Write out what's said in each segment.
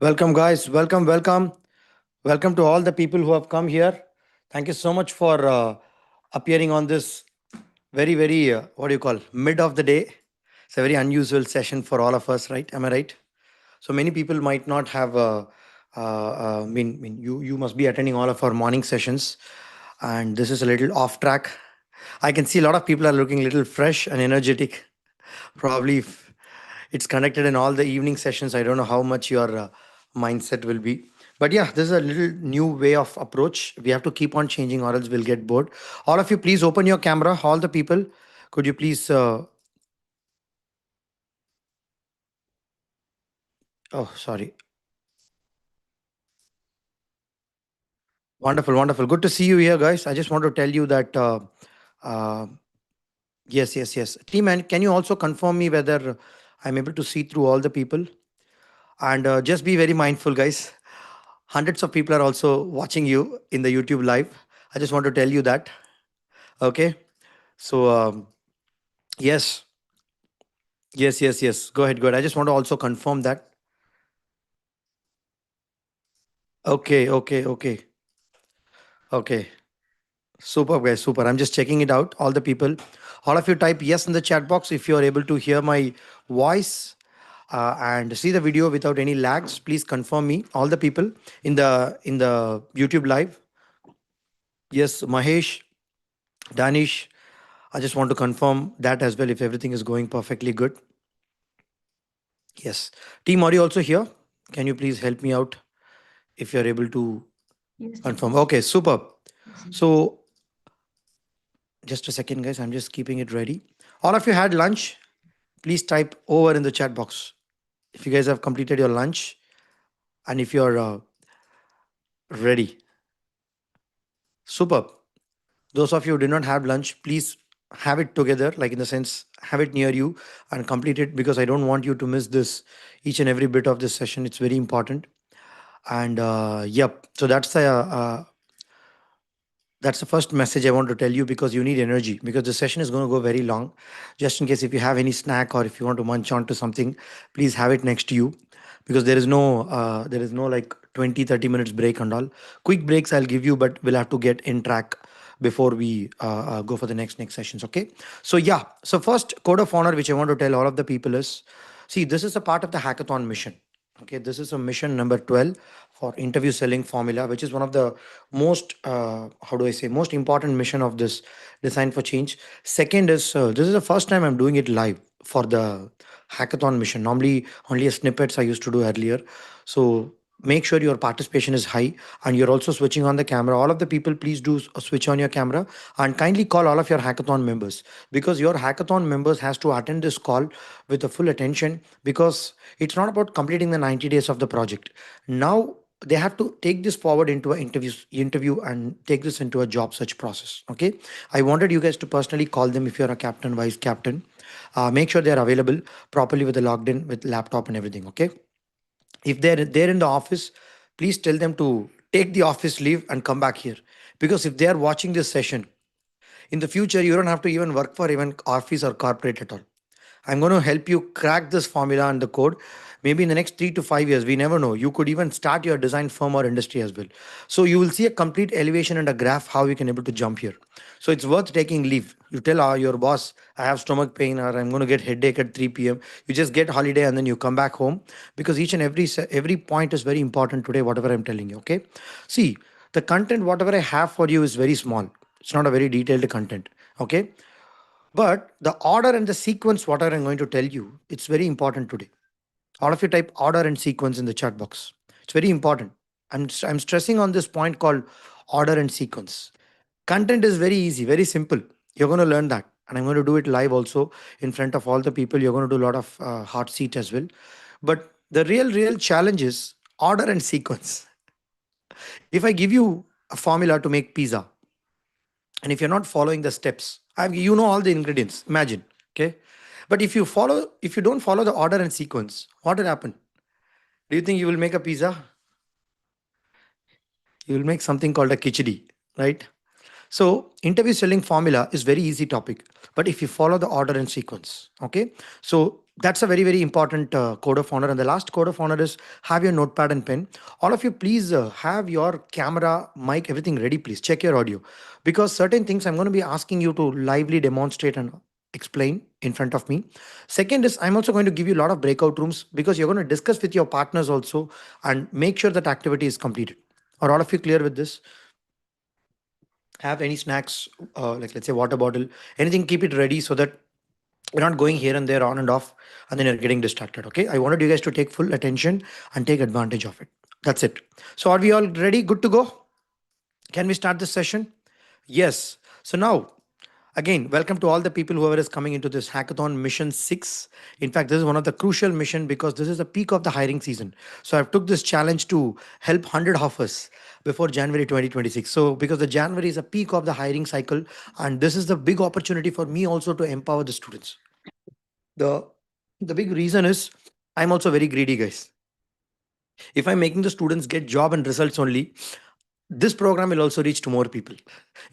Welcome, guys. Welcome, welcome. Welcome to all the people who have come here. Thank you so much for appearing on this what do you call, mid of the day. It's a very unusual session for all of us, right? Am I right? So many people might not have, you must be attending all of our morning sessions. And this is a little off track. I can see a lot of people are looking a little fresh and energetic. Probably if it's conducted in all the evening sessions, I don't know how much your mindset will be. But yeah, this is a little new way of approach. We have to keep on changing or else we'll get bored. All of you, please open your camera. All the people, could you please oh, sorry. Wonderful, wonderful. Good to see you here, guys. I just want to tell you that uh, yes, yes, yes. Team, and can you also confirm me whether I'm able to see through all the people? And just be very mindful, guys. Hundreds of people are also watching you in the YouTube live. I just want to tell you that. Okay. So, yes, yes, yes, yes. Go ahead, go ahead. I just want to also confirm that. Okay, okay, okay, okay. Super, guys, super. I'm just checking it out. All the people, all of you type yes in the chat box if you are able to hear my voice and see the video without any lags. Please confirm me. All the people in the YouTube live. Yes, Mahesh, Danish. I just want to confirm that as well if everything is going perfectly good. Yes. Team, are you also here? Can you please help me out if you're able to Yes, confirm? Jagdish. Okay, super. Yes, yes. So, just a second, guys. I'm just keeping it ready. All of you had lunch? Please type over in the chat box if you guys have completed your lunch and if you're ready. Super. Those of you who did not have lunch, please have it together, like in the sense, have it near you and complete it because I don't want you to miss this each and every bit of this session. It's very important. And yep, so that's the first message I want to tell you because you need energy because the session is going to go very long. Just in case if you have any snack or if you want to munch on to something, please have it next to you because there is no like 20-30 minutes break and all. Quick breaks I'll give you, but we'll have to get in track before we go for the next sessions. Okay. So yeah. So first code of honor which I want to tell all of the people is, see, this is a part of the hackathon mission. Okay, this is a mission number 12 for interview selling formula, which is one of the most, how do I say, most important mission of this design for change. Second is, this is the first time I'm doing it live for the hackathon mission. Normally, only a snippets I used to do earlier. So make sure your participation is high and you're also switching on the camera. All of the people, please do switch on your camera and kindly call all of your hackathon members because your hackathon members has to attend this call with the full attention because it's not about completing the 90 days of the project. Now they have to take this forward into an interview and take this into a job search process. Okay, I wanted you guys to personally call them if you're a captain, vice captain. Make sure they're available properly with the logged in with laptop and everything. Okay, if they're in the office, please tell them to take the office leave and come back here because if they are watching this session in the future, you don't have to even work for even office or corporate at all. I'm going to help you crack this formula and the code. Maybe in the next 3 to 5 years, we never know. You could even start your design firm or industry as well. So you will see a complete elevation and a graph how you can able to jump here. So it's worth taking leave. You tell your boss, I have stomach pain or I'm going to get headache at 3 p.m. You just get holiday and then you come back home because each and every point is very important today, whatever I'm telling you. Okay. See, the content, whatever I have for you is very small. It's not a very detailed content. Okay, but the order and the sequence, what I'm going to tell you, it's very important today. All of you type order and sequence in the chat box. It's very important. I'm stressing on this point called order and sequence. Content is very easy, very simple. You're going to learn that. And I'm going to do it live also in front of all the people. You're going to do a lot of hot seat as well. But the real challenge is order and sequence. If I give you a formula to make pizza, and if you're not following the steps, you know all the ingredients, imagine. Okay, but if you don't follow the order and sequence, what will happen? Do you think you will make a pizza? You will make something called a khichdi, right? So interview selling formula is very easy topic, but if you follow the order and sequence. Okay, so That's a very very important code of honor, and the last code of honor is have your notepad and pen. All of you, please have your camera, mic, everything ready. Please check your audio, because certain things I'm going to be asking you to lively demonstrate and explain in front of me. Second is I'm also going to give you a lot of breakout rooms, because you're going to discuss with your partners also and make sure that activity is completed. Are all of you clear with this? Have any snacks, like let's say water bottle, anything, keep it ready so that you're not going here and there, on and off, and then you're getting distracted. Okay, I wanted you guys to take full attention and take advantage of it. That's it. So are we all ready, good to go? Can we start this session? Yes. So now, again, welcome to all the people whoever is coming into this hackathon mission 6. In fact, this is one of the crucial mission, because this is the peak of the hiring season. So I've took this challenge to help 100 of us before January 2026. So because the January is a peak of the hiring cycle, and this is the big opportunity for me also to empower the students. The the big reason is I'm also very greedy, guys. If I'm making the students get job and results only, this program will also reach to more people.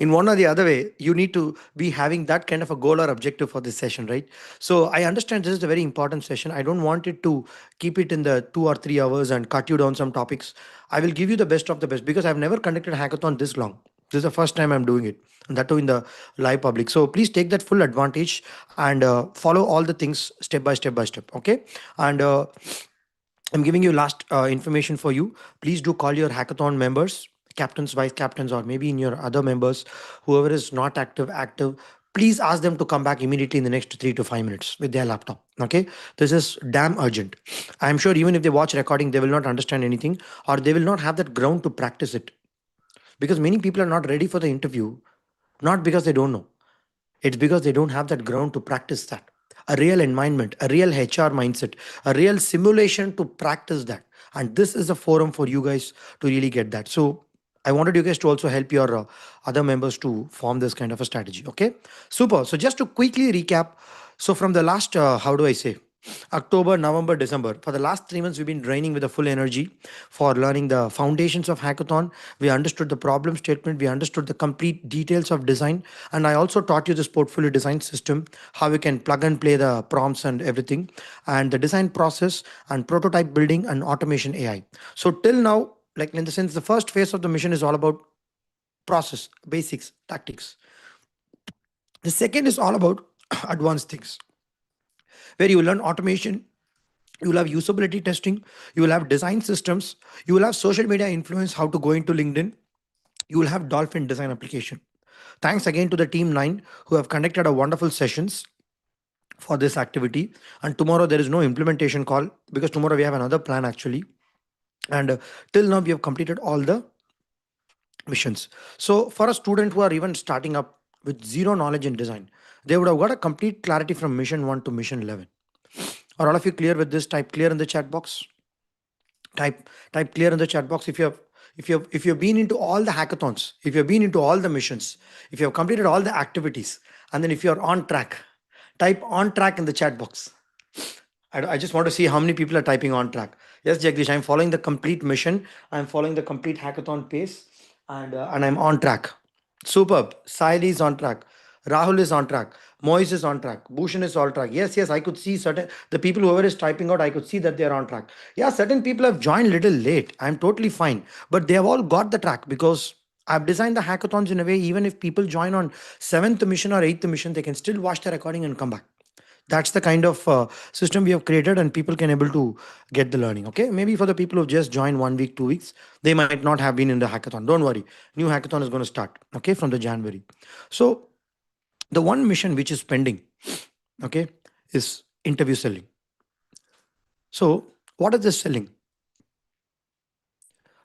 In one or the other way, you need to be having that kind of a goal or objective for this session, right? So I understand this is a very important session. I don't want it to keep it in the 2 or 3 hours and cut you down some topics. I will give you the best of the best, because I've never conducted a hackathon this long. This is the first time I'm doing it, and that too in the live public. So please take that full advantage and follow all the things step by step by step. Okay, and I'm giving you last information for you. Please do call your hackathon members, captains, vice captains, or maybe in your other members, whoever is not active, active. Please ask them to come back immediately in the next 3 to 5 minutes with their laptop. Okay, this is damn urgent. I'm sure even if they watch recording, they will not understand anything, or they will not have that ground to practice it, because many people are not ready for the interview, not because they don't know. It's because they don't have that ground to practice that. A real environment, a real HR mindset, a real simulation to practice that. And this is a forum for you guys to really get that. So I wanted you guys to also help your other members to form this kind of a strategy. Okay, super. So just to quickly recap, so from the last, how do I say, October, November, December, for the last 3 months, we've been draining with the full energy for learning the foundations of hackathon. We understood the problem statement, we understood the complete details of design, and I also taught you this portfolio design system, how you can plug and play the prompts and everything, and the design process and prototype building and automation AI. So till now, like in the sense, the first phase of the mission is all about process, basics, tactics. The second is all about advanced things, where you learn automation, you will have usability testing, you will have design systems, you will have social media influence, how to go into LinkedIn, you will have dolphin design application. Thanks again to the team 9 who have conducted a wonderful sessions for this activity. And tomorrow there is no implementation call, because tomorrow we have another plan actually. And till now we have completed all the missions. So for a student who are even starting up with zero knowledge in design, they would have got a complete clarity from mission 1 to mission 11. Are all of you clear with this? Type clear in the chat box. Type clear in the chat box if you've been into all the hackathons, if you've been into all the missions, if you have completed all the activities, and then if you're on track, type on track in the chat box. I just want to see how many people are typing on track. Yes, Jagdish, I'm following the complete mission. I'm following the complete hackathon pace, and I'm on track. Superb. Saili is on track. Rahul is on track. Moise is on track. Bhushan is on track. Yes, yes, I could see certain the people whoever is typing out. I could see that they are on track. Yeah, certain people have joined little late. I'm totally fine, but they have all got the track, because I've designed the hackathons in a way, even if people join on seventh mission or eighth mission, they can still watch the recording and come back. That's the kind of system we have created, and people can able to get the learning. Okay, maybe for the people who just joined 1 week, 2 weeks, they might not have been in the hackathon. Don't worry, new hackathon is going to start, okay, from the January. So the one mission which is pending, okay, is interview selling. So what is this selling?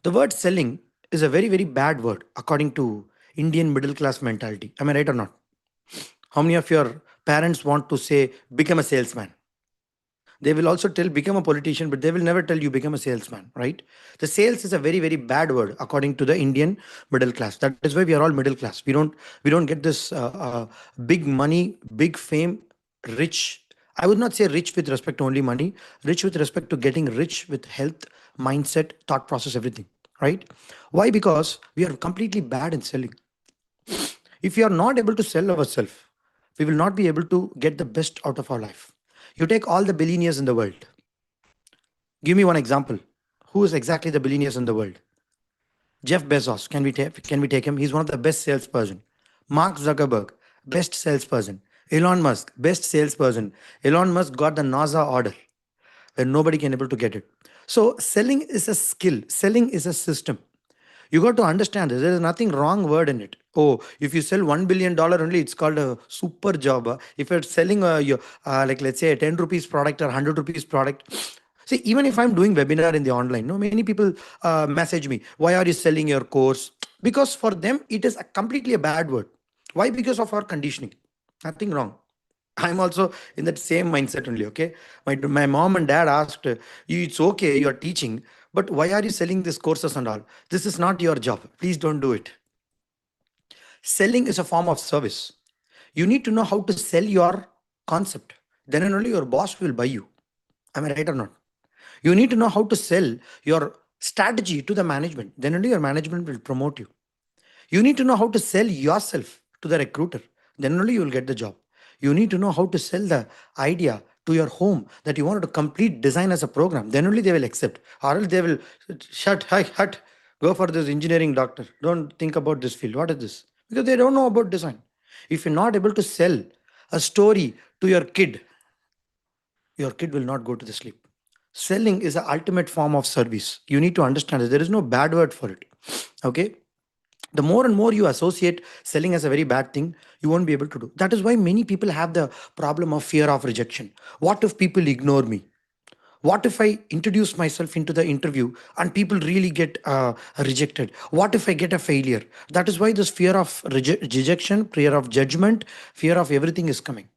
The word selling is a very very bad word according to Indian middle class mentality. Am I right or not? How many of your parents want to say become a salesman? They will also tell become a politician, but they will never tell you become a salesman, right? The sales is a very very bad word according to the Indian middle class. That is why we are all middle class. We don't get this big money, big fame, rich. I would not say rich with respect to only money, rich with respect to getting rich with health, mindset, thought process, everything, right? Why? Because we are completely bad in selling. If we are not able to sell ourselves, we will not be able to get the best out of our life. You take all the billionaires in the world. Give me one example. Who is exactly the billionaires in the world? Jeff Bezos, can we take him? He's one of the best salesperson. Mark Zuckerberg, best salesperson. Elon Musk, best salesperson. Elon Musk got the NASA order where nobody can able to get it. So selling is a skill. Selling is a system. You got to understand this. There is nothing wrong word in it. Oh, if you sell $1 billion only, it's called a super job. If you're selling like let's say a 10 rupees product or 100 rupees product, see, even if I'm doing webinar in the online, no, many people message me, why are you selling your course? Because for them, it is a completely a bad word. Why? Because of our conditioning. Nothing wrong. I'm also in that same mindset only. Okay, my mom and dad asked, you, it's okay, you are teaching, but why are you selling these courses and all? This is not your job. Please don't do it. Selling is a form of service. You need to know how to sell your concept. Then and only your boss will buy you. Am I right or not? You need to know how to sell your strategy to the management. Then only your management will promote you. You need to know how to sell yourself to the recruiter. Then only you will get the job. You need to know how to sell the idea to your home that you wanted to complete design as a program. Then only they will accept. Or else they will shut, hi, hut, go for this engineering doctor. Don't think about this field. What is this? Because they don't know about design. If you're not able to sell a story to your kid will not go to the sleep. Selling is the ultimate form of service. You need to understand that there is no bad word for it. Okay, the more and more you associate selling as a very bad thing, you won't be able to do. That is why many people have the problem of fear of rejection. What if people ignore me? What if I introduce myself into the interview and people really get rejected? What if I get a failure? That is why this fear of rejection, fear of judgment, fear of everything is coming.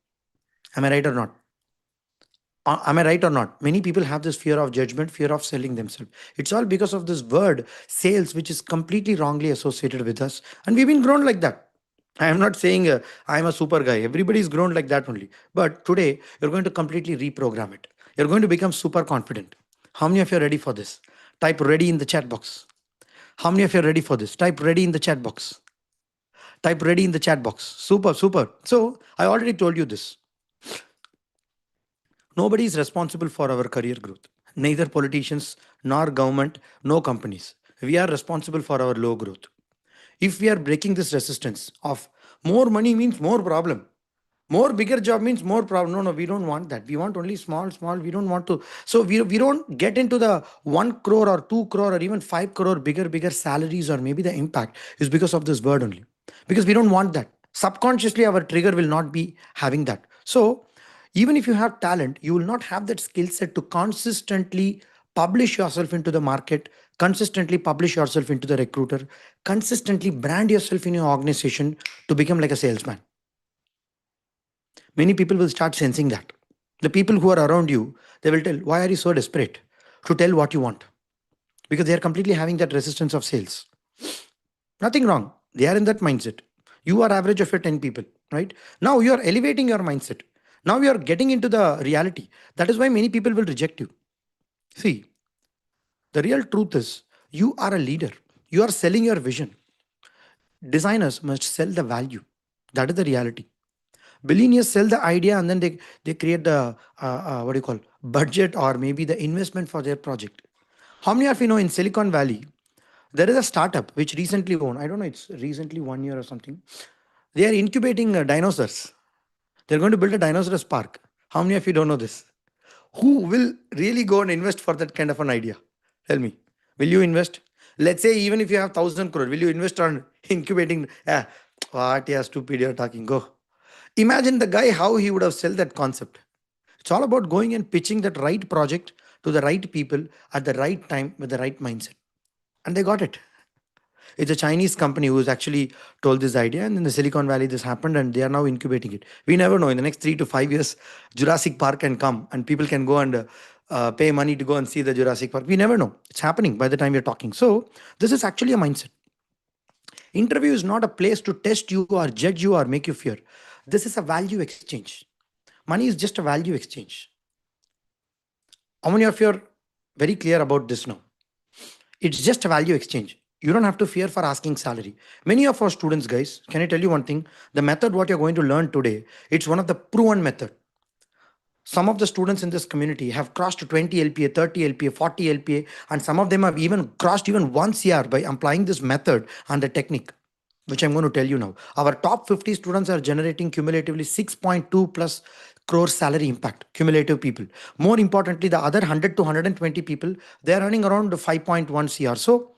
Am I right or not? Am I right or not? Many people have this fear of judgment, fear of selling themselves. It's all because of this word sales, which is completely wrongly associated with us. And we've been grown like that. I am not saying I'm a super guy. Everybody's grown like that only. But today, you're going to completely reprogram it. You're going to become super confident. How many of you are ready for this? Type ready in the chat box. How many of you are ready for this? Type ready in the chat box. Type ready in the chat box. Super, super. So I already told you this. Nobody is responsible for our career growth. Neither politicians nor government, no companies. We are responsible for our low growth. If we are breaking this resistance of more money means more problem, more bigger job means more problem. No, no, we don't want that. We want only small, small. We don't want to. So we don't get into the 1 crore or 2 crore or even 5 crore bigger salaries or maybe the impact is because of this word only. Because we don't want that. Subconsciously, our trigger will not be having that. So even if you have talent, you will not have that skill set to consistently publish yourself into the market, consistently publish yourself into the recruiter, consistently brand yourself in your organization to become like a salesman. Many people will start sensing that. The people who are around you, they will tell, why are you so desperate to tell what you want? Because they are completely having that resistance of sales. Nothing wrong. They are in that mindset. You are average of your 10 people, right? Now you are elevating your mindset. Now you are getting into the reality. That is why many people will reject you. See, the real truth is you are a leader. You are selling your vision. Designers must sell the value. That is the reality. Billionaires sell the idea and then they create the what do you call budget or maybe the investment for their project. How many of you know in Silicon Valley there is a startup which recently won, I don't know, it's recently 1 year or something. They are incubating dinosaurs. They're going to build a dinosaurs park. How many of you don't know this? Who will really go and invest for that kind of an idea? Tell me. Will you invest? Let's say even if you have 1,000 crore, will you invest on incubating? What, yeah, stupid you're talking. Go. Imagine the guy how he would have sold that concept. It's all about going and pitching that right project to the right people at the right time with the right mindset. And they got it. It's a Chinese company who's actually told this idea, and in the Silicon Valley, this happened, and they are now incubating it. We never know. In the next 3 to 5 years, Jurassic Park can come, and people can go and pay money to go and see the Jurassic Park. We never know. It's happening by the time we're talking. So, this is actually a mindset. Interview is not a place to test you or judge you or make you fear. This is a value exchange. Money is just a value exchange. How many of you are very clear about this now? It's just a value exchange. You don't have to fear for asking salary. Many of our students, guys, can I tell you one thing? The method what you're going to learn today, it's one of the proven method. Some of the students in this community have crossed 20 LPA, 30 LPA, 40 LPA, and some of them have even crossed even 1 CR by applying this method and the technique, which I'm going to tell you now. Our top 50 students are generating cumulatively 6.2 plus crore salary impact, cumulative people. More importantly, the other 100 to 120 people, they are earning around 5.1 CR. So,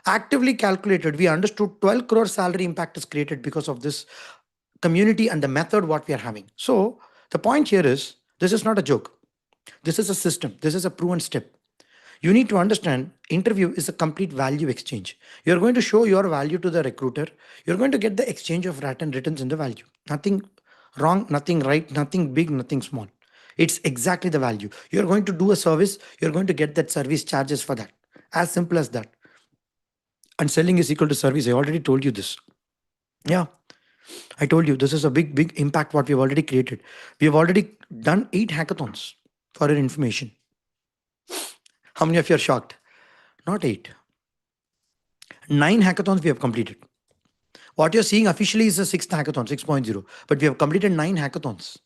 actively calculated, we understood 12 crore salary impact is created because of this community and the method what we are having. So, the point here is this is not a joke. This is a system. This is a proven step. You need to understand interview is a complete value exchange. You're going to show your value to the recruiter. You're going to get the exchange of written returns in the value. Nothing wrong, nothing right, nothing big, nothing small. It's exactly the value. You're going to do a service, you're going to get that service charges for that. As simple as that. And selling is equal to service. I already told you this. Yeah, I told you this is a big, big impact what we've already created. We have already done 8 hackathons for your information. How many of you are shocked? Not 8. 9 hackathons we have completed. What you're seeing officially is a sixth hackathon, 6.0, but we have completed 9 hackathons.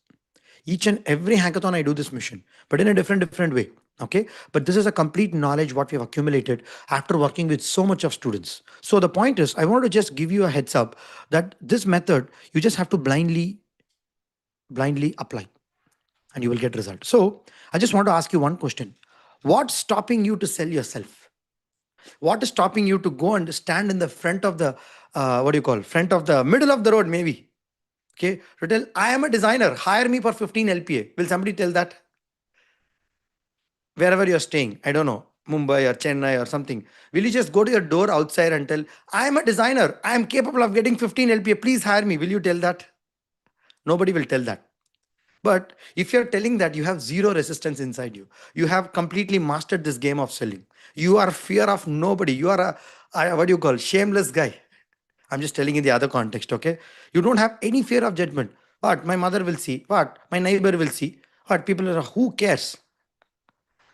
Each and every hackathon, I do this mission, but in a different way. Okay, but this is a complete knowledge what we have accumulated after working with so much of students. So the point is, I want to just give you a heads up that this method you just have to blindly apply, and you will get result. So I just want to ask you one question: what's stopping you to sell yourself? What is stopping you to go and stand in the front of the what do you call front of the middle of the road, maybe? Okay, to tell I am a designer, hire me for 15 LPA. Will somebody tell that? Wherever you're staying, I don't know, Mumbai or Chennai or something, will you just go to your door outside and tell, I am a designer, I am capable of getting 15 LPA, please hire me? Will you tell that? Nobody will tell that. But if you're telling that, you have zero resistance inside you. You have completely mastered this game of selling. You are fear of nobody. You are what do you call, shameless guy. I'm just telling in the other context, okay? You don't have any fear of judgment. What? My mother will see. What? My neighbor will see. What? People are, who cares?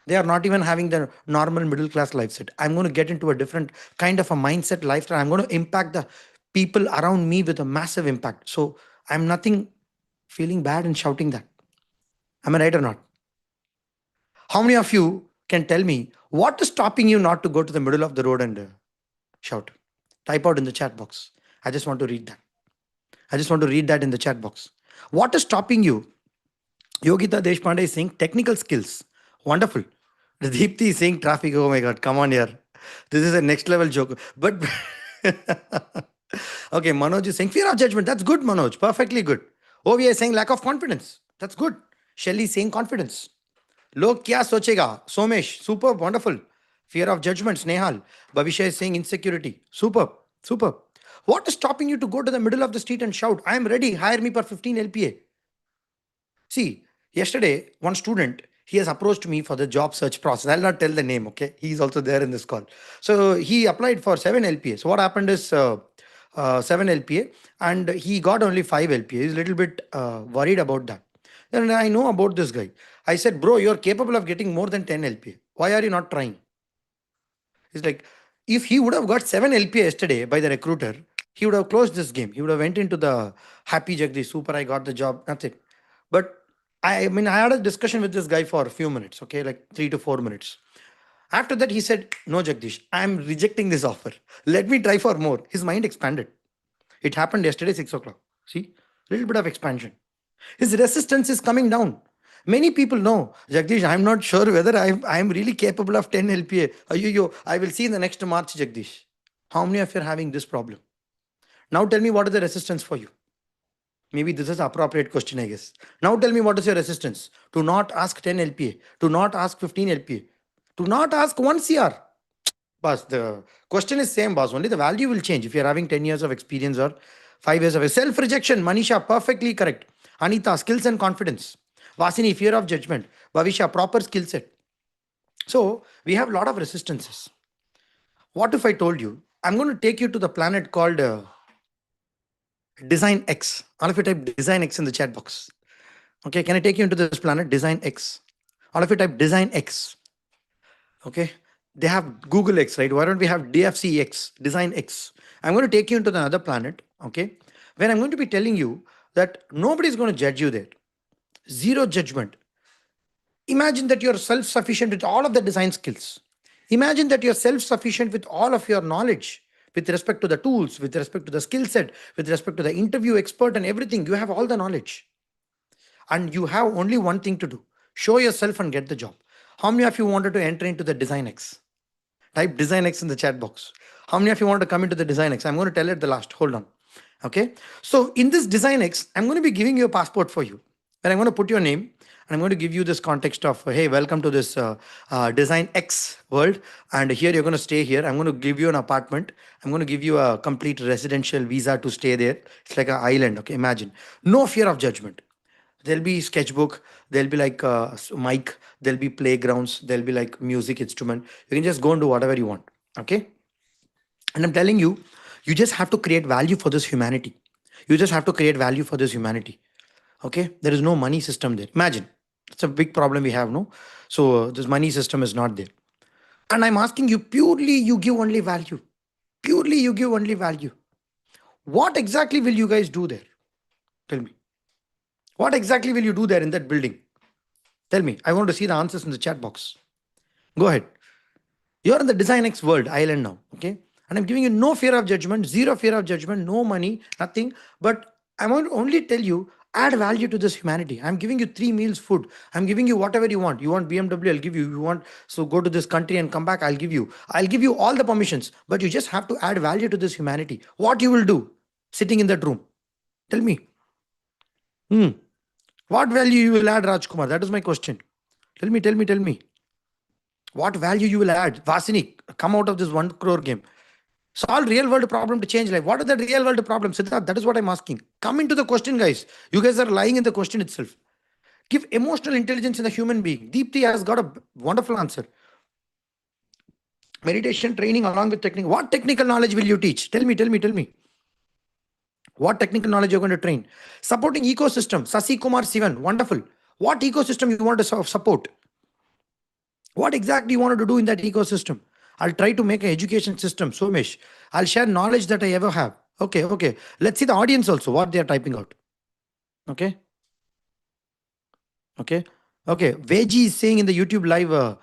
They are not even having the normal middle class life set. I'm going to get into a different kind of a mindset lifestyle. I'm going to impact the people around me with a massive impact. So I'm nothing feeling bad and shouting that. Am I right or not? How many of you can tell me what is stopping you not to go to the middle of the road and shout? Type out in the chat box. I just want to read that. I just want to read that in the chat box. What is stopping you? Yogita Deshpande is saying technical skills. Wonderful. The Deepthi is saying traffic. Oh my God, come on here. This is a next level joke. But okay, Manoj is saying fear of judgment. That's good, Manoj. Perfectly good. OVA is saying lack of confidence. That's good. Shelly is saying confidence. Log kya sochega? Somesh, superb, wonderful. Fear of judgment, Snehal. Bhavisha is saying insecurity. Superb, superb. What is stopping you to go to the middle of the street and shout, I am ready, hire me for 15 LPA? See, yesterday, one student, he has approached me for the job search process. I'll not tell the name, okay? He's also there in this call. So he applied for 7 LPA. So what happened is 7 LPA and he got only 5 LPA. He's a little bit worried about that. And I know about this guy. I said, bro, you're capable of getting more than 10 LPA. Why are you not trying? He's like, if he would have got 7 LPA yesterday by the recruiter, he would have closed this game. He would have went into the happy Jagdish, super, I got the job, that's it. But I mean, I had a discussion with this guy for a few minutes, okay, like 3 to 4 minutes. After that, he said, no, Jagdish, I'm rejecting this offer. Let me try for more. His mind expanded. It happened yesterday, 6 o'clock. See, little bit of expansion. His resistance is coming down. Many people know, Jagdish, I'm not sure whether I'm really capable of 10 LPA. I will see in the next March, Jagdish. How many of you are having this problem? Now tell me what is the resistance for you? Maybe this is an appropriate question, I guess. Now tell me what is your resistance to not ask 10 LPA, to not ask 15 LPA, to not ask 1 CR. Boss, the question is same, boss. Only the value will change if you're having 10 years of experience or 5 years of self-rejection. Manisha, perfectly correct. Anita, skills and confidence. Vasini, fear of judgment. Bhavisha, proper skill set. So we have a lot of resistances. What if I told you, I'm going to take you to the planet called Design X. All of you type Design X in the chat box. Okay, can I take you into this planet, Design X? All of you type Design X. Okay, they have Google X, right? Why don't we have DFC X, Design X? I'm going to take you into another planet, okay, where I'm going to be telling you that nobody's going to judge you there. Zero judgment. Imagine that you're self sufficient with all of the design skills. Imagine that you're self sufficient with all of your knowledge, with respect to the tools, with respect to the skill set, with respect to the interview expert and everything. You have all the knowledge. And you have only one thing to do: show yourself and get the job. How many of you wanted to enter into the Design X? Type Design X in the chat box. How many of you want to come into the Design X? I'm going to tell it the last. Hold on. Okay. So in this Design X, I'm going to be giving you a passport for you. And I'm going to put your name and I'm going to give you this context of, hey, welcome to this Design X world. And here you're going to stay here. I'm going to give you an apartment. I'm going to give you a complete residential visa to stay there. It's like an island. Okay. Imagine. No fear of judgment. There'll be sketchbook, there'll be like mic, there'll be playgrounds, there'll be like music instrument. You can just go and do whatever you want. Okay. And I'm telling you, you just have to create value for this humanity. You just have to create value for this humanity. Okay. There is no money system there. Imagine. It's a big problem we have, no? So this money system is not there. And I'm asking you, purely you give only value. Purely you give only value. What exactly will you guys do there? Tell me. What exactly will you do there in that building? Tell me. I want to see the answers in the chat box. Go ahead. You're in the Design X world island now. Okay. And I'm giving you no fear of judgment, zero fear of judgment, no money, nothing. But I want to only tell you, add value to this humanity. I'm giving you 3 meals food. I'm giving you whatever you want. You want BMW, I'll give you. You want, so go to this country and come back, I'll give you. I'll give you all the permissions. But you just have to add value to this humanity. What you will do sitting in that room? Tell me. Hmm. What value you will add, Rajkumar? That is my question. Tell me. What value you will add? Vasini, come out of this 1 crore game. Solve real world problem to change life. What are the real world problems? Siddharth, that is what I'm asking. Come into the question, guys. You guys are lying in the question itself. Give emotional intelligence in the human being. Deepthi has got a wonderful answer. Meditation training along with technique. What technical knowledge will you teach? Tell me. What technical knowledge you're going to train? Supporting ecosystem. Sasi Kumar Sivan. Wonderful. What ecosystem you want to support? What exactly you want to do in that ecosystem? I'll try to make an education system, Somesh. I'll share knowledge that I ever have. Okay. Let's see the audience also, what they are typing out. Okay. Veggie is saying in the YouTube live,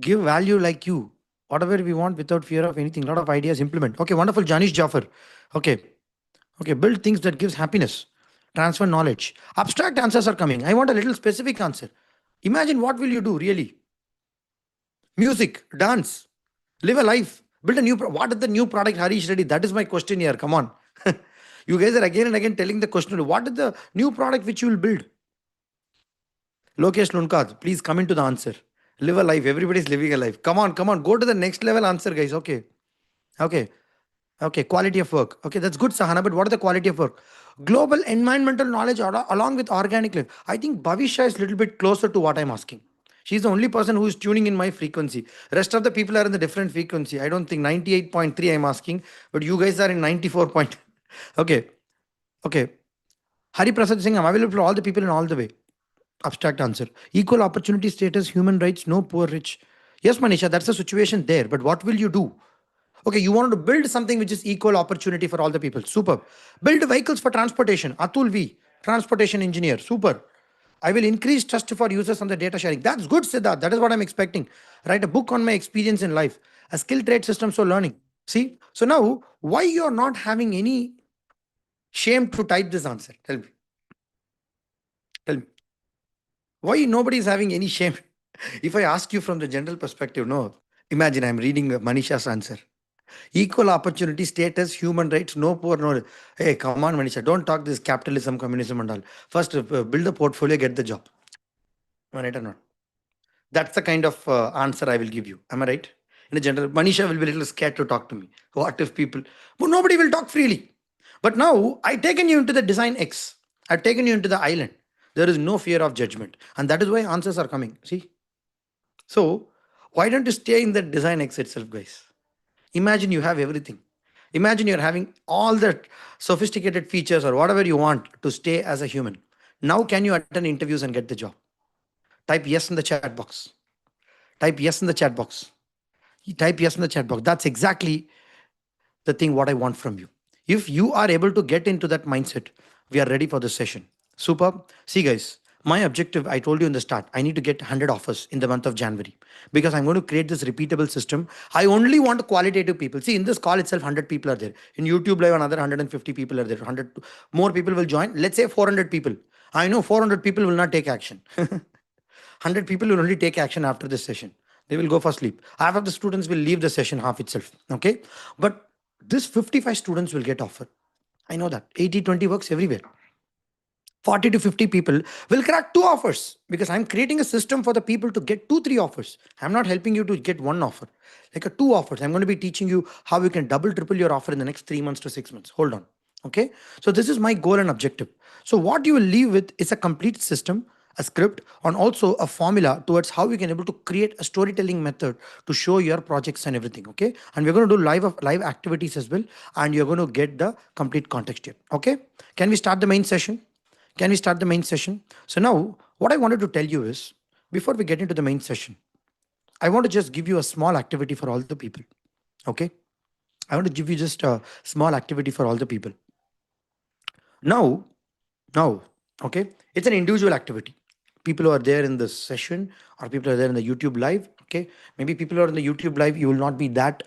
give value like you. Whatever we want without fear of anything. A lot of ideas implement. Okay, wonderful. Janish Jaffer. Okay. Build things that gives happiness. Transfer knowledge. Abstract answers are coming. I want a little specific answer. Imagine what will you do really? Music, dance, live a life, build a new. What is the new product, Harish Reddy? That is my question here. Come on. You guys are again and again telling the question. What is the new product which you will build? Lokesh Lunkad, please come into the answer. Live a life. Everybody's living a life. Come on. Go to the next level answer, guys. Okay. Quality of work. Okay, that's good, Sahana. But what is the quality of work? Global environmental knowledge along with organic life. I think Bhavisha is a little bit closer to what I'm asking. She's the only person who is tuning in my frequency. Rest of the people are in the different frequency. I don't think 98.3 I'm asking, but you guys are in 94 point. Okay. Hari Prasad Singh, I'm available for all the people in all the way. Abstract answer. Equal opportunity status, human rights, no poor rich. Yes, Manisha, that's the situation there. But what will you do? Okay, you wanted to build something which is equal opportunity for all the people. Super. Build vehicles for transportation. Atul V, transportation engineer. Super. I will increase trust for users on the data sharing. That's good, Siddharth. That is what I'm expecting. Write a book on my experience in life. A skill trade system for learning. See? So now, why you're not having any shame to type this answer? Tell me. Why nobody is having any shame? If I ask you from the general perspective, no. Imagine I'm reading Manisha's answer. Equal opportunity, status, human rights, no poor, no. Hey, come on, Manisha. Don't talk this capitalism, communism, and all. First, build a portfolio, get the job. Am I right or not? That's the kind of answer I will give you. Am I right? In a general, Manisha will be a little scared to talk to me. What if people? But nobody will talk freely. But now I've taken you into the Design X. I've taken you into the island. There is no fear of judgment. And that is why answers are coming. See? So, why don't you stay in the Design X itself, guys? Imagine you have everything. Imagine you're having all the sophisticated features or whatever you want to stay as a human. Now, can you attend interviews and get the job? Type yes in the chat box. Type yes in the chat box. Type yes in the chat box. That's exactly the thing what I want from you. If you are able to get into that mindset, we are ready for this session. Super. See, guys, My objective, I told you in the start, I need to get 100 offers in the month of January because I'm going to create this repeatable system. I only want qualitative people. See, in this call itself, 100 people are there. In YouTube Live, another 150 people are there. 100 more people will join. Let's say 400 people. I know 400 people will not take action. 100 people will only take action after this session. They will go for sleep. Half of the students will leave the session half itself. Okay. But this 55 students will get offer. I know that 80-20 works everywhere. 40 to 50 people will crack two offers because I'm creating a system for the people to get two, three offers. I'm not helping you to get one offer, like a two offers. I'm going to be teaching you how you can double, triple your offer in the next 3 months to 6 months. Hold on. Okay. So this is my goal and objective. So what you will leave with is a complete system, a script, and also a formula towards how you can able to create a storytelling method to show your projects and everything. Okay. And we're going to do live activities as well. And you're going to get the complete context here. Okay. Can we start the main session? Can we start the main session? So now what I wanted to tell you is, before we get into the main session, I want to just give you a small activity for all the people. Okay. I want to give you just a small activity for all the people. Now, now, okay, it's an individual activity. People who are there in the session or people who are there in the YouTube live, okay, maybe people who are in the YouTube live, you will not be that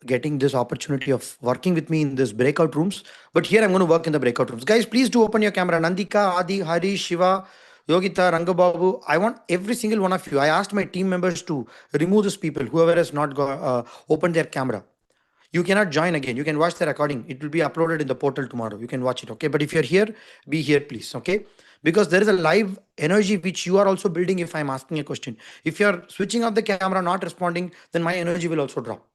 getting this opportunity of working with me in this breakout rooms. But here I'm going to work in the breakout rooms. Guys, please do open your camera. Nandika, Adi, Hari, Shiva, Yogita, Rangababu. I want every single one of you. I asked my team members to remove these people, whoever has not opened their camera. You cannot join again. You can watch the recording. It will be uploaded in the portal tomorrow. You can watch it. Okay. But if you're here, be here, please. Okay. Because there is a live energy which you are also building if I'm asking a question. If you're switching off the camera, not responding, then my energy will also drop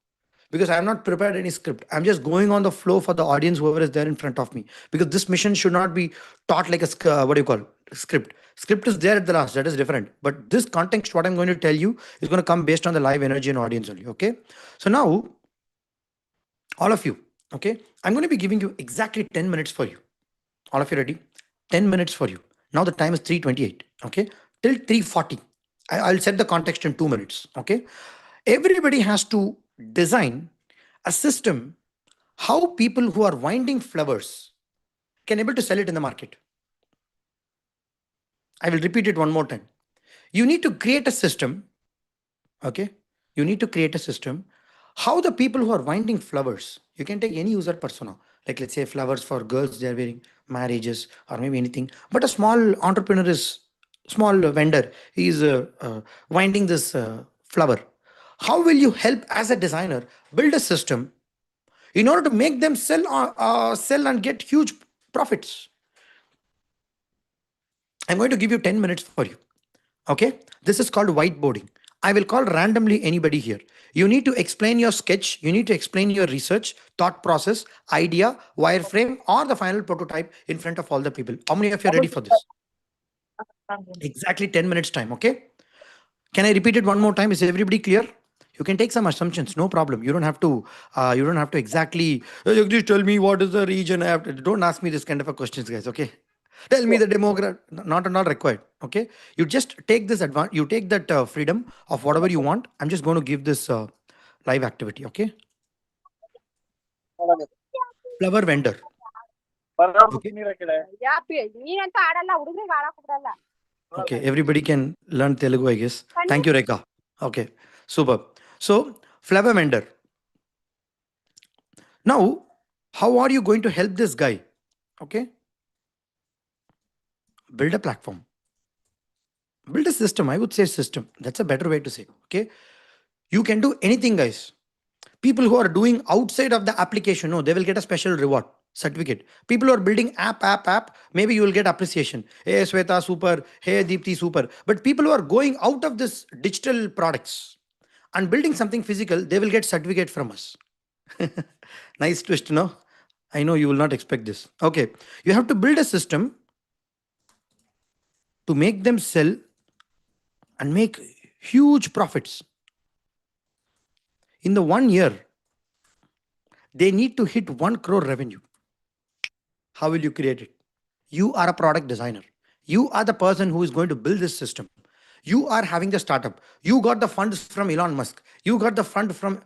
because I have not prepared any script. I'm just going on the flow for the audience, whoever is there in front of me. Because this mission should not be taught like a what do you call script. Script is there at the last. That is different. But this context, what I'm going to tell you, is going to come based on the live energy and audience only. Okay. So now, all of you, okay, I'm going to be giving you exactly 10 minutes for you. All of you ready? 10 minutes for you. Now the time is 3:28. Okay. Till 3:40. I'll set the context in 2 minutes. Okay. Everybody has to design a system how people who are winding flowers can able to sell it in the market. I will repeat it one more time. You need to create a system. Okay. You need to create a system how the people who are winding flowers, you can take any user persona, like let's say flowers for girls, they're wearing marriages or maybe anything. But a small entrepreneur is small vendor. He is winding this flower. How will you help as a designer build a system in order to make them sell and get huge profits? I'm going to give you 10 minutes for you. Okay. This is called whiteboarding. I will call randomly anybody here. You need to explain your sketch. You need to explain your research, thought process, idea, wireframe, or the final prototype in front of all the people. How many of you are ready for this? Exactly 10 minutes time. Okay. Can I repeat it one more time? Is everybody clear? You can take some assumptions, no problem. You don't have to. You don't have to exactly. Jagdish, tell me what is the region. I have to, don't ask me this kind of a questions, guys. Okay. Tell me the demographic. Not required. Okay. You just take this advantage. You take that freedom of whatever you want. I'm just going to give this live activity. Okay. Flower vendor. Okay. Okay. Everybody can learn Telugu, I guess. Thank you, Rekha. Okay. Super. So flower vendor. Now, how are you going to help this guy? Okay. Build a platform. Build a system. I would say system. That's a better way to say. Okay. You can do anything, guys. People who are doing outside of the application, no, they will get a special reward certificate. People who are building app, maybe you will get appreciation. Hey, Sweta, super. Hey, Deepthi, super. But people who are going out of this digital products and building something physical, they will get certificate from us. Nice twist, no? I know you will not expect this. Okay. You have to build a system to make them sell and make huge profits. In the 1 year, they need to hit 1 crore revenue. How will you create it? You are a product designer. You are the person who is going to build this system. You are having the startup. You got the funds from Elon Musk. You got the fund from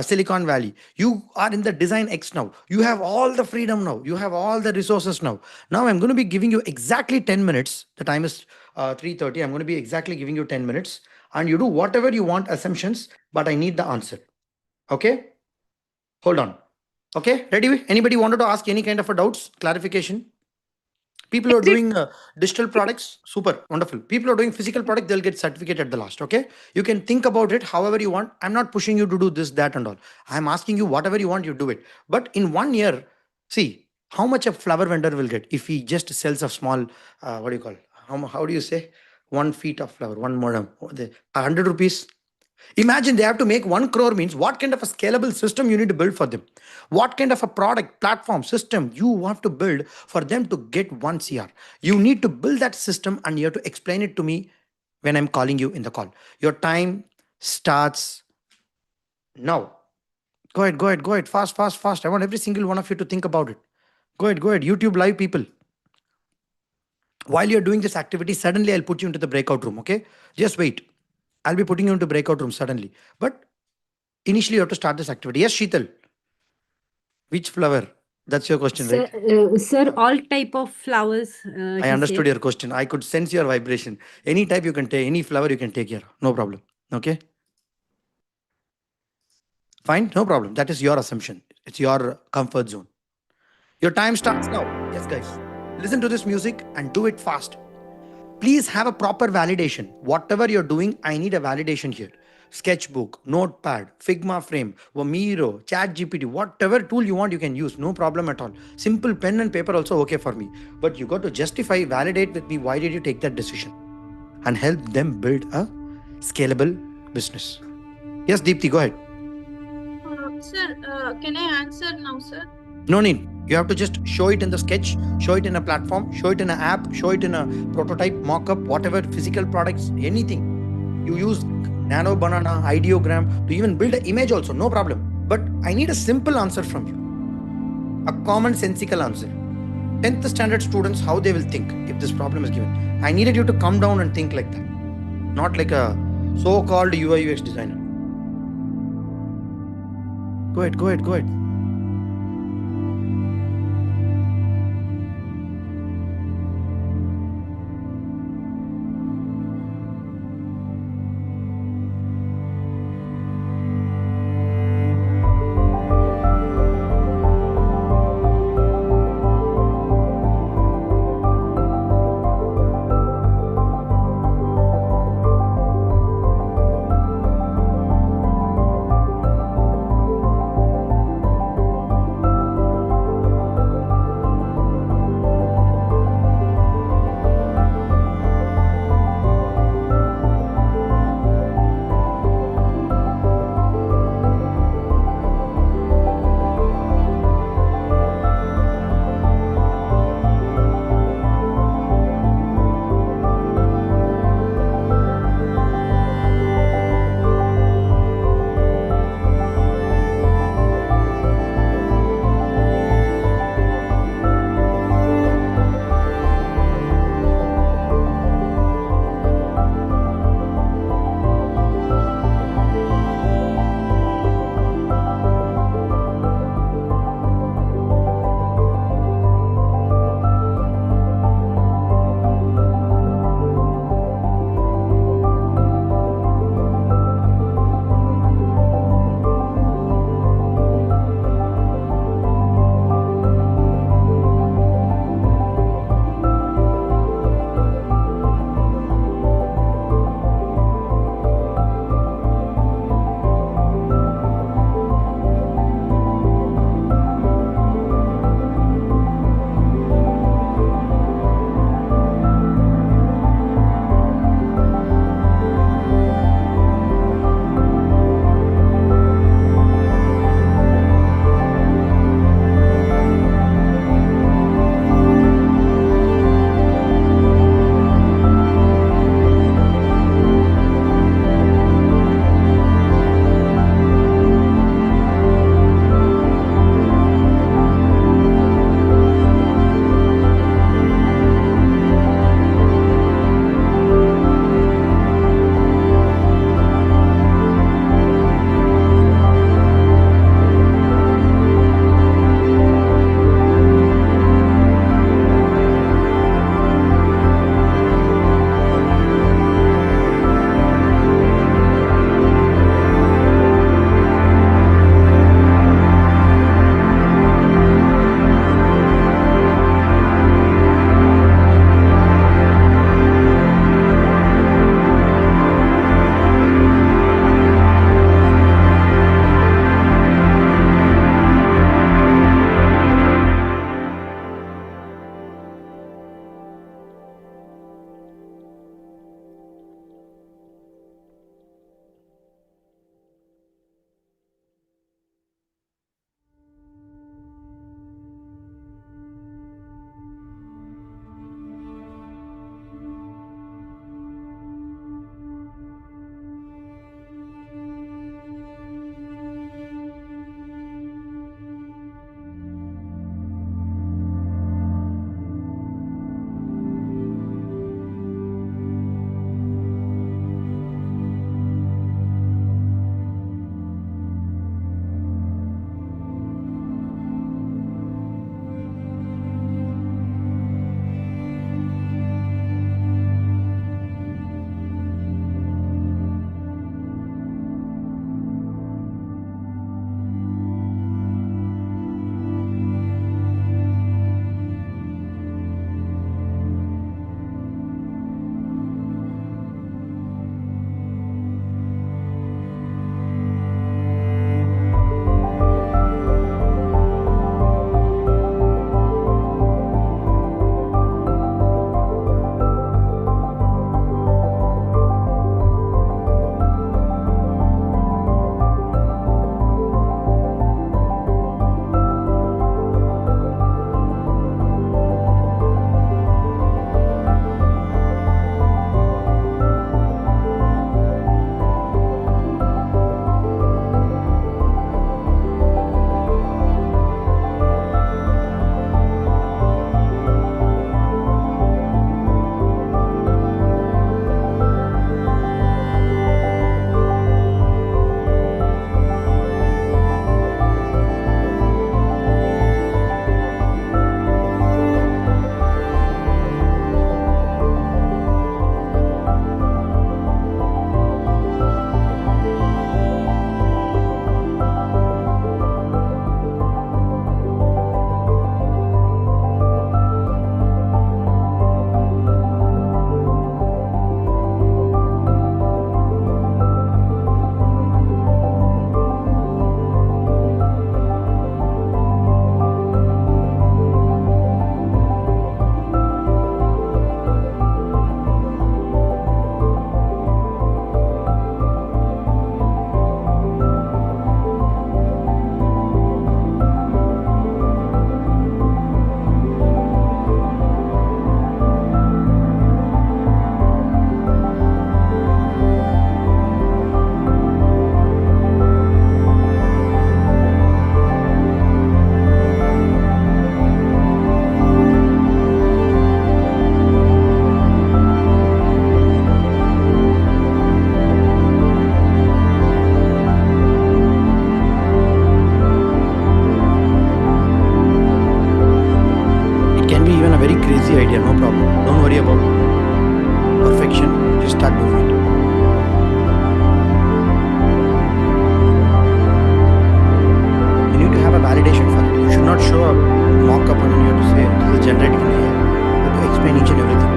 Silicon Valley. You are in the design X now. You have all the freedom now. You have all the resources now. Now I'm going to be giving you exactly 10 minutes. The time is 3:30. I'm going to be exactly giving you 10 minutes, and you do whatever you want assumptions, but I need the answer. Okay? Hold on. Okay? Ready? Anybody wanted to ask any kind of a doubts, clarification? People who are Is it doing digital products, super wonderful. People who are doing physical product, they'll get certificate at the last. Okay, you can think about it however you want. I'm not pushing you to do this, that, and all. I'm asking you whatever you want, you do it. But in 1 year, see how much a flower vendor will get if he just sells a small, what do you call? How do you say? 1 feet of flower, one modem, 100 rupees. Imagine they have to make 1 crore, means what kind of a scalable system you need to build for them? What kind of a product, platform, system you have to build for them to get 1 CR? You need to build that system and you have to explain it to me when I'm calling you in the call. Your time starts now. Go ahead, go ahead, go ahead. Fast, fast, fast. I want every single one of you to think about it. Go ahead, go ahead. YouTube live people. While you're doing this activity, suddenly I'll put you into the breakout room. Okay? Just wait. I'll be putting you into breakout room suddenly. But initially, you have to start this activity. Yes, Sheetal. Which flower? That's your question, sir? right? Sir, all type of flowers. I He understood said. your question. I could sense your vibration. Any type you can take, any flower you can take here. No problem. Okay? Fine? No problem. That is your assumption. It's your comfort zone. Your time starts now. Yes, guys. Listen to this music and do it fast. Please have a proper validation. Whatever you're doing, I need a validation here. Sketchbook, Notepad, Figma frame, Miro, Chat GPT, whatever tool you want, you can use. No problem at all. Simple pen and paper also okay for me. But you got to justify, validate with me why did you take that decision, and help them build a scalable business. Yes, Deepthi, go ahead. Sir, can I answer now, sir? No need. You have to just show it in the sketch, show it in a platform, show it in an app, show it in a prototype, mock up, whatever physical products, anything. You use nano banana, ideogram to even build an image also, no problem. But I need a simple answer from you, a common sensical answer. 10th standard students, how they will think if this problem is given. I needed you to come down and think like that, not like a so-called UI UX designer. Go ahead, go ahead, go ahead. easy idea, no problem. Don't worry about perfection. Just start doing it. You need to have a validation for it. You should not show a mock up and then you have to say this is generated from AI. You have to explain each and everything.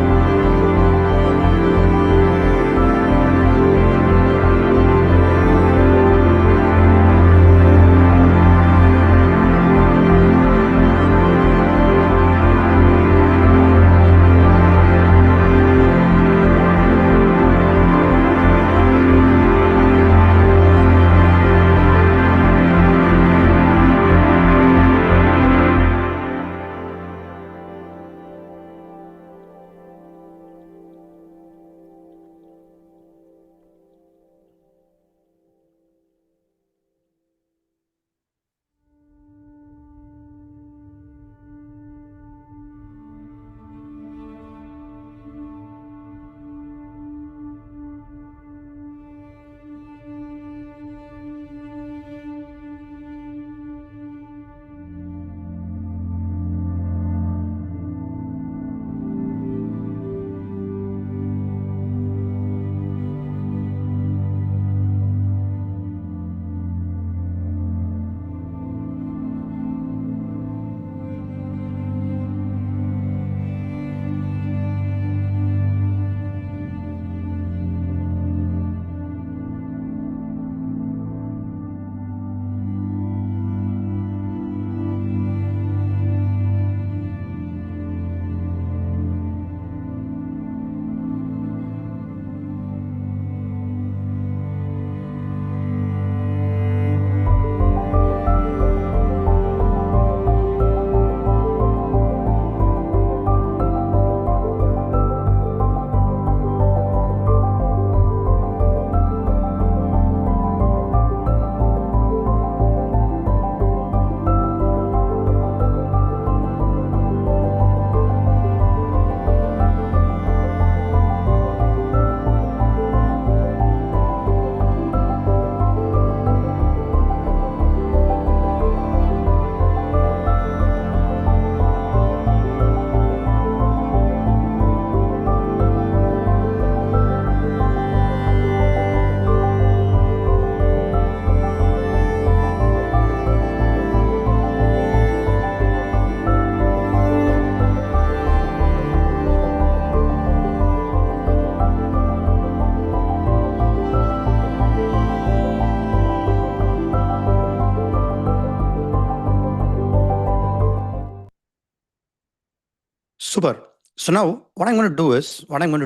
Super. So now what I'm going to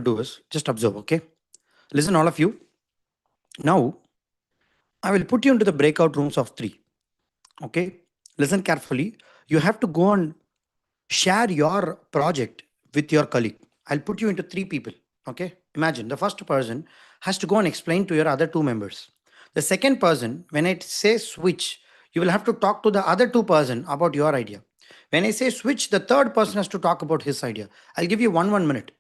do is just observe, okay? Listen, all of you. Now I will put you into the breakout rooms of three. Okay. Listen carefully. You have to go and share your project with your colleague. I'll put you into three people. Okay. Imagine the first person has to go and explain to your other two members. The second person, when I say switch, you will have to talk to the other two person about your idea. When I say switch, the third person has to talk about his idea. I'll give you 1 minute.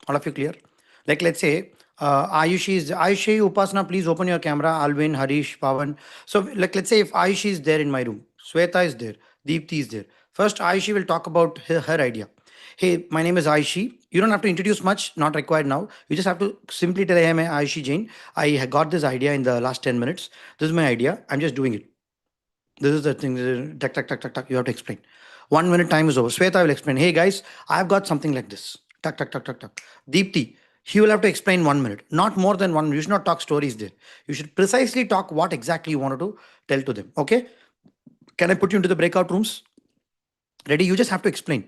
All of you clear? Like let's say Ayushi, Upasana, please open your camera. Alvin, Harish, Pavan. So like let's say if Ayushi is there in my room, Sweta is there, Deepthi is there. First, Ayushi will talk about her idea. Hey, my name is Ayushi. You don't have to introduce much, not required now. You just have to simply tell, hey, I'm Ayushi Jain. I got this idea in the last 10 minutes. This is my idea. I'm just doing it. This is the thing. Tuck, tuck, tuck, tuck, tuck. You have to explain. 1 minute time is over. Sweta will explain. Hey guys, I've got something like this. Tuck, tuck, tuck, tuck, tuck. Deepthi, he will have to explain 1 minute. Not more than 1 minute. You should not talk stories there. You should precisely talk what exactly you wanted to tell to them. Okay? Can I put you into the breakout rooms? Ready? You just have to explain.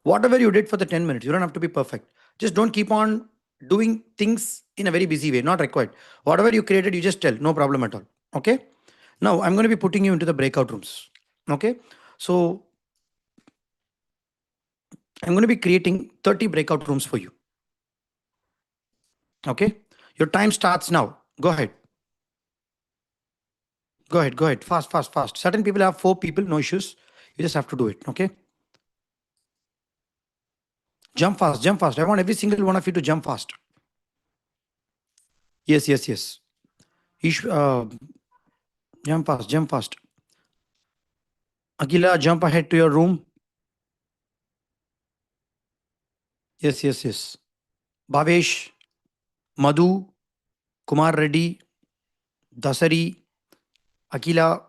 Whatever you did for the 10 minutes, you don't have to be perfect. Just don't keep on doing things in a very busy way. Not required. Whatever you created, you just tell. No problem at all. Okay? Now I'm going to be putting you into the breakout rooms. Okay? So I'm going to be creating 30 breakout rooms for you. Okay? Your time starts now. Go ahead. Go ahead. Go ahead. Fast, fast, fast. Certain people have 4 people, no issues. You just have to do it. Okay? Jump fast, jump fast. I want every single one of you to jump fast. Yes, yes, yes. Jump fast, jump fast. Akila, jump ahead to your room. Yes, yes, yes. Bhavesh, Madhu, Kumar Reddy, Dasari, Akila,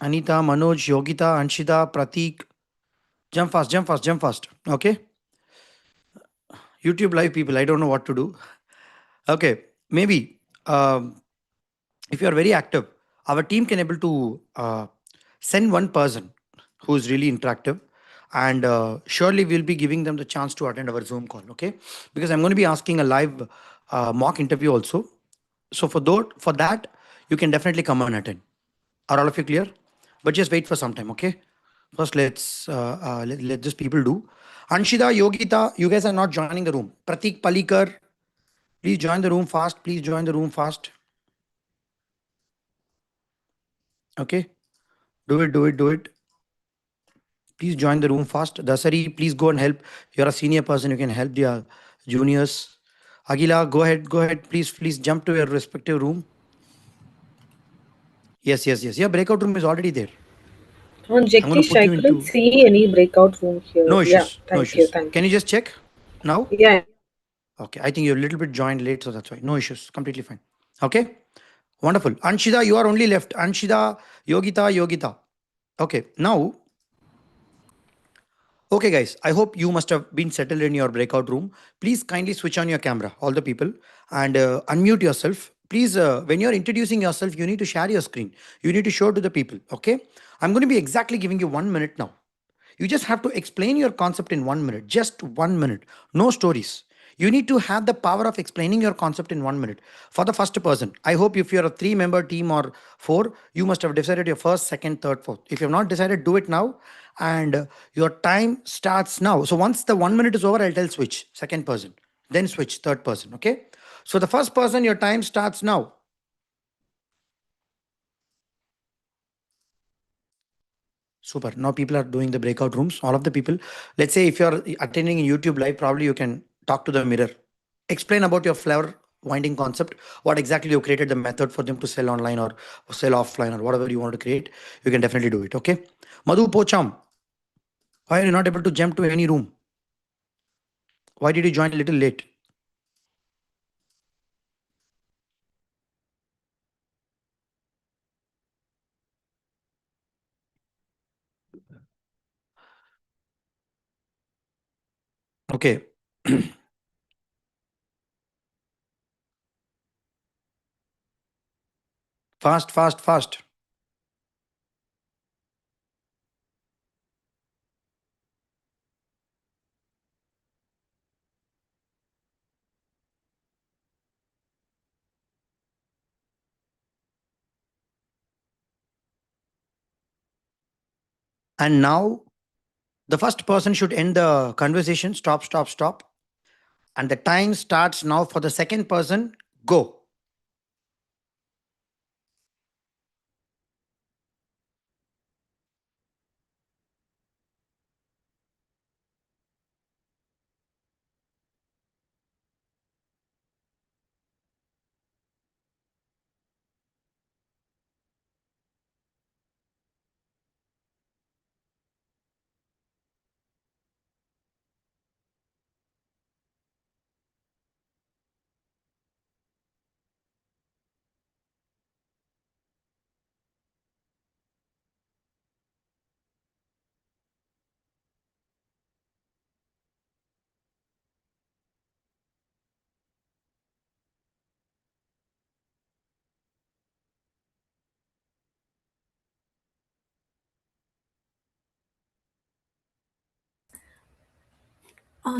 Anita, Manoj, Yogita, Anshita, Pratik. Jump fast, jump fast, jump fast. Okay. YouTube live people, I don't know what to do. Okay. Maybe if you are very active, our team can able to send one person who is really interactive, and surely we'll be giving them the chance to attend our Zoom call. Okay. Because I'm going to be asking a live mock interview also. So for that, you can definitely come and attend. Are all of you clear? But just wait for some time, okay? First, let just people do. Anshida, Yogita, you guys are not joining the room. Pratik Palikar, please join the room fast. Please join the room fast. Okay, do it, do it, do it. Please join the room fast. Dasari, please go and help. You're a senior person. You can help the juniors. Agila, go ahead, go ahead. Please, please jump to your respective room. Yes, yes, yes. Your breakout room is already there. On I'm going to Jagdish, put I you couldn't into see any breakout room here. no Yeah, issues, no thank you, issues. thank Can you. you just check now? Yeah, Okay, I think you're a little bit joined late, so that's why. No issues, completely fine. Okay, wonderful. Anshida, you are only left. Anshida, Yogita, Yogita. Okay, now, okay, guys, I hope you must have been settled in your breakout room. Please kindly switch on your camera, all the people, and unmute yourself. Please, when you're introducing yourself, you need to share your screen. You need to show to the people. Okay, I'm going to be exactly giving you 1 minute now. You just have to explain your concept in 1 minute, just 1 minute, no stories. You need to have the power of explaining your concept in 1 minute. For the first person, I hope if you're a three-member team or four, you must have decided your first, second, third, fourth. If you have not decided, do it now. And your time starts now. So once the 1 minute is over, I'll tell switch, second person, then switch, third person. Okay. So the first person, your time starts now. Super. Now people are doing the breakout rooms. All of the people. Let's say if you're attending in YouTube live, probably you can talk to the mirror. Explain about your flower winding concept. What exactly you created the method for them to sell online or sell offline or whatever you want to create. You can definitely do it. Okay. Madhu Pocham, why are you not able to jump to any room? Why did you join a little late? Okay. Fast, fast, fast. And now the first person should end the conversation. Stop, stop, stop. And the time starts now for the second person. Go.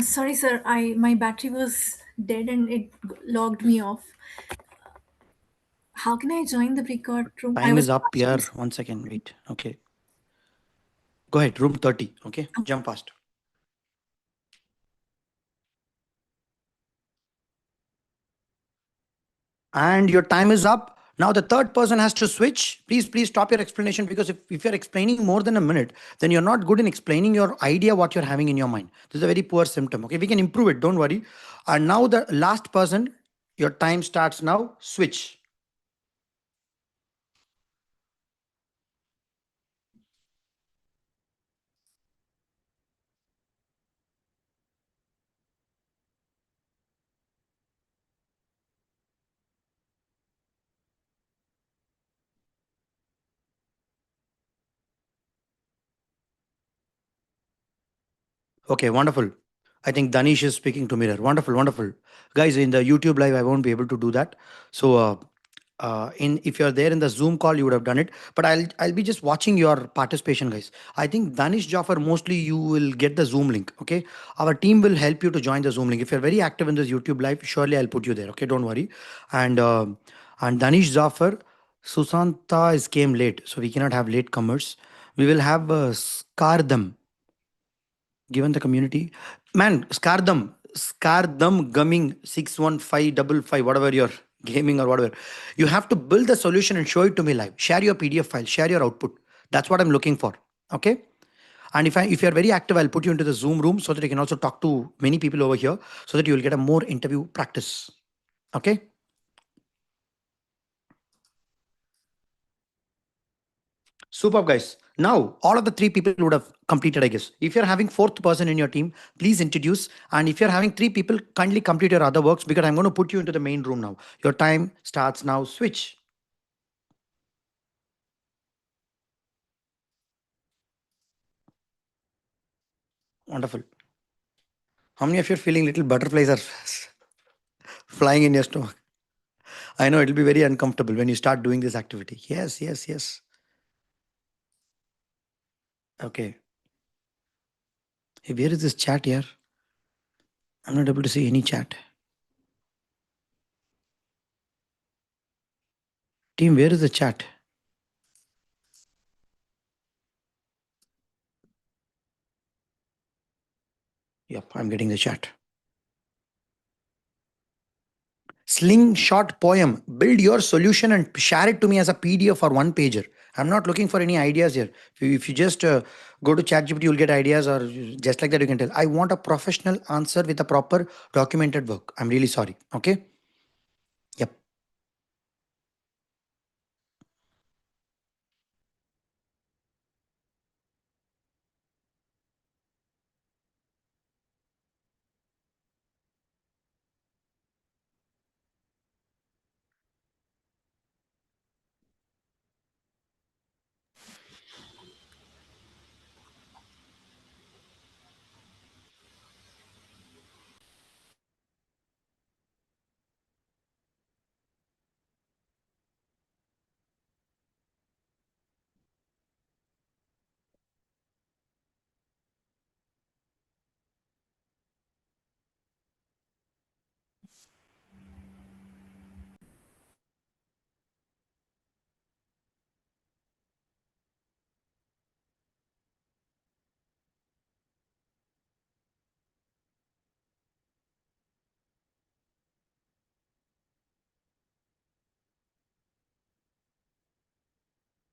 Sorry, sir. I my battery was dead and it logged me off. How can I join the breakout room? I Time was is up here. asking. 1 second. Wait. Okay. Go ahead. Room 30. Okay. Jump fast. And your time is up. Now the third person has to switch. Please, please stop your explanation, because if you're explaining more than a minute, then you're not good in explaining your idea, what you're having in your mind. This is a very poor symptom. Okay. We can improve it. Don't worry. And now the last person, your time starts now. Switch. Okay, wonderful. I think Danish is speaking to mirror. Wonderful, wonderful. Guys, in the YouTube live, I won't be able to do that. So, in if you're there in the Zoom call, you would have done it. But I'll be just watching your participation, guys. I think Danish Jaffer, mostly you will get the Zoom link. Okay, our team will help you to join the Zoom link. If you're very active in this YouTube live, surely I'll put you there. Okay, don't worry. And and Danish Jaffer, Susanta is came late, so we cannot have late comers. We will have Skardam given the community. Man, Scardam gumming 61555, whatever you're gaming or whatever. You have to build the solution and show it to me live. Share your PDF file, share your output. That's what I'm looking for. Okay. And if you're very active, I'll put you into the Zoom room so that you can also talk to many people over here so that you will get a more interview practice. Okay. Superb, guys. Now, all of the three people would have completed, I guess. If you're having fourth person in your team, please introduce. And if you're having three people, kindly complete your other works because I'm going to put you into the main room now. Your time starts now. Switch. Wonderful. How many of you are feeling little butterflies are flying in your stomach? I know it'll be very uncomfortable when you start doing this activity. Yes, yes, yes. Okay. Hey, where is this chat here? I'm not able to see any chat. Team, where is the chat? Yep, I'm getting the chat. Slingshot poem. Build your solution and share it to me as a PDF or one pager. I'm not looking for any ideas here. If you just go to ChatGPT, you'll get ideas, or just like that, you can tell. I want a professional answer with a proper documented work. I'm really sorry. Okay. Yep.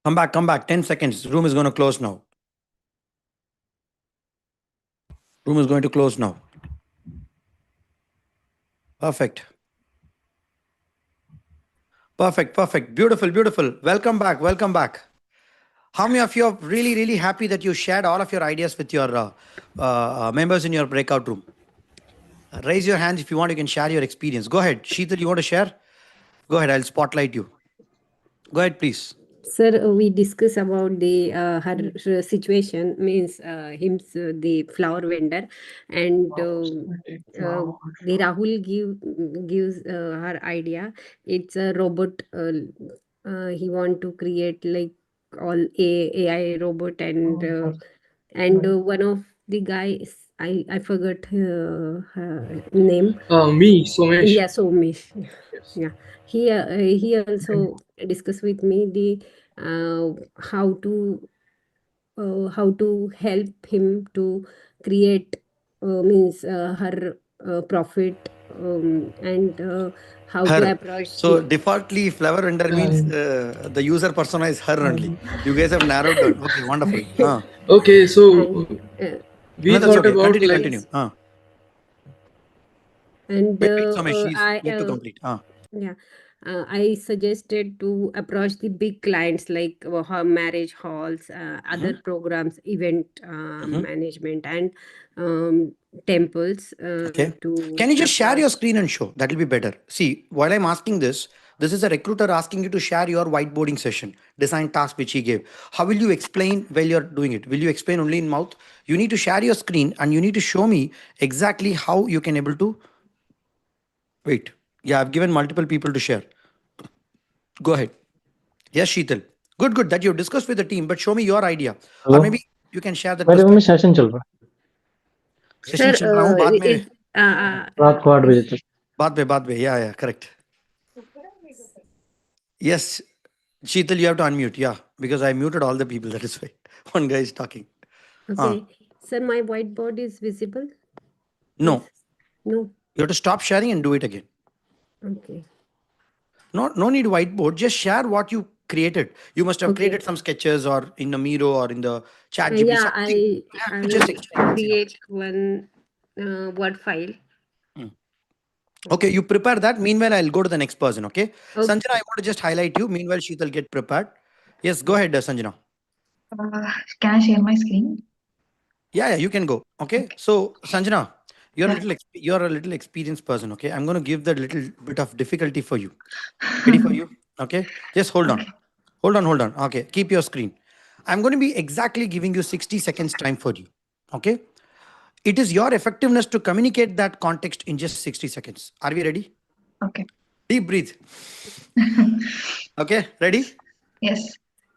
Come back. Come back. 10 seconds. Room is going to close now. Room is going to close now. Perfect. Perfect. Perfect. Beautiful. Beautiful. Welcome back. Welcome back. How many of you are really, really happy that you shared all of your ideas with your members in your breakout room? Raise your hands if you want. You can share your experience. Go ahead. Sheetal, you want to share? Go ahead. I'll spotlight you. Go ahead, please. Sir, we discuss about the her situation, means him the flower vendor, and the Rahul gives her idea. It's a robot. He want to create like all AI robot, and one of the guys, I forgot her name. Me, Somesh. Yeah, so Mish. Yes. Yeah, he also discussed with me the how to help him to create, means her profit, and how to Her. approach So the. defaultly, flower vendor means Um, the user persona is her only. You guys have narrowed down. Okay, wonderful. okay, And so uh, we No, that's thought okay. about Continue, like continue. yes, and Wait, Somesh, she's I need to complete. yeah, I suggested to approach the big clients like marriage halls, other Mhm, programs, event mhm. management, and temples Okay. to Can you just share your approach. screen and show? That will be better. See, while I'm asking this, This is a recruiter asking you to share your whiteboarding session, design task which he gave. How will you explain while you're doing it? Will you explain only in mouth? You need to share your screen and you need to show me exactly how you can able to wait. Yeah, I've given multiple people to share. Go ahead. Yes, Sheetal. Good, good that you've discussed with the team, but show me your idea. Or hello maybe you can share that मेरे room में perspective. Session चल रहा session Sir, चल रहा हूँ बाद में is है रात को 8 बजे तक बाद में yeah correct. Yes, Sheetal, you have to unmute. Yeah, because I muted all the people. That is why one guy is talking. okay. Sir, my whiteboard is visible? No, No. you have to stop sharing and do it again. Okay. No need whiteboard. Just share what you created. You must have Okay. created some sketches or in the Miro or in the chat GPT. Yeah, Something. You have to I just explain. That's enough. create one Word file. Okay, you prepare that. Meanwhile, I'll go to the next person. Okay, Okay. Sanjana, I want to just highlight you. Meanwhile, Sheetal get prepared. Yes, go ahead, Sanjana. Can I share my screen? Yeah, you can go. Okay, so Sanjana, you're a little experienced person. Okay, I'm going to give the little bit of difficulty for you. Ready for you? Okay, just hold on. Okay. Hold on. Okay, keep your screen. I'm going to be exactly giving you 60 seconds time for you. Okay, it is your effectiveness to communicate that context in just 60 seconds. Are we ready? Okay. Deep breathe. Okay, ready? Yes.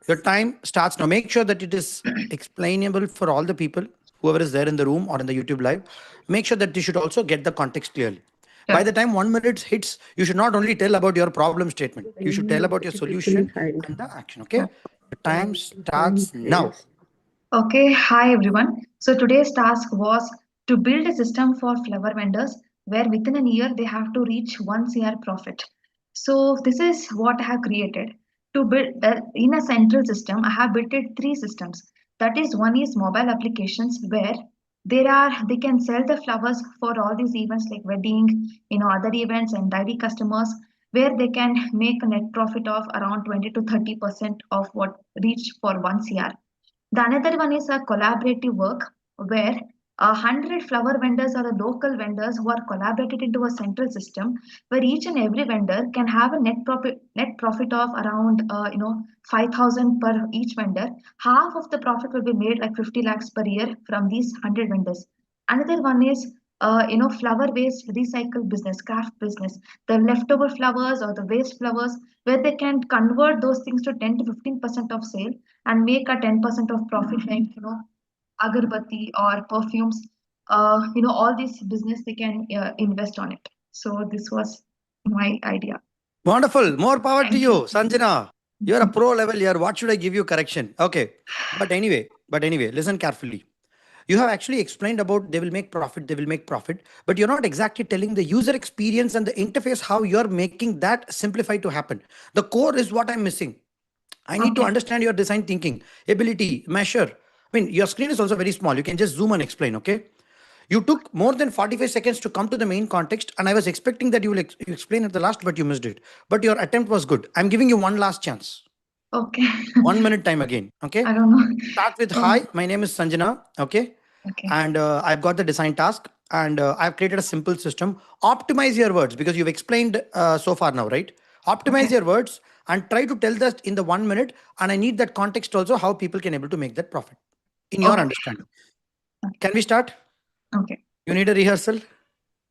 Your time starts now. Make sure that it is explainable for all the people, whoever is there in the room or in the YouTube live. Make sure that you should also get the context clearly. By the time 1 minute hits, you should not only tell about your problem statement, you should tell about your solution and the action. Okay, the time starts now. Okay, hi everyone. So today's task was to build a system for flower vendors where within a year they have to reach 1 CR profit. So this is what I have created. To build in a central system, I have built it three systems. That is, one is mobile applications where they can sell the flowers for all these events like wedding, other events and daily customers where they can make a net profit of around 20 to 30% of what reach for 1 CR. The another one is a collaborative work where 100 flower vendors or the local vendors who are collaborated into a central system where each and every vendor can have a net profit of around 5,000 per each vendor. Half of the profit will be made like 50 lakhs per year from these 100 vendors. Another one is flower waste recycle business, craft business, the leftover flowers or the waste flowers where they can convert those things to 10 to 15% of sale and make a 10% of profit like agarbatti or perfumes. All these business they can invest on it. So this was my idea. Wonderful. More power to Thank you, you. Sanjana. You're a pro level here. What should I give you correction? Okay. But anyway, listen carefully. You have actually explained about they will make profit, but you're not exactly telling the user experience and the interface how you're making that simplified to happen. The core is what I'm missing. I need to Okay. understand your design thinking, ability, measure. I mean, your screen is also very small. You can just zoom and explain, okay? You took more than 45 seconds to come to the main context, and I was expecting that you explain at the last, but you missed it. But your attempt was good. I'm giving you one last chance. Okay. 1 minute time again, okay? I don't know. Start with Oh, hi, my name is Sanjana, okay? okay. And I've got the design task, and I've created a simple system. Optimize your words because you've explained so far now, right? Optimize Okay. your words and try to tell that in the 1 minute. And I need that context also how people can able to make that profit in your Okay. understanding. Can we start? Okay. You need a rehearsal?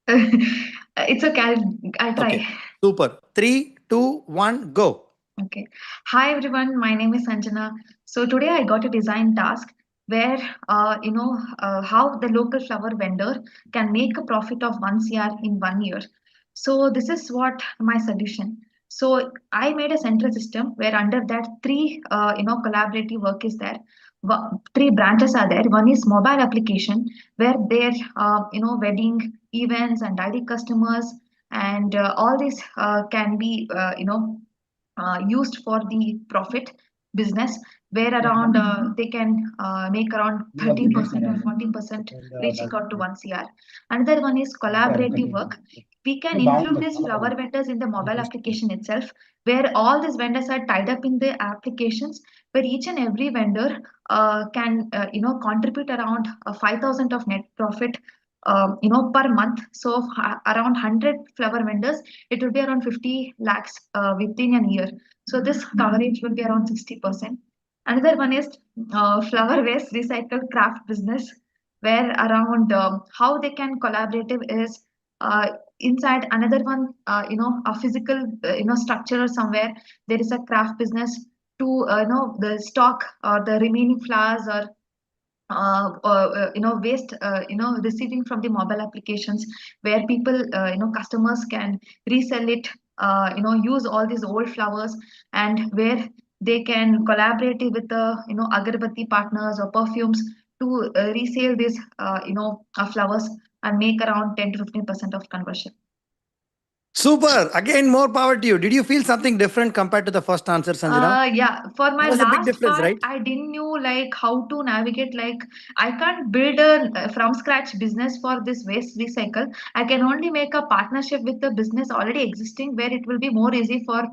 It's okay. I'll try. Okay, super. 3, 2, 1, go. Okay. Hi everyone, my name is Sanjana. So today I got a design task where how the local flower vendor can make a profit of 1 CR in 1 year. So this is what my solution. So I made a central system where under that three collaborative work is there. Three branches are there. One is mobile application where their wedding events and daily customers and all this can be used for the profit business where around they can make around 30% or 40% reaching out to 1 CR. Another one is collaborative work. We can include these flower vendors in the mobile application itself, where all these vendors are tied up in the applications, where each and every vendor can contribute around 5,000 of net profit per month. So around 100 flower vendors, it will be around 50 lakhs within a year. So this coverage will be around 60%. Another one is flower waste recycle craft business, where around how they can collaborative is inside another one, a physical, structure or somewhere there is a craft business to, the stock or the remaining flowers or waste, receiving from the mobile applications, where people, customers can resell it, use all these old flowers, and where they can collaborate with the, agarbatti partners or perfumes to resell these, flowers, and make around 10 to 15% of conversion. Super. Again, more power to you. Did you feel something different compared to the first answer, Sanjana? Yeah, for It my was a big last difference, part, right? I didn't know like how to navigate. Like I can't build a from scratch business for this waste recycle. I can only make a partnership with the business already existing, where it will be more easy for to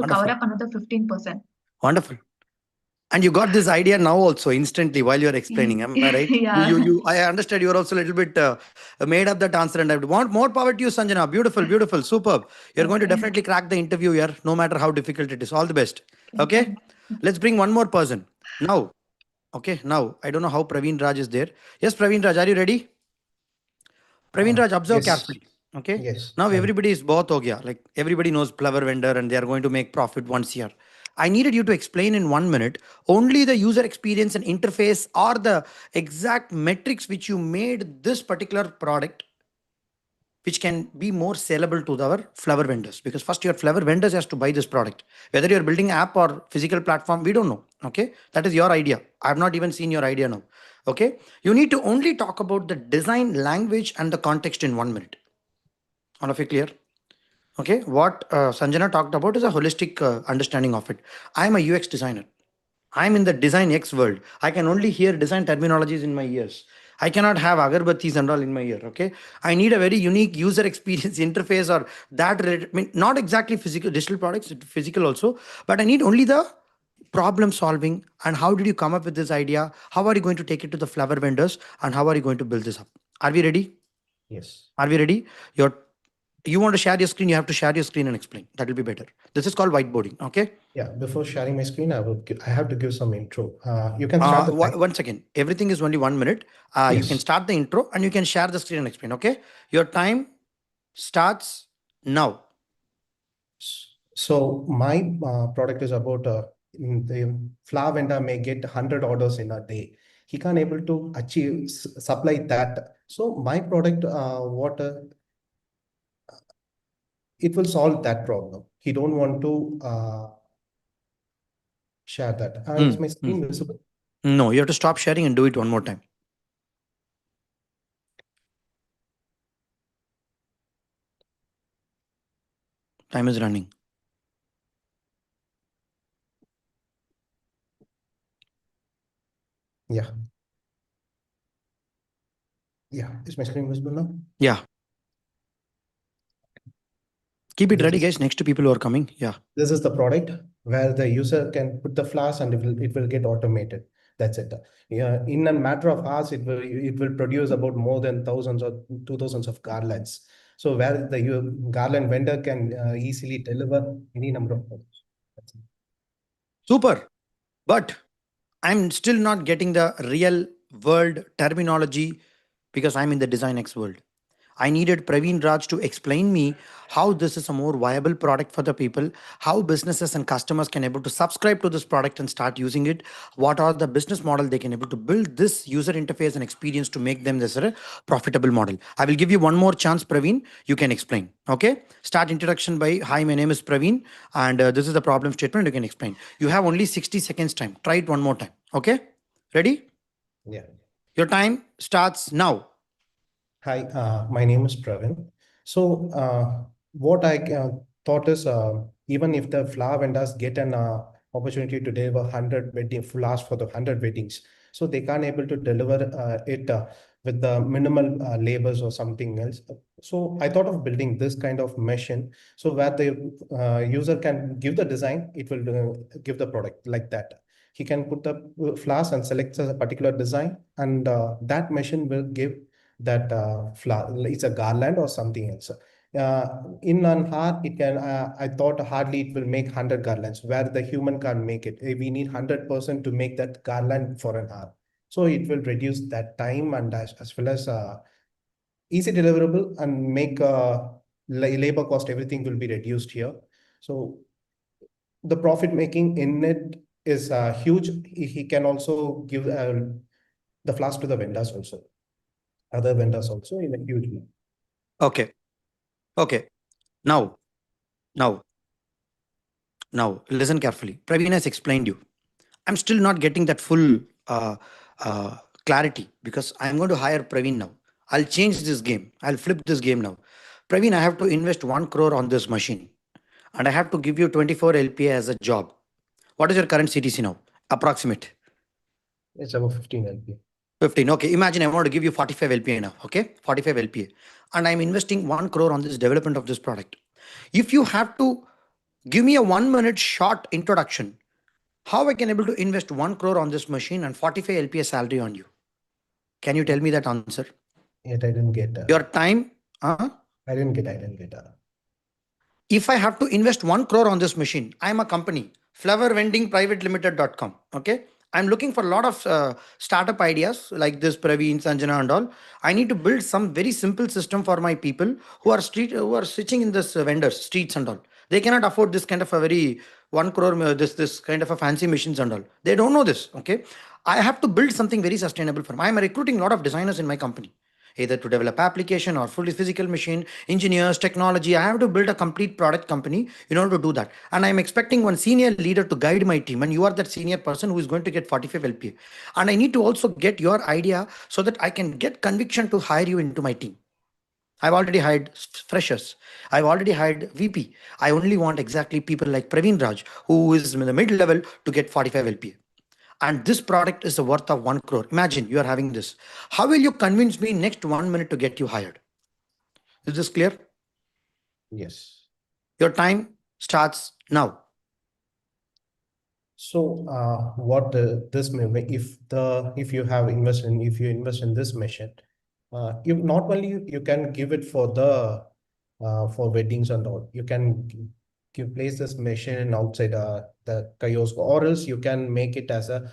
cover Wonderful. up another 15%. Wonderful. And you got this idea now also instantly while you're explaining. Am I right? Yeah. I understood you're also a little bit made up that answer, and I want more power to you, Sanjana. Beautiful, beautiful, superb. You're going to Okay. definitely crack the interview here, no matter how difficult it is. All the best. Thank Okay? you. Let's bring one more person. Now, okay, now, I don't know how Praveen Raj is there. Yes, Praveen Raj, are you ready? Praveen Raj, observe Yes, carefully. Okay. yes, Now I'm everybody is both ho gaya. Like everybody knows flower vendor and they are going to make profit once a year. I needed you to explain in 1 minute only the user experience and interface or the exact metrics which you made this particular product, which can be more sellable to our flower vendors, because first your flower vendors has to buy this product, whether you're building app or physical platform, we don't know. Okay, that is your idea. I've not even seen your idea now. Okay, you need to only talk about the design language and the context in 1 minute. All of you clear? Okay, what Sanjana talked about is a holistic understanding of it. I am a UX designer. I'm in the design X world. I can only hear design terminologies in my ears. I cannot have agarbattis and all in my ear. Okay. I need a very unique user experience interface or that related, I mean, not exactly physical, digital products, physical also, but I need only the problem solving and how did you come up with this idea? How are you going to take it to the flower vendors and how are you going to build this up? Are we ready? yes. Are we ready? Your you want to share your screen, you have to share your screen and explain. That will be better. This is called whiteboarding. Okay. Yeah, before sharing my screen, I have to give some intro. You can start the time. One second. Everything is only 1 minute. You can Yes. start the intro and you can share the screen and explain. Okay. Your time starts now. So my product is about the flower vendor may get 100 orders in a day. He can't able to achieve supply that. So my product, what it will solve that problem. He don't want to share that. Is Hmm, my hmm. screen visible? No, you have to stop sharing and do it one more time. Time is running. Yeah. Yeah. Is my screen visible now? Yeah. Keep it This ready, is guys. Next to people who are coming. Yeah. this is the product where the user can put the flowers and it will get automated. That's it. Yeah, in a matter of hours, it will produce about more than thousands or 2000s of garlands. So where the garland vendor can easily deliver any number of products. That's it. Super. But I'm still not getting the real world terminology because I'm in the design X world. I needed Praveen Raj to explain me how this is a more viable product for the people, how businesses and customers can able to subscribe to this product and start using it. What are the business model they can able to build this user interface and experience to make them this a profitable model. I will give you one more chance, Praveen. You can explain. Okay. Start introduction by hi, my name is Praveen, and this is the problem statement. You can explain. You have only 60 seconds time. Try it one more time. Okay. Ready? Yeah. Your time starts now. Hi, my name is Pravin. So, what I thought is, even if the flower vendors get an opportunity to deliver 100 wedding flowers for the 100 weddings, so they can't able to deliver it with the minimal labors or something else. So, I thought of building this kind of machine, so where the user can give the design, it will give the product like that. He can put the flowers and select a particular design, and that machine will give that flower. It's a garland or something else. In an hour, it can. I thought hardly it will make 100 garlands, where the human can't make it. We need 100% to make that garland for an hour. So it will reduce that time, and as well as easy deliverable, and make labor cost, everything will be reduced here. So the profit making in it is huge. He can also give the flowers to the vendors also, other vendors also, in a huge way. Okay. Okay. Now, now, now, listen carefully. Praveen has explained you. I'm still not getting that full uh, clarity because I'm going to hire Praveen now. I'll change this game. I'll flip this game now. Praveen, I have to invest 1 crore on this machine and I have to give you 24 LPA as a job. What is your current CTC now? Approximate. It's about 15 LP. 15. Okay. Imagine I want to give you 45 LPA now. Okay. 45 LPA. And I'm investing 1 crore on this development of this product. If you have to give me a 1 minute short introduction, how I can able to invest 1 crore on this machine and 45 LPA salary on you? Can you tell me that answer? Yet I didn't get. Your time. I didn't get. If I have to invest 1 crore on this machine, I'm a company, flowervendingprivatelimited.com. Okay. I'm looking for a lot of startup ideas like this, Praveen, Sanjana, and all. I need to build some very simple system for my people who are switching in this vendors, streets and all. They cannot afford this kind of a very 1 crore, this kind of a fancy machines and all. They don't know this. Okay. I have to build something very sustainable for them. I'm recruiting a lot of designers in my company, either to develop application or fully physical machine engineers, technology. I have to build a complete product company in order to do that, and I'm expecting one senior leader to guide my team, and you are that senior person who is going to get 45 LPA, and I need to also get your idea so that I can get conviction to hire you into my team. I've already hired freshers. I've already hired VP. I only want exactly people like Praveen Raj, who is in the mid level, to get 45 LPA. And this product is a worth of 1 crore. Imagine you are having this. How will you convince me next 1 minute to get you hired? Is this clear? Yes. Your time starts now. So what this may make, if you have invested in, if you invest in this machine, you not only you can give it for the for weddings and all, you can give place this machine outside the kiosk, or else you can make it as a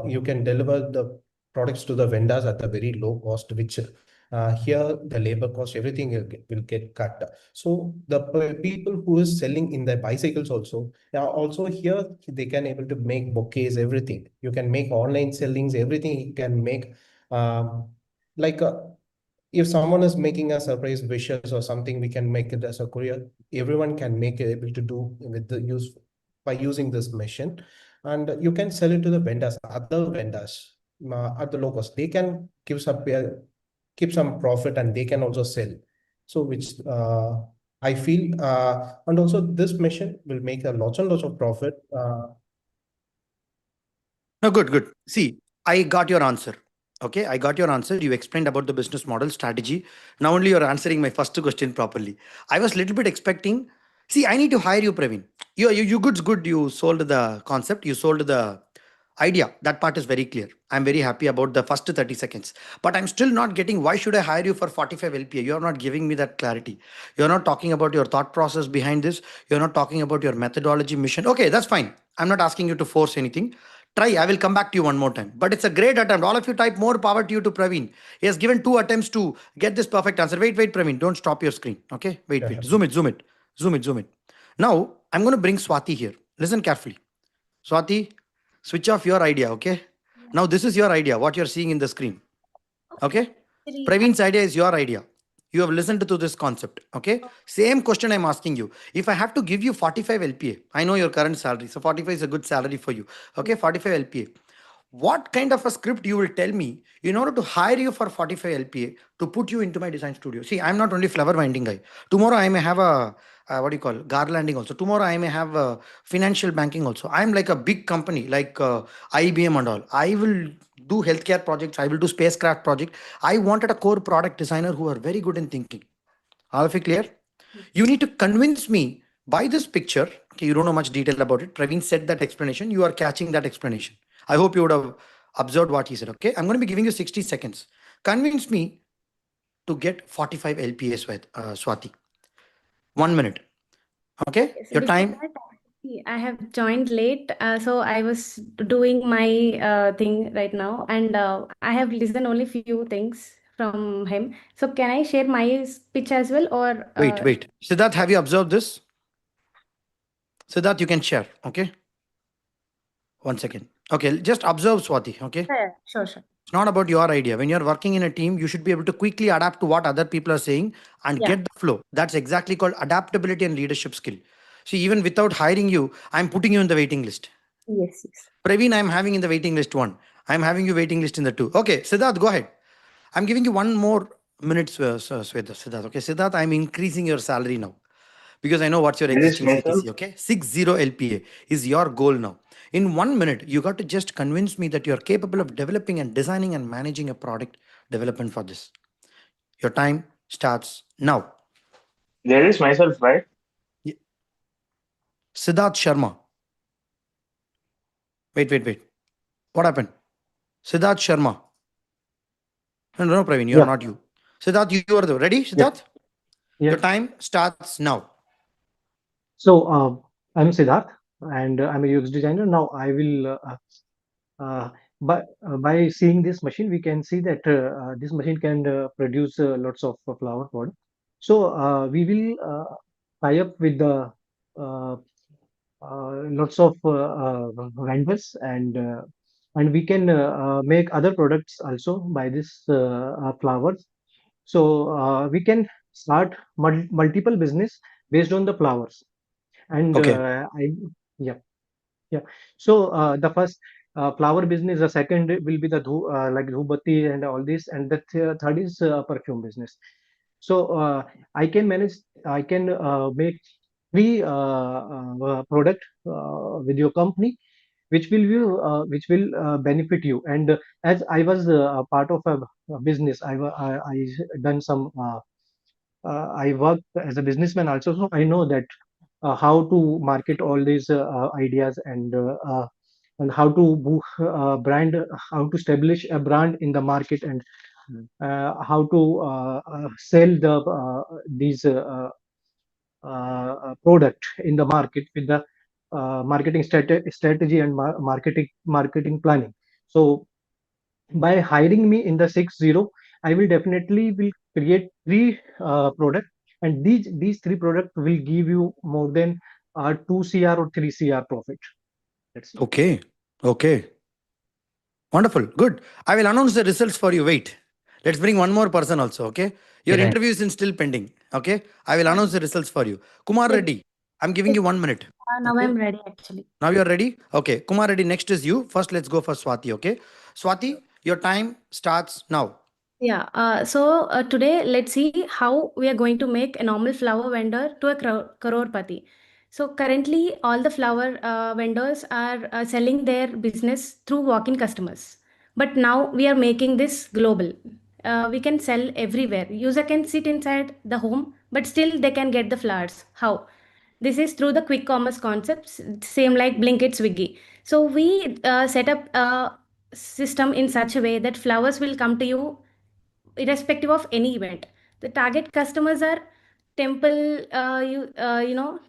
you can deliver the products to the vendors at a very low cost, which here the labor cost, everything will get cut. So the people who is selling in the bicycles also, also here they can able to make bouquets, everything. You can make online sellings, everything you can make. Like if someone is making a surprise wishes or something, we can make it as a courier. Everyone can make it able to do with the use by using this machine, and you can sell it to the vendors, other vendors at the low cost. They can give some keep some profit, and they can also sell. So which I feel, and also this machine will make a lots and lots of profit. No, good, good. See, I got your answer. Okay, I got your answer. You explained about the business model strategy. Now only you're answering my first question properly. I was a little bit expecting. See, I need to hire you, Praveen. You good's good. You sold the concept. You sold the idea. That part is very clear. I'm very happy about the first 30 seconds. But I'm still not getting why should I hire you for 45 LPA? You're not giving me that clarity. You're not talking about your thought process behind this. You're not talking about your methodology mission. Okay, that's fine. I'm not asking you to force anything. Try. I will come back to you one more time. But it's a great attempt. All of you type more power to you to Praveen. He has given 2 attempts to get this perfect answer. Wait, Praveen. Don't stop your screen. Okay? Wait. Zoom it, zoom it. Zoom it. Now, I'm going to bring Swati here. Listen carefully. Swati, switch off your idea, okay? Now, this is your idea, what you're seeing in the screen. Okay? Praveen's idea is your idea. You have listened to this concept. Okay? Same question I'm asking you. If I have to give you 45 LPA, I know your current salary. So 45 is a good salary for you. Okay, 45 LPA. What kind of a script you will tell me in order to hire you for 45 LPA to put you into my design studio? See, I'm not only flower winding guy. Tomorrow I may have a what do you call garlanding also. Tomorrow I may have a financial banking also. I'm like a big company like IBM and all. I will do healthcare projects. I will do spacecraft project. I wanted a core product designer who are very good in thinking. All of it clear? You need to convince me by this picture. Okay, you don't know much detail about it. Praveen said that explanation. You are catching that explanation. I hope you would have observed what he said. Okay, I'm going to be giving you 60 seconds. Convince me to get 45 LPA, Swati. 1 minute. Okay, Yes, your before time. that, actually, I have joined late, so I was doing my thing right now, and I have listened only few things from him. So can I share my speech as well, or Wait. Siddharth, have you observed this? Siddharth, you can share. Okay, 1 second. Okay, just observe Swati. Okay, yeah, sure, sure. it's not about your idea. When you're working in a team, you should be able to quickly adapt to what other people are saying and Yeah. get the flow. That's exactly called adaptability and leadership skill. See, even without hiring you, I'm putting you in the waiting list. Yes, yes. Praveen, I'm having in the waiting list one. I'm having you waiting list in the two. Okay, Siddharth, go ahead. I'm giving you 1 more minute, Siddharth. Okay, Siddharth, I'm increasing your salary now because I know what's your There is existing myself. CTC. Okay, 60 LPA is your goal now. In 1 minute, you got to just convince me that you're capable of developing and designing and managing a product development for this. Your time starts now. There is myself, right? Y- Siddharth Sharma. Wait. What happened? Siddharth Sharma. No, Praveen, you are Yeah, not you. Siddharth, you are the ready, yeah, Siddharth? yeah. Your time starts now. So, I'm Siddharth, and I'm a UX designer. Now, I will, uh, by seeing this machine, we can see that this machine can produce lots of flower pod. So, we will tie up with the uh, lots of vendors, and we can make other products also by this flowers. So we can start multiple business based on the flowers. And Okay. yeah, yeah. So the first flower business, the second will be the like dhubati and all this, and the third is perfume business. So I can manage, I can make three product with your company, which will benefit you. And as I was a part of a business, I done some. I worked as a businessman also, so I know that how to market all these ideas, and how to brand, how to establish a brand in the market, and how to sell these product in the market with the marketing strategy and marketing planning. So by hiring me in the 60, I will definitely will create three product, and these three product will give you more than 2 cr or 3 cr profit. That's it. Okay. Okay. Wonderful. Good. I will announce the results for you. Wait. Let's bring one more person also. Okay. Your Right. interview is still pending. Okay. I will announce the results for you. Kumar Yes, Reddy. I'm giving yes. you 1 minute. Now Okay. I'm ready actually. Now you're ready. Okay. Kumar Reddy, next is you. First, let's go for Swati. Okay. Swati, your time starts now. Yeah, so today let's see how we are going to make a normal flower vendor to a crorepati. So currently, all the flower vendors are selling their business through walk-in customers. But now we are making this global. We can sell everywhere. User can sit inside the home, but still they can get the flowers. How? This is through the quick commerce concepts, same like Blinkit, Swiggy. So we set up a system in such a way that flowers will come to you irrespective of any event. The target customers are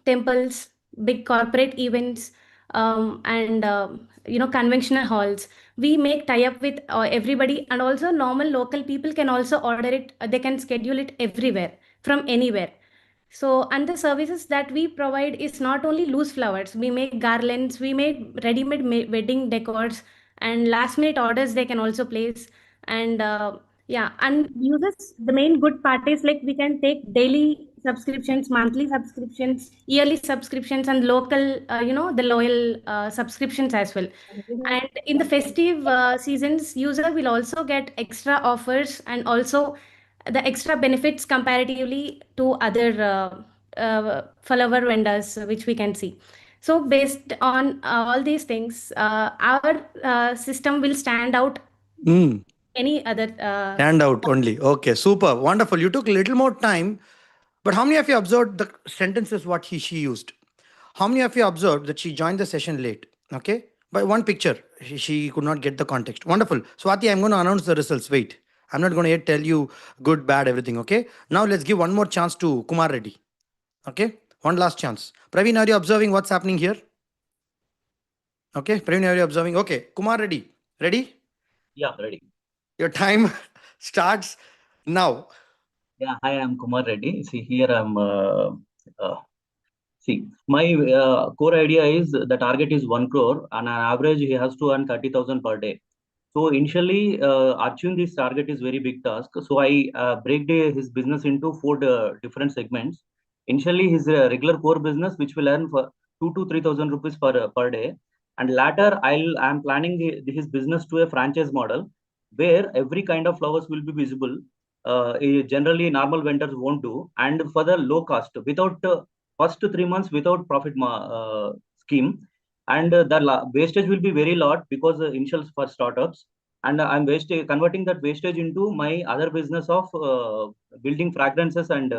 temples, big corporate events, and conventional halls. We make tie up with everybody, and also normal local people can also order it. They can schedule it everywhere from anywhere. So, and the services that we provide is not only loose flowers. We make garlands, we make ready-made wedding decors, and last-minute orders they can also place. And yeah, and users, the main good part is like we can take daily subscriptions, monthly subscriptions, yearly subscriptions, and local, the loyal subscriptions as well. And in the festive seasons, user will also get extra offers and also the extra benefits comparatively to other flower vendors, which we can see. So based on all these things, our system will stand out Mm. any other. Stand out only. Okay. Super. Wonderful. You took a little more time. But how many of you observed the sentences what she used? How many of you observed that she joined the session late? Okay. By one picture, she could not get the context. Wonderful. Swati, I'm going to announce the results. Wait. I'm not going to yet tell you good, bad, everything. Okay. Now let's give one more chance to Kumar Reddy. Okay. One last chance. Praveen, are you observing what's happening here? Okay. Praveen, are you observing? Okay. Kumar Reddy. Ready? Yeah, ready. Your time starts now. Yeah, hi, I'm Kumar Reddy. See, here I'm. Uh, See, my core idea is the target is 1 crore, and on average, he has to earn 30,000 per day. So initially, achieving this target is very big task. So I his business into four different segments. Initially, his regular core business, which will earn for 2 to 3,000 rupees per day, and later I'm planning his business to a franchise model where every kind of flowers will be visible. Generally, normal vendors won't do, and for the low cost, without first 3 months without profit scheme, and wastage will be very lot because initial for startups, and I'm converting that wastage into my other business of building fragrances and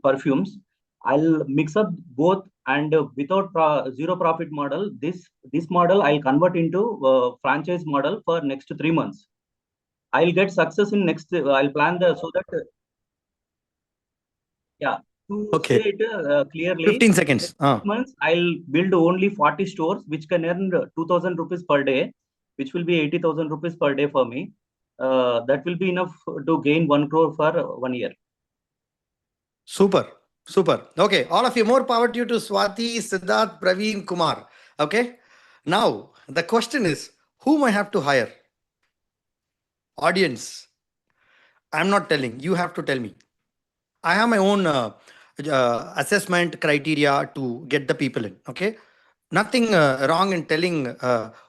perfumes. I'll mix up both, and without zero profit model, this model I'll convert into franchise model for next 3 months. I'll get success in next. I'll plan the so that yeah, to say Okay. it clearly, 15 next seconds. 6 months, I'll build only 40 stores, which can earn 2,000 rupees per day, which will be 80,000 rupees per day for me. That will be enough to gain 1 crore for 1 year. Super. Super. Okay. All of you, more power to you, to Swati, Siddharth, Praveen, Kumar. Okay. Now, the question is, whom I have to hire? Audience. I'm not telling. You have to tell me. I have my own assessment criteria to get the people in. Okay. Nothing wrong in telling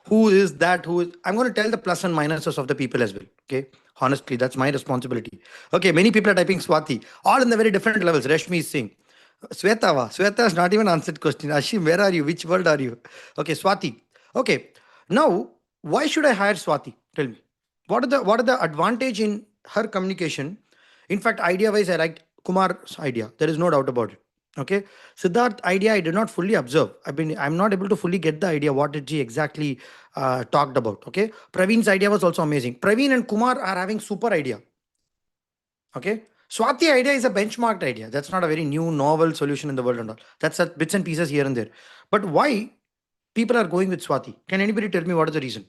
who is that, I'm going to tell the plus and minuses of the people as well. Okay. Honestly, that's my responsibility. Okay. Many people are typing Swati, all in the very different levels. Rashmi is saying, Sweta has not even answered question. Ashim, where are you? Which world are you? Okay. Swati. Okay. Now, why should I hire Swati? Tell me. What are the advantage in her communication? In fact, idea wise, I liked Kumar's idea. There is no doubt about it. Okay. Siddharth idea, I did not fully observe. I'm not able to fully get the idea. What did she exactly talked about? Okay. Praveen's idea was also amazing. Praveen and Kumar are having super idea. Okay. Swati idea is a benchmarked idea. That's not a very new, novel solution in the world and all. That's a bits and pieces here and there. But why people are going with Swati? Can anybody tell me what is the reason?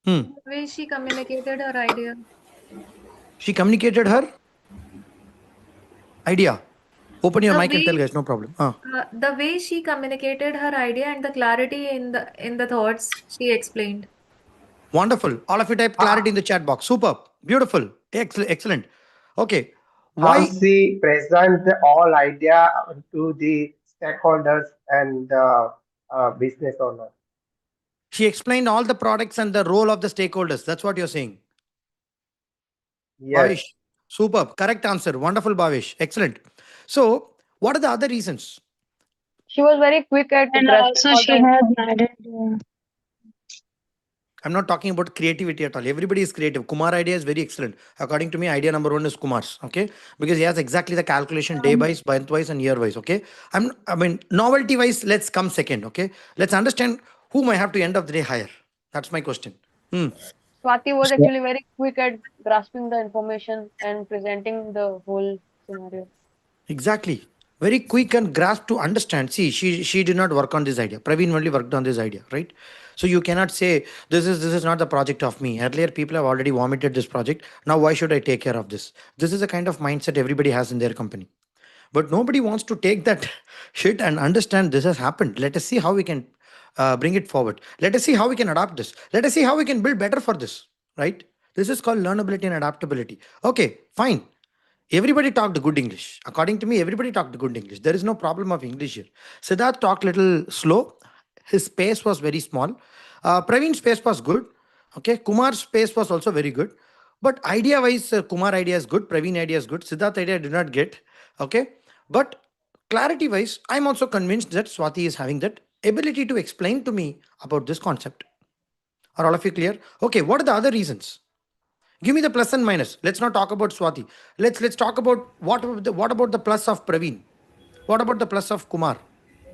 The way she communicated her idea. She communicated her idea. Open your The mic and tell way guys, no problem. the way she communicated her idea and the clarity in the thoughts she explained. Wonderful. All of you type clarity in the chat box. Superb. Beautiful. Excellent. Okay. How Why? she present all idea to the stakeholders and business owners. She explained all the products and the role of the stakeholders. That's what you're saying. Yes. Bhavish. Superb. Correct answer. Wonderful, Bhavish. Excellent. So, what are the other reasons? She was very quick at And grasping also all she the. had added I'm not talking about creativity at all. Everybody is creative. Kumar idea is very excellent. According to me, idea number one is Kumar's. Okay, because he has exactly the calculation day wise, month wise, and year wise. Okay, novelty wise. Let's come second. Okay, let's understand whom I have to end of the day hire. That's my question. Swati was So, actually very quick at grasping the information and presenting the whole scenario. Exactly. Very quick and grasp to understand. See, she did not work on this idea. Praveen only worked on this idea, right? So you cannot say this is not the project of me. Earlier, people have already vomited this project. Now, why should I take care of this? This is a kind of mindset everybody has in their company. But nobody wants to take that shit and understand this has happened. Let us see how we can bring it forward. Let us see how we can adapt this. Let us see how we can build better for this, right? This is called learnability and adaptability. Okay, fine. Everybody talked good English. According to me, everybody talked good English. There is no problem of English here. Siddharth talked little slow. His space was very small. Praveen's space was good. Okay. Kumar's space was also very good. But idea-wise, Kumar idea is good. Praveen idea is good. Siddharth idea I did not get. Okay. But clarity-wise, I'm also convinced that Swati is having that ability to explain to me about this concept. Are all of you clear? Okay. What are the other reasons? Give me the plus and minus. Let's not talk about Swati. Let's talk about what about the plus of Praveen? What about the plus of Kumar?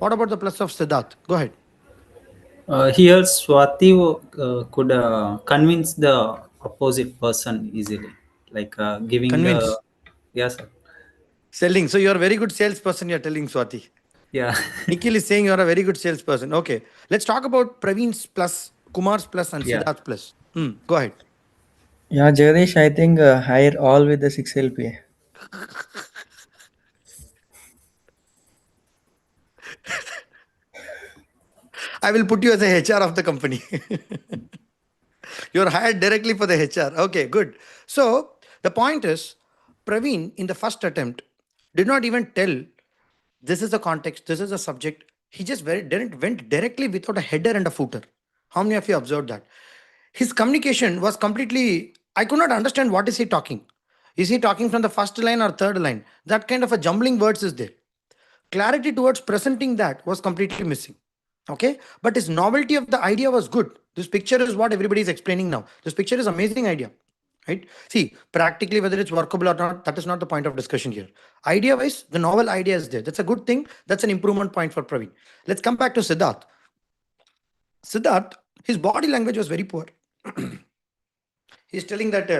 What about the plus of Siddharth? Go ahead. Here, Swati could convince the opposite person easily, like giving the. Convince. Yes, sir. Selling. So you're a very good salesperson, you're telling Swati. Yeah. Nikhil is saying you're a very good salesperson. Okay. Let's talk about Praveen's plus, Kumar's plus, and Yeah. Siddharth plus. Go ahead. Yeah, Jagdish, I think hire all with the 6 LPA. I will put you as a HR of the company. You're hired directly for the HR. Okay, good. So the point is, Praveen, in the first attempt, did not even tell this is the context, this is the subject. He just went directly without a header and a footer. How many of you observed that? His communication was completely, I could not understand what is he talking. Is he talking from the first line or third line? That kind of a jumbling words is there. Clarity towards presenting that was completely missing. Okay, but his novelty of the idea was good. This picture is what everybody is explaining now. This picture is amazing idea, right? See, practically whether it's workable or not, that is not the point of discussion here. Idea wise, the novel idea is there. That's a good thing. That's an improvement point for Praveen. Let's come back to Siddharth. Siddharth, his body language was very poor. He's telling that,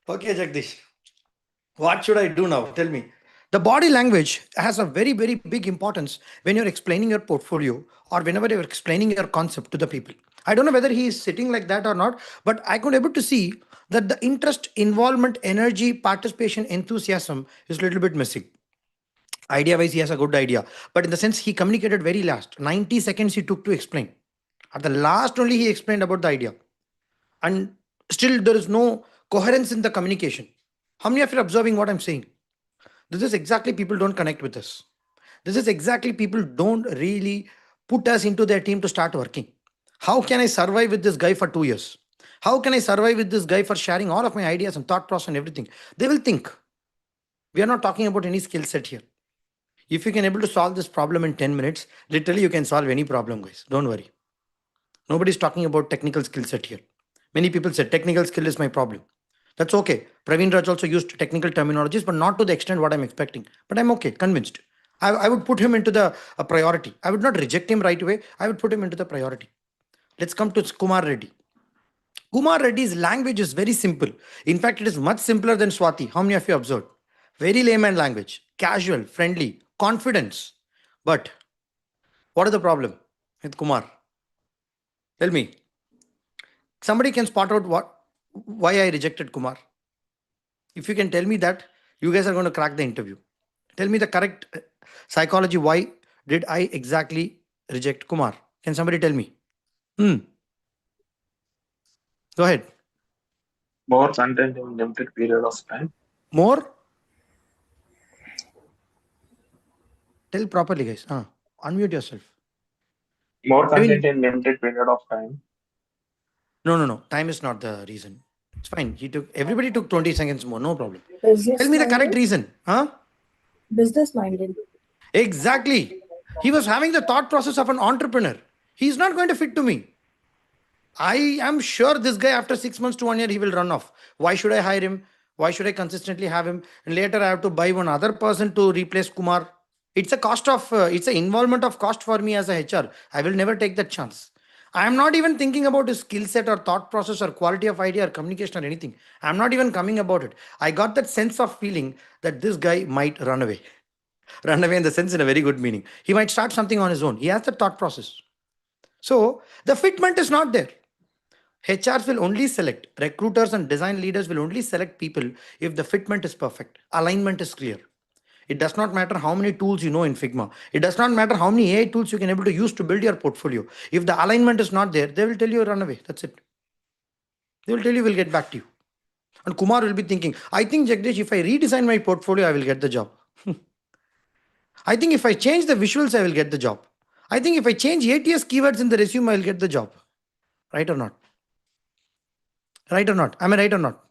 okay, Jagdish, what should I do now? Tell me. The body language has a very, very big importance when you're explaining your portfolio or whenever you're explaining your concept to the people. I don't know whether he is sitting like that or not, but I could able to see that the interest, involvement, energy, participation, enthusiasm is a little bit missing. Idea wise, he has a good idea, but in the sense he communicated very last. 90 seconds he took to explain. At the last only he explained about the idea. And still there is no coherence in the communication. How many of you are observing what I'm saying? This is exactly people don't connect with us. This is exactly people don't really put us into their team to start working. How can I survive with this guy for 2 years? How can I survive with this guy for sharing all of my ideas and thought process and everything? They will think. We are not talking about any skill set here. If you can able to solve this problem in 10 minutes, literally you can solve any problem, guys. Don't worry. Nobody's talking about technical skill set here. Many people say technical skill is my problem. That's okay. Praveen Raj also used technical terminologies, but not to the extent what I'm expecting. But I'm okay, convinced. I would put him into the priority. I would not reject him right away. I would put him into the priority. Let's come to Kumar Reddy. Kumar Reddy's language is very simple. In fact, it is much simpler than Swati. How many of you observed? Very layman language, casual, friendly, confidence. But what is the problem with Kumar? Tell me. Somebody can spot out why I rejected Kumar. If you can tell me that, you guys are going to crack the interview. Tell me the correct psychology. Why did I exactly reject Kumar? Can somebody tell me? Go ahead. More content in limited period of time. More? Tell properly, guys. Unmute yourself. More content in limited period of time. No. Time is not the reason. It's fine. Everybody took 20 seconds more. No problem. Business Tell me the correct minded. reason. Business minded. Exactly. He was having the thought process of an entrepreneur. He's not going to fit to me. I am sure this guy after 6 months to 1 year, he will run off. Why should I hire him? Why should I consistently have him? And later I have to buy one other person to replace Kumar. It's a cost of, it's an involvement of cost for me as a HR. I will never take that chance. I am not even thinking about his skill set or thought process or quality of idea or communication or anything. I'm not even coming about it. I got that sense of feeling that this guy might run away. Run away in the sense in a very good meaning. He might start something on his own. He has the thought process. So the fitment is not there. HRs will only select, recruiters and design leaders will only select people if the fitment is perfect, alignment is clear. It does not matter how many tools you know in Figma. It does not matter how many AI tools you can able to use to build your portfolio. If the alignment is not there, they will tell you run away. That's it. They will tell you we'll get back to you. And Kumar will be thinking, I think Jagdish, if I redesign my portfolio, I will get the job. I think if I change the visuals, I will get the job. I think if I change ATS keywords in the resume, I will get the job. Right or not? Right or not? Am I right or not?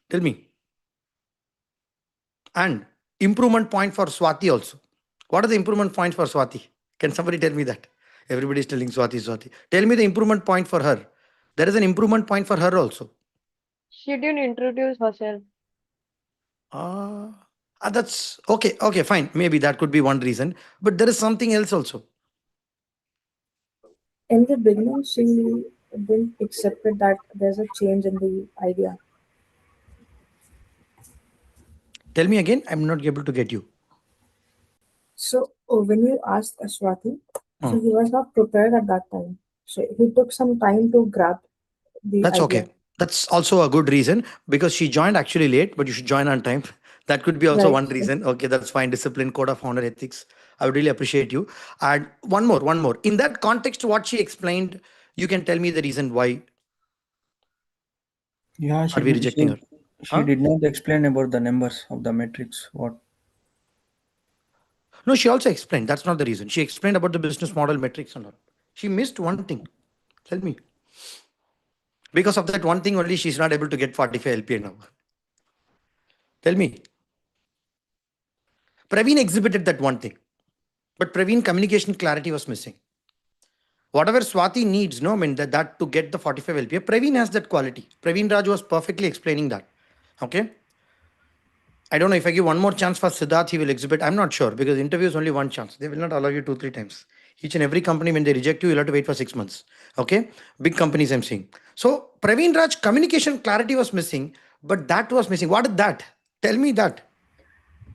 Tell me. And improvement point for Swati also. What are the improvement points for Swati? Can somebody tell me that? Everybody is telling Swati. Tell me the improvement point for her. There is an improvement point for her also. She didn't introduce herself. That's okay. Okay, fine. Maybe that could be one reason. But there is something else also. In the beginning, she didn't accept it that there's a change in the idea. Tell me again. I'm not able to get you. So when you asked Swati, so Hmm. he was not prepared at that time. So he took some time to grab the That's idea. okay. That's also a good reason because she joined actually late, but you should join on time. That could be also Right. one reason. Okay, that's fine. Discipline, code of honor, ethics. I would really appreciate you. And one more. In that context, what she explained, you can tell me the reason why Yeah, are we rejecting her? she Huh? did not explain about the numbers of the matrix. What? No, she also explained. That's not the reason. She explained about the business model metrics and all. She missed one thing. Tell me. Because of that one thing only, she's not able to get 45 LPA now. Tell me. Praveen exhibited that one thing. But Praveen communication clarity was missing. Whatever Swati needs, no, I mean that to get the 45 LPA, Praveen has that quality. Praveen Raj was perfectly explaining that. Okay. I don't know if I give one more chance for Siddharth, he will exhibit. I'm not sure because interview is only one chance. They will not allow you 2, 3 times. Each and every company, when they reject you, you'll have to wait for 6 months. Okay. Big companies I'm seeing. So Praveen Raj communication clarity was missing, but that was missing. What is that? Tell me that.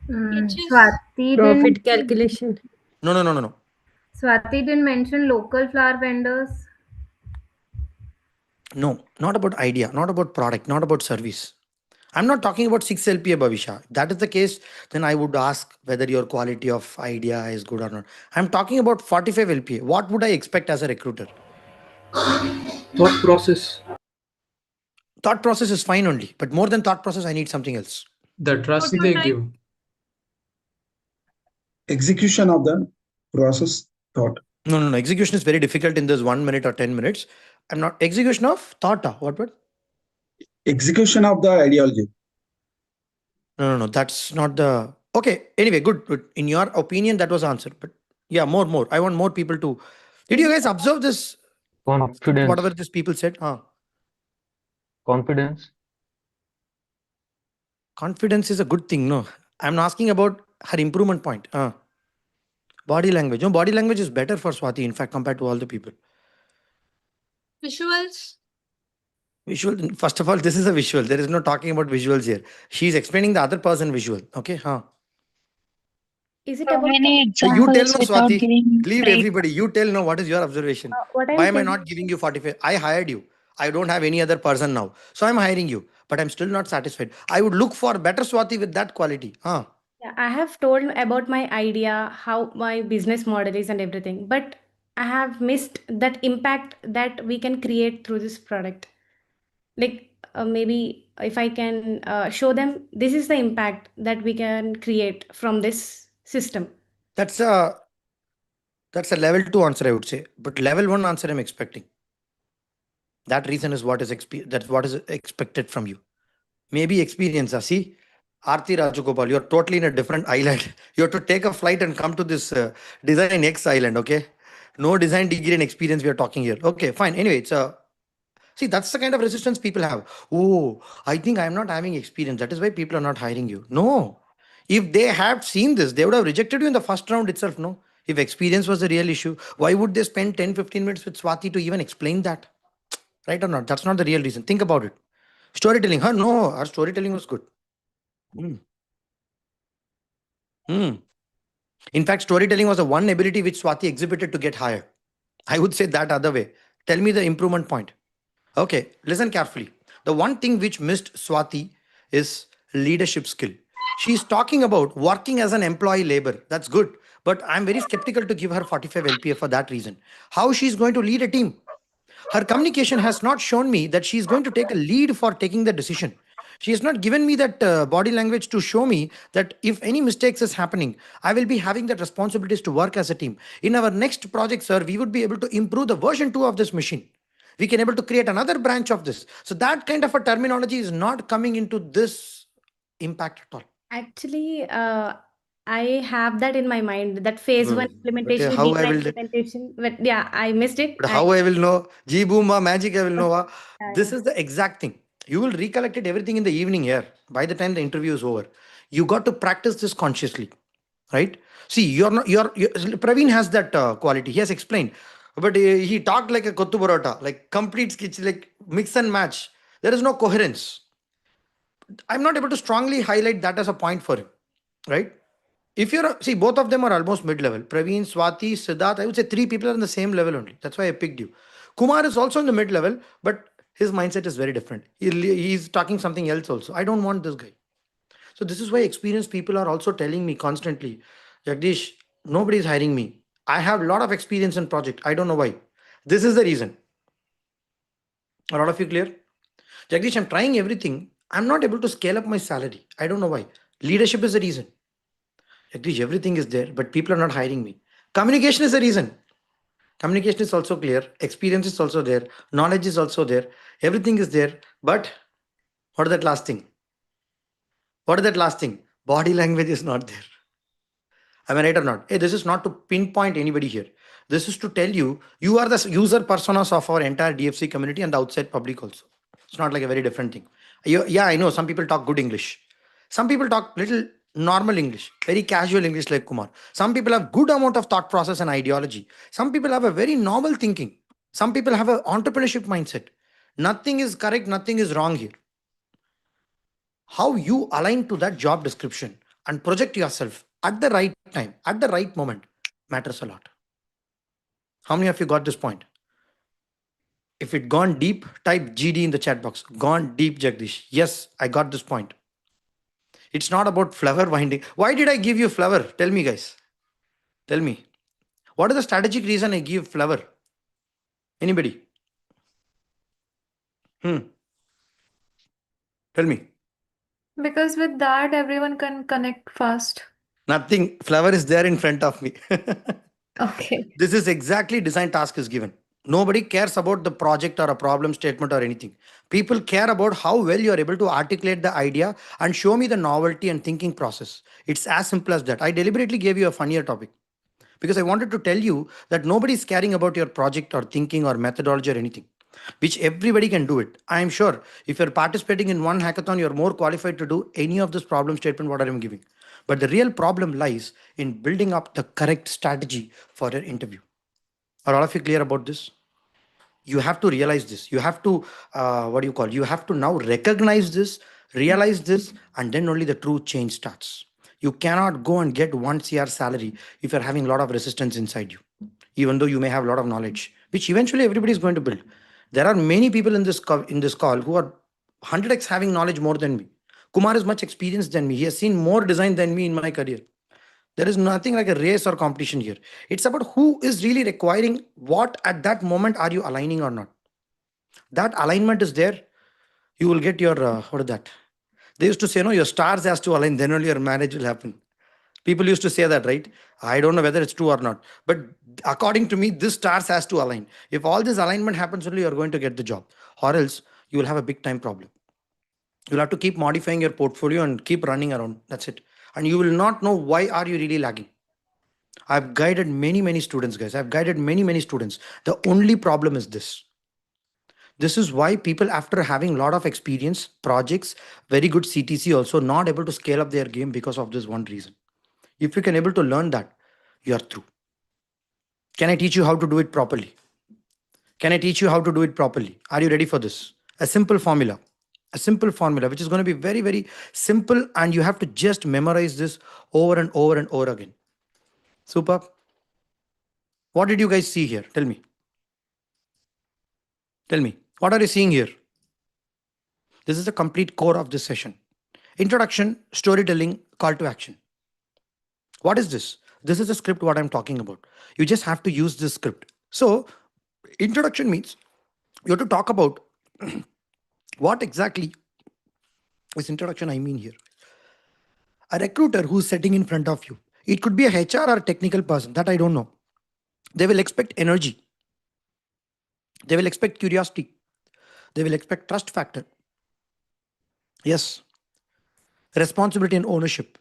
Which is Swati Profit didn't calculation. No. Swati didn't mention local flower vendors. No, not about idea, not about product, not about service. I'm not talking about 6 LPA, Bhavisha. If that is the case, then I would ask whether your quality of idea is good or not. I'm talking about 45 LPA. What would I expect as a recruiter? Thought process, Thought process is fine only, but more than thought process, I need something else. the trust they prototype. give. Execution of the process thought. No. Execution is very difficult in this 1 minute or 10 minutes. I'm not execution of thought. What? Execution of the ideology. No. That's not the. Okay. Anyway, good. In your opinion, that was answer. But yeah, more. I want more people to. Did you guys observe this? Whatever Confidence. these people said? Confidence. Confidence is a good thing. No, I'm asking about her improvement point. Body language. No, body language is better for Swati, in fact, compared to all the people. Visuals. Visual. First of all, this is a visual. There is no talking about visuals here. She's explaining the other person visual. Okay. Is it So about many You tell examples no, without Swati. giving Leave break. everybody. You tell no. What is your observation? what Why I'm am I saying? not giving you 45? I hired you. I don't have any other person now. So I'm hiring you. But I'm still not satisfied. I would look for better Swati with that quality. Yeah, I have told about my idea, how my business model is and everything, but I have missed that impact that we can create through this product. Like maybe if I can show them this is the impact that we can create from this system. That's a level 2 answer, I would say. But level 1 answer I'm expecting. That reason is that's what is expected from you. Maybe experience. See, Arti Rajagopal, you're totally in a different island. You have to take a flight and come to this Design X island, okay? No design degree and experience we are talking here. Okay, fine. Anyway, see, that's the kind of resistance people have. Oh, I think I'm not having experience. That is why people are not hiring you. No. If they had seen this, they would have rejected you in the first round itself, no? If experience was the real issue, why would they spend 10, 15 minutes with Swati to even explain that? Right or not? That's not the real reason. Think about it. Storytelling. No, her storytelling was good. Hmm. In fact, storytelling was the one ability which Swati exhibited to get hired. I would say that other way. Tell me the improvement point. Okay, listen carefully. The one thing which missed Swati is leadership skill. She's talking about working as an employee labor. That's good. But I'm very skeptical to give her 45 LPA for that reason. How she's going to lead a team? Her communication has not shown me that she is going to take a lead for taking the decision. She has not given me that body language to show me that if any mistakes is happening, I will be having that responsibilities to work as a team. In our next project, sir, we would be able to improve the version 2 of this machine. We can able to create another branch of this. So that kind of a terminology is not coming into this impact at all. Actually, I have that in my mind, that phase one But implementation, how I deeper will implementation. But yeah, I missed it. But how I will know? G Booma magic I will know. This Yeah. is the exact thing. You will recollect it everything in the evening here. By the time the interview is over, you got to practice this consciously, right? See, you're not. You're Praveen has that quality. He has explained. But he talked like a kottu parota, like complete sketch, like mix and match. There is no coherence. I'm not able to strongly highlight that as a point for him, right? If you're see, both of them are almost mid-level. Praveen, Swati, Siddharth, I would say three people are in the same level only. That's why I picked you. Kumar is also in the mid-level, but his mindset is very different. He's talking something else also. I don't want this guy. So this is why experienced people are also telling me constantly, Jagdish, nobody is hiring me. I have a lot of experience in project. I don't know why. This is the reason. A lot of you clear? Jagdish, I'm trying everything. I'm not able to scale up my salary. I don't know why. Leadership is the reason. Jagdish, everything is there, but people are not hiring me. Communication is the reason. Communication is also clear. Experience is also there. Knowledge is also there. Everything is there. But what is that last thing? What is that last thing? Body language is not there. Am I right or not? Hey, this is not to pinpoint anybody here. This is to tell you, you are the user personas of our entire DFC community and the outside public also. It's not like a very different thing. Yeah, I know some people talk good English. Some people talk little normal English, very casual English like Kumar. Some people have good amount of thought process and ideology. Some people have a very novel thinking. Some people have an entrepreneurship mindset. Nothing is correct, nothing is wrong here. How you align to that job description and project yourself at the right time, at the right moment matters a lot. How many of you got this point? If it gone deep, type GD in the chat box. Gone deep, Jagdish. Yes, I got this point. It's not about flower winding. Why did I give you flower? Tell me, guys. Tell me. What is the strategic reason I give flower? Anybody? Tell me. Because with that, everyone can connect fast. Nothing. Flower is there in front of me. Okay. This is exactly design task is given. Nobody cares about the project or a problem statement or anything. People care about how well you are able to articulate the idea and show me the novelty and thinking process. It's as simple as that. I deliberately gave you a funnier topic because I wanted to tell you that nobody is caring about your project or thinking or methodology or anything, which everybody can do it. I am sure if you're participating in one hackathon, you're more qualified to do any of this problem statement what I'm giving. But the real problem lies in building up the correct strategy for your interview. Are all of you clear about this? You have to realize this. You have to, what do you call? You have to now recognize this, realize this, and then only the true change starts. You cannot go and get 1 CR salary if you're having a lot of resistance inside you, even though you may have a lot of knowledge, which eventually everybody is going to build. There are many people in this call who are 100x having knowledge more than me. Kumar is much experienced than me. He has seen more design than me in my career. There is nothing like a race or competition here. It's about who is really requiring what at that moment are you aligning or not. That alignment is there. You will get your, what is that? They used to say, no, your stars has to align, then only your marriage will happen. People used to say that, right? I don't know whether it's true or not. But according to me, this stars has to align. If all this alignment happens, only you're going to get the job. Or else you will have a big time problem. You'll have to keep modifying your portfolio and keep running around. That's it. And you will not know why are you really lagging. I've guided many students, guys. I've guided many students. The only problem is this. This is why people, after having a lot of experience, projects, very good CTC, also not able to scale up their game because of this one reason. If you can able to learn that, you are through. Can I teach you how to do it properly? Can I teach you how to do it properly? Are you ready for this? A simple formula. A simple formula, which is going to be very simple, and you have to just memorize this over and over again. Super. What did you guys see here? Tell me. Tell me. What are you seeing here? This is the complete core of this session. Introduction, storytelling, call to action. What is this? This is the script what I'm talking about. You just have to use this script. So introduction means you have to talk about what exactly is introduction I mean here. A recruiter who's sitting in front of you. It could be a HR or a technical person, that I don't know. They will expect energy. They will expect curiosity. They will expect trust factor. Yes. Responsibility and ownership,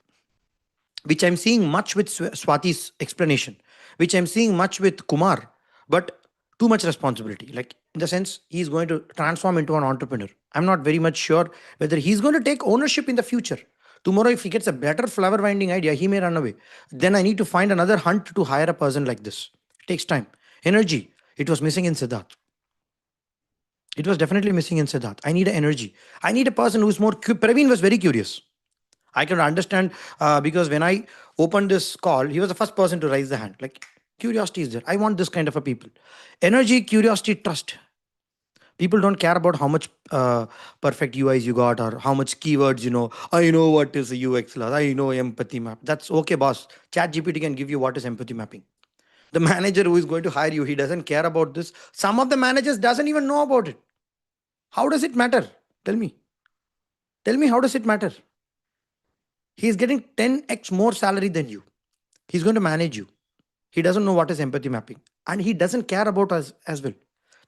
which I'm seeing much with Swati's explanation, which I'm seeing much with Kumar, but too much responsibility. Like in the sense, he's going to transform into an entrepreneur. I'm not very much sure whether he's going to take ownership in the future. Tomorrow, if he gets a better flower winding idea, he may run away. Then I need to find another hunt to hire a person like this. It takes time, energy. It was missing in Siddharth. It was definitely missing in Siddharth. I need energy. I need a person who's more. Praveen was very curious. I can understand because when I opened this call, he was the first person to raise the hand. Like, curiosity is there. I want this kind of a people. Energy, curiosity, trust. People don't care about how much perfect UIs you got or how much keywords you know. I know what is a UX class. I know empathy map. That's okay, boss. Chat GPT can give you what is empathy mapping. The manager who is going to hire you, he doesn't care about this. Some of the managers doesn't even know about it. How does it matter? Tell me. Tell me, how does it matter? He is getting 10x more salary than you. He's going to manage you. He doesn't know what is empathy mapping. And he doesn't care about us as well.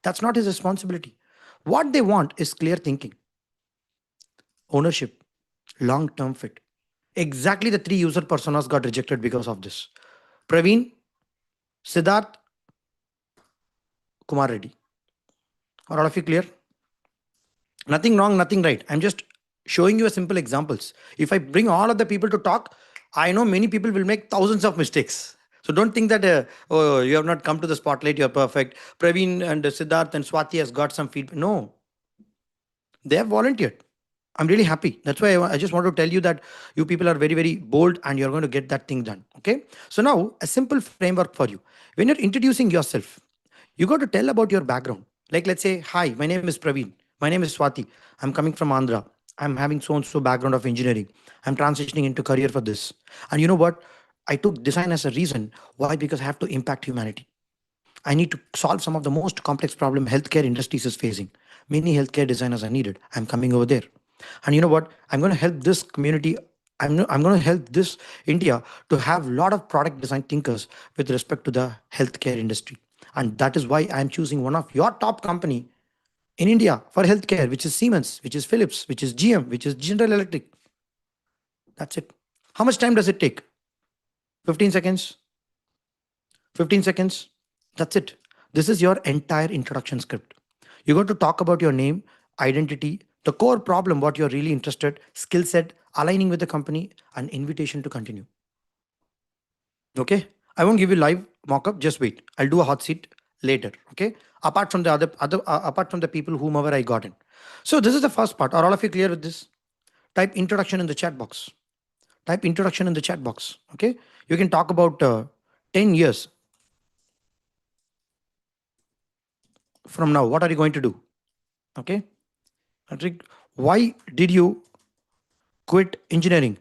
That's not his responsibility. What they want is clear thinking, ownership, long-term fit. Exactly the three user personas got rejected because of this. Praveen, Siddharth, Kumar Reddy. Are all of you clear? Nothing wrong, nothing right. I'm just showing you a simple examples. If I bring all of the people to talk, I know many people will make thousands of mistakes. So don't think that oh, you have not come to the spotlight, you're perfect. Praveen and Siddharth and Swati has got some feedback. No, they have volunteered. I'm really happy. That's why I just want to tell you that you people are very, very bold and you're going to get that thing done. Okay. So now a simple framework for you. When you're introducing yourself, you got to tell about your background. Like, let's say, hi, my name is Praveen. My name is Swati. I'm coming from Andhra. I'm having so and so background of engineering. I'm transitioning into career for this. And you know what? I took design as a reason. Why? Because I have to impact humanity. I need to solve some of the most complex problem healthcare industries is facing. Many healthcare designers are needed. I'm coming over there. And you know what? I'm going to help this community. I'm going to help this India to have a lot of product design thinkers with respect to the healthcare industry. And that is why I'm choosing one of your top company in India for healthcare, which is Siemens, which is Philips, which is GM, which is General Electric. That's it. How much time does it take? 15 seconds? 15 seconds? That's it. This is your entire introduction script. You got to talk about your name, identity, the core problem, what you're really interested, skill set, aligning with the company, and invitation to continue. Okay? I won't give you live mock-up. Just wait. I'll do a hot seat later. Okay? Apart from the apart from the people whomever I got in. So this is the first part. Are all of you clear with this? Type introduction in the chat box. Type introduction in the chat box. Okay? You can talk about 10 years from now. What are you going to do? Okay? Patrick, why did you quit engineering?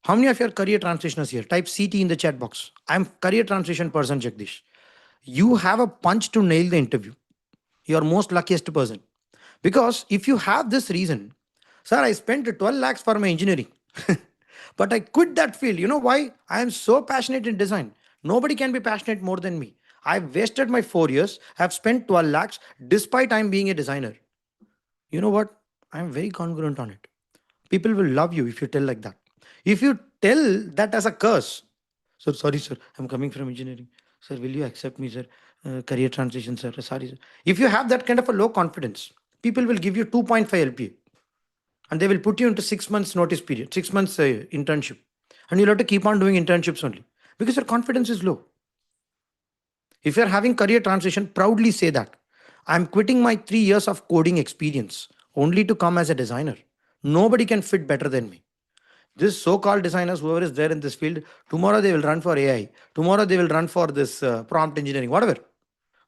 How many of your career transitioners here? Type CT in the chat box. I'm career transition person, Jagdish. You have a punch to nail the interview. You're most luckiest person. Because if you have this reason, sir, I spent 12 lakhs for my engineering, but I quit that field. You know why? I am so passionate in design. Nobody can be passionate more than me. I've wasted my 4 years. I've spent 12 lakhs despite I'm being a designer. You know what? I'm very congruent on it. People will love you if you tell like that. If you tell that as a curse, sir, sorry, sir, I'm coming from engineering. Sir, will you accept me, sir? Career transition, sir. Sorry, sir. If you have that kind of a low confidence, people will give you 2.5 LPA and they will put you into 6 months notice period, 6 months internship. And you'll have to keep on doing internships only because your confidence is low. If you're having career transition, proudly say that. I'm quitting my 3 years of coding experience only to come as a designer. Nobody can fit better than me. This so-called designers, whoever is there in this field, tomorrow they will run for AI. Tomorrow they will run for this prompt engineering, whatever.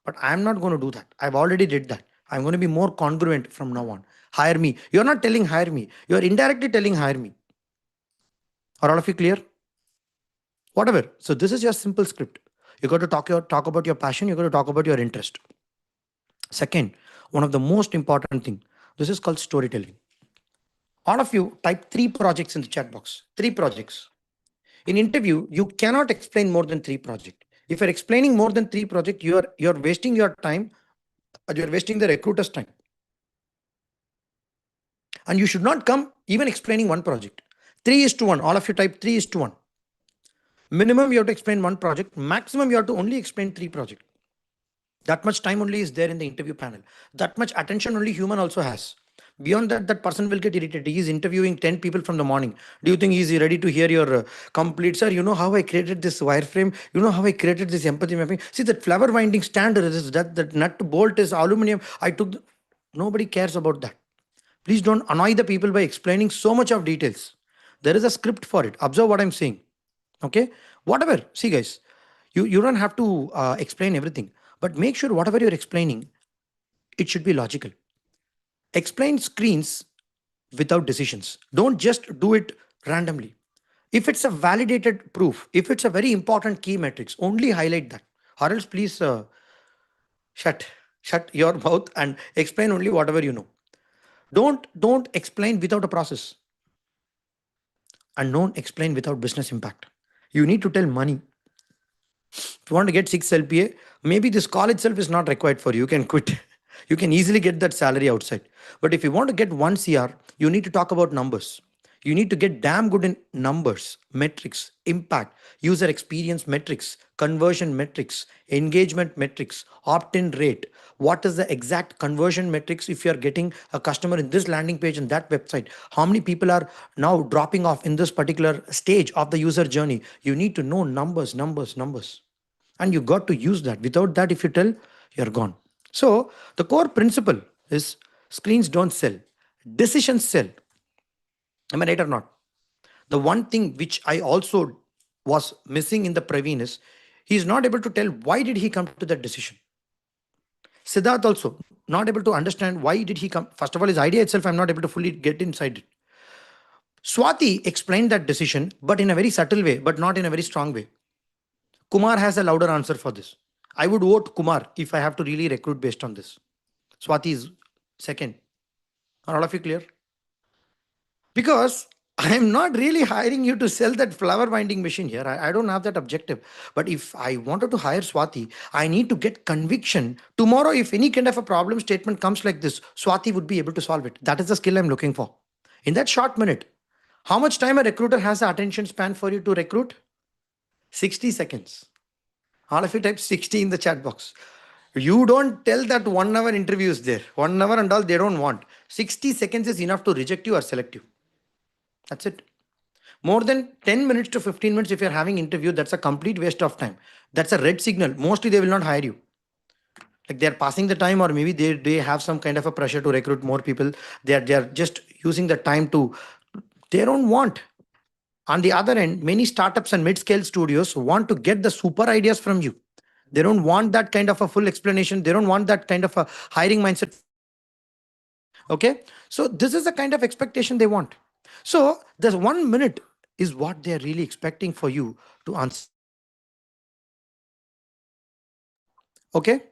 But I'm not going to do that. I've already did that. I'm going to be more congruent from now on. Hire me. You're not telling hire me. You're indirectly telling hire me. Are all of you clear? Whatever. So this is your simple script. You got to talk about your passion. You got to talk about your interest. Second, one of the most important thing. This is called storytelling. All of you type 3 projects in the chat box. 3 projects. In interview, you cannot explain more than 3 projects. If you're explaining more than 3 projects, you're wasting your time. You're wasting the recruiter's time. And you should not come even explaining 1 project. 3:1. All of you type 3:1. Minimum you have to explain 1 project. Maximum you have to only explain 3 projects. That much time only is there in the interview panel. That much attention only human also has. Beyond that, that person will get irritated. He is interviewing 10 people from the morning. Do you think he is ready to hear your complete, sir, you know how I created this wireframe? You know how I created this empathy mapping? See, that flower winding stand, that nut bolt is aluminum. I took... Nobody cares about that. Please don't annoy the people by explaining so much of details. There is a script for it. Observe what I'm saying. Okay? Whatever. See, guys, you don't have to explain everything, but make sure whatever you're explaining, it should be logical. Explain screens without decisions. Don't just do it randomly. If it's a validated proof, if it's a very important key metrics, only highlight that. Or else, please shut your mouth and explain only whatever you know. Don't explain without a process, and don't explain without business impact. You need to tell money. If you want to get 6 LPA, maybe this call itself is not required for you. You can quit. You can easily get that salary outside. But if you want to get 1 CR, you need to talk about numbers. You need to get damn good in numbers, metrics, impact, user experience metrics, conversion metrics, engagement metrics, opt-in rate. What is the exact conversion metrics if you are getting a customer in this landing page and that website? How many people are now dropping off in this particular stage of the user journey? You need to know numbers, numbers, numbers. And you got to use that. Without that, if you tell, you're gone. So the core principle is screens don't sell, decisions sell. Am I right or not? The one thing which I also was missing in the Praveen is he's not able to tell why did he come to that decision. Siddharth also not able to understand why did he come. First of all, his idea itself, I'm not able to fully get inside it. Swati explained that decision, but in a very subtle way, but not in a very strong way. Kumar has a louder answer for this. I would vote Kumar if I have to really recruit based on this. Swati is second. Are all of you clear? Because I am not really hiring you to sell that flower binding machine here. I don't have that objective. But if I wanted to hire Swati, I need to get conviction. Tomorrow, if any kind of a problem statement comes like this, Swati would be able to solve it. That is the skill I'm looking for. In that short minute, how much time a recruiter has the attention span for you to recruit? 60 seconds. All of you type 60 in the chat box. You don't tell that 1 hour interview is there. 1 hour and all they don't want. 60 seconds is enough to reject you or select you. That's it. More than 10 minutes to 15 minutes if you're having interview, that's a complete waste of time. That's a red signal. Mostly they will not hire you. Like they're passing the time, or maybe they have some kind of a pressure to recruit more people. They're just using the time to, they don't want. On the other end, many startups and mid-scale studios want to get the super ideas from you. They don't want that kind of a full explanation. They don't want that kind of a hiring mindset. Okay. So this is the kind of expectation they want. So this 1 minute is what they're really expecting for you to answer. Okay.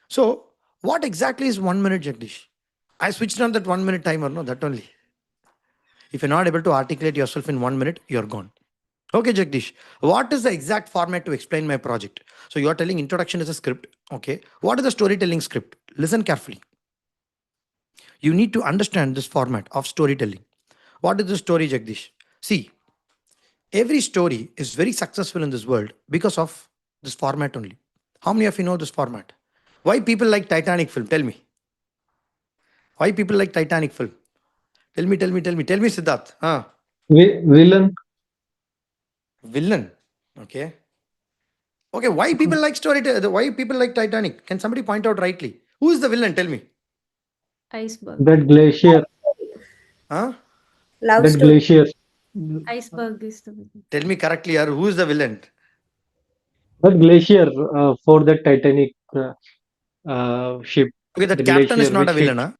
So what exactly is 1 minute, Jagdish? I switched on that 1 minute timer. No, that only. If you're not able to articulate yourself in 1 minute, you're gone. Okay, Jagdish, what is the exact format to explain my project? So you're telling introduction is a script. Okay. What is the storytelling script? Listen carefully. You need to understand this format of storytelling. What is the story, Jagdish? See, every story is very successful in this world because of this format only. How many of you know this format? Why people like Titanic film? Tell me. Why people like Titanic film? Tell me, Siddharth. Villain. Villain. Okay. Okay, why people like why people like Titanic? Can somebody point out rightly? Who is the villain? Tell me. Iceberg. That glacier. Huh? Love That story. glacier. Iceberg is the Tell me correctly, or who is the villain? That glacier for the Titanic ship. Okay, The that captain is glacier not a which hit. villain, huh?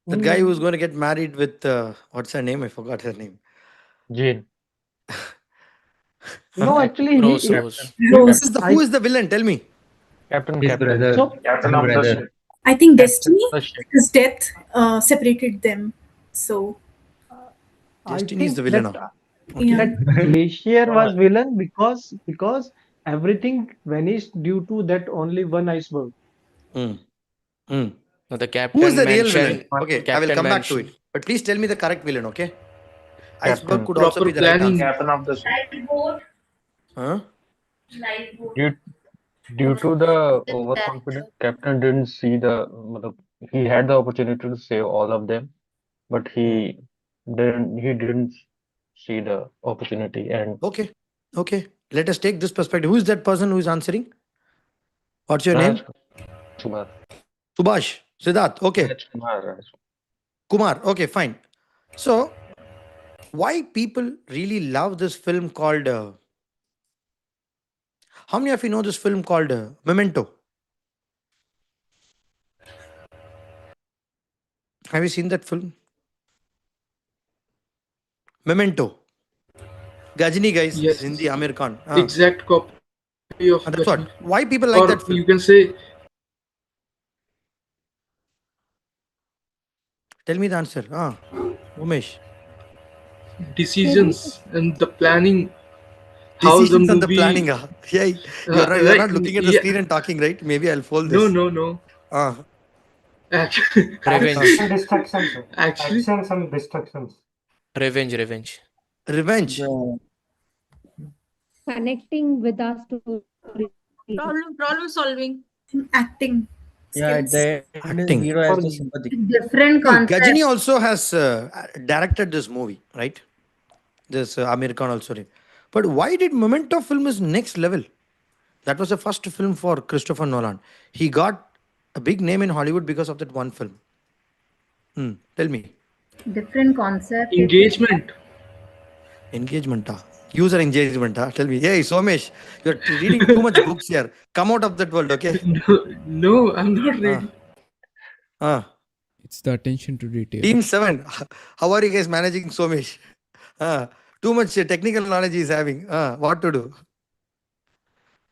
That guy who's going to get married with what's her name? I forgot her name. Jane. No, actually, Rose. Who is the villain? Tell me. Captain. His brother. So, Captain of the brother. ship. I think Captain destiny, of the ship. his death separated them. So I Destiny is the think villain that now. yeah. that glacier was villain because everything vanished due to that only one iceberg. Mm. Mm. No, the Who is captain the real villain? mentioned. Okay, I will Captain come back to mentioned. it. But please tell me the correct villain, okay? Iceberg Captain. could also Proper be the right planning. answer. Captain of the ship. Huh? Due Due to the overconfident captain didn't see matlab, he had the opportunity to save all of them, but he didn't see the opportunity and Okay. Okay. Let us take this perspective. Who is that person who is answering? What's your name? Rajkumar. Subhash. Siddharth. Okay. Rajkumar. Kumar. Okay, fine. So, why people really love this film called. How many of you know this film called Memento? Have you seen that film? Memento. Gajini, guys. This is Yes, Hindi, Amir Khan. exact copy of That's Gajini. what. Why people like Or that film? you can say Tell me the answer. Umesh. decisions and the planning, how the Decisions and the movie, planning. Yeah, you're right? not looking at the Yeah, screen and talking, right? Maybe I'll fold no, this. no, no. Ah, Actually, Actions Revenge. and distractions, sir. actually, Actions and distractions. Revenge. revenge. The Connecting with our story. Problem solving. Acting yeah, at skills. the end, the Acting. hero has Or the sympathy. Different See, Gajini concept. also has directed this movie, right? This Amir Khan also did. But why did Memento film is next level? That was the first film for Christopher Nolan. He got a big name in Hollywood because of that one film. Tell me. Different concept. engagement. Engagement. User engagement. Tell me. Hey, Somesh, you're reading too much books here. Come out of that world, okay? No, no, I'm not Uh, ready. uh. It's the attention to detail. Team 7. How are you guys managing Somesh? Too much technical knowledge he's having. What to do?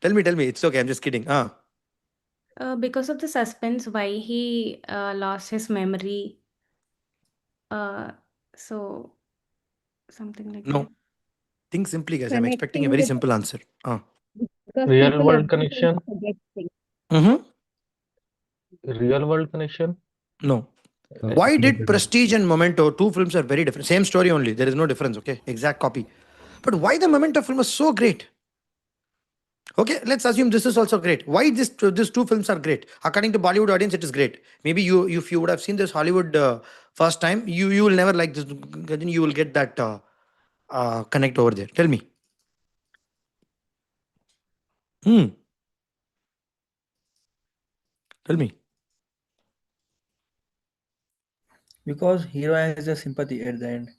Tell me. It's okay. I'm just kidding. Because of the suspense, why he lost his memory. Uh, so something like that. No. Think simply, guys. I'm expecting a Connecting very with simple answer. because Real people world everything connection. forget things. Mm-hmm. Real world connection. No. Like Why they did didn't. Prestige and Memento, two films are very different? Same story only. There is no difference, okay? Exact copy. But why the Memento film was so great? Okay, let's assume this is also great. Why these two films are great? According to Bollywood audience, it is great. Maybe you, if you would have seen this Hollywood first time, you will never like this. Gajan, you will get that connect over there. Tell me. Hmm. Tell me. Because hero has the sympathy at the end.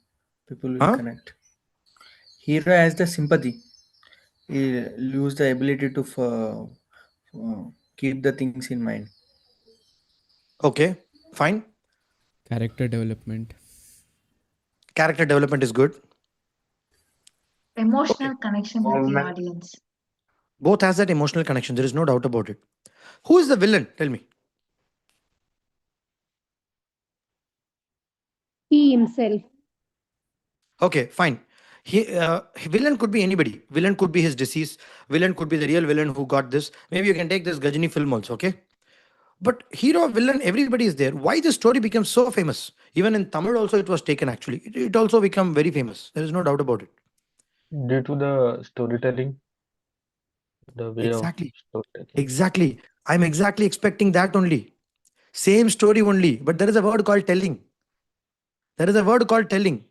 People will Huh? connect. Hero has the sympathy. He lose the ability to keep the things in mind. Okay. Fine. Character development. Character development is good. Okay. Emotional connection with the Movement. audience. Both has that emotional connection. There is no doubt about it. Who is the villain? Tell me. He himself. Okay, fine. Villain could be anybody. Villain could be his disease. Villain could be the real villain who got this. Maybe you can take this Gajini film also, okay? But hero, villain, everybody is there. Why this story became so famous? Even in Tamil also it was taken actually. It also become very famous. There is no doubt about it. Due to the storytelling, the way of Exactly. storytelling. Exactly. I'm exactly expecting that only. Same story only. But there is a word called telling. There is a word called telling.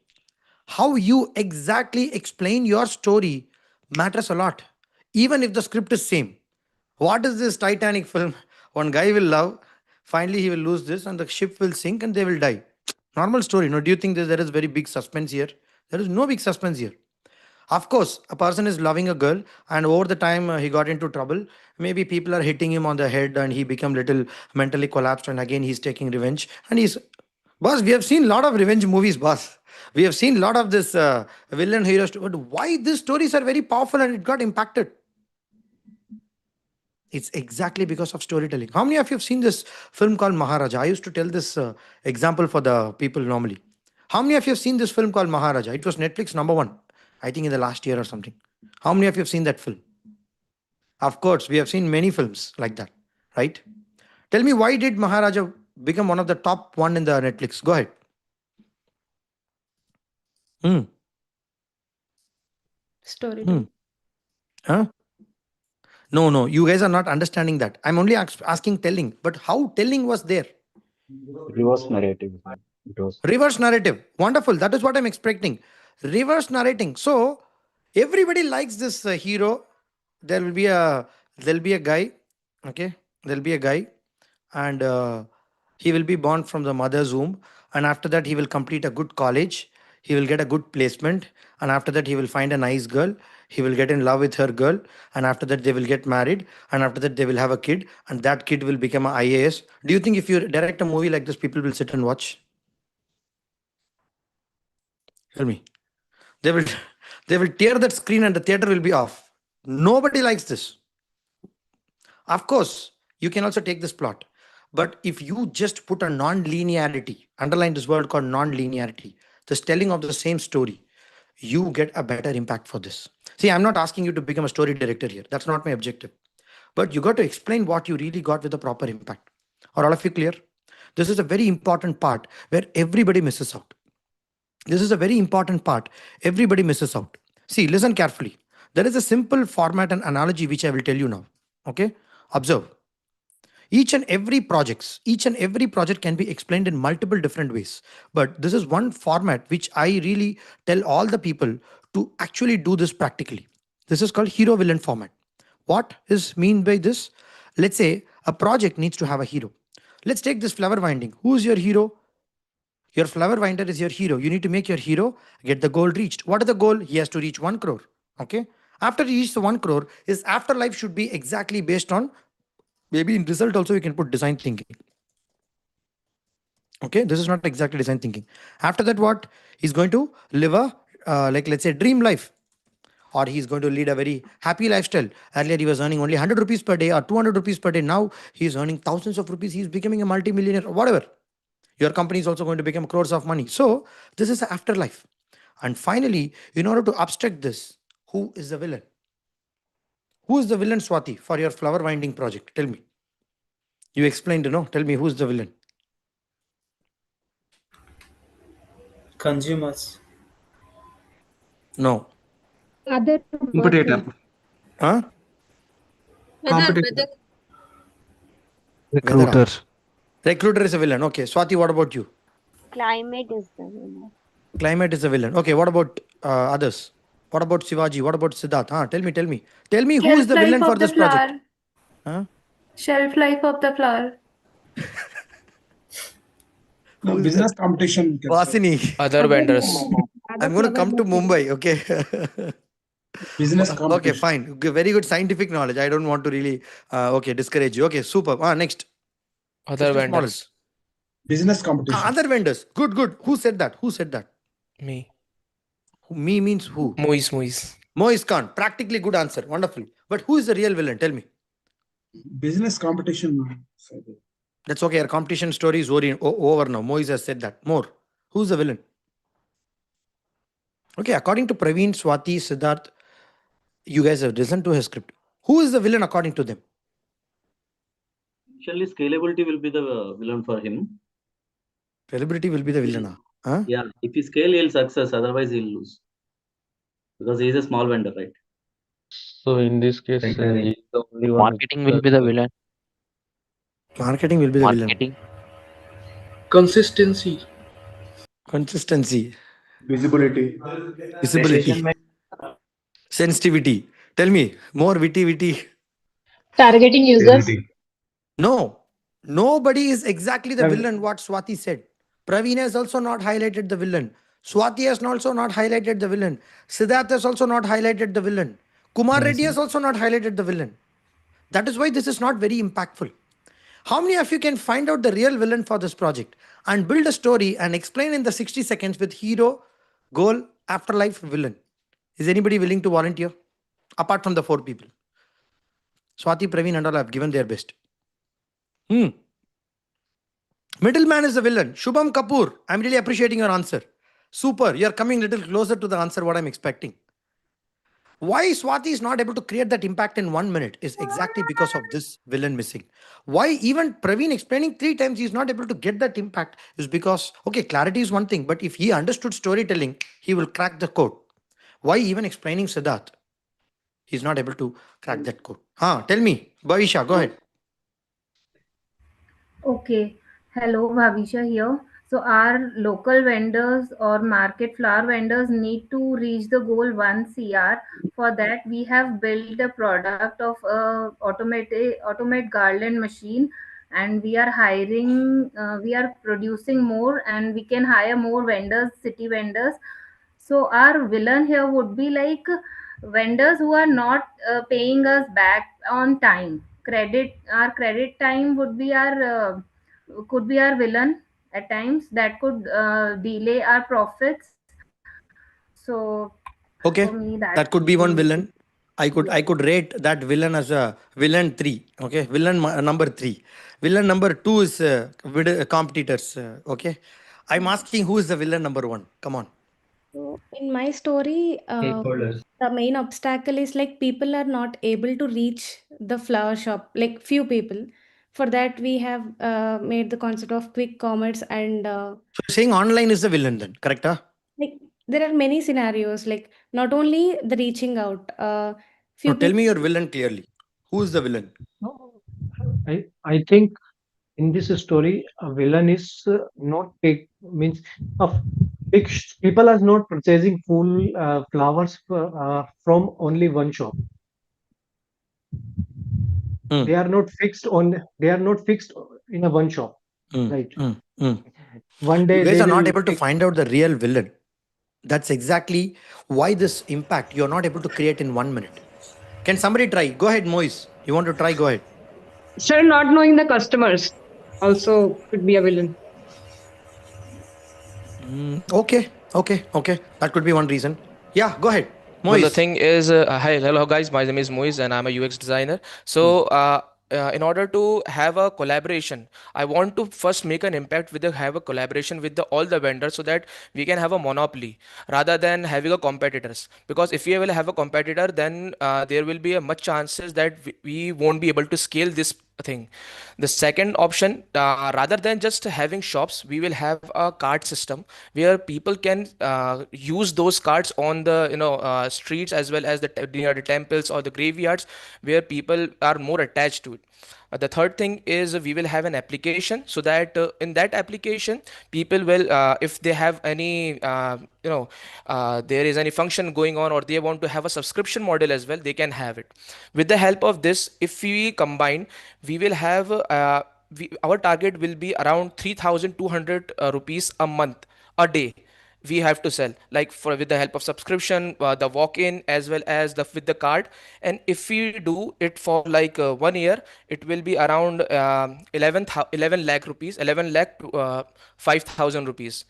How you exactly explain your story matters a lot. Even if the script is same. What is this Titanic film? One guy will love, finally he will lose this, and the ship will sink and they will die. Normal story. No, do you think that there is very big suspense here? There is no big suspense here. Of course, a person is loving a girl, and over the time he got into trouble. Maybe people are hitting him on the head, and he become little mentally collapsed, and again he's taking revenge. And he's, boss. We have seen a lot of revenge movies, boss. We have seen a lot of this villain heroes. But why these stories are very powerful and it got impacted? It's exactly because of storytelling. How many of you have seen this film called Maharaja? I used to tell this example for the people normally. How many of you have seen this film called Maharaja? It was Netflix number one, I think in the last year or something. How many of you have seen that film? Of course, we have seen many films like that, right? Tell me, why did Maharaja become one of the top one in the Netflix? Go ahead. Hmm. Hmm. Storytelling. Huh? No, no, you guys are not understanding that. I'm only asking telling, but how telling was there? Reverse narrative. It was. Reverse narrative. Wonderful. That is what I'm expecting. Reverse narrating. So everybody likes this hero. There will be a guy. Okay, there'll be a guy, and he will be born from the mother's womb, and after that he will complete a good college. He will get a good placement, and after that he will find a nice girl. He will get in love with her girl, and after that they will get married, and after that they will have a kid, and that kid will become an IAS. Do you think if you direct a movie like this, people will sit and watch? Tell me. They will they will tear that screen and the theater will be off. Nobody likes this. Of course, you can also take this plot. But if you just put a non-linearity, underline this word called non-linearity, this telling of the same story, you get a better impact for this. See, I'm not asking you to become a story director here. That's not my objective. But you got to explain what you really got with the proper impact. Are all of you clear? This is a very important part where everybody misses out. This is a very important part. Everybody misses out. See, listen carefully. There is a simple format and analogy which I will tell you now. Okay? Observe. Each and every project can be explained in multiple different ways. But this is one format which I really tell all the people to actually do this practically. This is called hero villain format. What is mean by this? Let's say a project needs to have a hero. Let's take this flower winding. Who is your hero? Your flower winder is your hero. You need to make your hero get the goal reached. What is the goal? He has to reach 1 crore. Okay. After he reaches the 1 crore, his afterlife should be exactly based on, maybe in result also you can put design thinking. Okay. This is not exactly design thinking. After that, what? He's going to live a, like, let's say, dream life. Or he's going to lead a very happy lifestyle. Earlier, he was earning only 100 rupees per day or 200 rupees per day. Now he's earning thousands of rupees. He's becoming a multi-millionaire or whatever. Your company is also going to become crores of money. So this is the afterlife. And finally, in order to abstract this, who is the villain? Who is the villain, Swati, for your flower winding project? Tell me. You explained, no? Tell me who's the villain. Consumers. No. Other Competitor. Huh? Competitor. Weather. Recruiter. Recruiter is a villain. Okay. Swati, what about you? Climate is the winner. Climate is a villain. Okay. What about others? What about Shivaji? What about Siddharth? Huh? Tell me. Tell me. Tell me who is Shelf the life villain for of the this project? flower. Huh? Shelf life of the flower. No, Who is business that? competition. We can say. Vasini. Other vendors. I'm going to come to Mumbai. Okay. Business Okay, competition. fine. Very good scientific knowledge. I don't want to really, okay, discourage you. Okay, super. Next. Other Business model. vendors. Business competition. Other vendors. Good, good. Who said that? Who said that? Me. Me means who? Moise. Moise Khan. Practically good answer. Wonderful. But who is the real villain? Tell me. Business competition. That's okay. Our competition story is over now. Moise has said that. More. Who's the villain? Okay, according to Praveen, Swati, Siddharth, you guys have listened to his script. Who is the villain according to them? Actually, scalability will be the villain for him. Scalability will be the villain. Huh? Yeah, if he scale, he'll success. Otherwise, he'll lose because he's a small vendor, right? So in this case, he's the only one. Marketing will be the villain. Marketing will be the villain. Marketing. Consistency. Consistency. Visibility. Visibility. Sensitivity. Tell me, more witty. targeting users. No, nobody is exactly the villain what Swati said. Praveen has also not highlighted the villain. Swati has also not highlighted the villain. Siddharth has also not highlighted the villain. Kumar Reddy has also not highlighted the villain. That is why this is not very impactful. How many of you can find out the real villain for this project and build a story and explain in the 60 seconds with hero, goal, afterlife, villain? Is anybody willing to volunteer? Apart from the 4 people. Swati, Praveen and all have given their best. Middleman is the villain. Shubham Kapoor, I'm really appreciating your answer. Super, you're coming a little closer to the answer what I'm expecting. Why Swati is not able to create that impact in 1 minute is exactly because of this villain missing. Why even Praveen explaining 3 times he's not able to get that impact is because, okay, clarity is one thing, but if he understood storytelling, he will crack the code. Why even explaining Siddharth? He's not able to crack that code. Tell me, Bhavisha, go ahead. Okay. Hello, Bhavisha here. So our local vendors or market flower vendors need to reach the goal 1 CR. For that, we have built a product of a automate garland machine, and we are hiring, we are producing more, and we can hire more vendors, city vendors. So our villain here would be like vendors who are not paying us back on time. Our credit time would be our could be our villain at times that could delay our profits. So for me, Okay, that's that could be the one villain. yeah. I could rate that villain as a villain three. Okay, number three. Villain number two is competitors. Okay, I'm asking who is the villain number one. Come on. So in my story, Stakeholders. the main obstacle is like people are not able to reach the flower shop, like few people. For that, we have made the concept of quick commerce and So you're saying online is the villain then, correct? Huh? like there are many scenarios, like not only the reaching out, No, few tell me people. your villain clearly. Who is the villain? No, I think in this story, a villain is not take means of people are not purchasing full flowers from only one shop. Mm, They are not fixed in a one shop, mm, right? mm, mm. One You day guys they are not will able to pick. find out the real villain. That's exactly why this impact you're not able to create in 1 minute. Can somebody try? Go ahead, Moise. You want to try? Go ahead. Sir, not knowing the customers also could be a villain. Okay. That could be one reason. Yeah, go ahead, Well, the Moise. thing is, hi, hello guys. My name is Moise, and I'm a UX designer. So, in order to have a collaboration, I want to first make an impact with have a collaboration with all the vendors, so that we can have a monopoly rather than having a competitors. Because if we will have a competitor, then there will be a much chances that we won't be able to scale this thing. The second option, rather than just having shops, we will have a card system where people can use those cards on the streets, as well as near the temples or the graveyards, where people are more attached to it. The third thing is we will have an application, so that in that application people will, if they have any there is any function going on, or they want to have a subscription model as well, they can have it. With the help of this, if we combine, we will have our target will be around 3200 rupees a month, a day we have to sell, like for with the help of subscription, the walk-in, as well as the with the card. And if we do it for like 1 year, it will be around 11 lakh rupees, 11 lakh to 5000 rupees,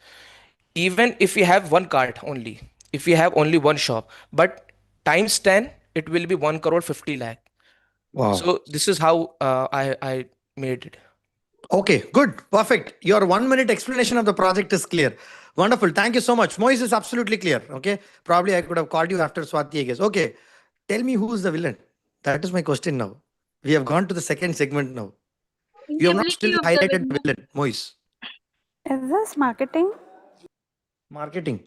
even if we have one card only, if we have only one shop. But times 10, it will be 1 crore 50 lakh. Wow. So this is how I made it. Okay, good, perfect. Your 1 minute explanation of the project is clear. Wonderful. Thank you so much. Moise is absolutely clear. Okay. Probably I could have called you after Swati, I guess. Okay. Tell me who is the villain. That is my question now. We have gone to the second segment now. You have not Inability still of the highlighted the winner. villain, Moise. Is this marketing? Marketing.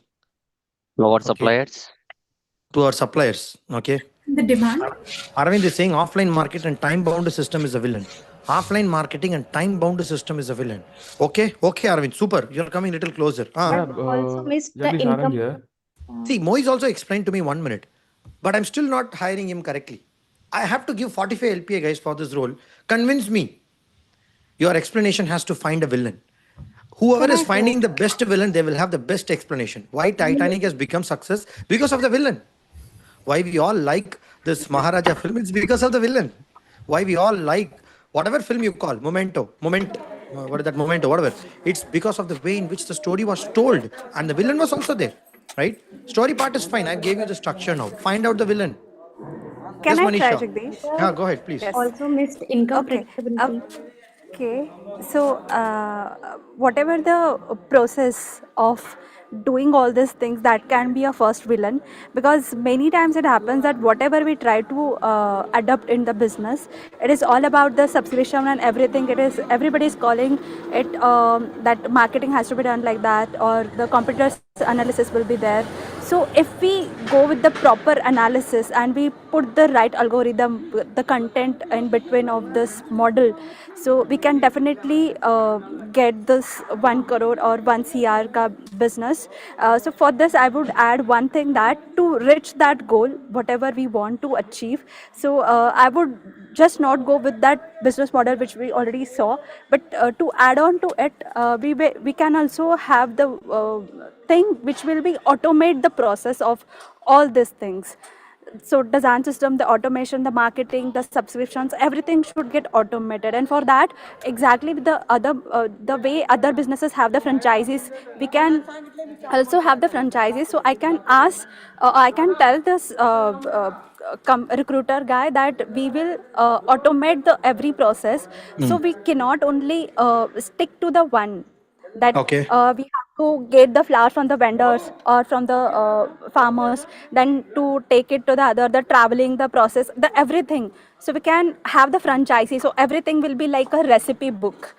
To our Okay. suppliers. To our suppliers. Okay. The demand. Arvind is saying offline market and time bound system is a villain. Offline marketing and time bound system is a villain. Okay, Arvind, super. You're coming a little closer. But also missed the income. See, Moise also explained to me 1 minute, but I'm still not hiring him correctly. I have to give 45 LPA guys for this role. Convince me. Your explanation has to find a villain. Whoever Can is I finding the go? best villain, they will have the best explanation. Why Titanic has become success? Because of the villain. Why we all like this Maharaja film? It's because of the villain. Why we all like whatever film you call what is that Memento? Whatever. It's because of the way in which the story was told, and the villain was also there, right? Story part is fine. I gave you the structure now. Find out the villain. Can Yes, I try, Manisha. Jagdish? Yeah, go ahead, please. Yes. Also missed income Okay. predictability. Okay. So, whatever the process of doing all these things, that can be a first villain, because many times it happens that whatever we try to adopt in the business, it is all about the subscription and everything. It is everybody is calling it that marketing has to be done like that, or the competitors analysis will be there. So if we go with the proper analysis and we put the right algorithm, the content in between of this model, so we can definitely get this 1 crore or 1 cr ka business. So for this I would add one thing, that to reach that goal whatever we want to achieve, so I would just not go with that business model which we already saw, but to add on to it, we can also have the thing which will be automate the process of all these things. So design system, the automation, the marketing, the subscriptions, everything should get automated. And for that, exactly with the other the way other businesses have the franchises, we can also have the franchises. So I can ask, I can tell this recruiter guy that we will automate the every process. So we cannot only stick to the one, that Okay. we have to get the flour from the vendors or from the farmers, then to take it to the other, the traveling, the process, the everything. So we can have the franchisee, so everything will be like a recipe book,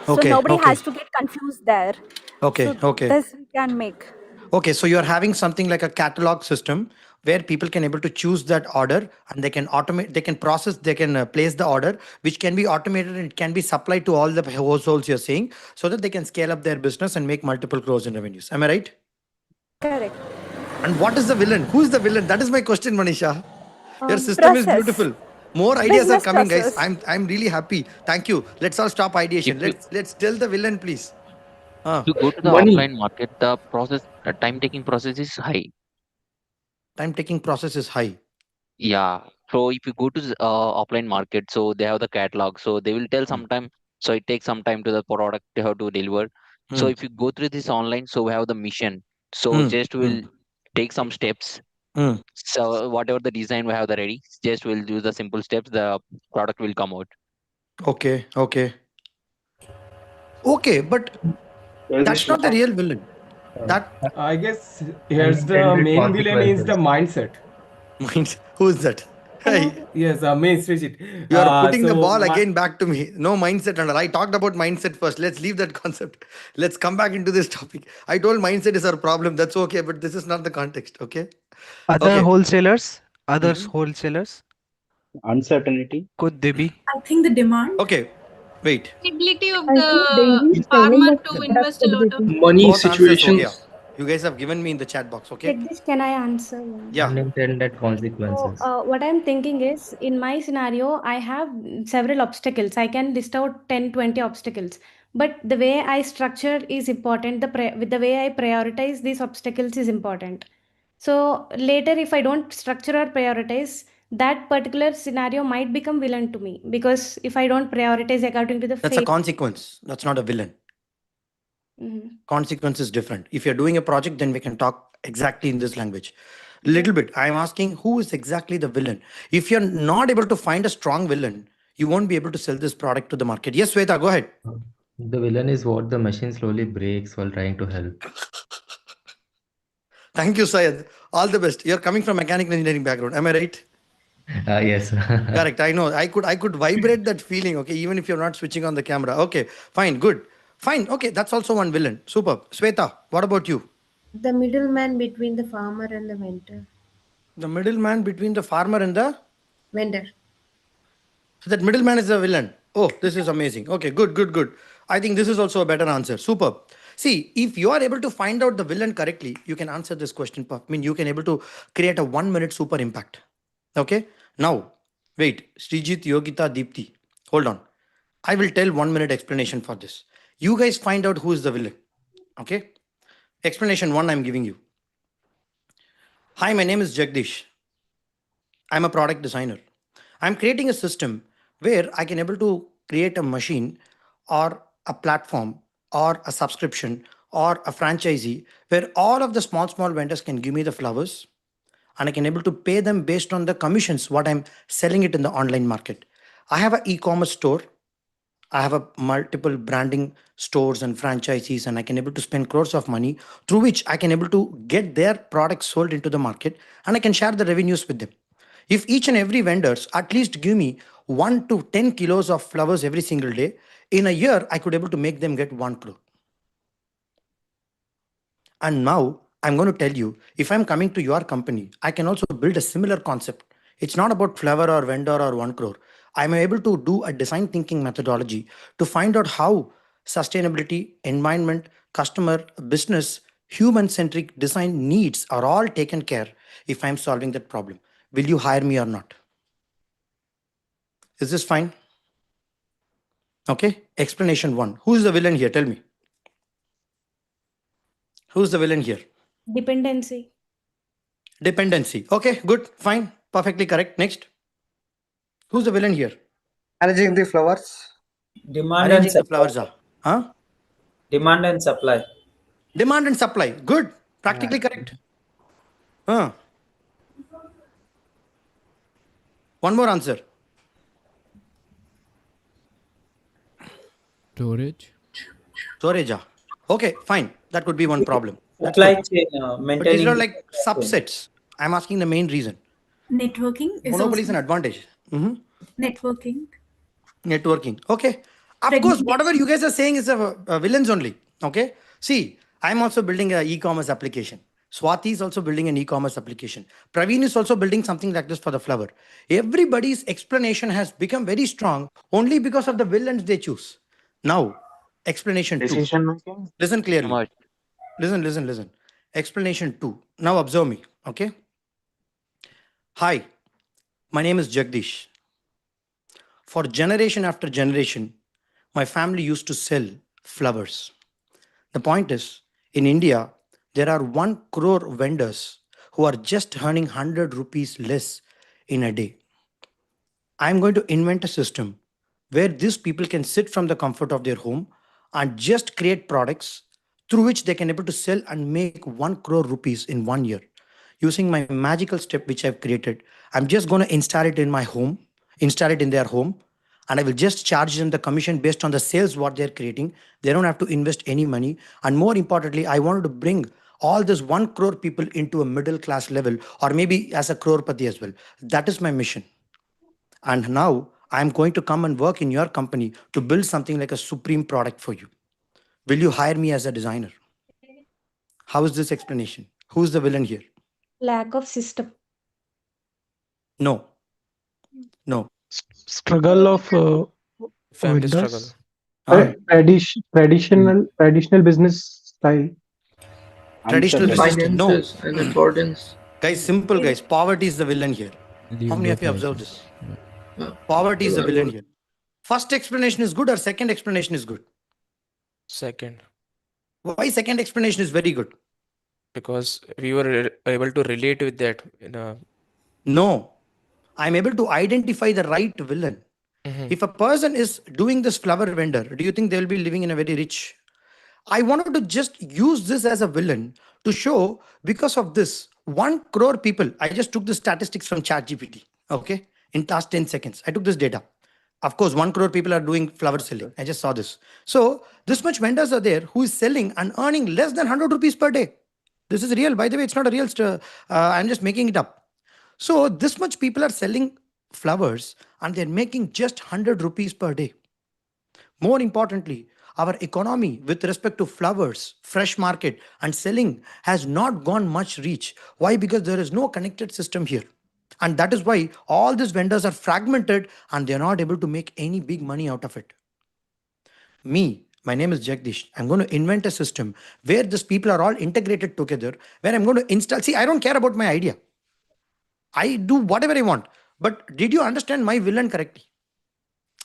so Okay. nobody Okay. has to get confused there. Okay. So Okay. this we can make. Okay, so you're having something like a catalog system where people can able to choose that order, and they can automate, they can process, they can place the order, which can be automated and it can be supplied to all the households you're saying, so that they can scale up their business and make multiple crores in revenues. Am I right? Correct. And what is the villain? Who is the villain? That is my question, Manisha. Your system is Process, beautiful. More ideas are business coming, guys. process. I'm really happy. Thank you. Let's all stop If ideation. you Let's tell the villain, please. if you go to the Money. offline market, the time taking process is high. Time taking process is high. Yeah. So if you go to the offline market, so they have the catalog, so they will tell sometime. So it takes some time to the product they have to deliver. So Hmm. if you go through this online, so we have the mission. So Hmm. just Hmm. will take some steps. Hmm. So whatever the design we have the ready, just will do the simple steps. The product will come out. Okay. Okay. Okay. But that's not the real villain. That I guess here's the main villain is the mindset. means who is that? Hey, Yes, main Srijit. you are putting the So ball my, again back to me. No mindset under. I talked about mindset first. Let's leave that concept. Let's come back into this topic. I told mindset is our problem. That's okay, but this is not the context. Okay. Other Okay. wholesalers, others Mhm. wholesalers, Uncertainty. could they be? I think the demand. Okay. Wait. Ability of I think the Daisy is telling farmer that to that invest a could be lot of. the money Both answers. Okay. situations. You guys have given me in the chat box. Okay. Jagdish, can I answer? Yeah. Unintended So, consequences. what I'm thinking is, in my scenario, I have several obstacles. I can list out 10, 20 obstacles. But the way I structure is important. With the way I prioritize these obstacles is important. So later, if I don't structure or prioritize, that particular scenario might become villain to me, because if I don't prioritize according to the That's a phase. consequence. That's not a villain. Consequence is different. If you're doing a project, then we can talk exactly in this language. Little bit. I'm asking who is exactly the villain. If you're not able to find a strong villain, you won't be able to sell this product to the market. Yes, Sweta, go ahead. The villain is what the machine slowly breaks while trying to help. Thank you, Syed. All the best. You're coming from mechanical engineering background. Am I right? Yes. Correct. I know. I could vibrate that feeling. Okay, even if you're not switching on the camera. Okay, fine, good. Fine. Okay, that's also one villain. Super. Sweta, what about you? The middleman between the farmer and the The middleman between the farmer and the. vendor. So that middleman is the villain. Oh, this is amazing. Okay, good, good, good. I think this is also a better answer. Superb. See, if you are able to find out the villain correctly, you can answer this question. I mean, you can able to create a 1 minute super impact. Okay. Now, wait, Srijit, Yogita, Deepthi. Hold on. I will tell 1 minute explanation for this. You guys find out who is the villain. Okay. Explanation one I'm giving you. Hi, my name is Jagdish. I'm a product designer. I'm creating a system where I can able to create a machine or a platform or a subscription or a franchisee where all of the small vendors can give me the flowers, and I can able to pay them based on the commissions what I'm selling it in the online market. I have an e-commerce store. I have a multiple branding stores and franchisees, and I can able to spend crores of money through which I can able to get their products sold into the market, and I can share the revenues with them. If each and every vendors at least give me 1 to 10 kilos of flowers every single day, in a year I could able to make them get 1 crore. And now I'm going to tell you, if I'm coming to your company, I can also build a similar concept. It's not about flower or vendor or 1 crore. I'm able to do a design thinking methodology to find out how sustainability, environment, customer, business, human centric design needs are all taken care if I'm solving that problem. Will you hire me or not? Is this fine? Okay. Explanation one. Who's the villain here? Tell me. Who's the villain here? Dependency. Dependency. Okay, good, fine, perfectly correct. Next. Who's the villain here? Managing the flowers. Demand and Arranging the flowers. supply. Huh? Demand and supply. Demand and supply. Good. Practically correct. Huh. One more answer. Storage. Storage. Okay, fine. That could be one problem. That's Supply good. chain, But these are maintaining the like supply chain. subsets. I'm asking the main reason. Networking is Monopoly is also an advantage. Mhm. networking. Networking. Okay. Of course, whatever Fragmentation. you guys are saying is a villains only. Okay. See, I'm also building an e-commerce application. Swati is also building an e-commerce application. Praveen is also building something like this for the flower. Everybody's explanation has become very strong only because of the villains they choose. Now, explanation two. Decision making. Listen clearly. Much. Listen. Explanation two. Now observe me. Okay. Hi, my name is Jagdish. For generation after generation, my family used to sell flowers. The point is, in India, there are 1 crore vendors who are just earning 100 rupees less in a day. I'm going to invent a system where these people can sit from the comfort of their home and just create products through which they can able to sell and make 1 crore rupees in 1 year. Using my magical step which I've created, I'm just going to install it in their home, and I will just charge them the commission based on the sales what they're creating. They don't have to invest any money. And more importantly, I wanted to bring all this 1 crore people into a middle class level, or maybe as a crorepati as well. That is my mission. And now I'm going to come and work in your company to build something like a supreme product for you. Will you hire me as a designer? How is this explanation? Who's the villain here? Lack of system. No. No. Struggle of Family struggle. vendors. Huh? Traditional business style. Traditional business style. No. Finances and importance. Guys, simple guys. Poverty is the villain here. How Leave many of work you observed license. this? Yeah. Poverty is the villain Survival. here. First explanation is good or second explanation is good? Second, Why second explanation is very good? because we were able to relate with that in a. No. I'm able to identify the right villain. Mhm. If a person is doing this flower vendor, do you think they will be living in a very rich? I wanted to just use this as a villain to show because of this 1 crore people. I just took the statistics from ChatGPT. Okay. In last 10 seconds, I took this data. Of course, 1 crore people are doing flower selling. I just saw this. So this much vendors are there who is selling and earning less than 100 rupees per day. This is real. By the way, it's not a real, I'm just making it up. So this much people are selling flowers and they're making just 100 rupees per day. More importantly, our economy with respect to flowers, fresh market, and selling has not gone much reach. Why? Because there is no connected system here. And that is why all these vendors are fragmented and they're not able to make any big money out of it. My name is Jagdish. I'm going to invent a system where these people are all integrated together, where I'm going to install. See, I don't care about my idea. I do whatever I want. But did you understand my villain correctly?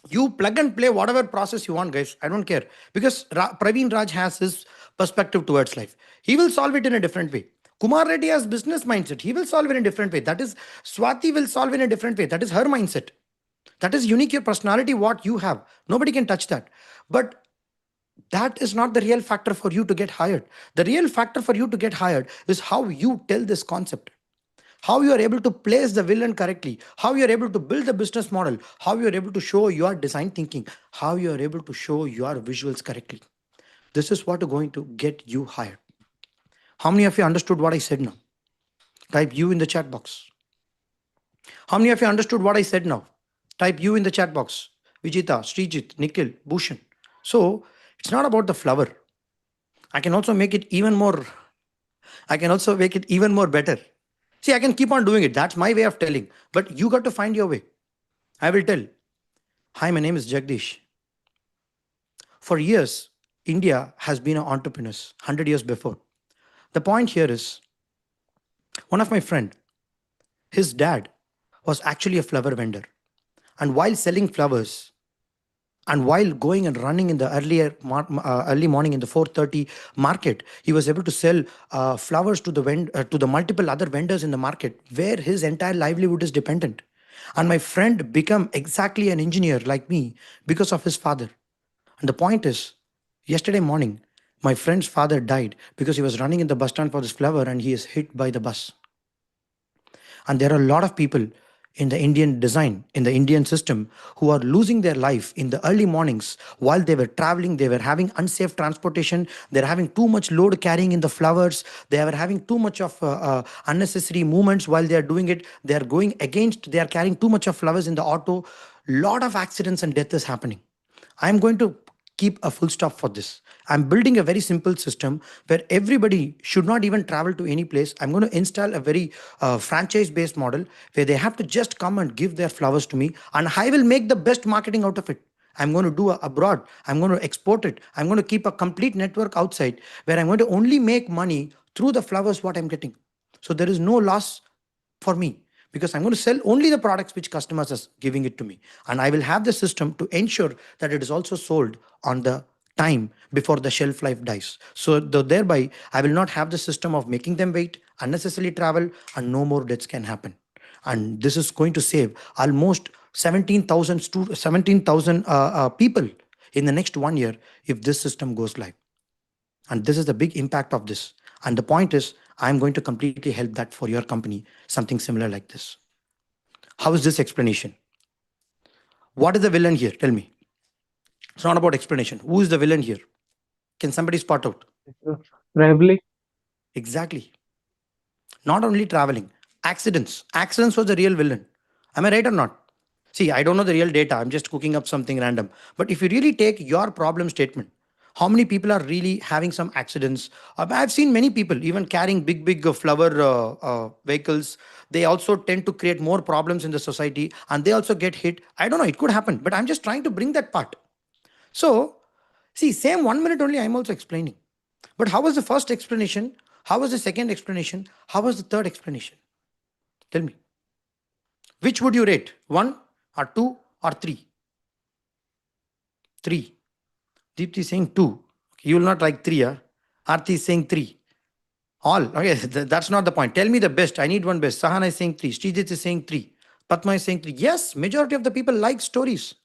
You plug and play whatever process you want, guys. I don't care because Praveen Raj has his perspective towards life. He will solve it in a different way. Kumar Reddy has business mindset. He will solve it in a different way. That is, Swati will solve in a different way. That is her mindset. That is unique, your personality, what you have. Nobody can touch that. But that is not the real factor for you to get hired. The real factor for you to get hired is how you tell this concept, how you are able to place the villain correctly, how you are able to build the business model, how you are able to show your design thinking, how you are able to show your visuals correctly. This is what is going to get you hired. How many of you understood what I said now? Type you in the chat box. How many of you understood what I said now? Type you in the chat box. Vijita, Srijit, Nikhil, Bhushan. So it's not about the flower. I can also make it even more I can also make it even more better. See, I can keep on doing it. That's my way of telling. But you got to find your way. I will tell. Hi, my name is Jagdish. For years, India has been an entrepreneur, 100 years before. The point here is one of my friend, his dad was actually a flower vendor. And while selling flowers, and while going and running in the early morning in the 4:30 market, he was able to sell flowers to to the multiple other vendors in the market where his entire livelihood is dependent. And my friend became exactly an engineer like me because of his father. And the point is, yesterday morning, my friend's father died because he was running in the bus stand for this flower and he is hit by the bus. And there are a lot of people in the Indian design, in the Indian system, who are losing their life in the early mornings while they were traveling. They were having unsafe transportation. They're having too much load carrying in the flowers. They were having too much of unnecessary movements while they are doing it. They are going against, they are carrying too much of flowers in the auto. Lot of accidents and death is happening. I'm going to keep a full stop for this. I'm building a very simple system where everybody should not even travel to any place. I'm going to install a very franchise based model where they have to just come and give their flowers to me, and I will make the best marketing out of it. I'm going to do abroad. I'm going to export it. I'm going to keep a complete network outside where I'm going to only make money through the flowers what I'm getting. So there is no loss for me because I'm going to sell only the products which customers are giving it to me. And I will have the system to ensure that it is also sold on the time before the shelf life dies. So thereby, I will not have the system of making them wait, unnecessarily travel, and no more deaths can happen. And this is going to save almost 17,000 people in the next 1 year if this system goes live. And this is the big impact of this. And the point is, I'm going to completely help that for your company, something similar like this. How is this explanation? What is the villain here? Tell me. It's not about explanation. Who is the villain here? Can somebody spot out? Traveling. Exactly. Not only traveling, accidents. Accidents was the real villain. Am I right or not? See, I don't know the real data. I'm just cooking up something random. But if you really take your problem statement, how many people are really having some accidents? I've seen many people even carrying big flower vehicles. They also tend to create more problems in the society and they also get hit. I don't know, it could happen, but I'm just trying to bring that part. So, see, same 1 minute only, I'm also explaining. But how was the first explanation? How was the second explanation? How was the third explanation? Tell me. Which would you rate? 1 or 2 or 3? 3. Deepti is saying 2. Okay, you will not like 3, huh? Arti is saying 3. All. Okay, that's not the point. Tell me the best. I need one best. Sahana is saying 3. Srijit is saying 3. Padma is saying 3. Yes, majority of the people like stories.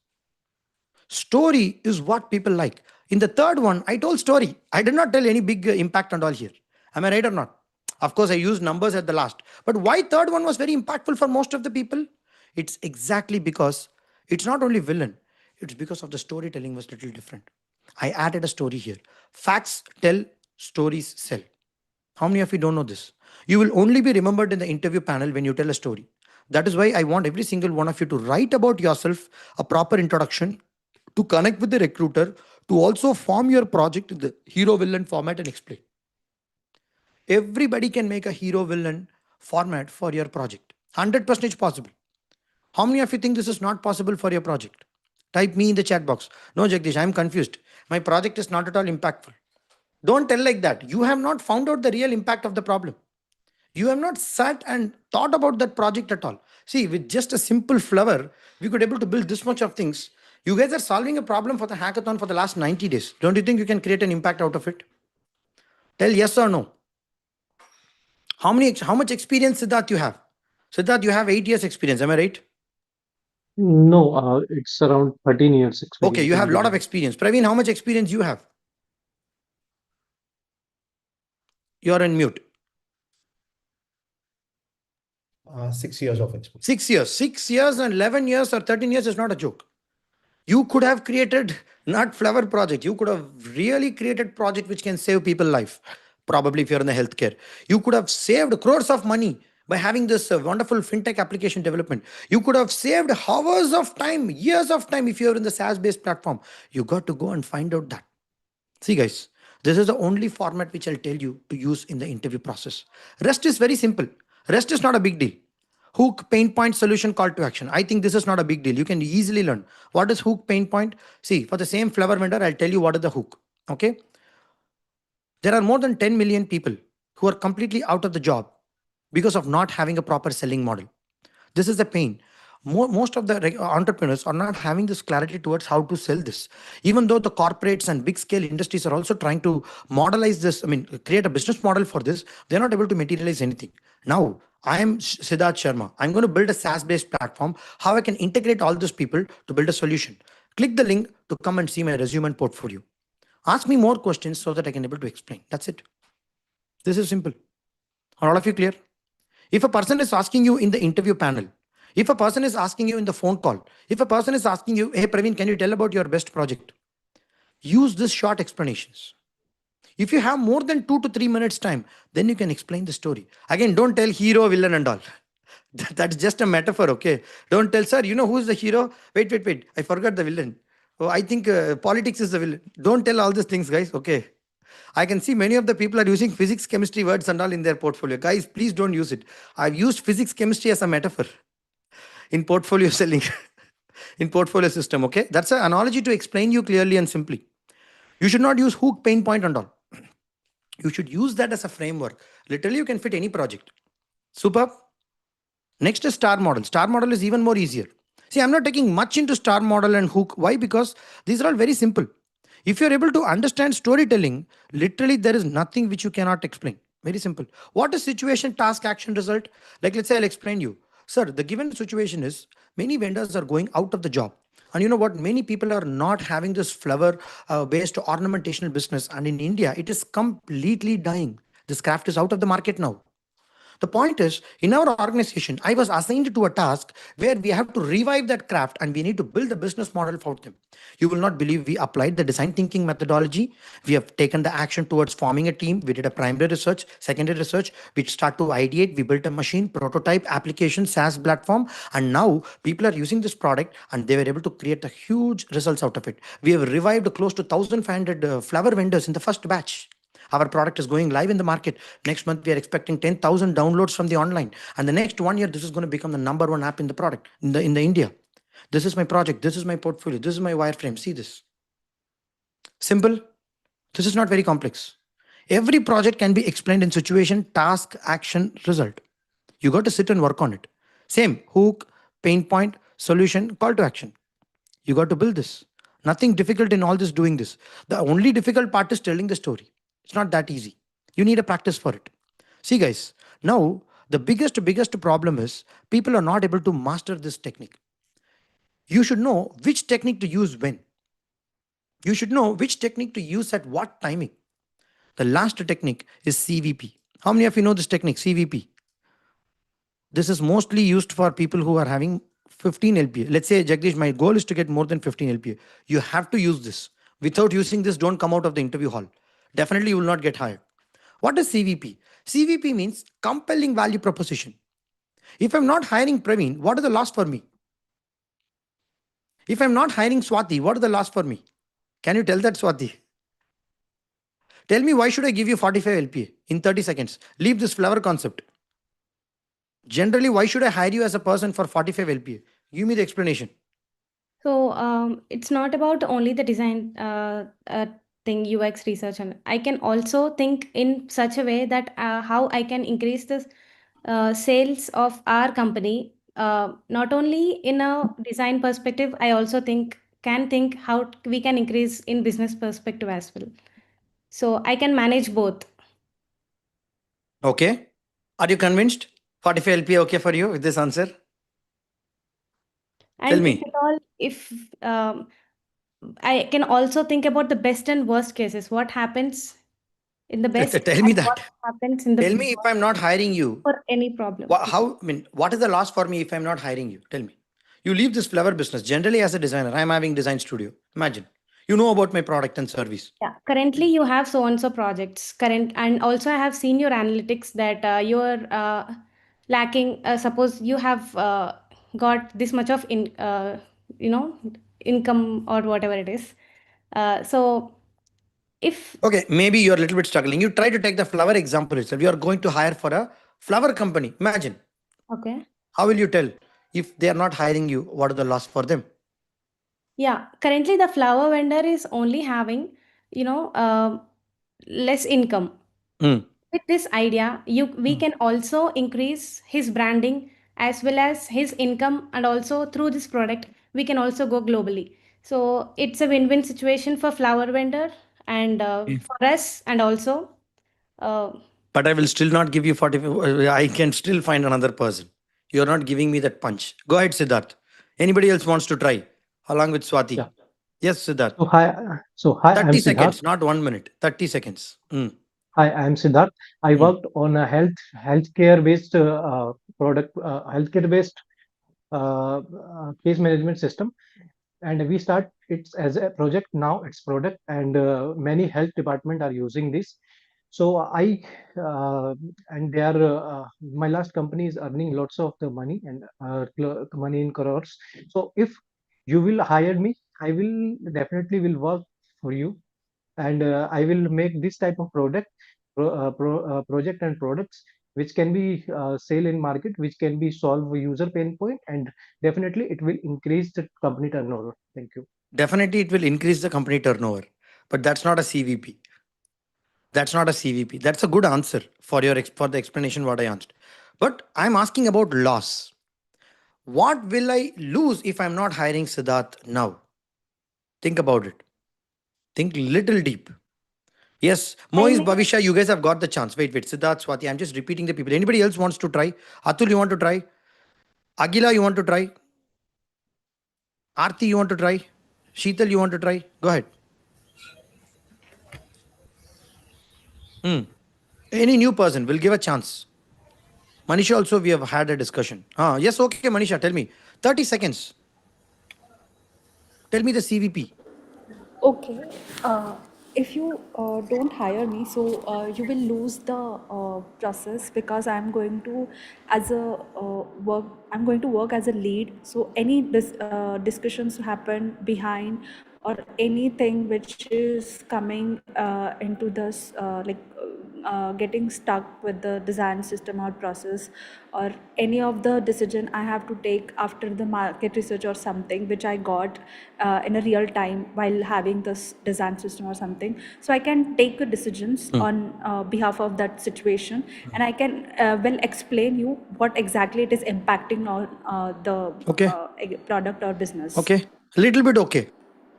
Story is what people like. In the third one, I told story. I did not tell any big impact and all here. Am I right or not? Of course, I used numbers at the last. But why third one was very impactful for most of the people? It's exactly because it's not only villain. It's because of the storytelling was little different. I added a story here. Facts tell, stories sell. How many of you don't know this? You will only be remembered in the interview panel when you tell a story. That is why I want every single one of you to write about yourself, a proper introduction, to connect with the recruiter, to also form your project in the hero villain format and explain. Everybody can make a hero villain format for your project. 100% possible. How many of you think this is not possible for your project? Type me in the chat box. No, Jagdish, I'm confused. My project is not at all impactful. Don't tell like that. You have not found out the real impact of the problem. You have not sat and thought about that project at all. See, with just a simple flower, we could able to build this much of things. You guys are solving a problem for the hackathon for the last 90 days. Don't you think you can create an impact out of it? Tell yes or no. How much experience, Siddharth, you have? Siddharth, you have 8 years experience. Am I right? No, it's around 13 years Okay, experience you in have a lot of design. experience. Praveen, how much experience you have? You're on mute. 6 years of experience. 6 years. 6 years and 11 years or 13 years is not a joke. You could have created not flower project. You could have really created project which can save people life. Probably if you're in the healthcare. You could have saved crores of money by having this wonderful fintech application development. You could have saved hours of time, years of time if you're in the SaaS based platform. You got to go and find out that. See, guys, This is the only format which I'll tell you to use in the interview process. Rest is very simple. Rest is not a big deal. Hook, pain point, solution, call to action. I think this is not a big deal. You can easily learn. What is hook, pain point? See, for the same flower vendor, I'll tell you what is the hook. Okay. There are more than 10 million people who are completely out of the job because of not having a proper selling model. This is the pain. Most of the entrepreneurs are not having this clarity towards how to sell this. Even though the corporates and big scale industries are also trying to modelize this, I mean, create a business model for this, they're not able to materialize anything. Now, I am Siddharth Sharma. I'm going to build a SaaS based platform, how I can integrate all these people to build a solution. Click the link to come and see my resume and portfolio. Ask me more questions so that I can able to explain. That's it. This is simple. Are all of you clear? If a person is asking you in the interview panel, if a person is asking you in the phone call, if a person is asking you, hey Praveen, can you tell about your best project? Use this short explanations. If you have more than 2 to 3 minutes time, then you can explain the story. Again, don't tell hero, villain and all. That's just a metaphor, okay? Don't tell, sir, you know who's the hero? Wait. I forgot the villain. Oh, I think politics is the villain. Don't tell all these things, guys, okay? I can see many of the people are using physics, chemistry words and all in their portfolio. Guys, please don't use it. I've used physics, chemistry as a metaphor in portfolio selling, in portfolio system, okay? That's an analogy to explain you clearly and simply. You should not use hook, pain point and all. You should use that as a framework. Literally, you can fit any project. Super. Next is star model. Star model is even more easier. See, I'm not taking much into star model and hook. Why? Because these are all very simple. If you're able to understand storytelling, literally there is nothing which you cannot explain. Very simple. What is situation, task, action, result? Like let's say I'll explain you. Sir, the given situation is many vendors are going out of the job. And you know what? Many people are not having this flower based ornamentational business. And in India, it is completely dying. This craft is out of the market now. The point is, in our organization, I was assigned to a task where we have to revive that craft and we need to build a business model for them. You will not believe we applied the design thinking methodology. We have taken the action towards forming a team. We did a primary research, secondary research. We start to ideate. We built a machine, prototype, application, SaaS platform. And now people are using this product and they were able to create a huge results out of it. We have revived close to 1,500 flower vendors in the first batch. Our product is going live in the market. Next month, we are expecting 10,000 downloads from the online. And the next 1 year, this is going to become the number one app in the product in the India. This is my project. This is my portfolio. This is my wireframe. See this. Simple. This is not very complex. Every project can be explained in situation, task, action, result. You got to sit and work on it. Same hook, pain point, solution, call to action. You got to build this. Nothing difficult in all this doing this. The only difficult part is telling the story. It's not that easy. You need a practice for it. See, guys, now the biggest problem is people are not able to master this technique. You should know which technique to use when. You should know which technique to use at what timing. The last technique is CVP. How many of you know this technique, CVP? This is mostly used for people who are having 15 LPA. Let's say, Jagdish, my goal is to get more than 15 LPA. You have to use this. Without using this, don't come out of the interview hall. Definitely, you will not get hired. What is CVP? CVP means compelling value proposition. If I'm not hiring Praveen, what is the loss for me? If I'm not hiring Swati, what is the loss for me? Can you tell that, Swati? Tell me, why should I give you 45 LPA in 30 seconds? Leave this flower concept. Generally, why should I hire you as a person for 45 LPA? Give me the explanation. So it's not about only the design thing, UX research, and I can also think in such a way that how I can increase the sales of our company. Not only in a design perspective, I also think how we can increase in business perspective as well. So I can manage both. Okay. Are you convinced? 45 LPA okay for you with this answer? And Tell if me. at all, if I can also think about the best and worst cases. What happens in the best Tell me and what that. happens in the Tell me if I'm not hiring you. for any problem. How, I mean, what is the loss for me if I'm not hiring you? Tell me. You leave this flower business. Generally, as a designer, I'm having design studio. Imagine. You know about my product and service. Yeah, currently you have so and so projects. Current and also I have seen your analytics that you're lacking. Suppose you have got this much of you know income or whatever it is. So If Okay, maybe you're a little bit struggling. You try to take the flower example itself. You are going to hire for a flower company. Imagine. okay, How will you tell if they are not hiring you? What are the loss for them? yeah, currently the flower vendor is only having, you know, less income. Mm. With this idea, we can also increase his branding as well as his income, and also through this product, we can also go globally. So it's a win-win situation for flower vendor and for us, and also uh, But I will still not give you 40. I can still find another person. You're not giving me that punch. Go ahead, Siddharth. Anybody else wants to try along with Swati? Yeah. Yes, Siddharth. So hi, I'm 30 Siddharth. seconds, not 1 minute. 30 seconds. Mm. Hi, I'm Siddharth. I Mm. worked on a healthcare based product, healthcare based case management system, and we start it as a project. Now it's product, and many health department are using this. So I and they are my last company is earning lots of the money and money in crores. So if you will hire me, I will definitely will work for you, and I will make this type of project and products which can be sale in market, which can be solve user pain point, and definitely it will increase the company turnover. Thank you. Definitely, it will increase the company turnover. But that's not a CVP. That's not a CVP. That's a good answer for for the explanation what I asked. But I'm asking about loss. What will I lose if I'm not hiring Siddharth now? Think about it. Think little deep. Yes, I Moise, may Bhavisha, you guys have got the chance. Wait. Siddharth, Swati, I'm just repeating the people. Anybody else wants to try? Atul, you want to try? Agila, you want to try? Arti, you want to try? Sheetal, you want to try? Go ahead. Hmm. Any new person will give a chance. Manisha, also, we have had a discussion. Yes, okay, Manisha, tell me. 30 seconds. Tell me the CVP. Okay. If you don't hire me, so you will lose the process, because I'm going to as a work. I'm going to work as a lead. So any discussions happen behind, or anything which is coming into this getting stuck with the design system or process, or any of the decision I have to take after the market research or something which I got in a real time while having this design system or something. So I can take the decisions on behalf of that situation, and I can well explain you what exactly it is impacting on the Okay. product or business. Okay. Little bit okay.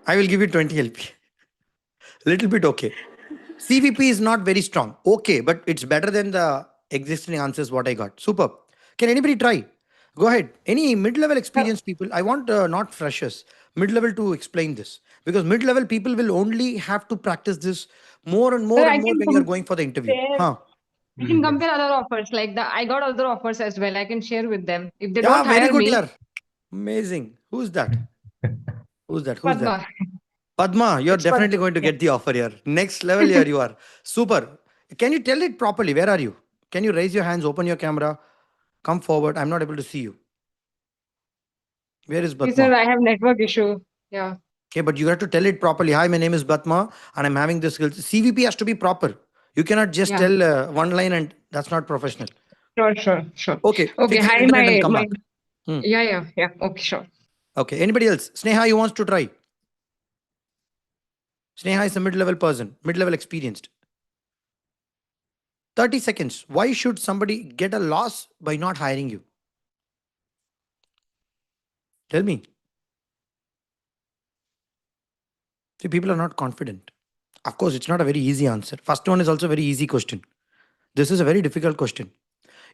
I will give you 20 LP. Little bit okay. CVP is not very strong. Okay, but it's better than the existing answers what I got. Superb. Can anybody try? Go ahead. Any mid-level experienced people? I want not freshers, mid-level to explain this, because mid-level people will only have to practice this more and Sir, more and more when you're going for the interview. Huh? I can compare other offers. Like I got other offers as well. I can share with them. If they Yeah, don't very hire good, me, yaar. Amazing. Who's that? Who's that? Who's that? Padma. Padma, you're It's Padma. definitely going to Yeah. get the offer here. Next level here you are. Super. Can you tell it properly? Where are you? Can you raise your hands, open your camera, come forward? I'm not able to see you. Where is Hey, sir, Batma? I have network issue. Yeah. Okay, but you have to tell it properly. Hi, my name is Batma and I'm having this skills. CVP has to be proper. You cannot just Yeah. tell one line and that's not professional. Sure. Okay, Okay. fix your Hi, internet and come my. back. Hmm. Yeah. Okay, sure. Okay, anybody else? Sneha, you wants to try? Sneha is a mid-level person, mid-level experienced. 30 seconds. Why should somebody get a loss by not hiring you? Tell me. See, people are not confident. Of course, it's not a very easy answer. First one is also a very easy question. This is a very difficult question.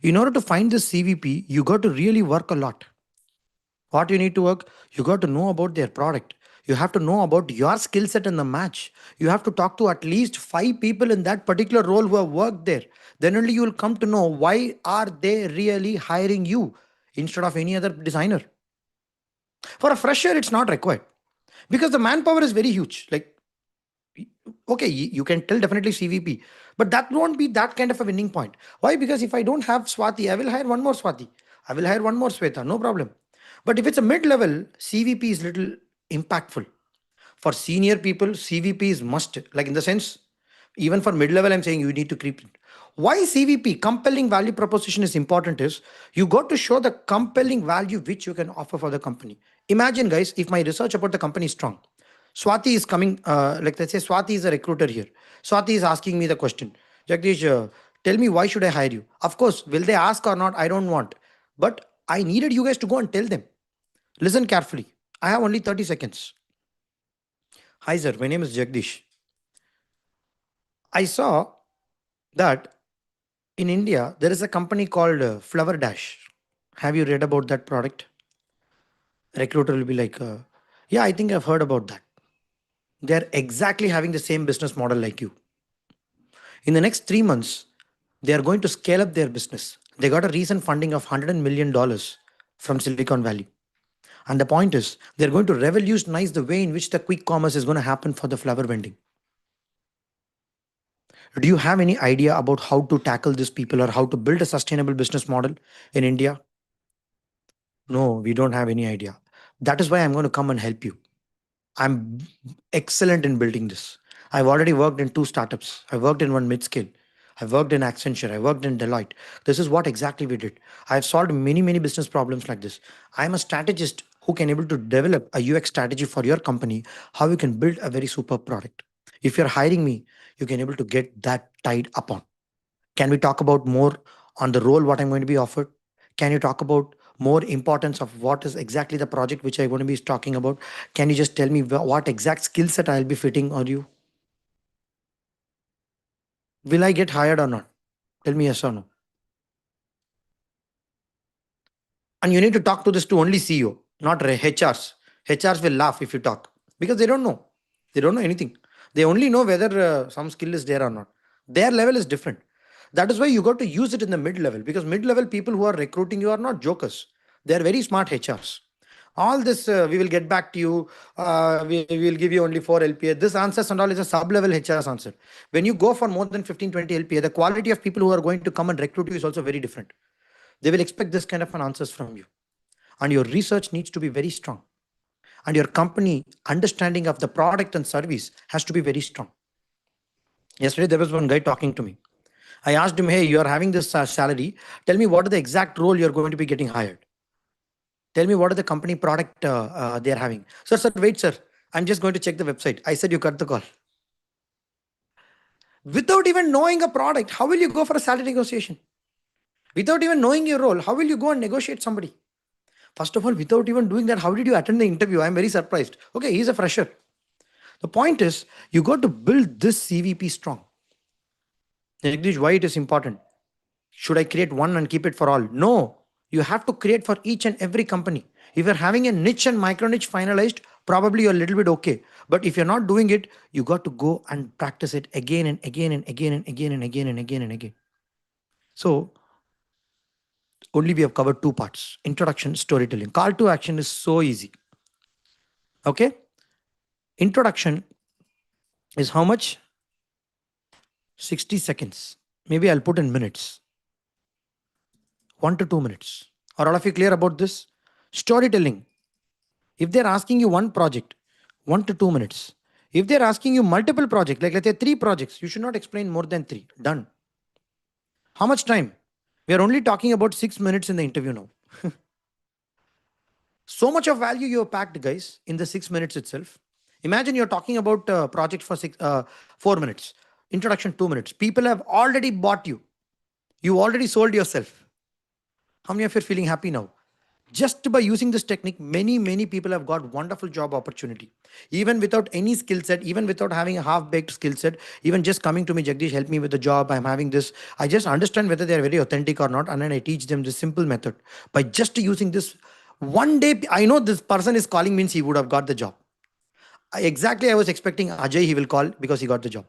In order to find this CVP, you got to really work a lot. What you need to work, you got to know about their product. You have to know about your skill set in the match. You have to talk to at least 5 people in that particular role who have worked there. Then only you will come to know why are they really hiring you instead of any other designer. For a fresher, it's not required because the manpower is very huge. Like, okay, you can tell definitely CVP, but that won't be that kind of a winning point. Why? Because if I don't have Swati, I will hire one more Swati. I will hire one more Sweta, no problem. But if it's a mid-level, CVP is little impactful. For senior people, CVP is must. Like in the sense, even for mid-level, I'm saying you need to creep it. Why CVP, compelling value proposition, is important is you got to show the compelling value which you can offer for the company. Imagine, guys, if my research about the company is strong. Swati is coming, like let's say Swati is a recruiter here. Swati is asking me the question, Jagdish, tell me why should I hire you? Of course, will they ask or not? I don't want. But I needed you guys to go and tell them. Listen carefully. I have only 30 seconds. Hi, sir. My name is Jagdish. I saw that in India, there is a company called Flower Dash. Have you read about that product? Recruiter will be like, yeah, I think I've heard about that. They're exactly having the same business model like you. In the next 3 months, they are going to scale up their business. They got a recent funding of $100 million from Silicon Valley. And the point is, they're going to revolutionize the way in which the quick commerce is going to happen for the flower vending. Do you have any idea about how to tackle these people or how to build a sustainable business model in India? No, we don't have any idea. That is why I'm going to come and help you. I'm excellent in building this. I've already worked in 2 startups. I worked in one mid-scale. I worked in Accenture. I worked in Deloitte. This is what exactly we did. I've solved many, many business problems like this. I'm a strategist who can able to develop a UX strategy for your company, how you can build a very superb product. If you're hiring me, you can able to get that tied upon. Can we talk about more on the role, what I'm going to be offered? Can you talk about more importance of what is exactly the project which I'm going to be talking about? Can you just tell me what exact skill set I'll be fitting on you? Will I get hired or not? Tell me yes or no. And you need to talk to this to only CEO, not HRs. HRs will laugh if you talk because they don't know. They don't know anything. They only know whether some skill is there or not. Their level is different. That is why you got to use it in the mid level, because mid level people who are recruiting you are not jokers. They are very smart HRs. All this, we will get back to you. We will give you only 4 LPA. This answers and all is a sub level HR's answer. When you go for more than 15, 20 LPA, the quality of people who are going to come and recruit you is also very different. They will expect this kind of an answers from you. And your research needs to be very strong. And your company understanding of the product and service has to be very strong. Yesterday, there was one guy talking to me. I asked him, hey, you are having this salary. Tell me what is the exact role you're going to be getting hired. Tell me what is the company product they are having. Sir, wait, sir. I'm just going to check the website. I said, you cut the call. Without even knowing a product, how will you go for a salary negotiation? Without even knowing your role, how will you go and negotiate somebody? First of all, without even doing that, how did you attend the interview? I'm very surprised. Okay, he's a fresher. The point is, you got to build this CVP strong. Jagdish, why it is important? Should I create one and keep it for all? No, you have to create for each and every company. If you're having a niche and micro niche finalized, probably you're a little bit okay. But if you're not doing it, you got to go and practice it again and again and again and again and again and again and again. So only we have covered 2 parts: introduction, storytelling. Call to action is so easy. Okay, introduction is how much? 60 seconds. Maybe I'll put in minutes. 1 to 2 minutes. Are all of you clear about this? Storytelling. If they're asking you one project, 1 to 2 minutes. If they're asking you multiple projects, like let's say 3 projects, you should not explain more than 3. Done. How much time? We are only talking about 6 minutes in the interview now. So much of value you have packed, guys, in the 6 minutes itself. Imagine you're talking about a project for 4 minutes. Introduction 2 minutes. People have already bought you. You already sold yourself. How many of you are feeling happy now? Just by using this technique, many people have got wonderful job opportunity. Even without any skill set, even without having a half-baked skill set, even just coming to me, Jagdish, help me with the job, I'm having this. I just understand whether they're very authentic or not, and then I teach them this simple method. By just using this, one day, I know this person is calling means he would have got the job. Exactly, I was expecting Ajay, he will call because he got the job.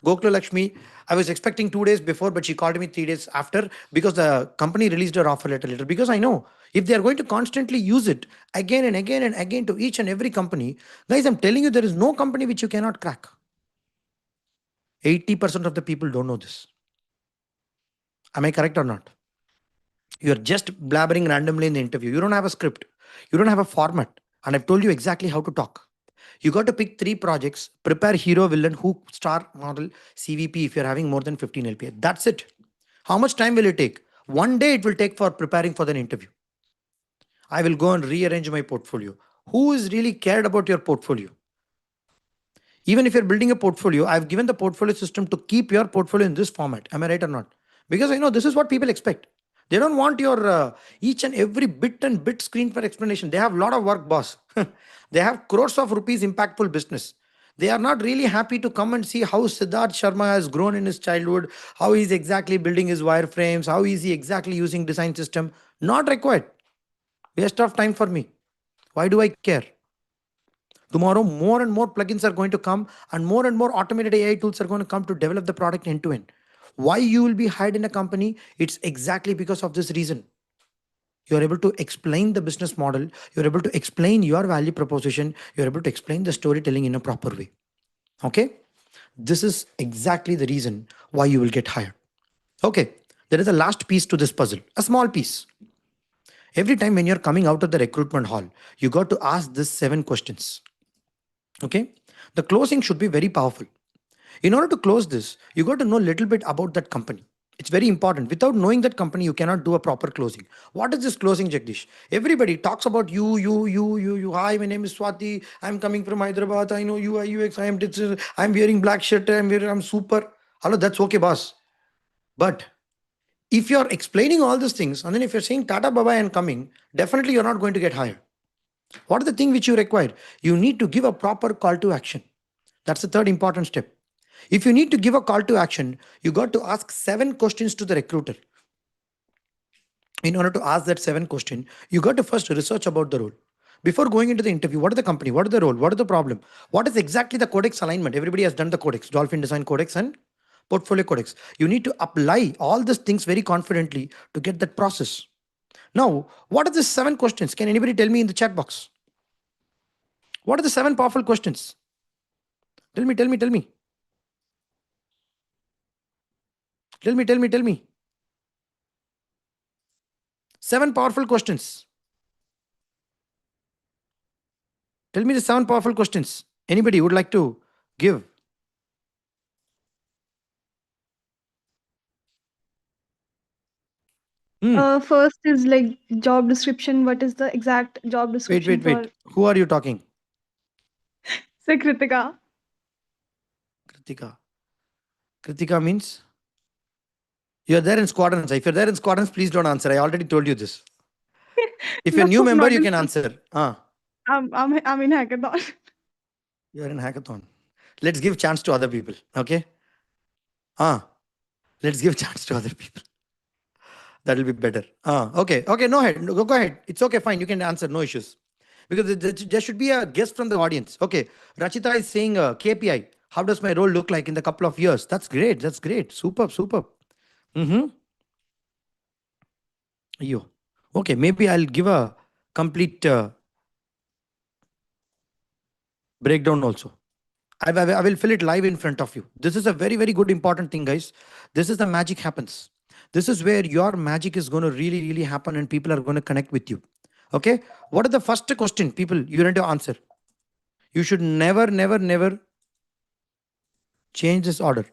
Gokula Lakshmi, I was expecting 2 days before, but she called me 3 days after because the company released her offer letter later. Because I know if they are going to constantly use it again and again and again to each and every company, guys, I'm telling you, there is no company which you cannot crack. 80% of the people don't know this. Am I correct or not? You're just blabbering randomly in the interview. You don't have a script. You don't have a format. And I've told you exactly how to talk. You got to pick 3 projects, prepare hero, villain, hook, star, model, CVP if you're having more than 15 LPA. That's it. How much time will it take? One day it will take for preparing for the interview. I will go and rearrange my portfolio. Who is really cared about your portfolio? Even if you're building a portfolio, I've given the portfolio system to keep your portfolio in this format. Am I right or not? Because I know this is what people expect. They don't want your each and every bit and bit screen for explanation. They have a lot of work, boss. They have crores of rupees impactful business. They are not really happy to come and see how Siddharth Sharma has grown in his childhood, how he's exactly building his wireframes, how is he exactly using design system. Not required. Waste of time for me. Why do I care? Tomorrow, more and more plugins are going to come, and more automated AI tools are going to come to develop the product end to end. Why you will be hired in a company? It's exactly because of this reason. You're able to explain the business model, you're able to explain your value proposition, you're able to explain the storytelling in a proper way. Okay? This is exactly the reason why you will get hired. Okay, there is a last piece to this puzzle, a small piece. Every time when you're coming out of the recruitment hall, you got to ask these 7 questions. Okay, the closing should be very powerful. In order to close this, you got to know a little bit about that company. It's very important. Without knowing that company, you cannot do a proper closing. What is this closing, Jagdish? Everybody talks about you. Hi, my name is Swati. I'm coming from Hyderabad. I know UI, UX. I'm wearing black shirt. I'm super. Hello, that's okay, boss. But if you're explaining all these things, and then if you're saying Tata Baba and coming, definitely you're not going to get hired. What is the thing which you require? You need to give a proper call to action. That's the third important step. If you need to give a call to action, you got to ask 7 questions to the recruiter. In order to ask that 7 question, you got to first research about the role. Before going into the interview, what is the company? What is the role? What is the problem? What is exactly the codex alignment? Everybody has done the codex, Dolphin Design Codex and Portfolio Codex. You need to apply all these things very confidently to get that process. Now, what are the 7 questions? Can anybody tell me in the chat box? What are the 7 powerful questions? Tell me. Tell me. 7 powerful questions. Tell me the 7 powerful questions. Anybody would like to give? First is like job description. What is the exact job description Wait. Who are you talking? for Kritika? Kritika means you're there in squadrons. If you're there in squadrons, please don't answer. I already told you this. If you're a new No, member, not you in. can answer. I'm in hackathon. You're in hackathon. Let's give chance to other people. Okay? Let's give chance to other people. That'll be better. Okay. No ahead. Go ahead. It's okay. Fine. You can answer. No issues. Because there should be a guest from the audience. Okay. Rachita is saying KPI. How does my role look like in the couple of years? That's great. Superb. Mm-hmm. You. Okay. Maybe I'll give a complete breakdown also. I will fill it live in front of you. This is a very, very good important thing, guys. This is the magic happens. This is where your magic is going to really, really happen and people are going to connect with you. Okay. What is the first question, people, you need to answer? You should never change this order.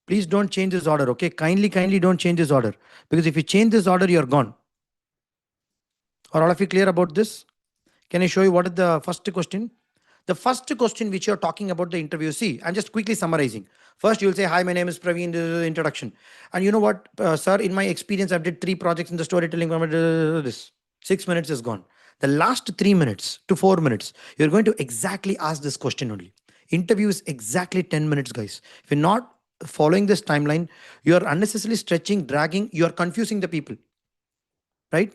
Please don't change this order. Okay. Kindly don't change this order. Because if you change this order, you're gone. Are all of you clear about this? Can I show you what is the first question? The first question which you're talking about the interview, see, I'm just quickly summarizing. First, you'll say, hi, my name is Praveen, this is the introduction. And you know what, sir, in my experience, I've did 3 projects in the storytelling. This 6 minutes is gone. The last 3 minutes to 4 minutes, you're going to exactly ask this question only. Interview is exactly 10 minutes, guys. If you're not following this timeline, you're unnecessarily stretching, dragging, you're confusing the people, right?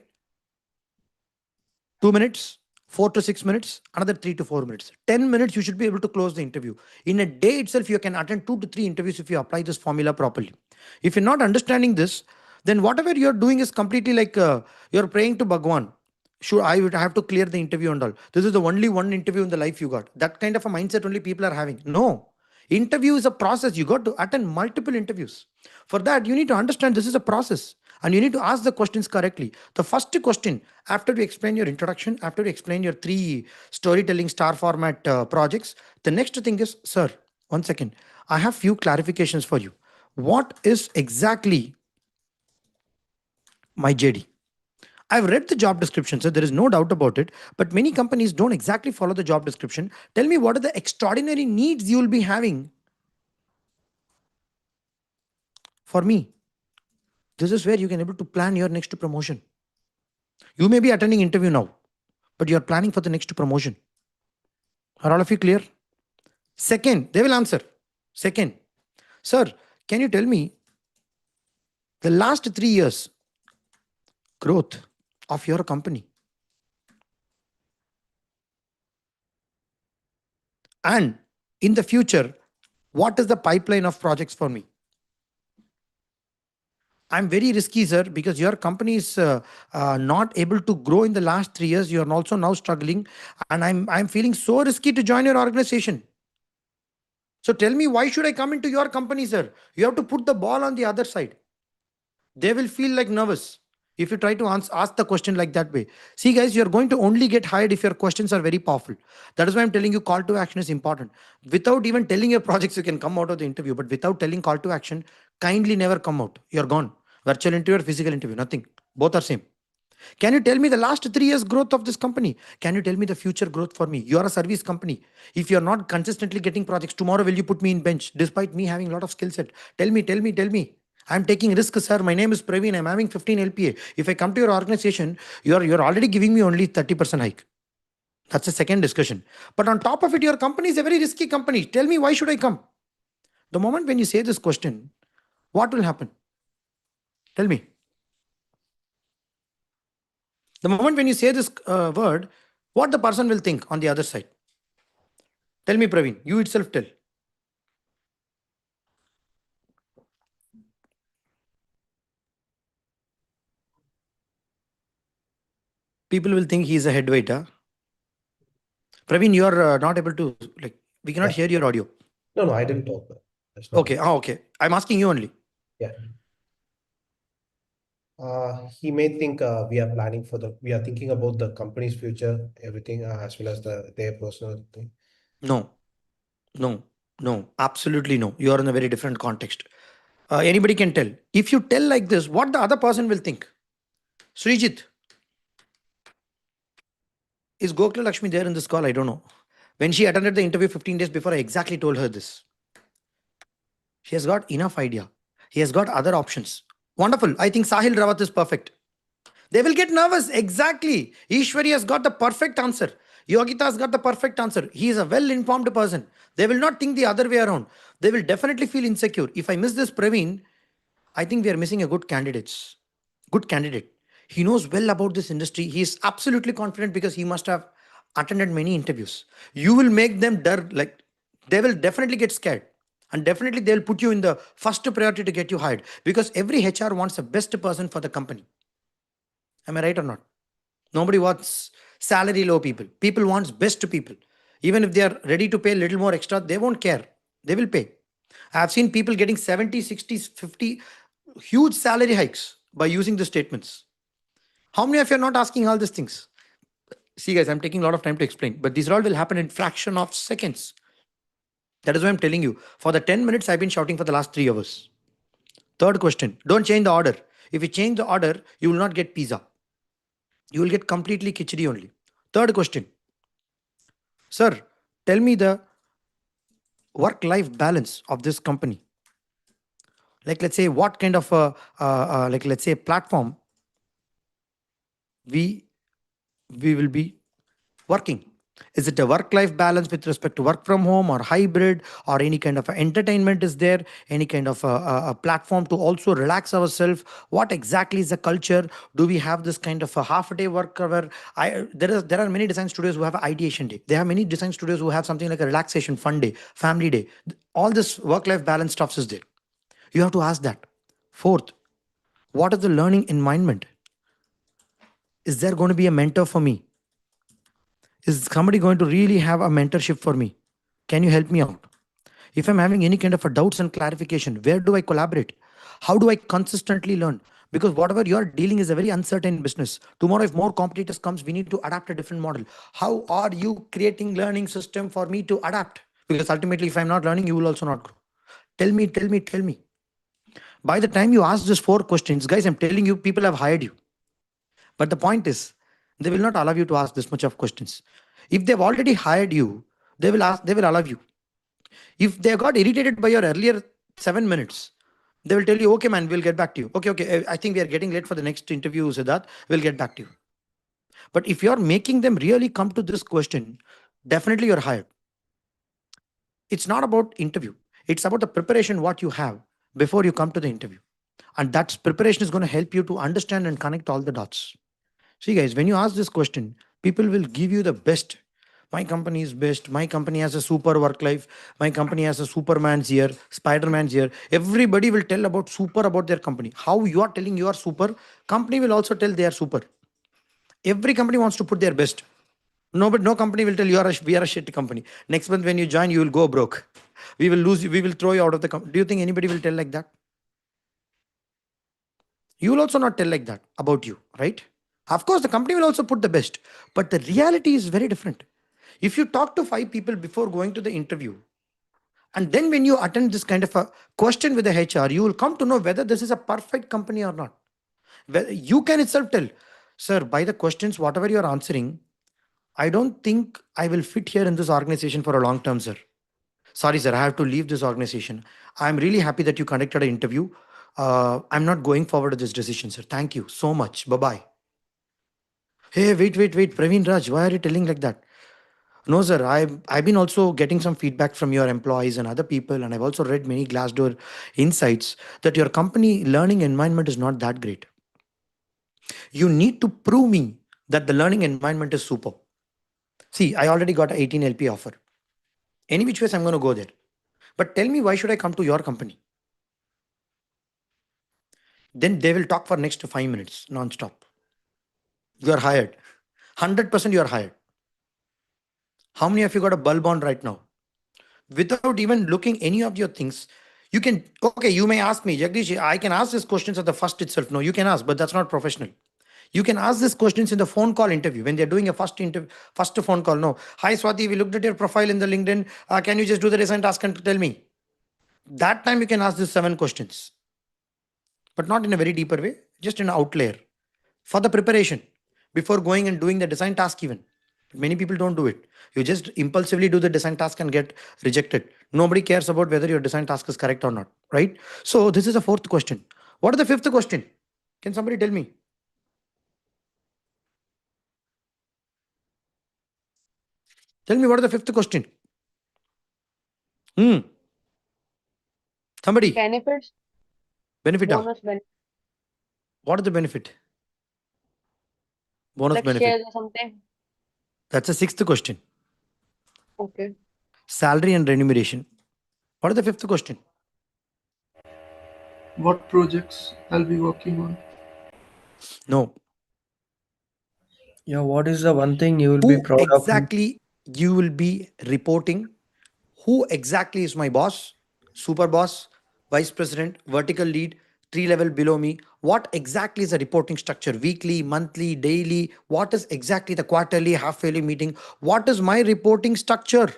2 minutes, 4 to 6 minutes, another 3 to 4 minutes. 10 minutes, you should be able to close the interview. In a day itself, you can attend 2 to 3 interviews if you apply this formula properly. If you're not understanding this, then whatever you're doing is completely like you're praying to Bhagwan. Sure, I would have to clear the interview and all. This is the only one interview in the life you got. That kind of a mindset only people are having. No. Interview is a process. You got to attend multiple interviews. For that, you need to understand this is a process and you need to ask the questions correctly. The first question, after you explain your introduction, after you explain your 3 storytelling star format projects, the next thing is, sir, 1 second, I have few clarifications for you. What is exactly my JD? I've read the job description, so there is no doubt about it. But many companies don't exactly follow the job description. Tell me what are the extraordinary needs you will be having for me. This is where you can able to plan your next promotion. You may be attending interview now, but you are planning for the next promotion. Are all of you clear? Second, they will answer. Second, sir, can you tell me the last 3 years growth of your company? And in the future, what is the pipeline of projects for me? I'm very risky, sir, because your company is not able to grow in the last 3 years. You are also now struggling, and I'm feeling so risky to join your organization. So tell me, why should I come into your company, sir? You have to put the ball on the other side. They will feel like nervous if you try to ask the question like that way. See, guys, you're going to only get hired if your questions are very powerful. That is why I'm telling you call to action is important. Without even telling your projects, you can come out of the interview. But without telling call to action, kindly never come out. You're gone. Virtual interview or physical interview, nothing. Both are same. Can you tell me the last 3 years growth of this company? Can you tell me the future growth for me? You are a service company. If you're not consistently getting projects, tomorrow will you put me in bench despite me having a lot of skill set? Tell me. I'm taking risks, sir. My name is Praveen. I'm having 15 LPA. If I come to your organization, you're already giving me only 30% hike. That's a second discussion. But on top of it, your company is a very risky company. Tell me, why should I come? The moment when you say this question, what will happen? Tell me. The moment when you say this word, what the person will think on the other side? Tell me, Praveen, you itself tell. People will think he is a head waiter. Praveen, you are not able to, like, we cannot hear your audio. No, I didn't talk. That's not Okay, okay. I'm asking you only. Yeah. He may think we are thinking about the company's future, everything, as well as their personal thing. No, absolutely no. You are in a very different context. Anybody can tell. If you tell like this, what the other person will think? Srijit, is Gokula Lakshmi there in this call? I don't know. When she attended the interview 15 days before, I exactly told her this. She has got enough idea. He has got other options. Wonderful. I think Sahil Rawat is perfect. They will get nervous. Exactly. Ishwari has got the perfect answer. Yogita has got the perfect answer. He is a well-informed person. They will not think the other way around. They will definitely feel insecure. If I miss this Praveen, I think we are missing a good candidate. Good candidate. He knows well about this industry. He is absolutely confident because he must have attended many interviews. You will make them like they will definitely get scared. And definitely they'll put you in the first priority to get you hired because every HR wants the best person for the company. Am I right or not? Nobody wants salary low people. People wants best people. Even if they are ready to pay a little more extra, they won't care. They will pay. I have seen people getting 70, 60, 50 huge salary hikes by using the statements. How many of you are not asking all these things? See, guys, I'm taking a lot of time to explain, but these all will happen in fraction of seconds. That is why I'm telling you. For the 10 minutes, I've been shouting for the last 3 hours. Third question, don't change the order. If you change the order, you will not get pizza. You will get completely khichdi only. Third question, sir, tell me the work-life balance of this company. Like, let's say, what kind of like, let's say, platform we will be working. Is it a work-life balance with respect to work from home or hybrid or any kind of entertainment is there? Any kind of a platform to also relax ourselves? What exactly is the culture? Do we have this kind of a half-a-day work cover? There are many design studios who have an ideation day. There are many design studios who have something like a relaxation fun day, family day. All this work-life balance stuff is there. You have to ask that. Fourth, what is the learning environment? Is there going to be a mentor for me? Is somebody going to really have a mentorship for me? Can you help me out? If I'm having any kind of a doubts and clarification, where do I collaborate? How do I consistently learn? Because whatever you're dealing is a very uncertain business. Tomorrow, if more competitors comes, we need to adapt a different model. How are you creating learning system for me to adapt? Because ultimately, if I'm not learning, you will also not grow. Tell me, tell me, tell me. By the time you ask these 4 questions, guys, I'm telling you, people have hired you. But the point is, they will not allow you to ask this much of questions. If they've already hired you, they will allow you. If they got irritated by your earlier 7 minutes, they will tell you, okay, man, we'll get back to you. Okay, okay, I think we are getting late for the next interview, Siddharth. We'll get back to you. But if you're making them really come to this question, definitely you're hired. It's not about interview. It's about the preparation, what you have before you come to the interview. And that preparation is going to help you to understand and connect all the dots. See, guys, when you ask this question, people will give you the best. My company is best. My company has a super work life. My company has a Superman's here, Spider-Man's here. Everybody will tell about super about their company. How you are telling you are super, company will also tell they are super. Every company wants to put their best. No, but no company will tell we are a shit company. Next month when you join, you will go broke. We will lose you. We will throw you out of the company. Do you think anybody will tell like that? You will also not tell like that about you, right? Of course, the company will also put the best, but the reality is very different. If you talk to 5 people before going to the interview, and then when you attend this kind of a question with the HR, you will come to know whether this is a perfect company or not. You can itself tell, sir, by the questions, whatever you're answering, I don't think I will fit here in this organization for a long term, sir. Sorry, sir, I have to leave this organization. I'm really happy that you conducted an interview. I'm not going forward with this decision, sir. Thank you so much. Bye bye. Hey, wait, Praveen Raj, why are you telling like that? No, sir. I've been also getting some feedback from your employees and other people, and I've also read many Glassdoor insights that your company learning environment is not that great. You need to prove me that the learning environment is super. See, I already got an 18 LP offer. Any which ways I'm going to go there. But tell me, why should I come to your company? Then they will talk for next 5 minutes non-stop. You are hired. 100% you are hired. How many of you got a bulb on right now? Without even looking any of your things, you can, okay, you may ask me, Jagdish, I can ask these questions at the first itself. No, you can ask, but that's not professional. You can ask these questions in the phone call interview when they're doing a first phone call. No, hi Swati, we looked at your profile in the LinkedIn. Can you just do the design task and tell me? That time you can ask these 7 questions, but not in a very deeper way, just in an outlayer for the preparation before going and doing the design task even. Many people don't do it. You just impulsively do the design task and get rejected. Nobody cares about whether your design task is correct or not, right? So this is the 4th question. What is the 5th question? Can somebody tell me? Tell me what is the 5th question? Somebody. Benefits. Benefit. Bonus benefit. What is the benefit? Bonus Like benefit. shares or something. That's the 6th question. Okay. Salary and remuneration. What is the 5th question? What projects I'll be working on? No. Yeah, what is the one thing you will be Who proud of? exactly you will be reporting? Who exactly is my boss, super boss, vice president, vertical lead, 3 level below me? What exactly is the reporting structure? Weekly, monthly, daily? What is exactly the quarterly, half yearly meeting? What is my reporting structure?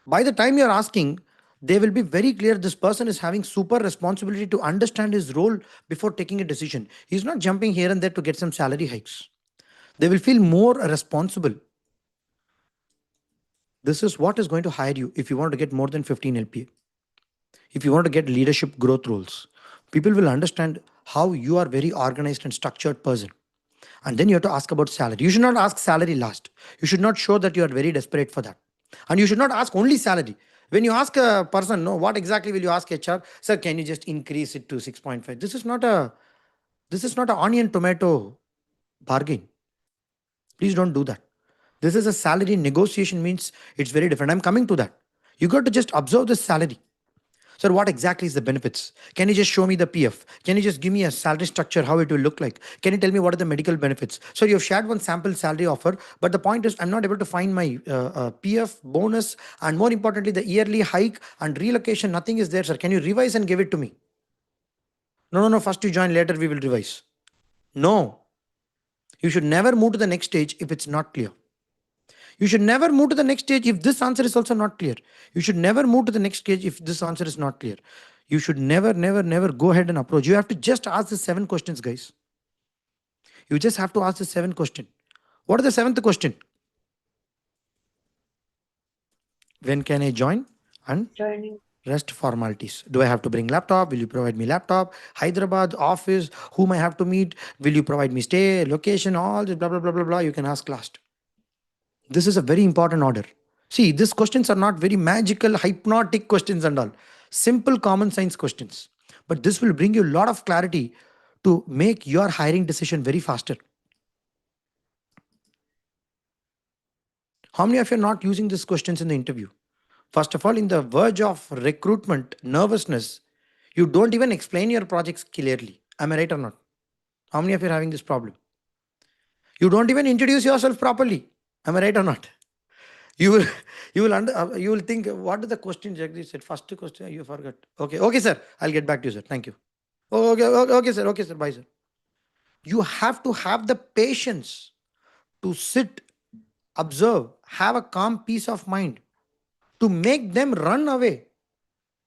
By the time you're asking, they will be very clear this person is having super responsibility to understand his role before taking a decision. He's not jumping here and there to get some salary hikes. They will feel more responsible. This is what is going to hire you if you want to get more than 15 LPA. If you want to get leadership growth roles, people will understand how you are very organized and structured person. And then you have to ask about salary. You should not ask salary last. You should not show that you are very desperate for that. And you should not ask only salary. When you ask a person, no, what exactly will you ask HR? Sir, can you just increase it to 6.5? This is not an onion tomato bargain. Please don't do that. This is a salary negotiation, means it's very different. I'm coming to that. You got to just observe the salary. Sir, what exactly is the benefits? Can you just show me the PF? Can you just give me a salary structure, how it will look like? Can you tell me what are the medical benefits? So you've shared one sample salary offer, but the point is I'm not able to find my PF, bonus, and more importantly, the yearly hike and relocation. Nothing is there, sir. Can you revise and give it to me? No, no, no. First you join, later we will revise. No. You should never move to the next stage if it's not clear. You should never move to the next stage if this answer is also not clear. You should never move to the next stage if this answer is not clear. You should never, never, never go ahead and approach. You have to just ask the 7 questions, guys. You just have to ask the 7 question. What is the 7th question? When can I join? And Joining. rest formalities. Do I have to bring laptop? Will you provide me laptop? Hyderabad office, whom I have to meet? Will you provide me stay, location, all this blah blah blah blah blah. You can ask last. This is a very important order. See, these questions are not very magical, hypnotic questions and all. Simple common sense questions. But this will bring you a lot of clarity to make your hiring decision very faster. How many of you are not using these questions in the interview? First of all, in the verge of recruitment, nervousness, you don't even explain your projects clearly. Am I right or not? How many of you are having this problem? You don't even introduce yourself properly. Am I right or not? You will you will think, what is the question Jagdish said? First question you forgot. Okay, sir. I'll get back to you, sir. Thank you. Okay, sir. Okay, sir. Bye, sir. You have to have the patience to sit, observe, have a calm peace of mind to make them run away.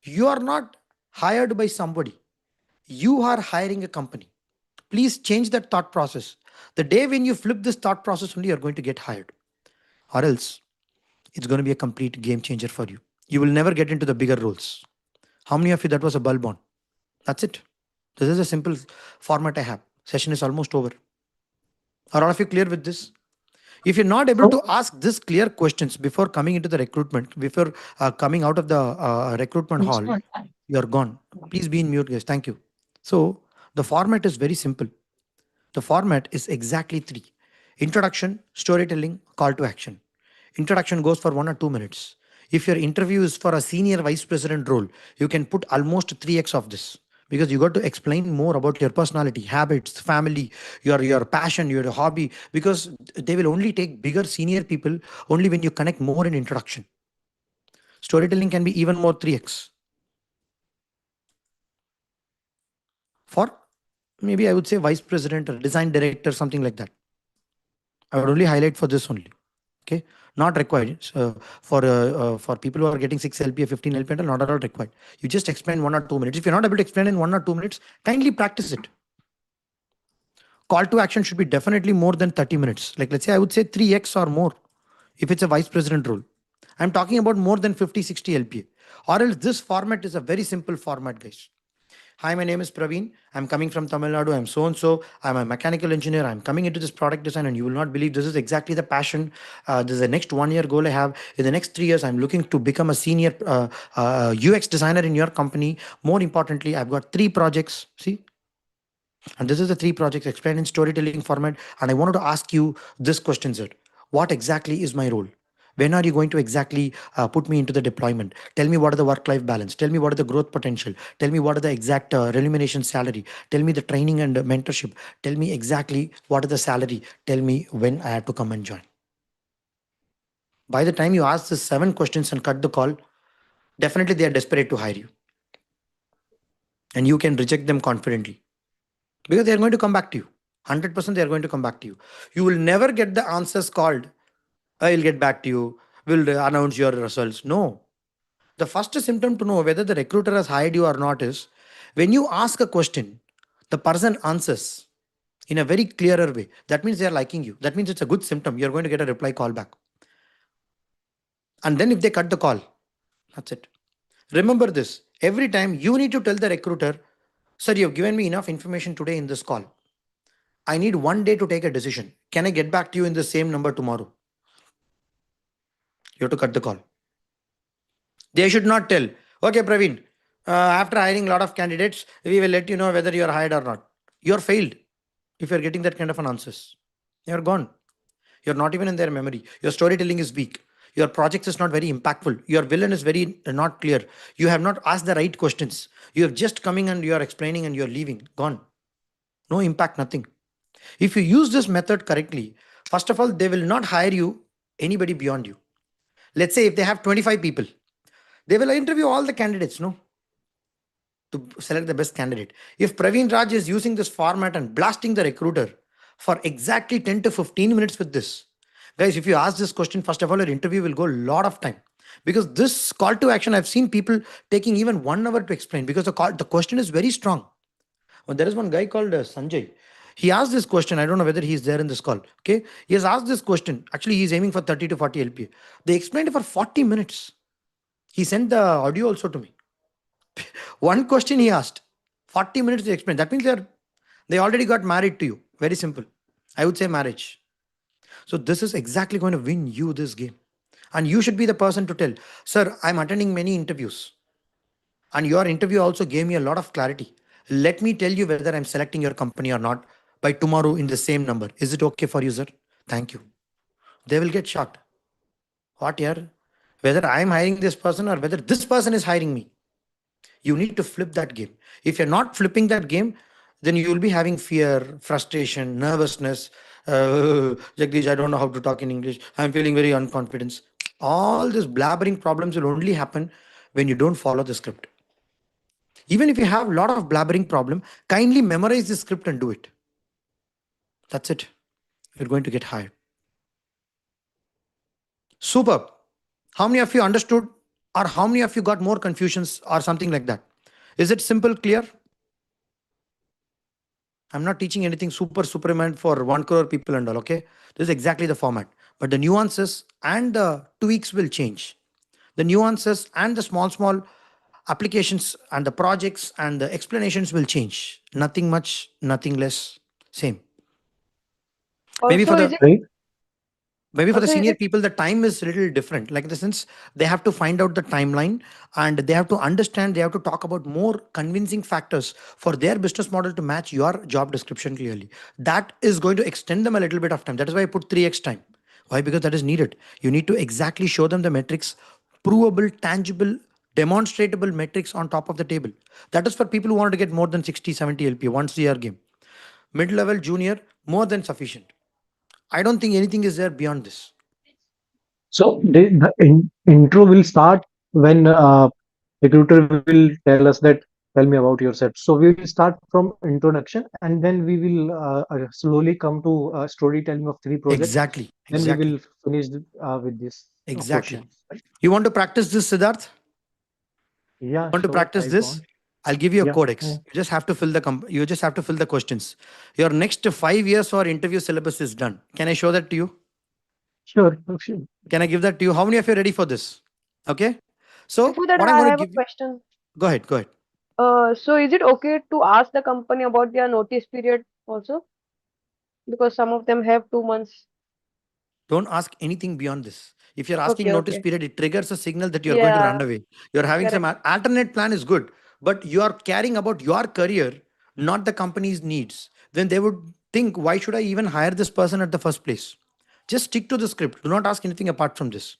You are not hired by somebody. You are hiring a company. Please change that thought process. The day when you flip this thought process only, you're going to get hired. Or else, it's going to be a complete game changer for you. You will never get into the bigger roles. How many of you that was a bulb on? That's it. This is a simple format I have. Session is almost over. Are all of you clear with this? If you're not able to ask this clear questions before coming into the recruitment, before coming out of the recruitment hall, you're gone. Please be in mute, guys. Thank you. So the format is very simple. The format is exactly 3: introduction, storytelling, call to action. Introduction goes for 1 or 2 minutes. If your interview is for a senior vice president role, you can put almost 3x of this, because you got to explain more about your personality, habits, family, your passion, your hobby, because they will only take bigger senior people only when you connect more in introduction. Storytelling can be even more 3x. For maybe I would say vice president or design director, something like that. I would only highlight for this only. Okay, not required. So for people who are getting 6 LPA, 15 LPA, not at all required. You just explain 1 or 2 minutes. If you're not able to explain in 1 or 2 minutes, kindly practice it. Call to action should be definitely more than 30 minutes. Like, let's say I would say 3x or more if it's a vice president role. I'm talking about more than 50, 60 LPA. Or else this format is a very simple format, guys. Hi, my name is Praveen. I'm coming from Tamil Nadu. I'm so and so. I'm a mechanical engineer. I'm coming into this product design, and you will not believe this is exactly the passion. This is the next 1 year goal I have. In the next 3 years, I'm looking to become a senior UX designer in your company. More importantly, I've got 3 projects. See, and this is the 3 projects explained in storytelling format. And I wanted to ask you this question, sir. What exactly is my role? When are you going to exactly put me into the deployment? Tell me what are the work-life balance. Tell me what are the growth potential. Tell me what are the exact remuneration salary. Tell me the training and mentorship. Tell me exactly what is the salary. Tell me when I have to come and join. By the time you ask the 7 questions and cut the call, definitely they are desperate to hire you. And you can reject them confidently, because they are going to come back to you. 100% they are going to come back to you. You will never get the answers called, I will get back to you, will announce your results. No. The first symptom to know whether the recruiter has hired you or not is when you ask a question, the person answers in a very clearer way. That means they are liking you. That means it's a good symptom. You're going to get a reply call back. And then if they cut the call, that's it. Remember this. Every time you need to tell the recruiter, sir, you've given me enough information today in this call. I need 1 day to take a decision. Can I get back to you in the same number tomorrow? You have to cut the call. They should not tell, okay, Praveen, after hiring a lot of candidates, we will let you know whether you are hired or not. You're failed if you're getting that kind of an answers. You're gone. You're not even in their memory. Your storytelling is weak. Your project is not very impactful. Your villain is very not clear. You have not asked the right questions. You have just coming and you are explaining and you are leaving. Gone. No impact, nothing. If you use this method correctly, first of all, they will not hire you anybody beyond you. Let's say if they have 25 people, they will interview all the candidates, no? To select the best candidate. If Praveen Raj is using this format and blasting the recruiter for exactly 10 to 15 minutes with this, guys, if you ask this question, first of all, your interview will go a lot of time. Because this call to action, I've seen people taking even 1 hour to explain because the question is very strong. Well, there is one guy called Sanjay. He asked this question. I don't know whether he's there in this call. Okay. He has asked this question. Actually, he's aiming for 30 to 40 LPA. They explained it for 40 minutes. He sent the audio also to me. One question he asked, 40 minutes to explain. That means they already got married to you. Very simple. I would say marriage. So this is exactly going to win you this game. And you should be the person to tell, sir, I'm attending many interviews. And your interview also gave me a lot of clarity. Let me tell you whether I'm selecting your company or not by tomorrow in the same number. Is it okay for you, sir? Thank you. They will get shocked. What here? Whether I'm hiring this person or whether this person is hiring me. You need to flip that game. If you're not flipping that game, then you will be having fear, frustration, nervousness. Jagdish, I don't know how to talk in English. I'm feeling very unconfident. All these blabbering problems will only happen when you don't follow the script. Even if you have a lot of blabbering problem, kindly memorize the script and do it. That's it. You're going to get hired. Superb. How many of you understood, or how many of you got more confusions or something like that? Is it simple, clear? I'm not teaching anything superman for 1 crore people and all, okay? This is exactly the format. But the nuances and the tweaks will change. The nuances and the small applications and the projects and the explanations will change. Nothing much, nothing less, same. Maybe Also, for is the it maybe for the also is senior it people the time is a little different, like in the sense they have to find out the timeline and they have to understand, they have to talk about more convincing factors for their business model to match your job description clearly. That is going to extend them a little bit of time. That is why I put 3x time. Why? Because that is needed. You need to exactly show them the metrics, provable, tangible, demonstratable metrics on top of the table. That is for people who want to get more than 60 70 lp once a year game. Mid-level, junior, more than sufficient. I don't think anything is there beyond this. So the intro will start when recruiter will tell us that tell me about yourself. So we will start from introduction and then we will slowly come to storytelling of 3 projects. Exactly. Then we Exactly. will finish with this Exactly. questions. Right? You want to practice this, Siddharth? Yeah, Want to sure. practice I this? want. I'll give you a Yeah. codex. You just have to fill the you just have to fill the questions. Your next 5 years for interview syllabus is done. Can I show that to you? Sure. Sure. Can I give that to you? How many of you are ready for this? Okay. So before that what I'm I going to have a give you. question. Go ahead. Go ahead. So is it okay to ask the company about their notice period also? Because some of them have 2 months. Don't ask anything beyond this. If you're asking Okay, notice okay. period, it triggers a signal that you're going to run Yeah, away. You're having some correct. alternate plan is good, but you are caring about your career, not the company's needs. Then they would think, why should I even hire this person at the first place? Just stick to the script. Do not ask anything apart from this.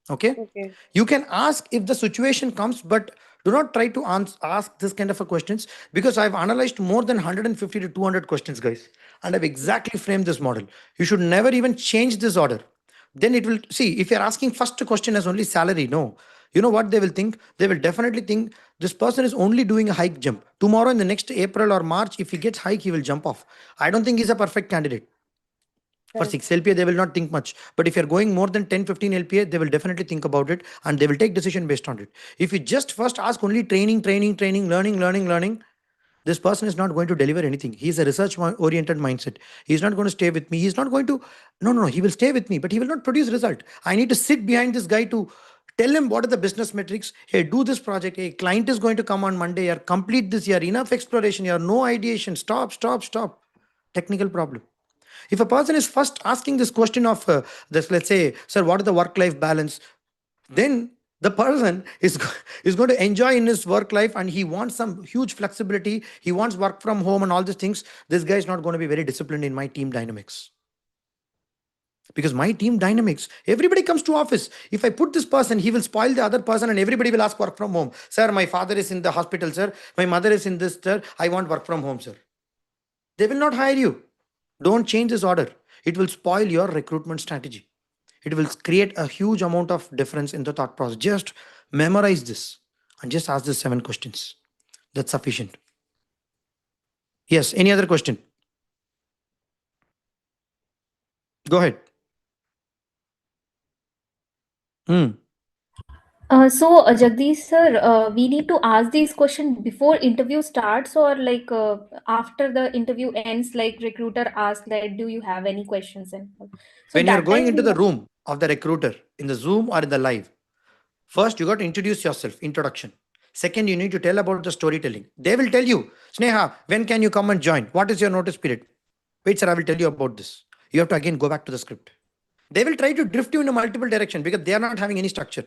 Okay. Okay. You can ask if the situation comes, but do not try to ask this kind of a questions, because I've analyzed more than 150 to 200 questions, guys, and I've exactly framed this model. You should never even change this order. Then it will see, if you're asking first question as only salary, no, you know what they will think? They will definitely think this person is only doing a hike jump. Tomorrow in the next April or March, if he gets hike, he will jump off. I don't think he's a perfect candidate. For Correct. 6 LPA, they will not think much. But if you're going more than 10, 15 LPA, they will definitely think about it and they will take decision based on it. If you just first ask only training, learning, this person is not going to deliver anything. He's a research oriented mindset. He's not going to stay with me. He's not going to, no, he will stay with me, but he will not produce result. I need to sit behind this guy to tell him what are the business metrics. Hey, do this project. Hey, client is going to come on Monday. Or complete this year. Enough exploration. Here, no ideation. Stop. Technical problem. If a person is first asking this question of this, let's say, sir, what is the work-life balance? Then the person is going to enjoy in his work life and he wants some huge flexibility. He wants work from home and all these things. This guy is not going to be very disciplined in my team dynamics. Because my team dynamics, everybody comes to office. If I put this person, he will spoil the other person and everybody will ask work from home. Sir, my father is in the hospital, sir. My mother is in this, sir. I want work from home, sir. They will not hire you. Don't change this order. It will spoil your recruitment strategy. It will create a huge amount of difference in the thought process. Just memorize this and just ask the 7 questions. That's sufficient. Yes, any other question? Go ahead. Hmm. Jagdish sir, we need to ask these questions before interview starts, or like after the interview ends, like recruiter asks that, do you have any questions and all. So When you're that going time into we the have. room of the recruiter in the Zoom or in the live, first you got to introduce yourself, introduction. Second, you need to tell about the storytelling. They will tell you, Sneha, when can you come and join? What is your notice period? Wait, sir, I will tell you about this. You have to again go back to the script. They will try to drift you in a multiple direction because they are not having any structure.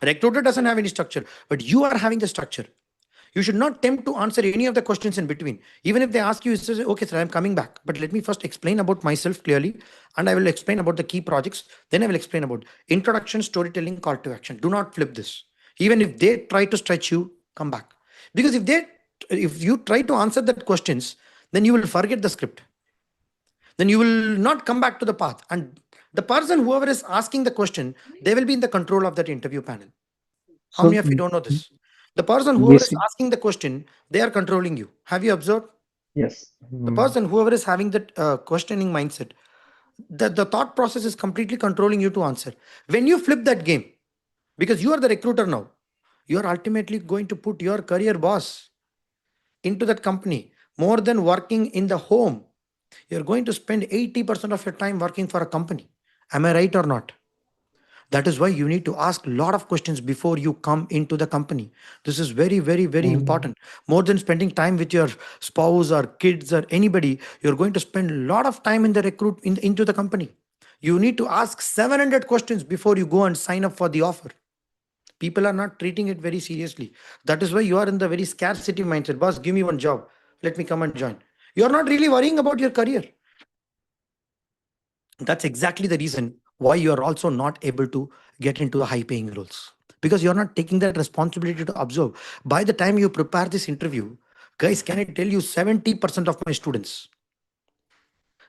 Recruiter doesn't have any structure, but you are having the structure. You should not attempt to answer any of the questions in between. Even if they ask you, you say, okay, sir, I'm coming back. But let me first explain about myself clearly, and I will explain about the key projects. Then I will explain about introduction, storytelling, call to action. Do not flip this. Even if they try to stretch you, come back. Because if you try to answer that questions, then you will forget the script. Then you will not come back to the path. And the person, whoever is asking the question, they will be in the control of that interview panel. How So many of you don't know this? The person, whoever is basic, asking the question, they are controlling you. Have you observed? yes. The person, whoever is having that questioning mindset, the thought process is completely controlling you to answer. When you flip that game, because you are the recruiter now, you are ultimately going to put your career boss into that company more than working in the home. You're going to spend 80% of your time working for a company. Am I right or not? That is why you need to ask a lot of questions before you come into the company. This is very, very, very important. More than spending time with your spouse or kids or anybody, you're going to spend a lot of time in the into the company. You need to ask 700 questions before you go and sign up for the offer. People are not treating it very seriously. That is why you are in the very scarcity mindset. Boss, give me one job. Let me come and join. You're not really worrying about your career. That's exactly the reason why you are also not able to get into the high paying roles, because you're not taking that responsibility to observe. By the time you prepare this interview, guys, can I tell you, 70% of my students,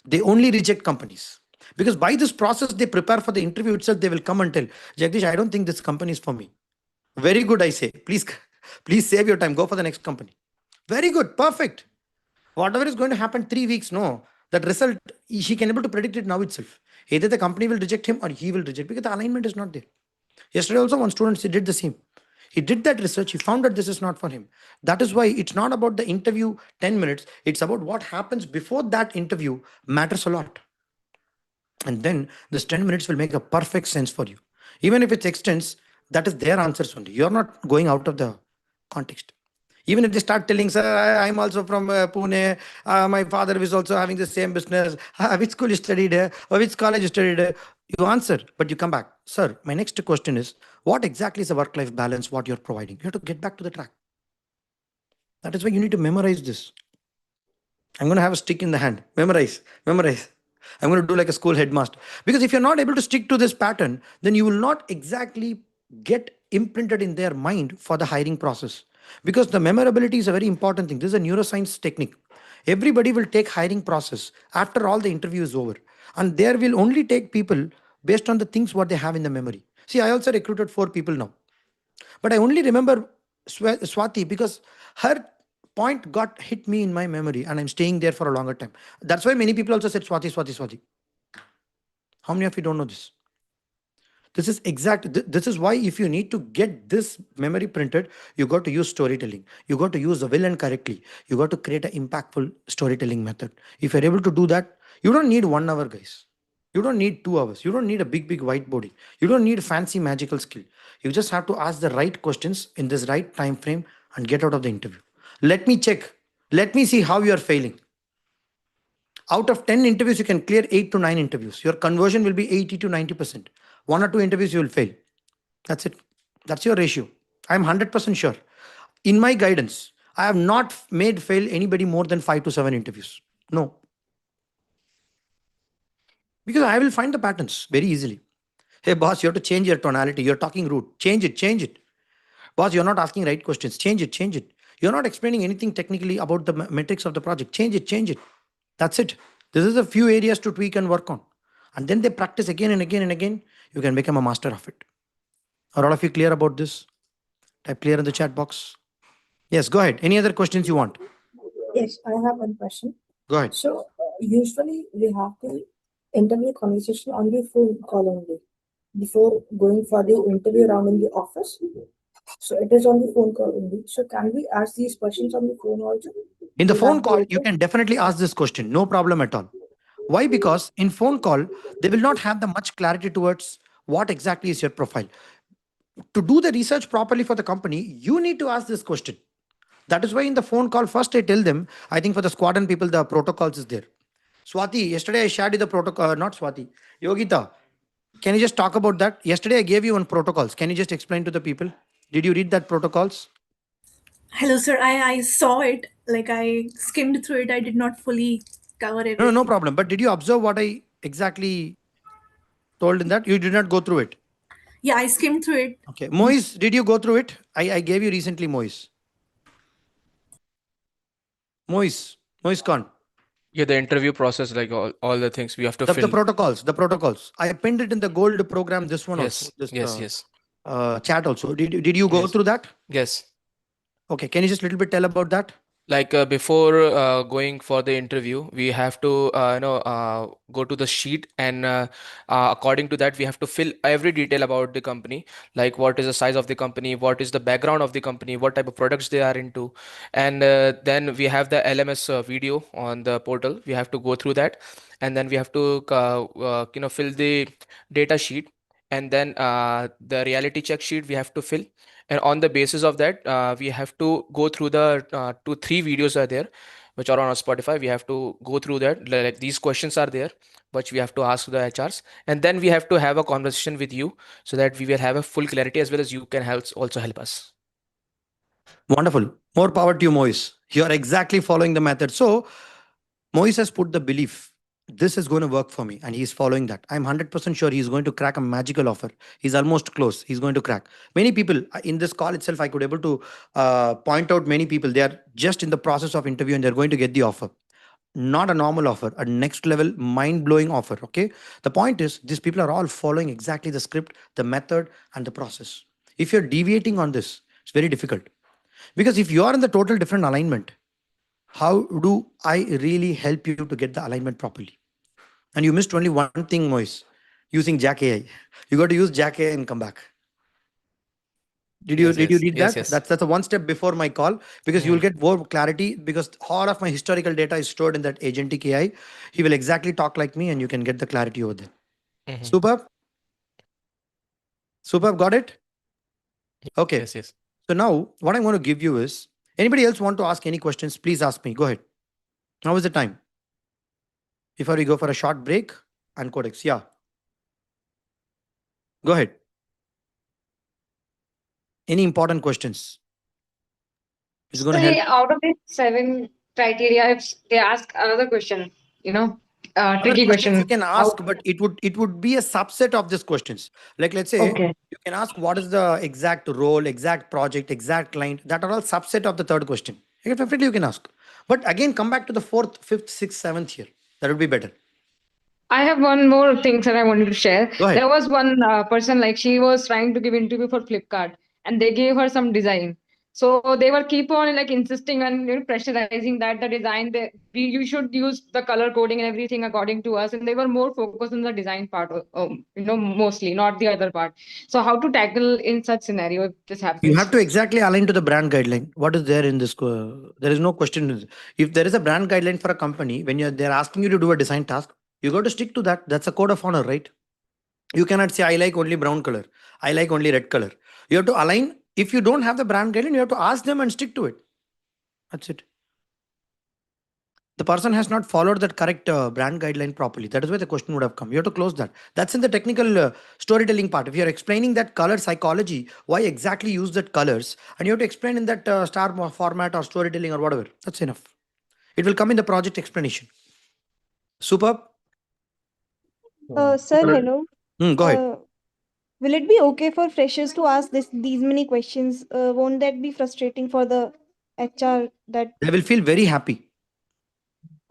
they only reject companies because by this process they prepare for the interview itself. They will come and tell, Jagdish, I don't think this company is for me. Very good, I say, please please save your time, go for the next company. Very good, perfect. Whatever is going to happen 3 weeks, no, that result, he can able to predict it now itself. Either the company will reject him or he will reject, because the alignment is not there. Yesterday also one student, he did the same. He did that research, he found that this is not for him. That is why it's not about the interview 10 minutes, it's about what happens before that interview matters a lot. And then this 10 minutes will make a perfect sense for you. Even if it extends, that is their answers only. You're not going out of the context. Even if they start telling, sir, I'm also from Pune, my father is also having the same business, which school you studied or which college you studied, you answer, but you come back. Sir, my next question is, what exactly is the work-life balance, what you're providing? You have to get back to the track. That is why you need to memorize this. I'm going to have a stick in the hand. Memorize, memorize. I'm going to do like a school headmaster. Because if you're not able to stick to this pattern, then you will not exactly get imprinted in their mind for the hiring process. Because the memorability is a very important thing. This is a neuroscience technique. Everybody will take hiring process after all the interview is over. And there will only take people based on the things what they have in the memory. See, I also recruited 4 people now. But I only remember Swati because her point got hit me in my memory and I'm staying there for a longer time. That's why many people also said Swati, Swati, Swati. How many of you don't know this? This is exact. This is why if you need to get this memory printed, you got to use storytelling. You got to use the villain correctly. You got to create an impactful storytelling method. If you're able to do that, you don't need 1 hour, guys. You don't need 2 hours. You don't need a big whiteboarding. You don't need fancy magical skill. You just have to ask the right questions in this right time frame and get out of the interview. Let me check. Let me see how you are failing. Out of 10 interviews, you can clear 8 to 9 interviews. Your conversion will be 80 to 90%. 1 or 2 interviews, you will fail. That's it. That's your ratio. I'm 100% sure. In my guidance, I have not made fail anybody more than 5 to 7 interviews. No. Because I will find the patterns very easily. Hey, boss, you have to change your tonality. You're talking rude. Change it, change it. Boss, you're not asking right questions. Change it, change it. You're not explaining anything technically about the metrics of the project. Change it, change it. That's it. This is a few areas to tweak and work on. And then they practice again and again and again. You can become a master of it. Are all of you clear about this? Type clear in the chat box. Yes, go ahead. Any other questions you want? Yes, I have one question. Go ahead. So, usually we have the interview conversation on the phone call only before going for the interview round in the office. So, it is on the phone call only. So, can we ask these questions on the phone also? In the Will phone that be call, you okay? can definitely ask this question. No problem at all. Why? Because in phone call, they will not have the much clarity towards what exactly is your profile. To do the research properly for the company, you need to ask this question. That is why in the phone call, first I tell them, I think for the squadron people, the protocols is there. Swati, yesterday I shared you the protocol, not Swati, Yogita. Can you just talk about that? Yesterday I gave you one protocols. Can you just explain to the people? Did you read that protocols? Hello, sir. I saw it. Like I skimmed through it. I did not fully cover No, everything. no problem. But did you observe what I exactly told in that? You did not go through it. Yeah, I skimmed through it. Okay. Moise, did you go through it? I gave you recently, Moise. Moise Khan. Yeah, the interview process, like all the things we have to The fill. protocols. I pinned it in the gold program, this one also, Yes, this yes, yes, chat also. Did you go yes, through that? yes. Okay. Can you just a little bit tell about that? Like before going for the interview, we have to go to the sheet, and according to that we have to fill every detail about the company, like what is the size of the company, what is the background of the company, what type of products they are into. And then we have the LMS video on the portal. We have to go through that, and then we have to fill the data sheet, and then the reality check sheet we have to fill. And on the basis of that, we have to go through the 2 3 videos are there which are on Spotify. We have to go through that, like these questions are there which we have to ask the HRs, and then we have to have a conversation with you so that we will have a full clarity, as well as you can help also help us. Wonderful. More power to you, Moise. You are exactly following the method. So Moise has put the belief, this is going to work for me, and he's following that. I'm 100% sure he's going to crack a magical offer. He's almost close. He's going to crack. Many people in this call itself, I could able to point out many people. They are just in the process of interview and they're going to get the offer. Not a normal offer, a next level, mind blowing offer. Okay. The point is, these people are all following exactly the script, the method, and the process. If you're deviating on this, it's very difficult. Because if you are in the total different alignment, how do I really help you to get the alignment properly? And you missed only one thing, Moise, using Jack AI. You got to use Jack AI and come back. Did you read Yes, that? yes. That's a one step before my call, because you will Mhm. get more clarity, because all of my historical data is stored in that agentic AI. He will exactly talk like me and you can get the clarity over there. Mhm. Superb. Superb, got it? Okay. Yes, yes. So now what I'm going to give you is, anybody else want to ask any questions? Please ask me. Go ahead. Now is the time. Before we go for a short break and codex. Yeah. Go ahead. Any important questions? It's going to help. Say out of these 7 criteria, if they ask another question, Other tricky questions you question. can ask, How? but it would be a subset of these questions. Like, let's say Okay. you can ask what is the exact role, exact project, exact client. That are all subset of the third question. Definitely you can ask. But again, come back to the fourth, fifth, sixth, seventh here. That would be better. I have one more thing that I wanted to share. Go ahead. There was one person, like she was trying to give interview for Flipkart, and they gave her some design. So they were keep on like insisting and pressurizing that the design you should use the color coding and everything according to us, and they were more focused on the design part, mostly not the other part. So how to tackle in such scenario if this You happens? have to exactly align to the brand guideline. What is there in this? There is no question. If there is a brand guideline for a company, when they're asking you to do a design task, you got to stick to that. That's a code of honor, right? You cannot say, I like only brown color. I like only red color. You have to align. If you don't have the brand guideline, you have to ask them and stick to it. That's it. The person has not followed that correct brand guideline properly. That is why the question would have come. You have to close that. That's in the technical storytelling part. If you're explaining that color psychology, why exactly use that colors, and you have to explain in that format or storytelling or whatever. That's enough. It will come in the project explanation. Superb. Sir, hello. Go ahead. Will it be okay for freshers to ask these many questions? Won't that be frustrating for the HR that They will feel very happy.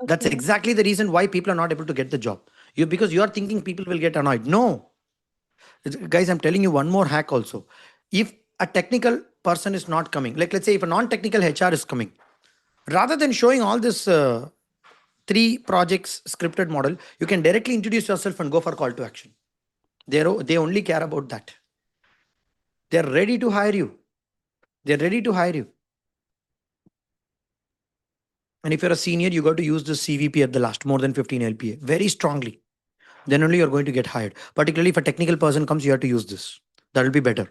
That's okay. exactly the reason why people are not able to get the job. Because you are thinking people will get annoyed. No. Guys, I'm telling you one more hack also. If a technical person is not coming, like let's say if a non-technical HR is coming, rather than showing all this 3 projects scripted model, you can directly introduce yourself and go for call to action. They only care about that. They're ready to hire you. They're ready to hire you. And if you're a senior, you got to use the CVP at the last, more than 15 LPA, very strongly. Then only you're going to get hired. Particularly if a technical person comes, you have to use this. That'll be better.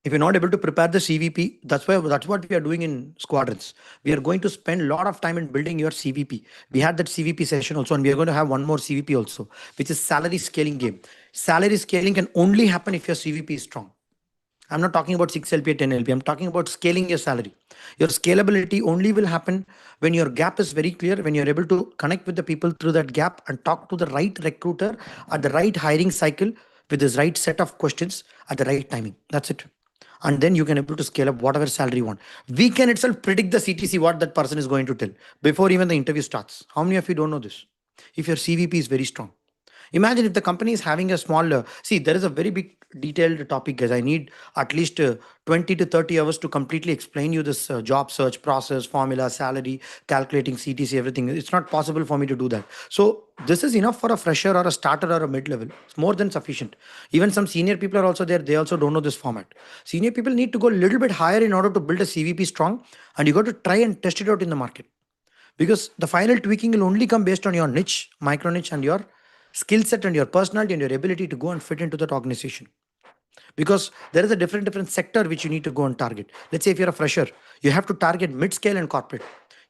If you're not able to prepare the CVP, that's what we are doing in squadrons. We are going to spend a lot of time in building your CVP. We had that CVP session also, and we are going to have one more CVP also, which is salary scaling game. Salary scaling can only happen if your CVP is strong. I'm not talking about 6 LP, 10 LP. I'm talking about scaling your salary. Your scalability only will happen when your gap is very clear, when you're able to connect with the people through that gap and talk to the right recruiter at the right hiring cycle with this right set of questions at the right timing. That's it. And then you can able to scale up whatever salary you want. We can itself predict the CTC what that person is going to tell before even the interview starts. How many of you don't know this? If your CVP is very strong. Imagine if the company is having a small, see, there is a very big detailed topic, guys. I need at least 20 to 30 hours to completely explain you this job search process, formula, salary, calculating CTC, everything. It's not possible for me to do that. So this is enough for a fresher or a starter or a mid-level. It's more than sufficient. Even some senior people are also there. They also don't know this format. Senior people need to go a little bit higher in order to build a CVP strong. And you got to try and test it out in the market. Because the final tweaking will only come based on your niche, micro niche, and your skill set and your personality and your ability to go and fit into that organization. Because there is a different sector which you need to go and target. Let's say if you're a fresher, you have to target mid-scale and corporate.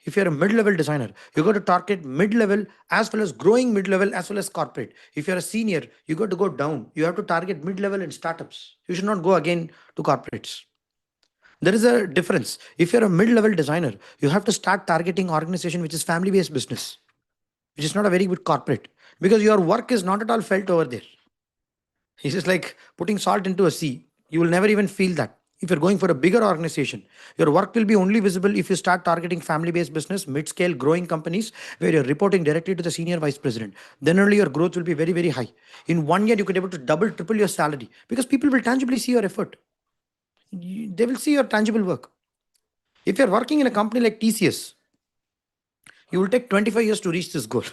If you're a mid-level designer, you got to target mid-level as well as growing mid-level as well as corporate. If you're a senior, you got to go down. You have to target mid-level and startups. You should not go again to corporates. There is a difference. If you're a mid-level designer, you have to start targeting organization which is family-based business, which is not a very good corporate, because your work is not at all felt over there. It's just like putting salt into a sea. You will never even feel that. If you're going for a bigger organization, your work will be only visible if you start targeting family-based business, mid-scale growing companies where you're reporting directly to the senior vice president. Then only your growth will be very, very high. In 1 year, you could be able to double, triple your salary because people will tangibly see your effort. They will see your tangible work. If you're working in a company like TCS, you will take 25 years to reach this goal.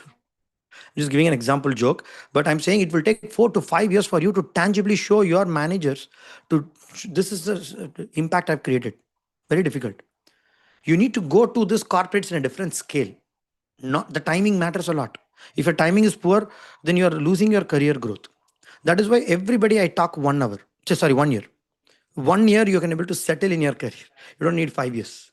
I'm just giving an example joke, but I'm saying it will take 4 to 5 years for you to tangibly show your managers to this is the impact I've created. Very difficult. You need to go to this corporates in a different scale. Not the timing matters a lot. If your timing is poor, then you are losing your career growth. That is why everybody I talk 1 hour. Sorry, 1 year. 1 year you can able to settle in your career. You don't need 5 years.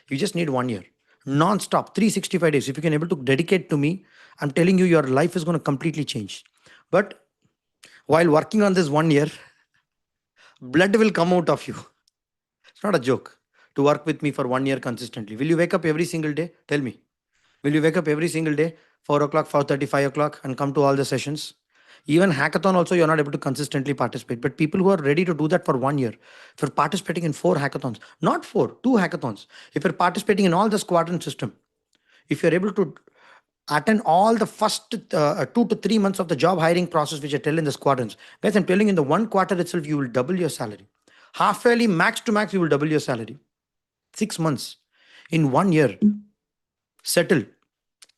You just need 1 year. Non-stop, 365 days. If you can able to dedicate to me, I'm telling you, your life is going to completely change. But while working on this 1 year, blood will come out of you. It's not a joke to work with me for 1 year consistently. Will you wake up every single day? Tell me. Will you wake up every single day, 4 o'clock, 4:30, 5 o'clock, and come to all the sessions? Even hackathon also, you're not able to consistently participate. But people who are ready to do that for 1 year, if you're participating in 4 hackathons, not four, 2 hackathons, if you're participating in all the squadron system, if you're able to attend all the first 2 to 3 months of the job hiring process, which I tell in the squadrons, guys, I'm telling you, in the 1 quarter itself, you will double your salary. Half yearly, max to max, you will double your salary. 6 months. In 1 year, settle.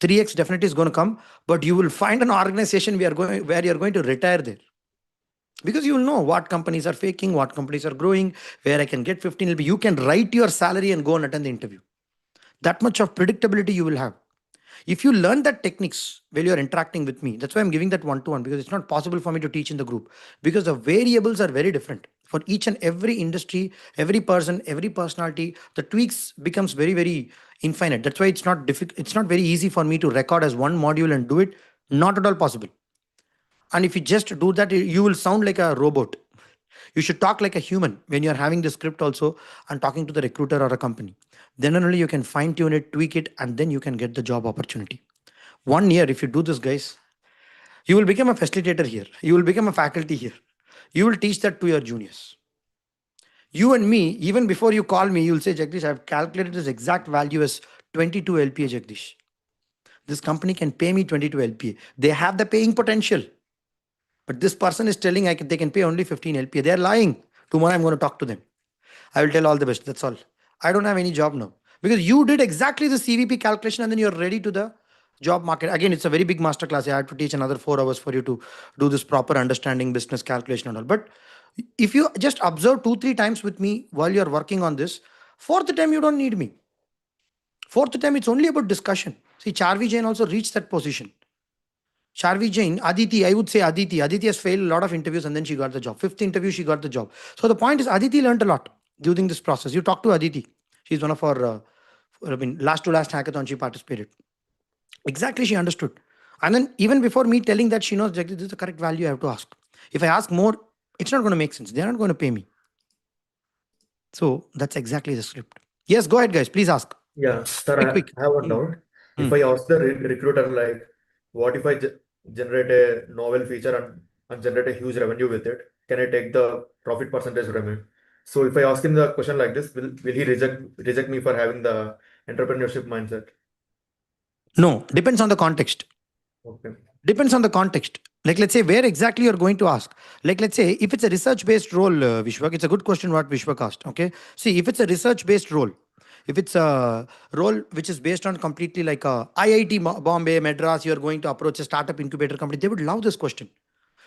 3x definitely is going to come, but you will find an organization where you're going to retire there. Because you will know what companies are faking, what companies are growing, where I can get 15 LP. You can write your salary and go and attend the interview. That much of predictability you will have. If you learn that techniques while you're interacting with me, that's why I'm giving that one-to-one, because it's not possible for me to teach in the group, because the variables are very different for each and every industry, every person, every personality. The tweaks becomes very, very infinite. That's why it's not difficult. It's not very easy for me to record as one module and do it. Not at all possible. And if you just do that, you will sound like a robot. You should talk like a human when you're having the script also and talking to the recruiter or a company. Then only you can fine tune it, tweak it, and then you can get the job opportunity. 1 year, if you do this, guys, You will become a facilitator here. You will become a faculty here. You will teach that to your juniors. You and me, even before you call me, you'll say, Jagdish, I've calculated this exact value as 22 LPA, Jagdish. This company can pay me 22 LPA. They have the paying potential. But this person is telling they can pay only 15 LPA. They're lying. Tomorrow I'm going to talk to them. I will tell all the best. That's all. I don't have any job now. Because you did exactly the CVP calculation and then you're ready to the job market. Again, it's a very big masterclass. I have to teach another 4 hours for you to do this proper understanding business calculation and all. But if you just observe 2-3 times with me while you're working on this, fourth time you don't need me. Fourth time it's only about discussion. See, Charvi Jain also reached that position. Charvi Jain, Aditi, I would say Aditi. Aditi has failed a lot of interviews and then she got the job. Fifth interview, she got the job. So the point is, Aditi learned a lot during this process. You talk to Aditi. She's one of our, last to last hackathon she participated. Exactly, she understood. And then even before me telling that, she knows exactly this is the correct value I have to ask. If I ask more, it's not going to make sense. They're not going to pay me. So that's exactly the script. Yes, go ahead, guys. Please ask. Yeah, sir, Quick. I have one doubt. If I ask the recruiter, like, what if I generate a novel feature and generate a huge revenue with it? Can I take the profit percentage from it? So if I ask him the question like this, will he reject me for having the entrepreneurship mindset? No, depends on the context. Okay. Depends on the context. Like, let's say where exactly you're going to ask. Like, let's say if it's a research-based role, Vishwak, it's a good question what Vishwak asked. Okay. See, if it's a research-based role, if it's a role which is based on completely like a IIT Bombay, Madras, you're going to approach a startup incubator company, they would love this question.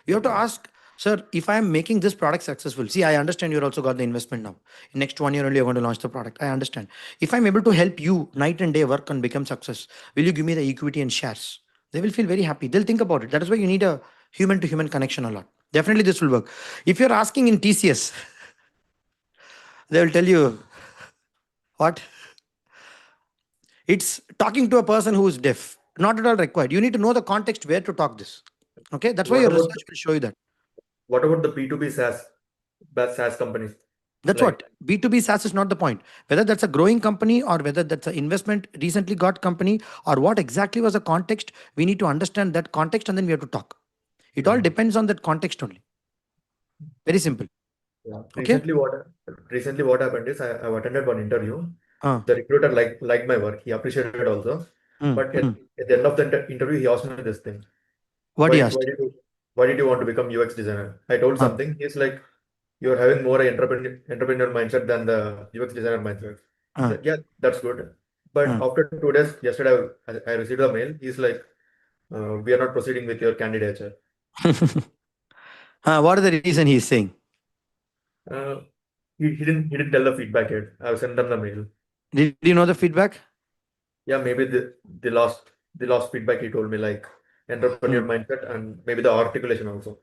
You have to ask, sir, if I am making this product successful, see, I understand you're also got the investment now. In next 1 year only, you're going to launch the product. I understand. If I'm able to help you night and day work and become success, will you give me the equity and shares? They will feel very happy. They'll think about it. That is why you need a human to human connection a lot. Definitely this will work. If you're asking in TCS, they will tell you what? It's talking to a person who is deaf. Not at all required. You need to know the context where to talk this. Okay, that's why What your about research will show you that. what about the B2B SaaS companies? That's Like, what B2B SaaS is not the point. Whether that's a growing company or whether that's an investment recently got company or what exactly was the context, we need to understand that context and then we have to talk. It all depends on that context only. Very simple. yeah. Okay. Recently what happened is I've attended one interview. Uh, The recruiter liked my work. He appreciated also. But at the end of the interview, he asked me this thing. What Why, he why asked? did you why did you want to become UX designer? I told something. He's like, you're having more entrepreneur mindset than the UX designer mindset. He's like, yeah, that's good. But after 2 days, yesterday I received a mail. He's like, we are not proceeding with your candidature. What is the reason he's saying? Uh, he didn't tell the feedback yet. I've sent them the mail. Did you know the feedback? Yeah, maybe the last feedback he told me, like entrepreneur mindset and maybe the articulation also.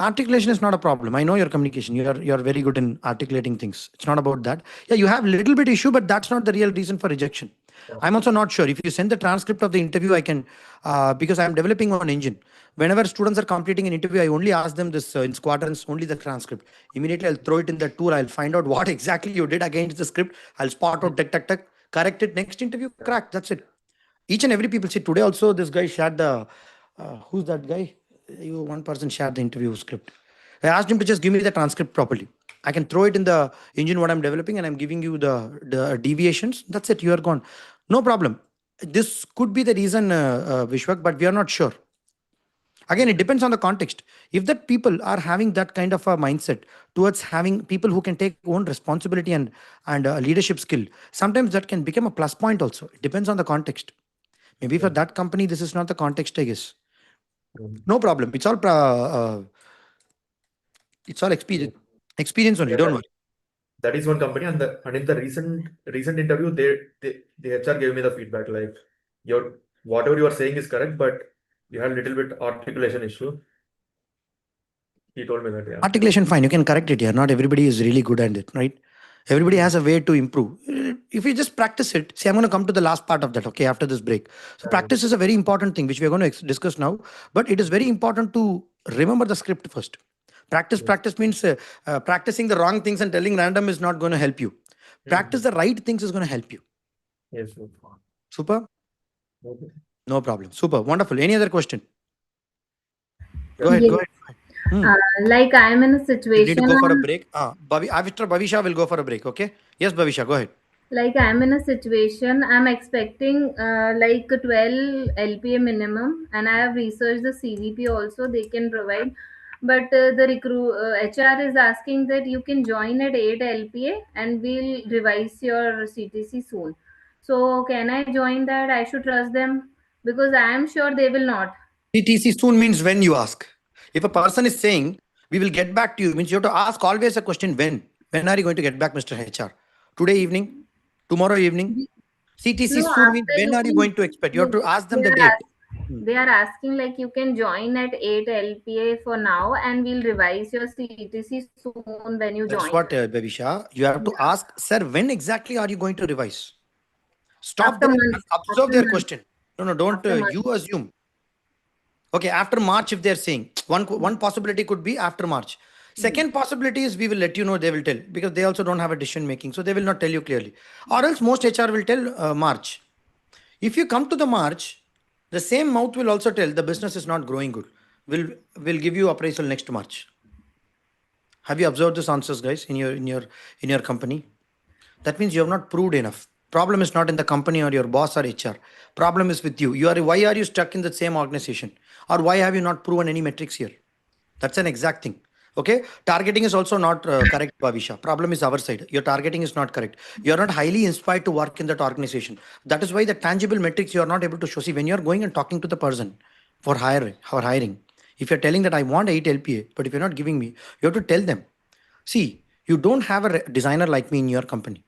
Articulation is not a problem. I know your communication. You're very good in articulating things. It's not about that. Yeah, you have little bit issue, but that's not the real reason for rejection. I'm also not sure. If you send the transcript of the interview, I can, because I'm developing one engine. Whenever students are completing an interview, I only ask them this in squadrons, only the transcript. Immediately, I'll throw it in the tool. I'll find out what exactly you did against the script. I'll spot out, tuck, correct it. Next interview, crack. That's it. Each and every people see today also this guy shared the who's that guy? One person shared the interview script. I asked him to just give me the transcript properly. I can throw it in the engine what I'm developing and I'm giving you the deviations. That's it. You are gone. No problem. This could be the reason, Vishwak, but we are not sure. Again, it depends on the context. If that people are having that kind of a mindset towards having people who can take own responsibility and leadership skill, sometimes that can become a plus point also. It depends on the context. Maybe for that company, this is not the context, I guess. No problem. It's all experience. Experience only. Yeah, Don't worry. that is one company, and in the recent interview, the HR gave me the feedback like, your whatever you are saying is correct, but you had a little bit articulation issue. He told me that, yeah. Articulation, fine. You can correct it here. Not everybody is really good at it, right? Everybody has a way to improve. If you just practice it, see, I'm going to come to the last part of that, okay, after this break. So, practice is a very important thing, which we're going to discuss now. But it is very important to remember the script first. Practice means practicing the wrong things and telling random is not going to help you. Practice the right things is going to help you. Yes. Super? Okay. No problem. Super. Wonderful. Any other question? Go ahead. Go Yes. ahead. Hmm. Like I'm in a You need to situation, go for a break. After Bhavisha will go for a break. Okay. Yes, Bhavisha, go ahead. I'm expecting like 12 LPA minimum, and I have researched the CVP also they can provide. But the HR is asking that you can join at 8 LPA and we'll revise your CTC soon. So can I join that? I should trust them because I am sure they will not. TTC soon means when you ask. If a person is saying, we will get back to you, means you have to ask always a question when. When are you going to get back, Mr. HR? Today evening? Tomorrow evening? CTC No, soon means after when you are you can, going to expect? You have yes, to ask they them the are date. ask, they are asking like you can join at 8 LPA for now, and we'll revise your CTC soon when you join. That's what, Babisha, you have to Yeah, ask, sir, when exactly are you going to revise? Stop after there and months, observe after their months, question. No, no, don't after you months. assume. Okay, after March, if they're saying one possibility could be after March. Second possibility is we will let you know. They will tell because they also don't have a decision making, so they will not tell you clearly. Or else most HR will tell March. If you come to the March, the same mouth will also tell the business is not growing good. Will give you appraisal next March. Have you observed these answers, guys, in your company? That means you have not proved enough. Problem is not in the company or your boss or HR. Problem is with you. Why are you stuck in the same organization? Or why have you not proven any metrics here? That's an exact thing. Okay. Targeting is also not correct, Bhavisha. Problem is our side. Your targeting is not correct. You're not highly inspired to work in that organization. That is why the tangible metrics you are not able to show. See, when you're going and talking to the person for hiring, if you're telling that I want 8 LPA, but if you're not giving me, you have to tell them. See, you don't have a designer like me in your company.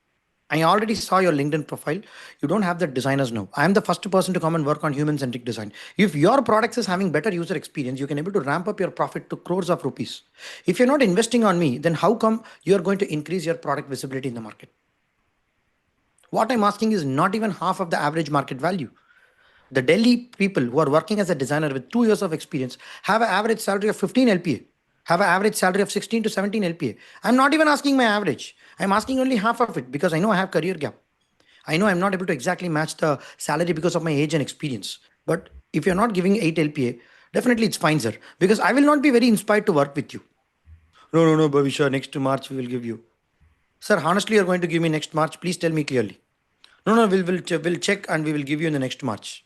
I already saw your LinkedIn profile. You don't have the designers now. I am the first person to come and work on human-centric design. If your products is having better user experience, you can able to ramp up your profit to crores of rupees. If you're not investing on me, then how come you are going to increase your product visibility in the market? What I'm asking is not even half of the average market value. The Delhi people who are working as a designer with 2 years of experience have an average salary of 15 LPA, have an average salary of 16 to 17 LPA. I'm not even asking my average. I'm asking only half of it because I know I have career gap. I know I'm not able to exactly match the salary because of my age and experience. But if you're not giving 8 LPA, definitely it's fine, sir. Because I will not be very inspired to work with you. No, no, no, Bhavisha, next March we will give you. Sir, honestly, you're going to give me next March. Please tell me clearly. No, no, we'll check and we will give you in the next March.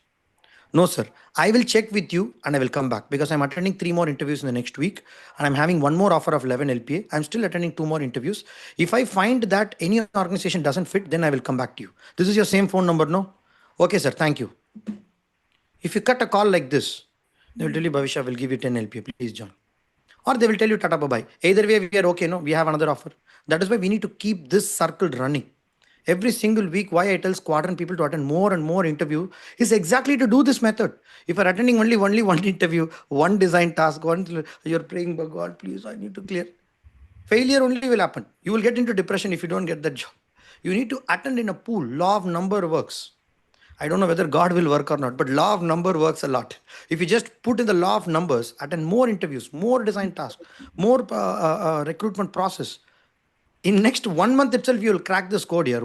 No, sir. I will check with you and I will come back because I'm attending 3 more interviews in the next week and I'm having one more offer of 11 LPA. I'm still attending 2 more interviews. If I find that any organization doesn't fit, then I will come back to you. This is your same phone number, no? Okay, sir. Thank you. If you cut a call like this, they will tell you, Bhavisha will give you 10 LPA. Please join. Or they will tell you, Tata bye bye. Either way, we are okay, no? We have another offer. That is why we need to keep this circle running. Every single week, why I tell squadron people to attend more and more interview is exactly to do this method. If you're attending only one interview, one design task, you're praying, but God, please, I need to clear. Failure only will happen. You will get into depression if you don't get that job. You need to attend in a pool. Law of number works. I don't know whether God will work or not, but law of number works a lot. If you just put in the law of numbers, attend more interviews, more design tasks, more recruitment process, in next 1 month itself you will crack this code here.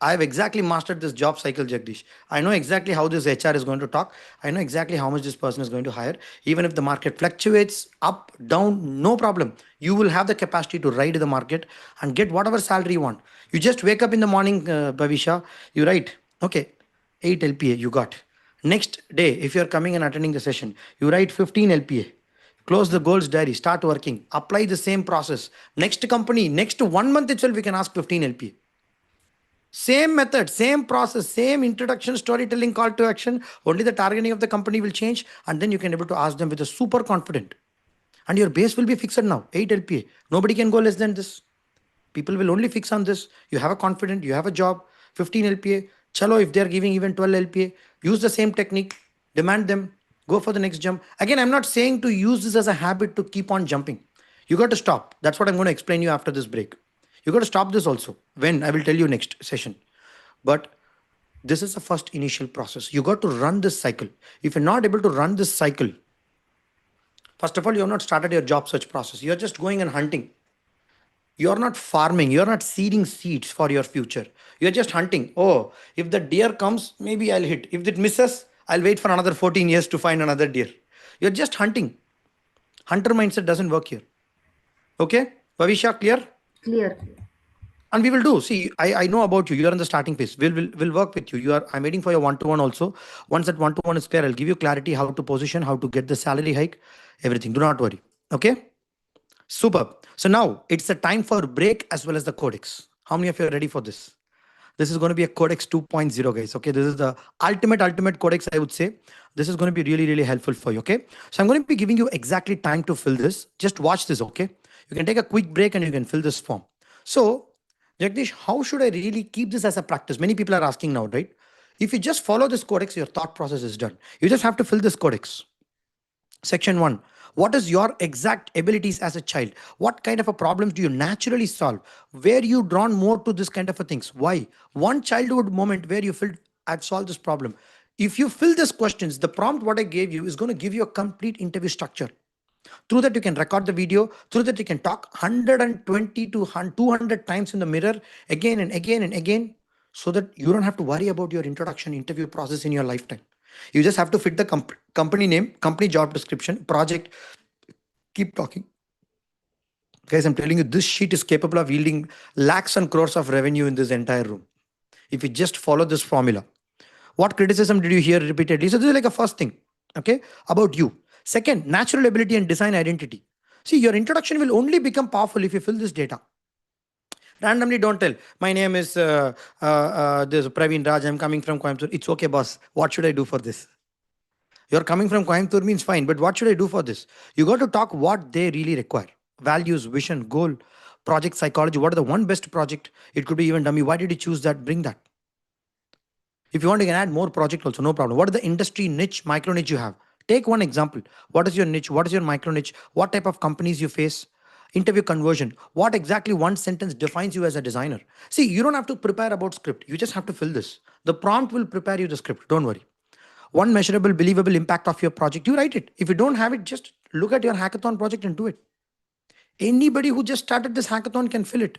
I have exactly mastered this job cycle, Jagdish. I know exactly how this HR is going to talk. I know exactly how much this person is going to hire. Even if the market fluctuates up, down, no problem. You will have the capacity to ride the market and get whatever salary you want. You just wake up in the morning, Bhavisha, you write, okay, 8 LPA you got. Next day, if you're coming and attending the session, you write 15 LPA. Close the goals diary, start working, apply the same process. Next company, next 1 month itself, we can ask 15 LPA. Same method, same process, same introduction, storytelling, call to action. Only the targeting of the company will change, and then you can able to ask them with a super confident. And your base will be fixed now, 8 LPA. Nobody can go less than this. People will only fix on this. You have a confident, you have a job, 15 LPA. Chalo, if they're giving even 12 LPA, use the same technique, demand them, go for the next jump. Again, I'm not saying to use this as a habit to keep on jumping. You got to stop. That's what I'm going to explain you after this break. You got to stop this also. When I will tell you next session. But this is the first initial process. You got to run this cycle. If you're not able to run this cycle, first of all, you have not started your job search process. You're just going and hunting. You're not farming, you're not seeding seeds for your future. You're just hunting. Oh, if the deer comes, maybe I'll hit. If it misses, I'll wait for another 14 years to find another deer. You're just hunting. Hunter mindset doesn't work here. Okay, Bhavisha, clear? Clear. And we will do. See, I know about you. You are in the starting phase. We'll work with you. I'm waiting for your one-to-one also. Once that one-to-one is clear, I'll give you clarity how to position, how to get the salary hike, everything. Do not worry. Okay. Super. So now it's the time for break as well as the codex. How many of you are ready for this? This is going to be a codex 2.0, guys. Okay, this is the ultimate codex, I would say. This is going to be really helpful for you. Okay, so I'm going to be giving you exactly time to fill this. Just watch this. Okay, you can take a quick break and you can fill this form. So Jagdish, how should I really keep this as a practice? Many people are asking now, right? If you just follow this codex, your thought process is done. You just have to fill this codex. Section 1. What is your exact abilities as a child? What kind of a problems do you naturally solve? Where you drawn more to this kind of a things? Why? One childhood moment where you felt I've solved this problem. If you fill these questions, the prompt what I gave you is going to give you a complete interview structure. Through that you can record the video, through that you can talk 120 to 200 times in the mirror again and again and again, so that you don't have to worry about your introduction interview process in your lifetime. You just have to fit the company name, company job description, project, keep talking. Guys, I'm telling you, this sheet is capable of yielding lakhs and crores of revenue in this entire room. If you just follow this formula. What criticism did you hear repeatedly? So this is like a first thing, okay, about you. Second, natural ability and design identity. See, your introduction will only become powerful if you fill this data. Randomly don't tell, my name is this Praveen Raj, I'm coming from Coimbatore. It's okay, boss. What should I do for this? You're coming from Coimbatore means fine, but what should I do for this? You got to talk what they really require. Values, vision, goal, project psychology. What are the one best project? It could be even dummy. Why did you choose that? Bring that. If you want, you can add more project also, no problem. What is the industry niche, micro niche you have? Take one example. What is your niche? What is your micro niche? What type of companies you face? Interview conversion. What exactly one sentence defines you as a designer? See, you don't have to prepare about script. You just have to fill this. The prompt will prepare you the script. Don't worry. One measurable, believable impact of your project. You write it. If you don't have it, just look at your hackathon project and do it. Anybody who just started this hackathon can fill it.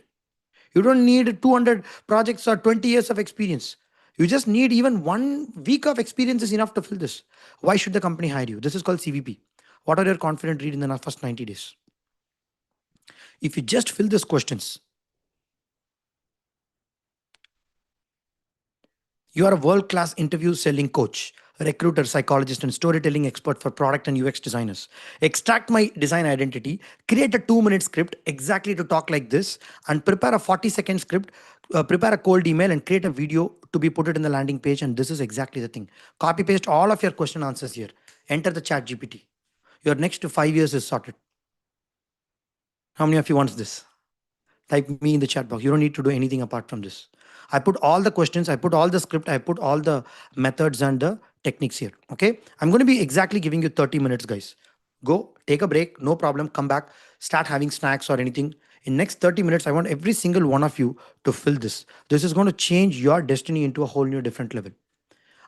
You don't need 200 projects or 20 years of experience. You just need even 1 week of experience is enough to fill this. Why should the company hire you? This is called CVP. What are your confident read in the first 90 days? If you just fill these questions, you are a world-class interview selling coach, recruiter, psychologist, and storytelling expert for product and UX designers. Extract my design identity, create a 2-minute script exactly to talk like this, and prepare a 40-second script, prepare a cold email, and create a video to be put it in the landing page. And this is exactly the thing. Copy paste all of your question answers here. Enter the chat GPT. Your next 5 years is sorted. How many of you wants this? Type me in the chat box. You don't need to do anything apart from this. I put all the questions, I put all the script, I put all the methods and the techniques here. Okay. I'm going to be exactly giving you 30 minutes, guys. Go take a break. No problem. Come back, start having snacks or anything. In next 30 minutes, I want every single one of you to fill this. This is going to change your destiny into a whole new different level.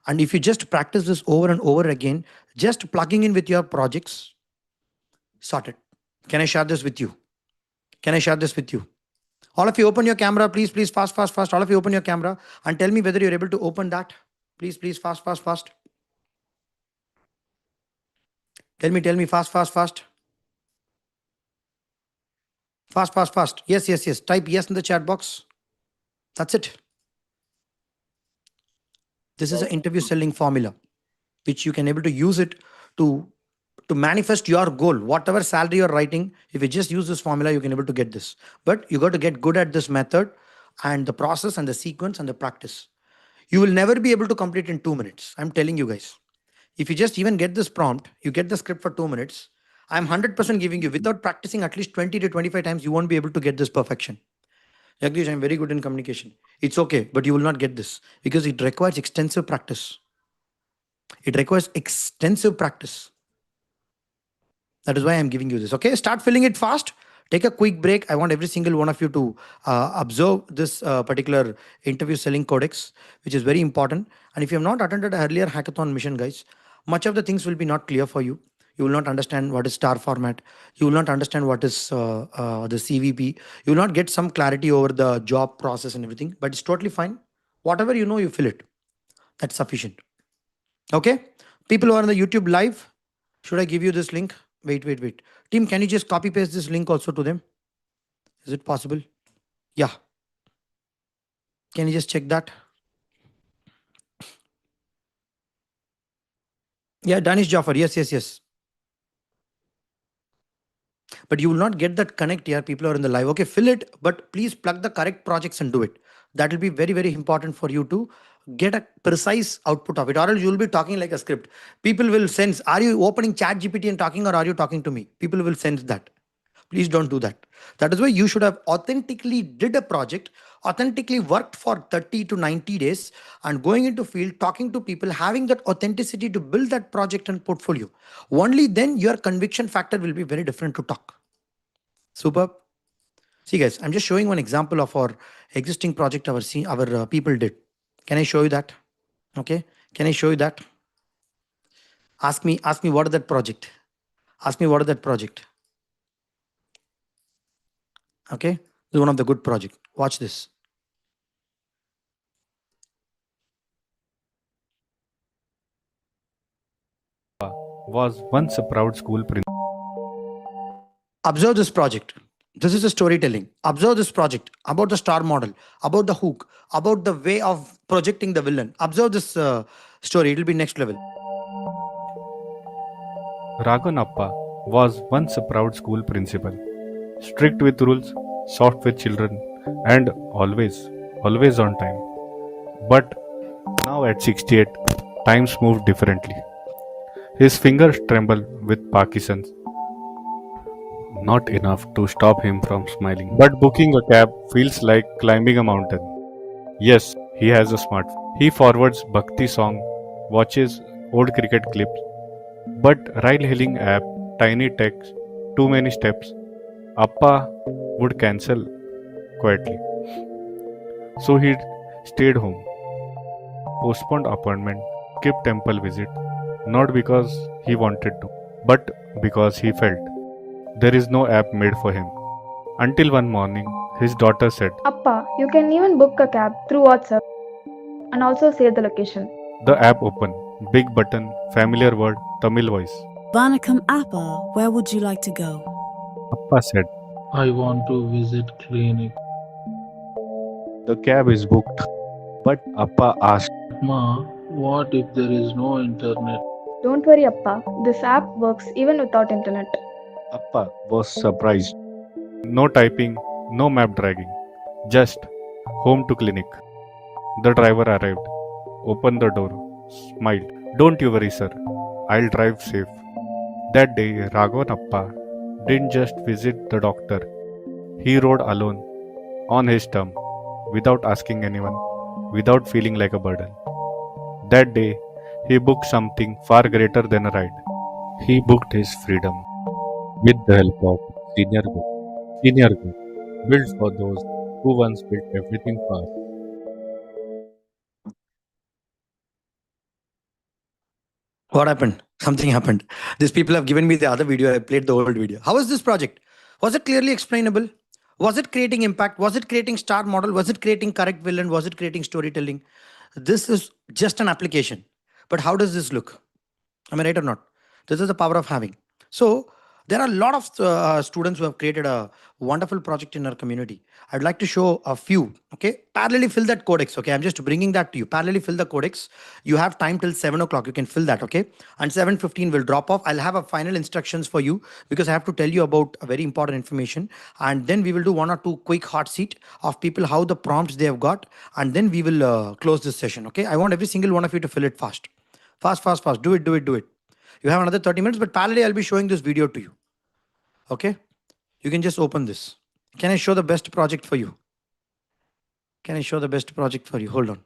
And if you just practice this over and over again, just plugging in with your projects, sorted. Can I share this with you? Can I share this with you? All of you open your camera, please, fast. All of you open your camera and tell me whether you're able to open that. Please, fast. Tell me, fast. Fast. Yes. Type yes in the chat box. That's it. This is an interview selling formula, which you can able to use it to manifest your goal. Whatever salary you're writing, if you just use this formula, you can able to get this. But you got to get good at this method and the process and the sequence and the practice. You will never be able to complete in 2 minutes. I'm telling you guys. If you just even get this prompt, you get the script for 2 minutes. I'm 100% giving you, without practicing at least 20 to 25 times, you won't be able to get this perfection. Jagdish, I'm very good in communication. It's okay, but you will not get this because it requires extensive practice. That is why I'm giving you this. Okay, start filling it fast. Take a quick break. I want every single one of you to observe this particular interview selling codex, which is very important. And if you have not attended earlier hackathon mission, guys, much of the things will be not clear for you. You will not understand what is star format. You will not understand what is the CVP. You will not get some clarity over the job process and everything, but it's totally fine. Whatever you know, you fill it. That's sufficient. Okay. People who are on the YouTube live, should I give you this link? Wait. Team, can you just copy paste this link also to them? Is it possible? Yeah. Can you just check that? Yeah, Danish Jaffer. Yes. But you will not get that connect here. People are in the live. Okay, fill it, but please plug the correct projects and do it. That will be very, very important for you to get a precise output of it. Or else you will be talking like a script. People will sense, are you opening chat GPT and talking, or are you talking to me? People will sense that. Please don't do that. That is why you should have authentically did a project, authentically worked for 30 to 90 days and going into field, talking to people, having that authenticity to build that project and portfolio. Only then your conviction factor will be very different to talk. Superb. See guys, I'm just showing one example of our existing project our people did. Can I show you that? Okay. Can I show you that? Ask me what is that project? Ask me what is that project? Okay. This is one of the good project. Watch this. Was once a proud school principal. Observe this project. This is a storytelling. Observe this project about the star model, about the hook, about the way of projecting the villain. Observe this story. It will be next level. Raghunappa was once a proud school principal, strict with rules, soft with children, and always on time. But now at 68, times move differently. His fingers tremble with Parkinson's. Not enough to stop him from smiling. But booking a cab feels like climbing a mountain. Yes, he has a smartphone. He forwards Bhakti song, watches old cricket clips. But ride-hailing app, tiny text, too many steps. Appa would cancel quietly. So he stayed home, postponed appointment, skipped temple visit, not because he wanted to, but because he felt. There is no app made for him. Until one morning, his daughter said, Appa, you can even book a cab through WhatsApp and also save the location. the app open, big button, familiar word, Tamil voice. Vanakkam Appa, where would you like to go? Appa said, I want to visit clinic. the cab is booked. But Appa asked, Ma, what if there is no internet? Don't worry, Appa. This app works even without internet. Appa was surprised. No typing, no map dragging, just home to clinic. The driver arrived, opened the door, smiled. Don't you worry, sir. I'll drive safe. That day, Raghavanappa didn't just visit the doctor. He rode alone, on his term, without asking anyone, without feeling like a burden. That day, he booked something far greater than a ride. He booked his freedom with the help of Senior Group. Senior Group, built for those who once built everything for us. What happened? Something happened. These people have given me the other video. I played the old video. How was this project? Was it clearly explainable? Was it creating impact? Was it creating star model? Was it creating correct villain? Was it creating storytelling? This is just an application. But how does this look? Am I right or not? This is the power of having. So there are a lot of students who have created a wonderful project in our community. I'd like to show a few. Okay, parallelly fill that codex. Okay, I'm just bringing that to you. Parallelly fill the codex. You have time till 7 o'clock. You can fill that. Okay, and 7:15 will drop off. I'll have a final instructions for you because I have to tell you about a very important information. And then we will do one or two quick hot seat of people how the prompts they have got, and then we will close this session. Okay, I want every single one of you to fill it fast. Fast. Do it. You have another 30 minutes, but parallelly I'll be showing this video to you. Okay, you can just open this. Can I show the best project for you? Can I show the best project for you? Hold on.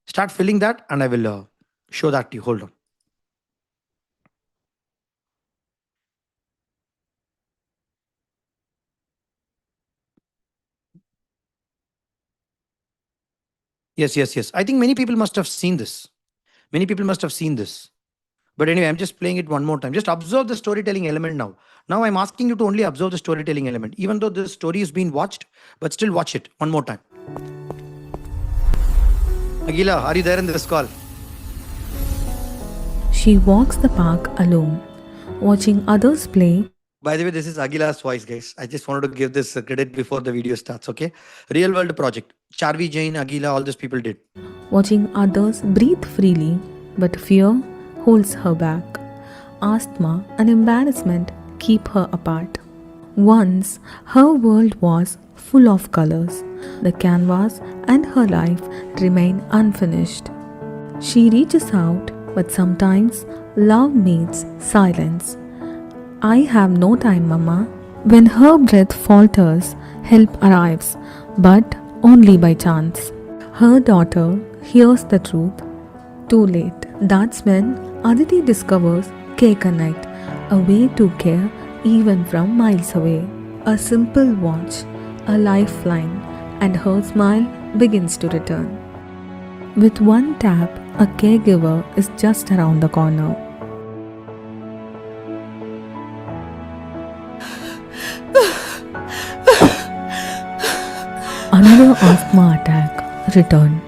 Start filling that and I will show that to you. Hold on. Yes. I think many people must have seen this. But anyway, I'm just playing it one more time. Just observe the storytelling element now. Now I'm asking you to only observe the storytelling element. Even though the story is being watched, but still watch it one more time. Agila, are you there in this call? She walks the park alone, watching others play. By the way, this is Agila's voice, guys. I just wanted to give this credit before the video starts, okay? Real world project. Charvi Jain, Agila, all these people did. Watching others breathe freely, but fear holds her back. Asthma and embarrassment keep her apart. Once, her world was full of colors. The canvas and her life remain unfinished. She reaches out, but sometimes love meets silence. I have no time, Mama. When her breath falters, help arrives, but only by chance. Her daughter hears the truth too late. That's when Aditi discovers K Connect, a way to care even from miles away. A simple watch, a lifeline, and her smile begins to return. With one tap, a caregiver is just around the corner. Another asthma attack returned.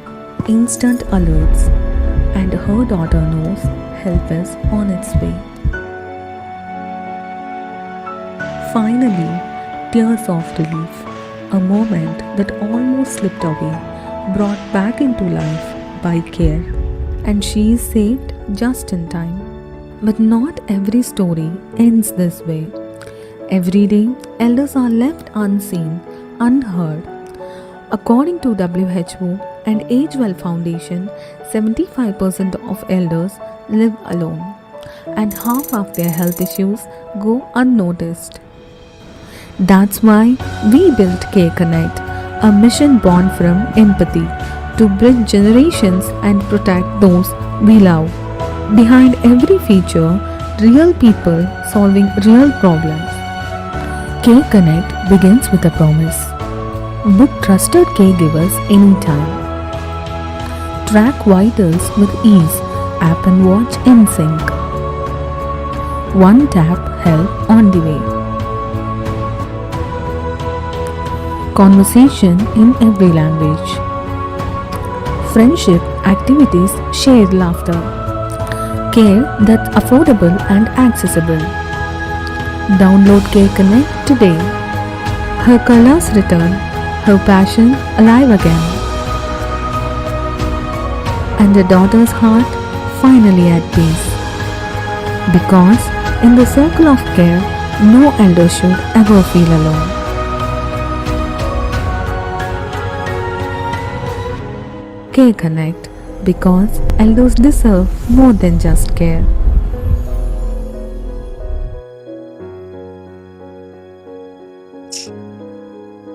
Instant alerts, and her daughter knows help is on its way. Finally, tears of relief, a moment that almost slipped away, brought back into life by care. And she is saved just in time. But not every story ends this way. Every day, elders are left unseen, unheard. According to WHO and Age Well Foundation, 75% of elders live alone, and half of their health issues go unnoticed. That's why we built Care Connect, a mission born from empathy to bridge generations and protect those we love. Behind every feature, real people solving real problems. Care Connect begins with a promise. Book trusted caregivers anytime. Track vitals with ease, app and watch in sync. One tap help on the way. Conversation in every language. Friendship, activities, shared laughter. Care that's affordable and accessible. Download Care Connect today. Her colors return, her passion alive again. And the daughter's heart finally at peace. Because in the circle of care, no elder should ever feel alone. Care Connect, because elders deserve more than just care.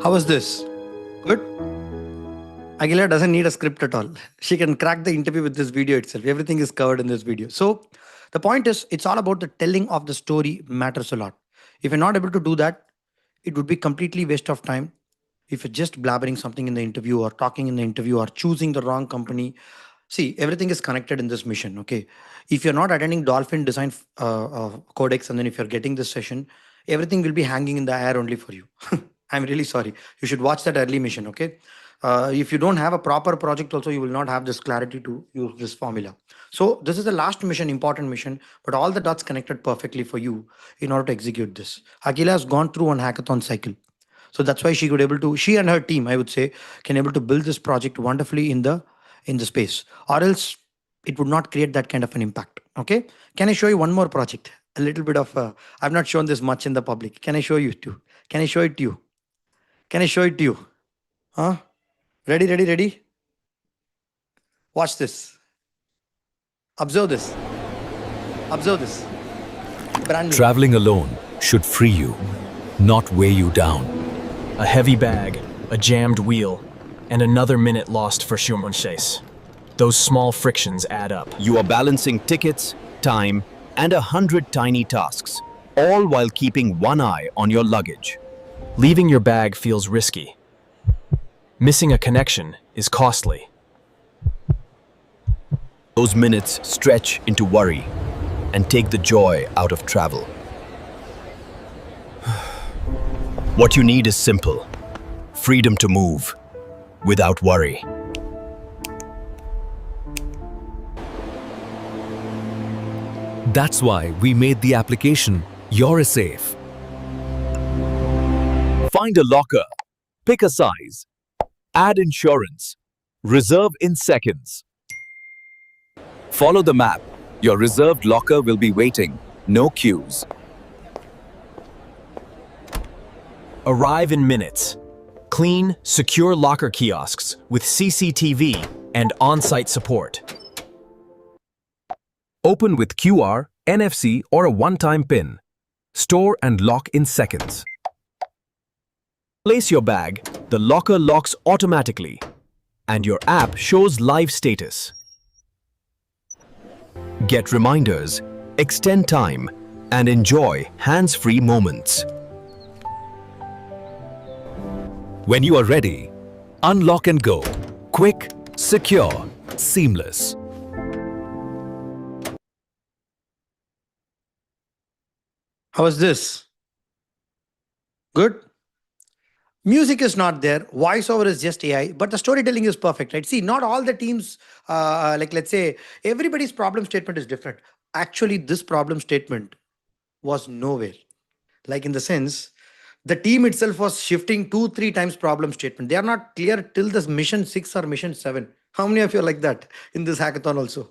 How was this? Good? Aguilera doesn't need a script at all. She can crack the interview with this video itself. Everything is covered in this video. So the point is, it's all about the telling of the story matters a lot. If you're not able to do that, it would be completely waste of time. If you're just blabbering something in the interview or talking in the interview or choosing the wrong company, see, everything is connected in this mission. Okay, if you're not attending Dolphin Design Codex, and then if you're getting this session, everything will be hanging in the air only for you. I'm really sorry. You should watch that early mission. Okay, if you don't have a proper project, also you will not have this clarity to use this formula. So this is the last mission, important mission, but all the dots connected perfectly for you in order to execute this. Akila has gone through one hackathon cycle. So that's why she could able to, she and her team, I would say, can able to build this project wonderfully in the space, or else it would not create that kind of an impact. Okay, can I show you one more project? A little bit of I've not shown this much in the public. Can I show you too? Can I show it to you? Can I show it to you? Huh? Ready? Watch this. Observe this. Observe this. Brand new. Traveling alone should free you, not weigh you down. A heavy bag, a jammed wheel, and another minute lost for Shumon Chase. Those small frictions add up. You are balancing tickets, time, and 100 tiny tasks, all while keeping one eye on your luggage. Leaving your bag feels risky. Missing a connection is costly. Those minutes stretch into worry and take the joy out of travel. What you need is simple: freedom to move without worry. That's why we made the application You're Safe. Find a locker, pick a size, add insurance, reserve in seconds. Follow the map. Your reserved locker will be waiting. No queues. Arrive in minutes. Clean, secure locker kiosks with CCTV and on-site support. Open with QR, NFC, or a one-time PIN. Store and lock in seconds. Place your bag, the locker locks automatically, and your app shows live status. Get reminders, extend time, and enjoy hands-free moments. When you are ready, unlock and go. Quick, secure, seamless. How was this? Good? Music is not there, voiceover is just AI, but the storytelling is perfect, right? See, not all the teams, like let's say, everybody's problem statement is different. Actually, this problem statement was nowhere. Like in the sense, the team itself was shifting 2 3 times problem statement. They are not clear till this mission 6 or mission 7. How many of you are like that in this hackathon also?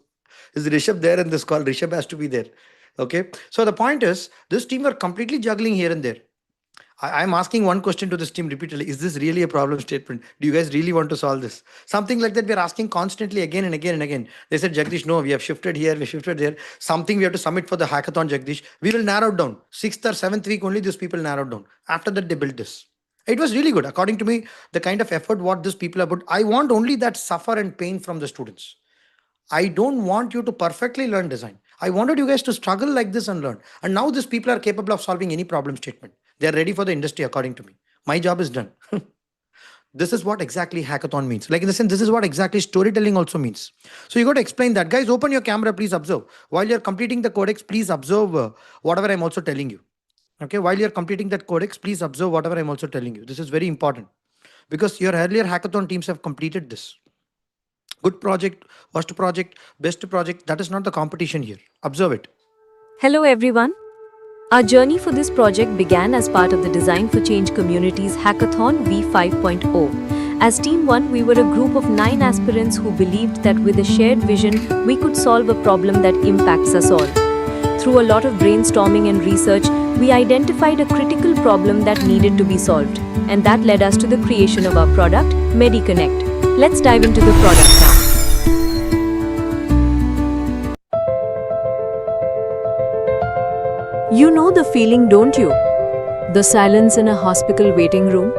Is Rishabh there in this call? Rishabh has to be there. Okay. So the point is, this team are completely juggling here and there. I'm asking one question to this team repeatedly. Is this really a problem statement? Do you guys really want to solve this? Something like that we're asking constantly again and again and again. They said, Jagdish, no, we have shifted here, we shifted there. Something we have to submit for the hackathon, Jagdish. We will narrow it down. 6th or 7th week only these people narrowed down. After that, they built this. It was really good. According to me, the kind of effort what these people have put, I want only that suffer and pain from the students. I don't want you to perfectly learn design. I wanted you guys to struggle like this and learn. And now these people are capable of solving any problem statement. They are ready for the industry, according to me. My job is done. This is what exactly hackathon means. Like in the sense, this is what exactly storytelling also means. So you got to explain that. Guys, open your camera, please observe. While you're completing the codex, please observe whatever I'm also telling you. Okay, while you're completing that codex, please observe whatever I'm also telling you. This is very important because your earlier hackathon teams have completed this. Good project, worst project, best project, that is not the competition here. Observe it. Hello everyone. Our journey for this project began as part of the Design for Change community's Hackathon V5.0. As Team 1, we were a group of 9 aspirants who believed that with a shared vision, we could solve a problem that impacts us all. Through a lot of brainstorming and research, we identified a critical problem that needed to be solved. And that led us to the creation of our product, MediConnect. Let's dive into the product now. You know the feeling, don't you? The silence in a hospital waiting room?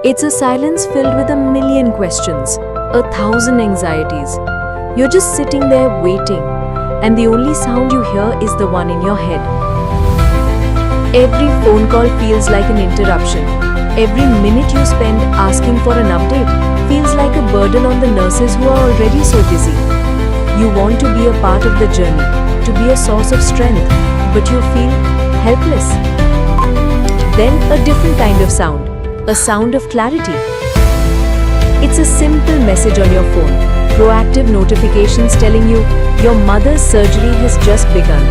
It's a silence filled with a million questions, 1,000 anxieties. You're just sitting there waiting, and the only sound you hear is the one in your head. Every phone call feels like an interruption. Every minute you spend asking for an update feels like a burden on the nurses who are already so busy. You want to be a part of the journey, to be a source of strength, but you feel helpless. Then a different kind of sound, a sound of clarity. It's a simple message on your phone, proactive notifications telling you your mother's surgery has just begun.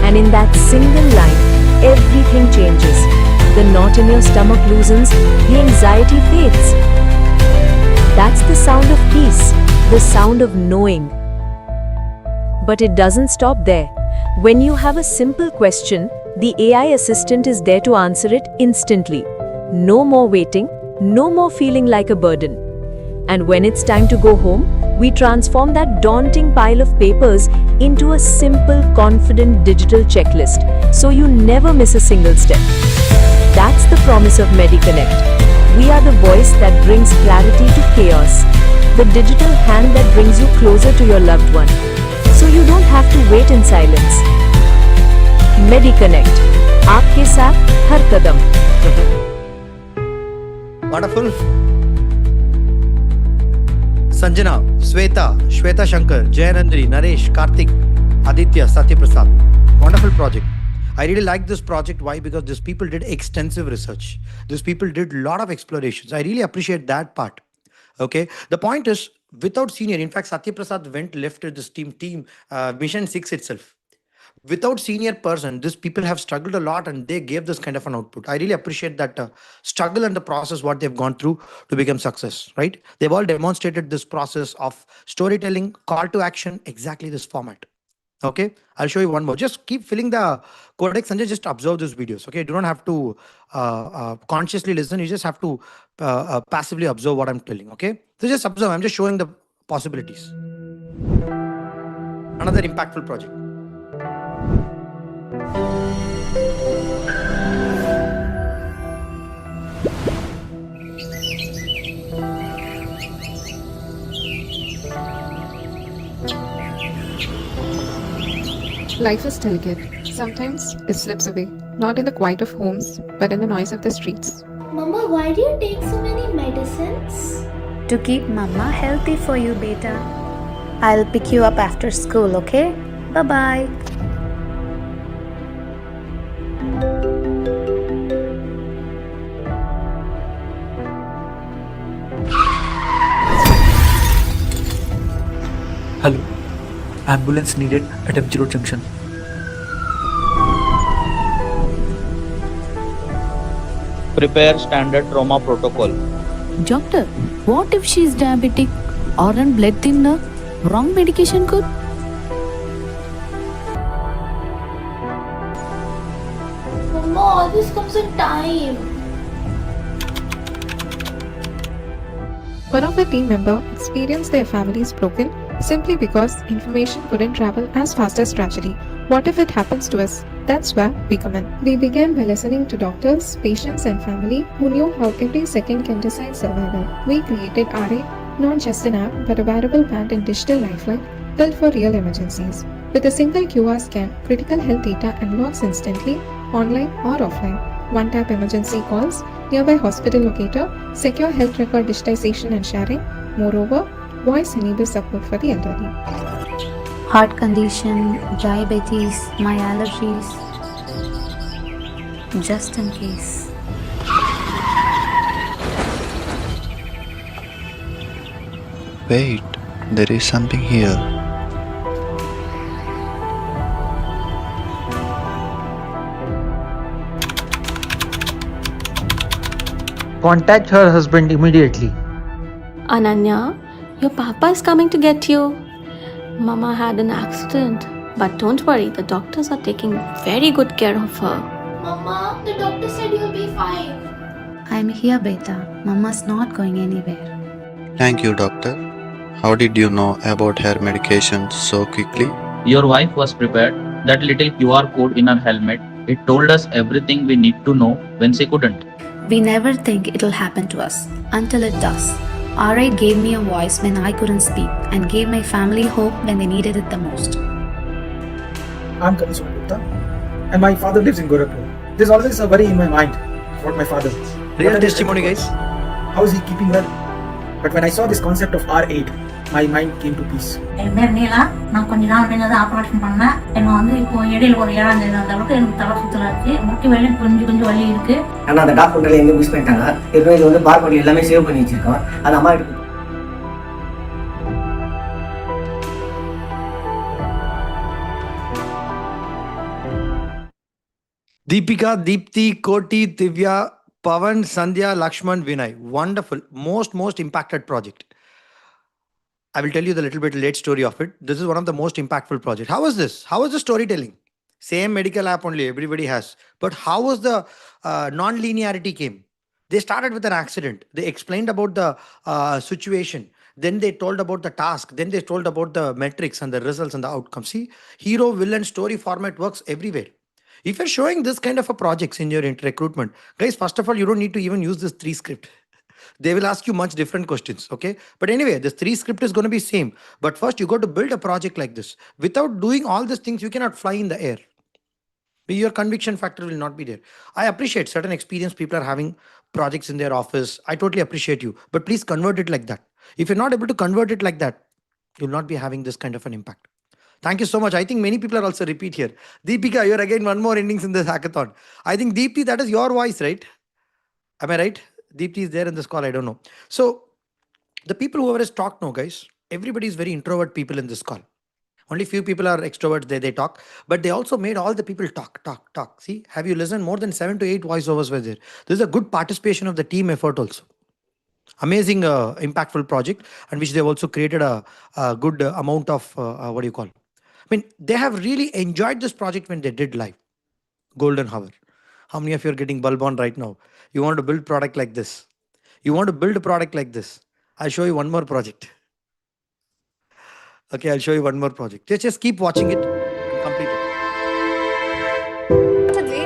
And in that single line, everything changes. The knot in your stomach loosens, the anxiety fades. That's the sound of peace, the sound of knowing. But it doesn't stop there. When you have a simple question, the AI assistant is there to answer it instantly. No more waiting, no more feeling like a burden. And when it's time to go home, we transform that daunting pile of papers into a simple, confident digital checklist, so you never miss a single step. That's the promise of MediConnect. We are the voice that brings clarity to chaos, the digital hand that brings you closer to your loved one, so you don't have to wait in silence. MediConnect, आपके साथ हर कदम. Wonderful. Sanjana, Shweta Shankar, Jayanandri, Naresh, Karthik, Aditya, Satyaprasad. Wonderful project. I really like this project. Why? Because these people did extensive research. These people did a lot of explorations. I really appreciate that part. Okay. The point is, without senior, in fact, Satyaprasad went left to this team, Mission 6 itself. without senior person, these people have struggled a lot and they gave this kind of an output. I really appreciate that struggle and the process what they've gone through to become success, right? They've all demonstrated this process of storytelling, call to action, exactly this format. Okay, I'll show you one more. Just keep filling the codex and just observe these videos. Okay, you don't have to consciously listen. You just have to passively observe what I'm telling. Okay, so just observe. I'm just showing the possibilities. Another impactful project. Life is delicate. Sometimes it slips away, not in the quiet of homes, but in the noise of the streets. Mama, why do you take so many medicines? To keep Mama healthy for you, beta. I'll pick you up after school, okay? Bye bye. Hello. Ambulance needed at M0 junction. Prepare standard trauma protocol. Doctor, what if she's diabetic or on blood thinner? Wrong medication could? Mama always comes in time. One of the team member experienced their family's broken simply because information couldn't travel as fast as tragedy. What if it happens to us? That's where we come in. We began by listening to doctors, patients, and family who knew how every second can decide survival. We created RA, not just an app, but a wearable band and digital lifeline built for real emergencies. With a single QR scan, critical health data unlocks instantly, online or offline. One-tap emergency calls, nearby hospital locator, secure health record digitization and sharing. Moreover, voice enables support for the elderly. Heart condition, diabetes, my allergies. Just in case. Wait, there is something here. Contact her husband immediately. Ananya, your papa is coming to get you. Mama had an accident, but don't worry, the doctors are taking very good care of her. Mama, the doctor said you'll be fine. I'm here, beta. Mama's not going anywhere. Thank you, doctor. How did you know about her medication so quickly? Your wife was prepared. That little QR code in her helmet, it told us everything we need to know when she couldn't. We never think it'll happen to us until it does. RI gave me a voice when I couldn't speak and gave my family hope when they needed it the most. I'm Kaniswar Gupta, and my father lives in Gorakhpur. There's always a worry in my mind about my father. Real testimony, guys. How is he keeping well? But when I saw this concept of R8, my mind came to peace. என் பேர் நீலா. நான் கொஞ்ச நாள் முன்ன தான் operation பண்ணேன். எனக்கு இப்போ இடையில ஒரு 7 தேதி அந்த அளவுக்கு எனக்கு தலை சுத்தலா இருக்கு. முட்டி வலி கொஞ்சம் வலி இருக்கு. ஆனா அந்த டாக்குமெண்ட்ல எங்க மிஸ் பண்ணிட்டாங்க. ஏற்கனவே இது பார்கோட் எல்லாமே சேவ் பண்ணி வச்சிருக்கோம். அது அம்மா கிட்ட Deepika, Deepthi, Koti, Divya, Pavan, Sandhya, Lakshman, Vinay. Wonderful. Most impacted project. I will tell you the little bit late story of it. This is one of the most impactful projects. How was this? How was the storytelling? Same medical app only, everybody has. But how was the non-linearity came? They started with an accident. They explained about the situation. Then they told about the task. Then they told about the metrics and the results and the outcomes. See, hero, villain, story format works everywhere. If you're showing this kind of a projects in your recruitment, guys, first of all, you don't need to even use this 3 script. They will ask you much different questions. Okay. But anyway, this 3 script is going to be same. But first you got to build a project like this. Without doing all these things, you cannot fly in the air. Your conviction factor will not be there. I appreciate certain experienced people are having projects in their office. I totally appreciate you. But please convert it like that. If you're not able to convert it like that, you'll not be having this kind of an impact. Thank you so much. I think many people are also repeat here. Deepika, you're again one more innings in this hackathon. I think Deepthi, that is your voice, right? Am I right? Deepthi is there in this call. I don't know. So the people whoever has talked now, guys, everybody is very introvert people in this call. Only few people are extroverts, they talk, but they also made all the people talk. See, have you listened? More than 7 to 8 voiceovers were there. This is a good participation of the team effort also. Amazing, impactful project, and which they've also created a good amount of what do you call? I mean, they have really enjoyed this project when they did live. Golden hour. How many of you are getting bulb on right now? You want to build product like this? You want to build a product like this? I'll show you one more project. Okay, I'll show you one more project. Just keep watching it and complete it.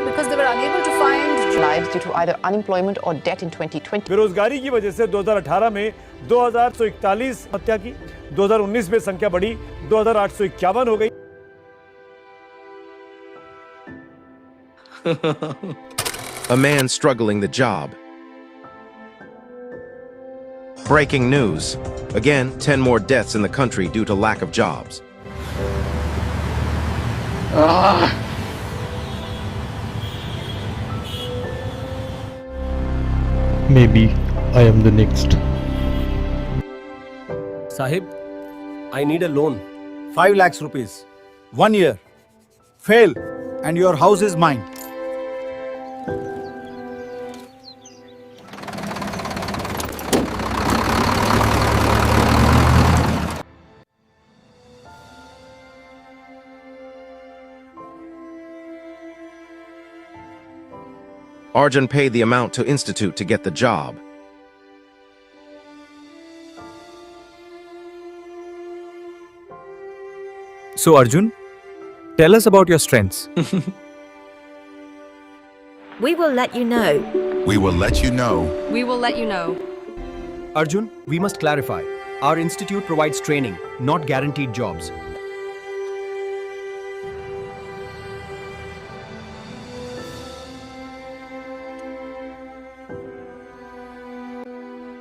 Because they were unable to find lives due to either unemployment or debt in 2020. बेरोजगारी की वजह से 2018 में 2,141 हत्या की, 2019 में संख्या बढ़ी 2,851 हो गई. A man struggling the job. Breaking news. Again, 10 more deaths in the country due to lack of jobs. Maybe I am the next. Sahib, I need a loan. 5 lakhs rupees. 1 year. Fail, and your house is mine. Arjun paid the amount to institute to get the job. So Arjun, tell us about your strengths. We will let you know. We will let you know. We will let you know. Arjun, we must clarify. Our institute provides training, not guaranteed jobs.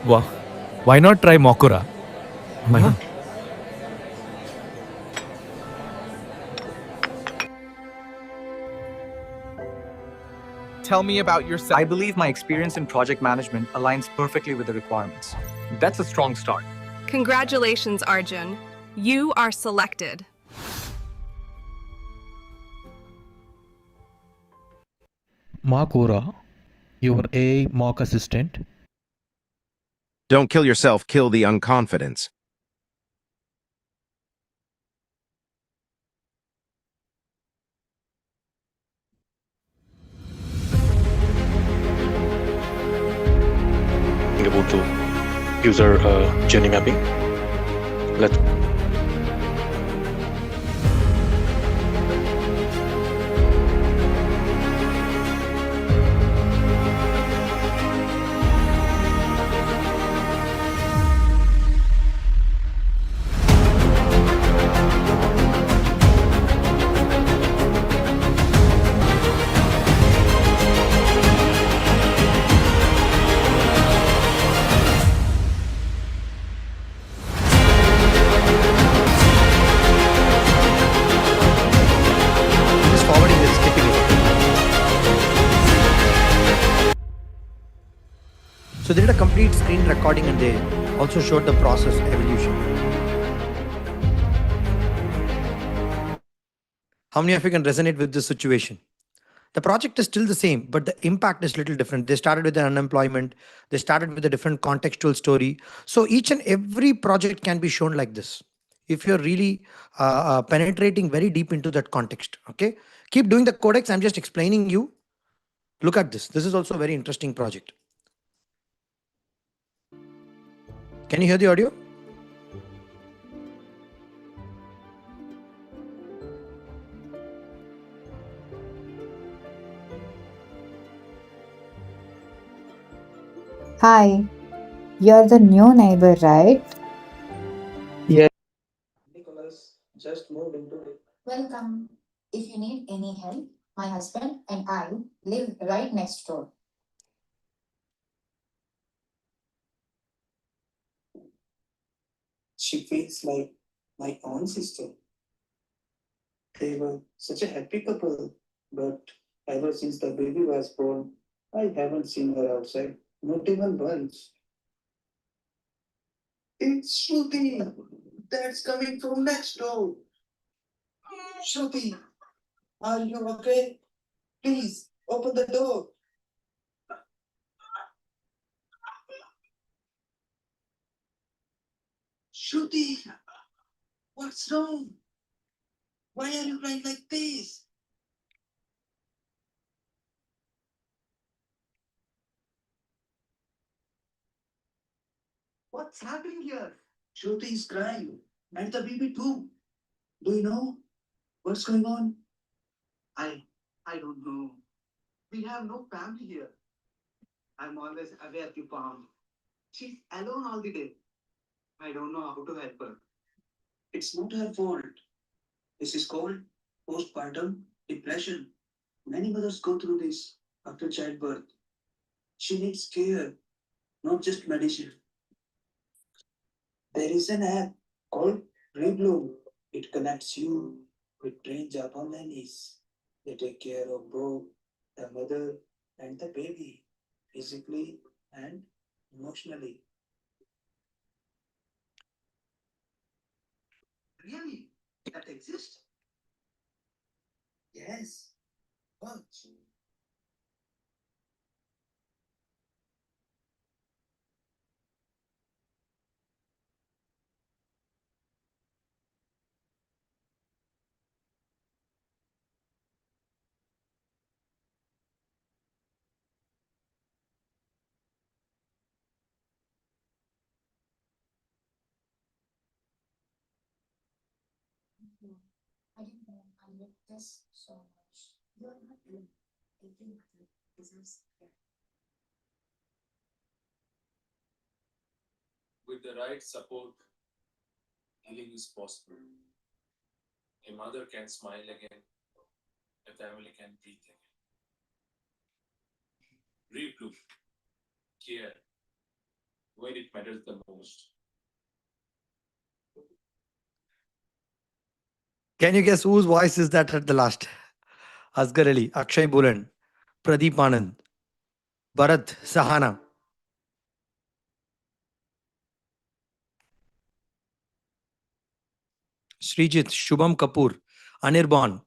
Wow. Why not try Mokura? Tell me about yourself. I believe my experience in project management aligns perfectly with the requirements. That's a strong start. Congratulations, Arjun. You are selected. Makura, your AI mock assistant. Don't kill yourself, kill the unconfidence. About to user journey mapping. Let's Just forwarding this, skipping it. So they did a complete screen recording and they also showed the process evolution. How many of you can resonate with this situation? The project is still the same, but the impact is little different. They started with an unemployment. They started with a different contextual story. So each and every project can be shown like this. If you're really penetrating very deep into that context, okay? Keep doing the codex. I'm just explaining you. Look at this. This is also a very interesting project. Can you hear the audio? Hi, you're the new neighbor, right? Yeah. Nicholas just moved into it. Welcome. If you need any help, my husband and I live right next door. She feels like my own sister. They were such a happy couple, but ever since the baby was born, I haven't seen her outside, not even once. It's Shruti. That's coming from next door. Shruti, are you okay? Please open the door. Shruti, what's wrong? Why are you crying like this? What's happening here? Shruti is crying, and the baby too. Do you know what's going on? I I don't know. We have no family here. I'm always away at the farm. She's alone all the day. I don't know how to help her. It's not her fault. This is called postpartum depression. Many mothers go through this after childbirth. She needs care, not just medicine. There is an app called Rebloom. It connects you with trained Japan nannies. They take care of both the mother and the baby, physically and emotionally. Really? That exists? Yes. What? I didn't know I loved this so much. You're not alone. Every mother deserves care. With the right support, healing is possible. A mother can smile again, a family can breathe again. Read blue, care, when it matters the most. Can you guess whose voice is that at the last? Asghar Ali, Akshay Bulan, Pradeep Anand, Bharat Sahana, Srijit, Shubham Kapoor, Anirban.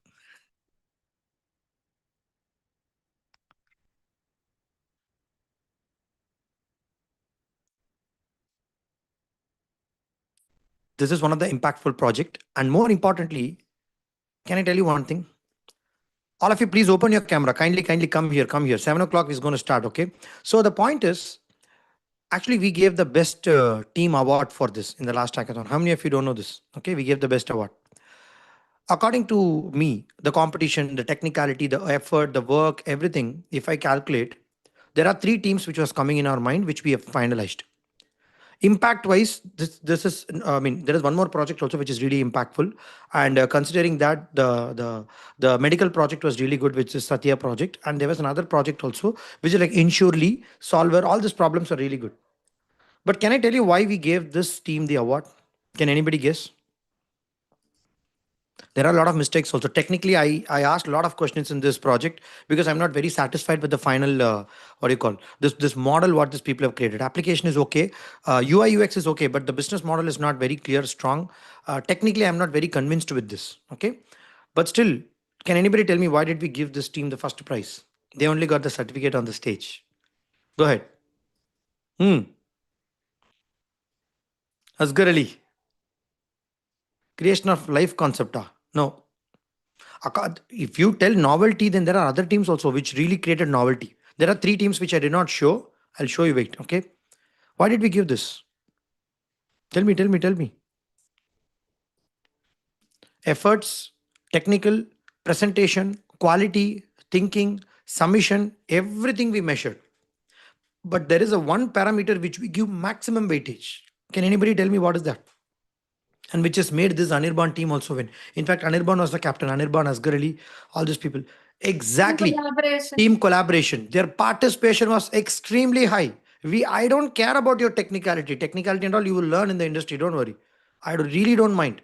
This is one of the impactful project. And more importantly, can I tell you one thing? All of you, please open your camera. Kindly come here, come here. 7 o'clock is going to start, okay? So the point is, actually, we gave the best team award for this in the last hackathon. How many of you don't know this? Okay, we gave the best award. According to me, the competition, the technicality, the effort, the work, everything, if I calculate, there are three teams which was coming in our mind, which we have finalized. Impact wise, this is, I mean, there is one more project also which is really impactful, and considering that the medical project was really good, which is Satya project, and there was another project also which is like Insurely, Solver. All these problems are really good. But can I tell you why we gave this team the award? Can anybody guess? There are a lot of mistakes also. Technically, I asked a lot of questions in this project because I'm not very satisfied with the final, what do you call, this model what these people have created. Application is okay, UI UX is okay, but the business model is not very clear, strong. Technically, I'm not very convinced with this. Okay, but still, can anybody tell me why did we give this team the first prize? They only got the certificate on the stage. Go ahead. Asghar Ali, creation of life concept. No. If you tell novelty, then there are other teams also which really created novelty. There are three teams which I did not show. I'll show you. Wait, okay. Why did we give this? Tell me. Efforts, technical, presentation, quality, thinking, submission, everything we measured. But there is a one parameter which we give maximum weightage. Can anybody tell me what is that? And which has made this Anirban team also win. In fact, Anirban was the captain. Anirban, Asghar Ali, all these people. Exactly. Team collaboration. Their participation was extremely high. I don't care about your technicality. Technicality and all you will learn in the industry. Don't worry. Really don't mind.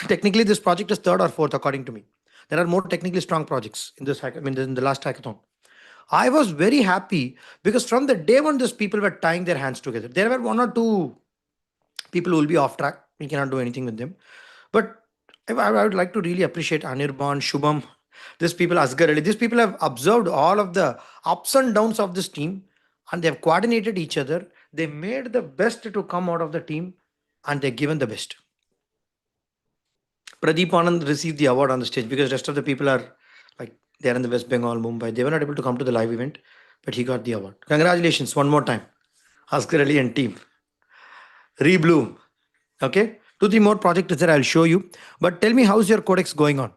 Technically, this project is third or fourth, according to me. There are more technically strong projects in this in the last hackathon. I was very happy because from the day one, these people were tying their hands together. There were one or two people who will be off track. We cannot do anything with them. But I would like to really appreciate Anirban, Shubham, these people, Asgar Ali. These people have observed all of the ups and downs of this team, and they have coordinated each other. They made the best to come out of the team, and they're given the best. Pradeep Anand received the award on the stage because rest of the people are like they're in the West Bengal, Mumbai. They were not able to come to the live event, but he got the award. Congratulations one more time, Asgar Ali and team. Rebloom. Okay, 2 3 more projects there. I'll show you. But tell me, how's your codex going on?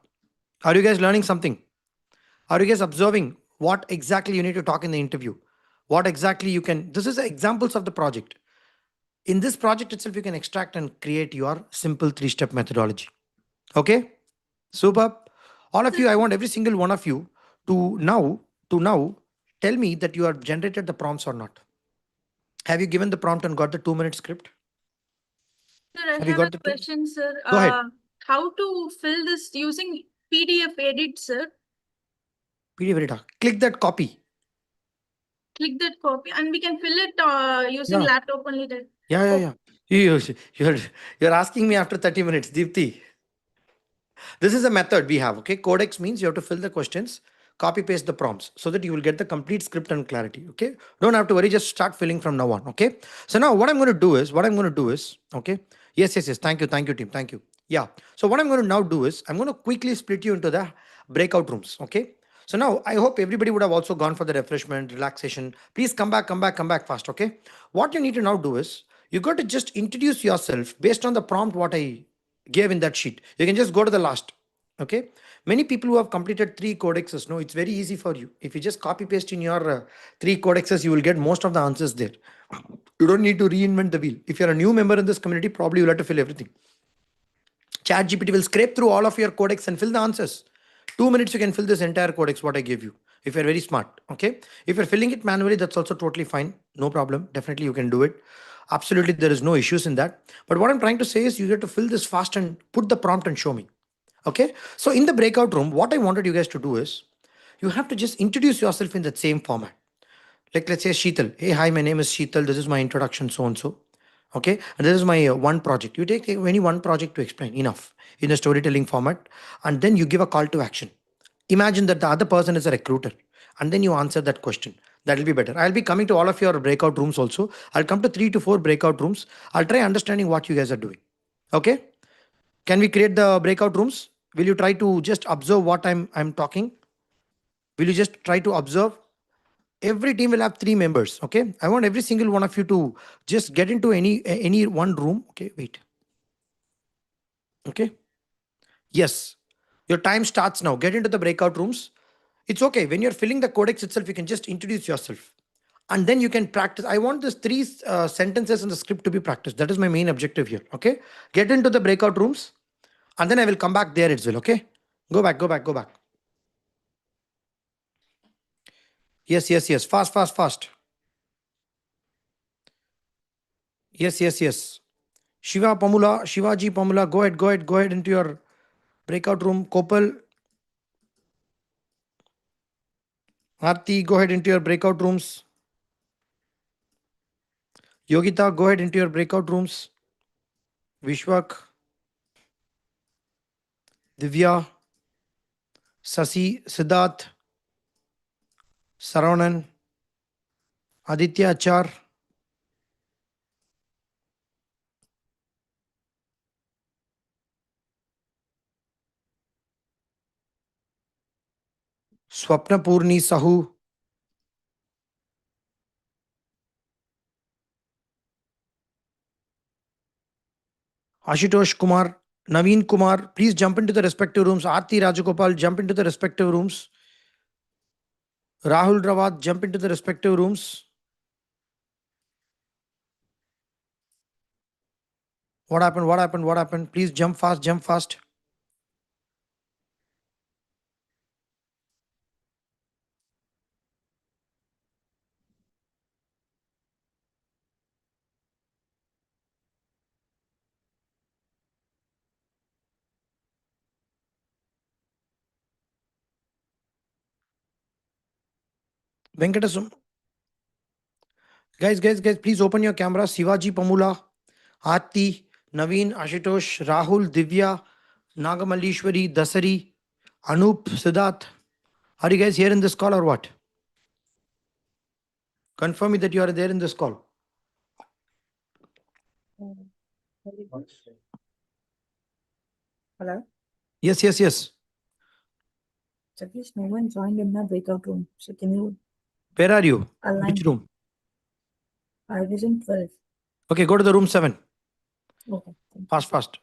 Are you guys learning something? Are you guys observing what exactly you need to talk in the interview? What exactly you can? This is examples of the project. In this project itself, you can extract and create your simple 3-step methodology. Okay, super. All of you, I want every single one of you to now tell me that you have generated the prompts or not. Have you given the prompt and got the 2-minute script? Sir, I Have you have a got the question, sir. Go ahead. How to fill this using PDF edit, sir? PDF editor. Click that copy. Click that copy, and we can fill it using Yeah. laptop only. Then. Yeah. You're asking me after 30 minutes, Deepthi. This is a method we have. Okay, codex means you have to fill the questions, copy paste the prompts so that you will get the complete script and clarity. Okay, don't have to worry, just start filling from now on. Okay, so now what I'm going to do is okay, yes, thank you team, thank you. Yeah, so what I'm going to now do is I'm going to quickly split you into the breakout rooms. Okay, so now I hope everybody would have also gone for the refreshment, relaxation. Please come back fast. Okay, what you need to now do is you got to just introduce yourself based on the prompt what I gave in that sheet. You can just go to the last. Okay, many people who have completed 3 codexes know it's very easy for you. If you just copy paste in your 3 codexes, you will get most of the answers there. You don't need to reinvent the wheel. If you're a new member in this community, probably you'll have to fill everything. Chat GPT will scrape through all of your codex and fill the answers. 2 minutes you can fill this entire codex what I gave you, if you're very smart. Okay, if you're filling it manually, that's also totally fine, no problem. Definitely you can do it. Absolutely, there is no issues in that. But what I'm trying to say is you have to fill this fast and put the prompt and show me. Okay, so in the breakout room, what I wanted you guys to do is you have to just introduce yourself in that same format. Like let's say Sheetal. Hey, hi, my name is Sheetal. This is my introduction, so and so. Okay, and this is my one project. You take any one project to explain, enough, in a storytelling format, and then you give a call to action. Imagine that the other person is a recruiter, and then you answer that question. That will be better. I'll be coming to all of your breakout rooms also. I'll come to 3 to 4 breakout rooms. I'll try understanding what you guys are doing. Okay, can we create the breakout rooms? Will you try to just observe what I'm talking? Will you just try to observe? Every team will have 3 members. Okay, I want every single one of you to just get into any one room. Okay, wait. Okay, yes, your time starts now. Get into the breakout rooms. It's okay, when you're filling the codex itself, you can just introduce yourself and then you can practice. I want this 3 sentences in the script to be practiced. That is my main objective here. Okay, get into the breakout rooms and then I will come back there as well. Okay, go back. Yes, fast. Yes. Shivaji Pamula, go ahead into your breakout room. Kopal, Aarti, go ahead into your breakout rooms. Yogita, go ahead into your breakout rooms. Vishwak, Divya, Sasi, Siddharth, Saravanan, Aditya Achar, Swapna Purni Sahu, Ashutosh Kumar, Naveen Kumar, please jump into the respective rooms. Aarti Rajagopal, jump into the respective rooms. Rahul Rawat, jump into the respective rooms. What happened? Please jump fast. Venkatasum. Guys, please open your camera. Sivaji Pamula, Aarti, Naveen, Ashutosh, Rahul, Divya, Nagamallishwari, Dasari, Anup, Siddharth. Are you guys here in this call or what? Confirm me that you are there in this call. Hello? Yes, yes, yes. Jagdish, no one joined in the breakout room. So can you Where are you? align? Which room? I was in 12. Okay, go to the room 7. Okay. Fast, fast.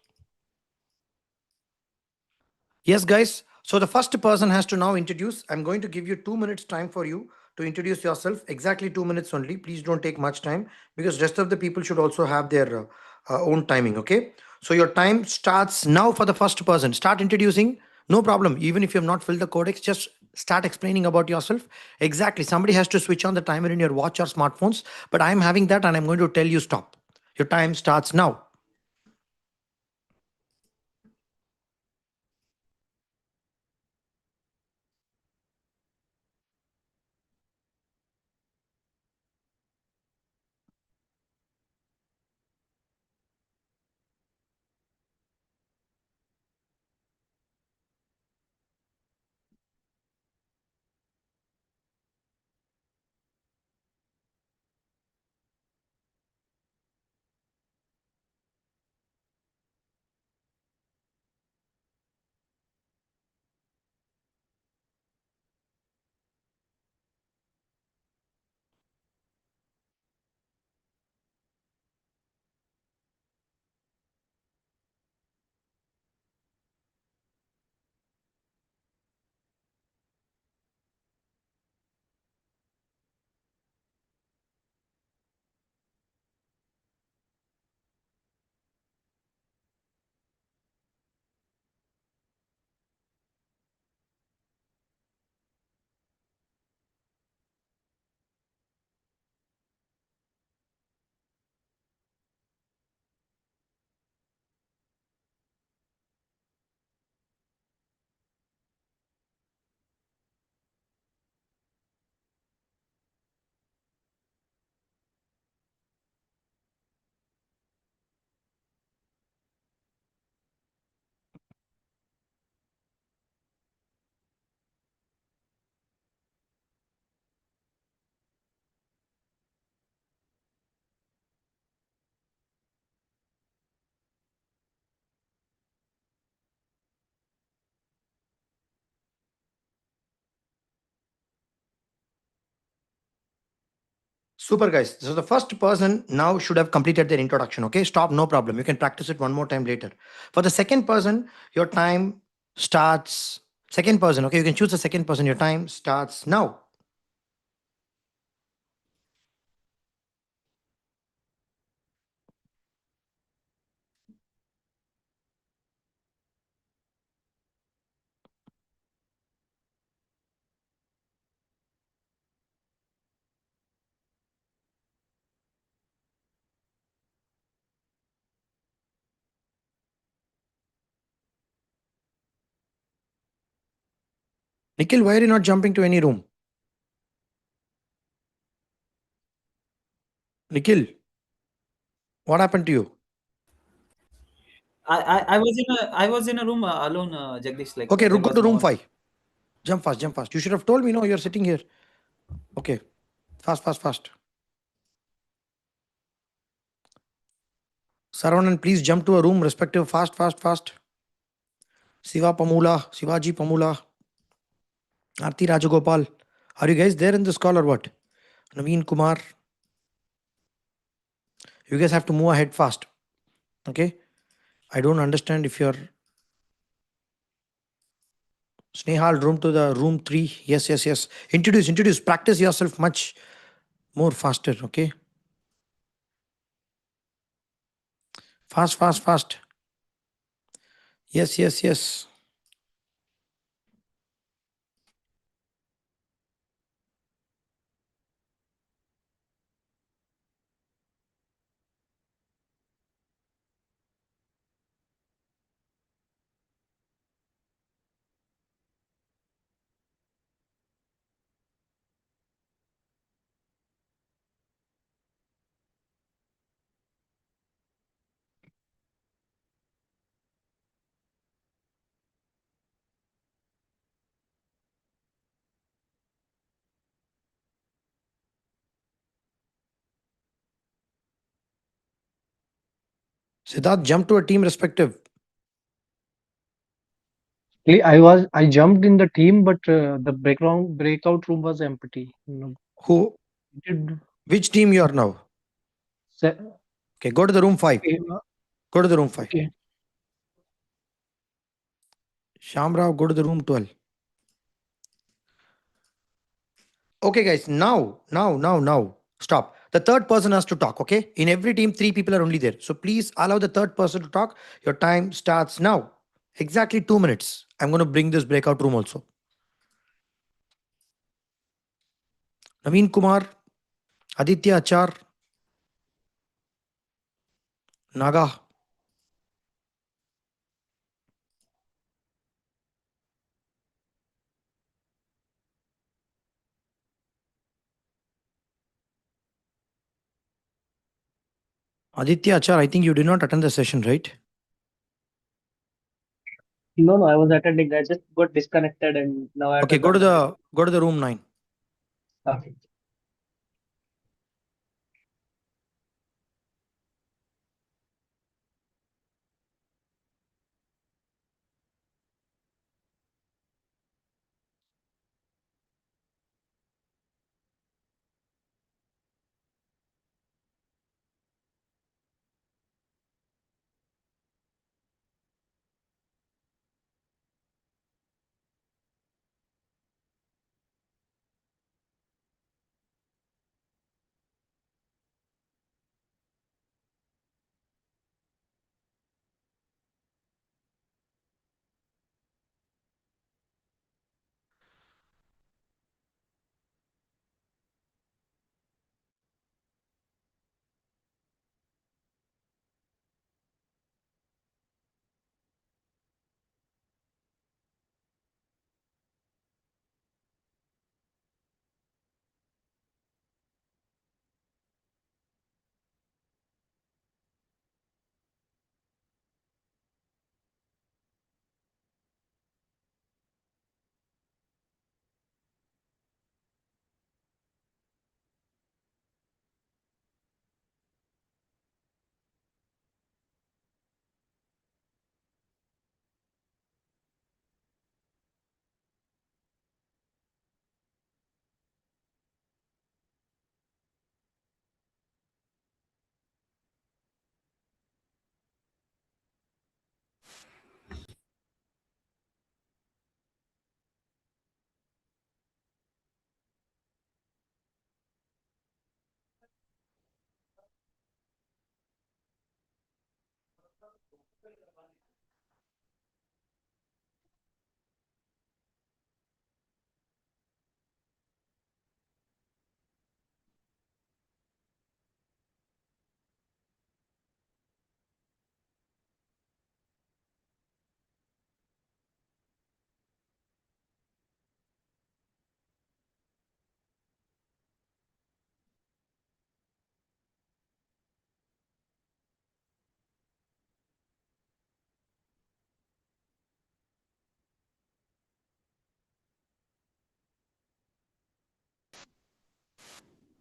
Yes, guys. So the first person has to now introduce. I'm going to give you 2 minutes time for you to introduce yourself. Exactly 2 minutes only. Please don't take much time because rest of the people should also have their own timing. Okay. So your time starts now for the first person. Start introducing. No problem. Even if you have not filled the codex, just start explaining about yourself. Exactly. Somebody has to switch on the timer in your watch or smartphones. But I'm having that and I'm going to tell you stop. Your time starts now. Super, guys. So the first person now should have completed their introduction. Okay, stop, no problem. You can practice it one more time later. For the second person, your time starts. Second person, okay, you can choose the second person. Your time starts now. Nikhil, why are you not jumping to any room? Nikhil, what happened to you? I was in a room alone, Jagdish. Like Okay, there go was to no room one. 5. Jump fast, jump fast. You should have told me, no, you're sitting here. Okay, fast, fast, fast. Saravanan, please jump to a room respective. Fast, fast, fast. Siva Pamula, Sivaji Pamula, Arti Rajagopal. Are you guys there in this call or what? Naveen Kumar. You guys have to move ahead fast. Okay. I don't understand if you're Snehal, room to the room 3. Yes, yes, yes. Introduce. Practice yourself much more faster. Okay. Fast, fast, fast. Yes, yes, yes. Siddharth, jump to a team respective. I jumped in the team, but the breakout room was empty. No, Who? did Which team you are now? se- Okay, go to the room 5. okay, Go to the room 5. okay. Shamrao, go to the room 12. Okay, guys, now. Stop. The third person has to talk, okay? In every team, 3 people are only there. So please allow the third person to talk. Your time starts now. Exactly 2 minutes. I'm going to bring this breakout room also. Naveen Kumar, Aditya Achar, Naga. Aditya Achar, I think you did not attend the session, right? No, I was attending. I just got disconnected and now I Okay, entered the go to the room 9. Okay.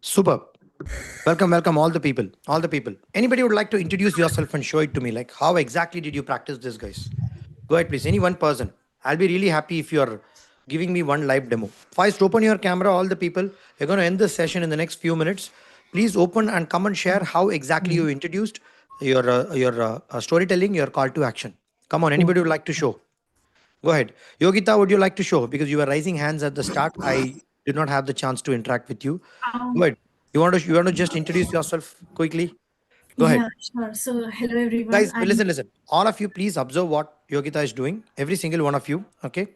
Super. Welcome, all the people. All the people. Anybody would like to introduce yourself and show it to me? Like, how exactly did you practice this, guys? Go ahead, please. Any one person. I'll be really happy if you're giving me one live demo. First, open your camera, all the people. We're going to end this session in the next few minutes. Please open and come and share how exactly you introduced your storytelling, your call to action. Come on, anybody would like to show? Go ahead. Yogita, would you like to show? Because you were raising hands at the start. I did not have the chance to interact with you. Go ahead. You want to just introduce yourself quickly? Go ahead. Yeah, sure. So, hello everyone. Guys, listen. All of you, please observe what Yogita is doing. Every single one of you. Okay.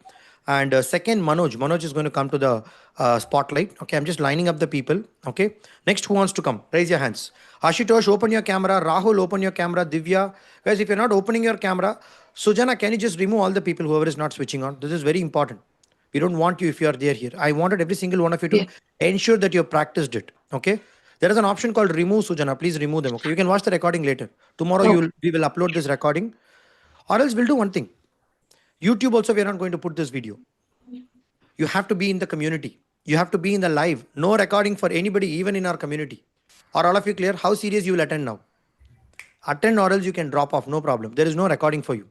And second, Manoj is going to come to the spotlight. Okay. I'm just lining up the people. Okay. Next, who wants to come? Raise your hands. Ashutosh, open your camera. Rahul, open your camera. Divya. Guys, if you're not opening your camera, Sujana, can you just remove all the people, whoever is not switching on? This is very important. We don't want you if you are there here. I wanted every single one of you to ensure that you have practiced it. Okay. There is an option called remove, Sujana. Please remove them. Okay. You can watch the recording later. Tomorrow we will upload this recording. Or else we'll do one thing. YouTube also, we are not going to put this video. You have to be in the community. You have to be in the live. No recording for anybody, even in our community. Are all of you clear? How serious you will attend now? Attend or else you can drop off, no problem. There is no recording for you.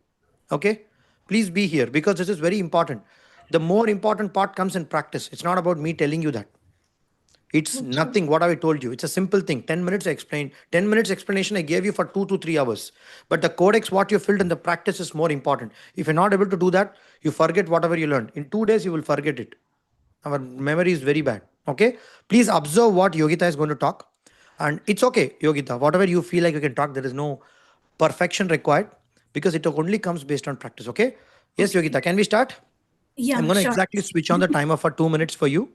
Okay? Please be here because this is very important. The more important part comes in practice. It's not about me telling you that. It's nothing. What have I told you? It's a simple thing. 10 minutes I explained. 10 minutes explanation I gave you for 2 to 3 hours. But the codex, what you filled in the practice is more important. If you're not able to do that, you forget whatever you learned. In 2 days, you will forget it. Our memory is very bad. Okay? Please observe what Yogita is going to talk. And it's okay, Yogita. Whatever you feel like you can talk, there is no perfection required because it only comes based on practice. Okay? Yes, Yogita, can we start? I'm Yeah, going to sure. exactly switch on the timer for 2 minutes for you.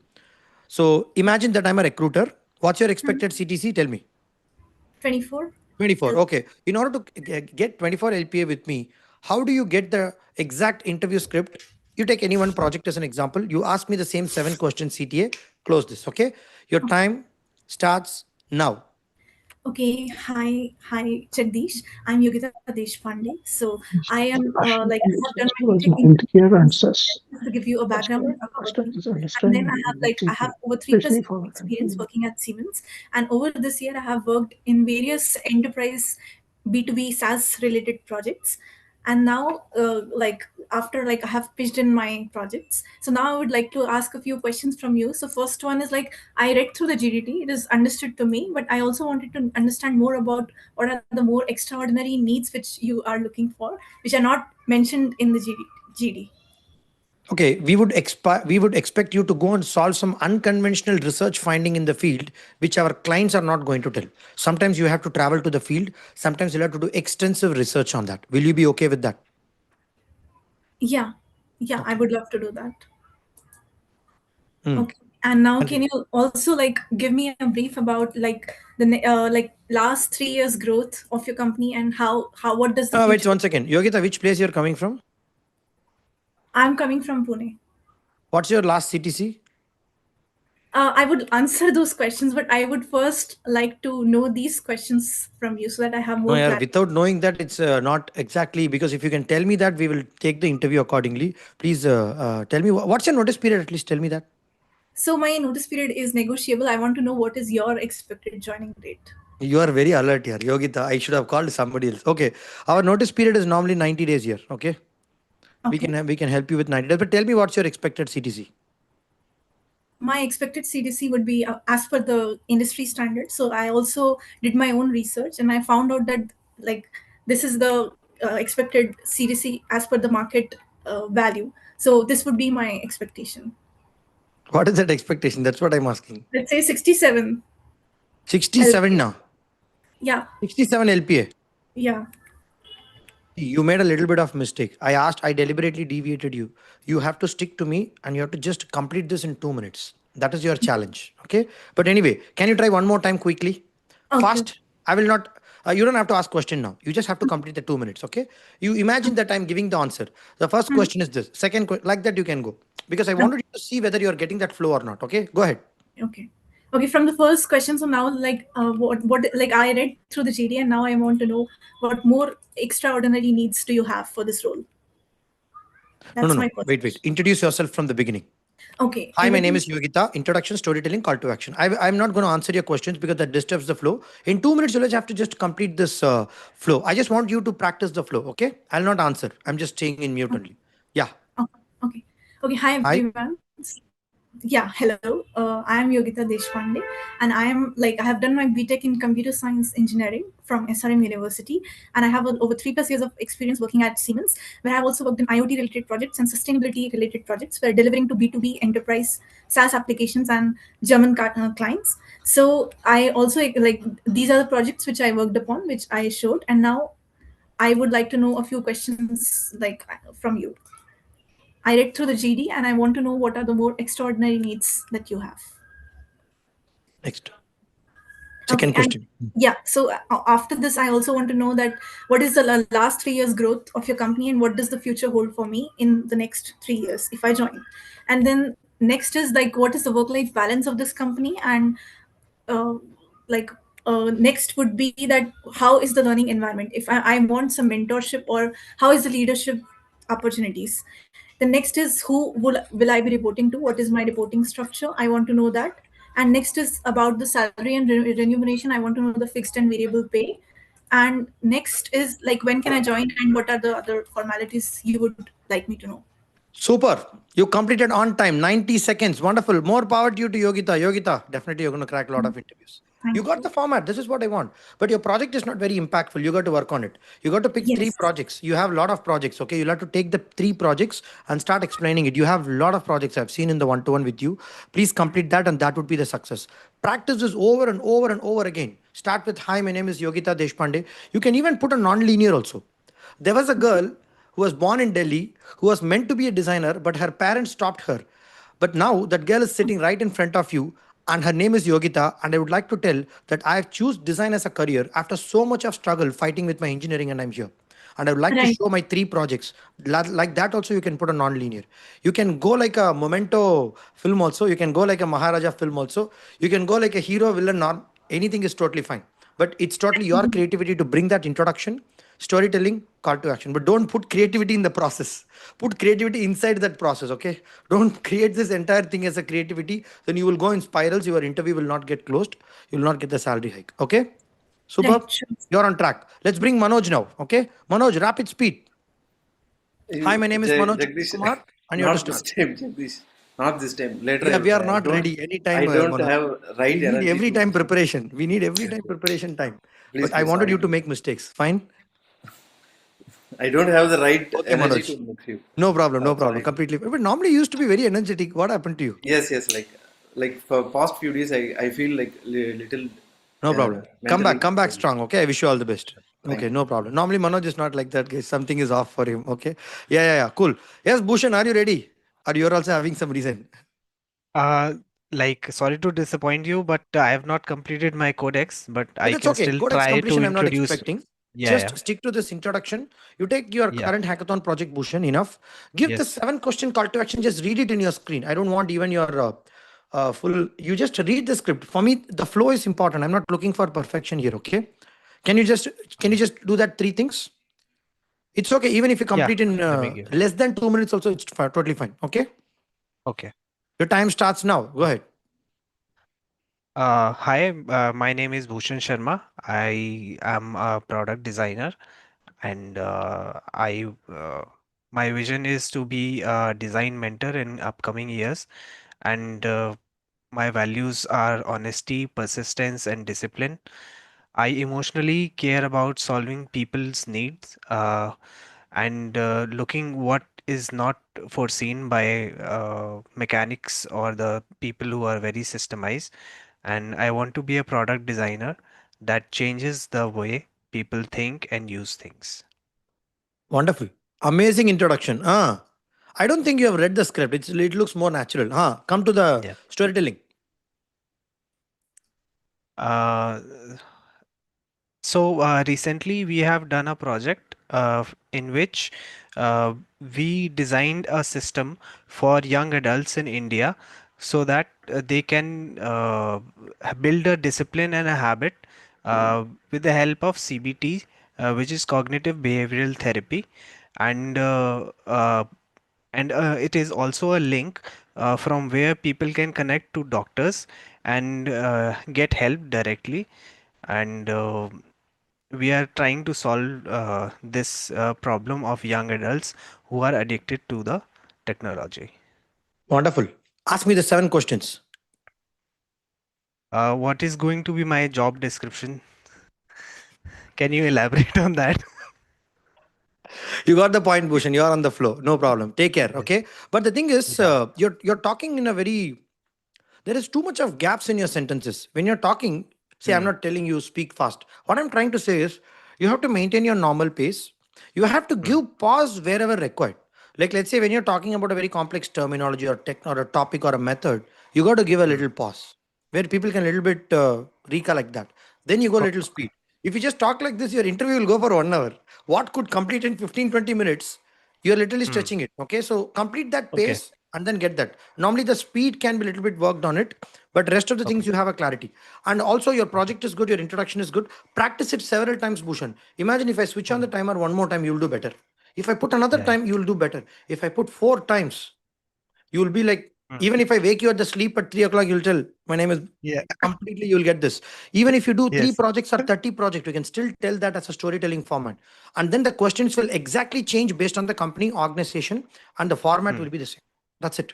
So imagine that I'm a recruiter. What's your expected CTC? Tell me. 24. 24. Okay. In order to get 24 LPA with me, how do you get the exact interview script? You take any one project as an example. You ask me the same 7 questions CTA. Close this. Okay. Your time starts now. Okay, hi, Jagdish. I'm Yogita Deshpande. So I am I have done my BTech in Healthcare answers. to give you a background about me. And then I have over 3+ years of experience working at Siemens. And over this year, I have worked in various enterprise B2B SaaS related projects. And now, after I have pitched in my projects, so now I would like to ask a few questions from you. So first one is I read through the GDT; it is understood to me, but I also wanted to understand more about what are the more extraordinary needs which you are looking for, which are not mentioned in the GD. Okay, we would expect you to go and solve some unconventional research finding in the field, which our clients are not going to tell. Sometimes you have to travel to the field. Sometimes you'll have to do extensive research on that. Will you be okay with that? Yeah, yeah, I would love to do that. Hmm. Okay. And now, Okay. can you also give me a brief about last 3 years growth of your company and how what does the Wait future? 1 second. Yogita, which place you're coming from? I'm coming from Pune. What's your last CTC? I would answer those questions, but I would first like to know these questions from you so that I have No, more yeah, clarity. without knowing that, it's not exactly because if you can tell me that, we will take the interview accordingly. Please tell me what's your notice period. At least tell me that. So my notice period is negotiable. I want to know what is your expected joining date. You are very alert here, Yogita. I should have called somebody else. Okay, our notice period is normally 90 days here. Okay, Okay. we can help you with 90 days. But tell me what's your expected CTC. My expected CDC would be as per the industry standard. So I also did my own research and I found out that this is the expected CDC as per the market value. So this would be my expectation. What is that expectation? That's what I'm asking. Let's say 67. 67 now. Yeah. 67 LPA. Yeah. You made a little bit of mistake. I deliberately deviated you. You have to stick to me and you have to just complete this in 2 minutes. That is your challenge. Okay. But anyway, can you try one more time quickly? Okay. Fast. I will not. You don't have to ask question now. You just have to complete the 2 minutes. Okay. You imagine that I'm giving the answer. The first question is this. Second, like that you can go because I wanted you to see whether you are getting that flow or not. Okay. Go ahead. Okay. Okay. From the first question, so now what I read through the GD and now I want to know what more extraordinary needs do you have for this role? No, That's no, my no. question. Wait. Introduce yourself from the beginning. Okay. Hi, my name everything- is Yogita. Introduction, storytelling, call to action. I'm not going to answer your questions because that disturbs the flow. In 2 minutes, you'll just have to just complete this flow. I just want you to practice the flow, okay? I'll not answer. I'm just staying in mute only. Yeah. Okay. Okay. Hi, Hi. everyone. Yeah. Hello. I am Yogita Deshpande, and I have done my BTech in computer science engineering from SRM University, and I have over 3+ years of experience working at Siemens, where I've also worked in IoT related projects and sustainability related projects, where delivering to B2B enterprise SaaS applications and German clients. So I also these are the projects which I worked upon, which I showed, and now I would like to know a few questions from you. I read through the GD and I want to know what are the more extraordinary needs that you have. Next. Okay, Second and question. yeah, so after this, I also want to know that what is the last 3 years growth of your company and what does the future hold for me in the next 3 years if I join? And then next is what is the work-life balance of this company and uh, next would be that how is the learning environment if I want some mentorship or how is the leadership opportunities. The next is will I be reporting to, what is my reporting structure, I want to know that. And next is about the salary and remuneration, I want to know the fixed and variable pay. And next is like, when can I join and what are the other formalities you would like me to know? Super. You completed on time, 90 seconds. Wonderful. More power to you to Yogita. Yogita, definitely you're going to crack a lot of interviews. You got the format. This is what I want. But your project is not very impactful. You got to work on it. You got to pick three projects. You have a lot of projects. Okay. You'll have to take the three projects and start explaining it. You have a lot of projects I've seen in the one-to-one with you. Please complete that and that would be the success. Practice this over and over and over again. Start with, hi, my name is Yogita Deshpande. You can even put a non-linear also. There was a girl who was born in Delhi who was meant to be a designer, but her parents stopped her. But now that girl is sitting right in front of you, and her name is Yogita. And I would like to tell that I have choose design as a career after so much of struggle fighting with my engineering, and I'm here. And I would like to Right. show my three projects. Like that, also, you can put a non-linear. You can go like a Memento film, also. You can go like a Maharaja film, also. You can go like a hero, villain, anything is totally fine. But it's totally your creativity to bring that introduction, storytelling, call to action. But don't put creativity in the process. Put creativity inside that process, okay? Don't create this entire thing as a creativity. Then you will go in spirals. Your interview will not get closed. You will not get the salary hike, okay? Superb. Right, sure. You're on track. Let's bring Manoj now, okay? Manoj, rapid speed. Hi, my name is Manoj Jagdish, Kumar, and you have to not this start. time, Jagdish. Not this time. Later, Yeah, we are I not don't. ready anytime, I don't Manoj. have right We need energy every to. time preparation. We need every time preparation time. Please, But I please, wanted sorry. you to make mistakes. Fine? I don't have the right Okay, energy to Manoj. make you. No problem, no problem. Sorry. Completely. But normally you used to be very energetic. What happened to you? Yes, yes. Like for past few days, I feel like little No problem. mentally. Come back strong. Okay. I wish you all the best. Thank Okay, you. no problem. Normally Manoj is not like that, guys. Something is off for him. Okay. Yeah. Cool. Yes, Bhushan, are you ready? Or you're also having some reason? Uh, sorry to disappoint you, but I have not completed my codex, but But I that's can okay. still Codex try to completion, I'm not introduce. expecting. Yeah. Just stick to this introduction. You take your Yeah. current hackathon project, Bhushan, enough. Give the Yes. 7 question call to action. Just read it in your screen. I don't want even your full. You just read the script. For me, the flow is important. I'm not looking for perfection here. Okay. Can you just do that three things? It's okay. Even if you Yeah. complete in Let me give. less than 2 minutes, also it's totally fine. Okay. Okay. Your time starts now. Go ahead. Hi, my name is Bhushan Sharma. I am a product designer, and my vision is to be a design mentor in upcoming years. And my values are honesty, persistence, and discipline. I emotionally care about solving people's needs and looking what is not foreseen by mechanics or the people who are very systemized. And I want to be a product designer that changes the way people think and use things. Wonderful. Amazing introduction. I don't think you have read the script. It looks more natural. Come to the storytelling. Uh, Recently we have done a project in which uh, we designed a system for young adults in India so that they can build a discipline and a habit with the help of CBT, which is cognitive behavioral therapy, and it is also a link from where people can connect to doctors and get help directly. And we are trying to solve this problem of young adults who are addicted to the technology. Wonderful. Ask me the 7 questions. What is going to be my job description? Can you elaborate on that? You got the point, Bhushan. You are on the flow. No problem. Take care. Okay. But the thing is, you're talking in a very. There is too much of gaps in your sentences. When you're talking, say, I'm not telling you speak fast. What I'm trying to say is, you have to maintain your normal pace. You have to give pause wherever required. Like, let's say when you're talking about a very complex terminology or tech or a topic or a method, you got to give a little pause where people can a little bit recollect that. Then you go a little speed. If you just talk like this, your interview will go for 1 hour. What could complete in 15-20 minutes? You're literally stretching it. Okay. So complete that Okay. pace and then get that. Normally the speed can be a little bit worked on it, but rest of the things you have a clarity. And also your project is good, your introduction is good. Practice it several times, Bhushan. Imagine if I switch on the timer one more time, you'll do better. If I put another time, you'll do better. If I put 4 times, you will be like Even if I wake you at the sleep at 3 o'clock, you'll tell my name is completely. You'll get this. Even if you do three Yes. projects or 30 projects, you can still tell that as a storytelling format. And then the questions will exactly change based on the company organization, and the format will be the same. That's it.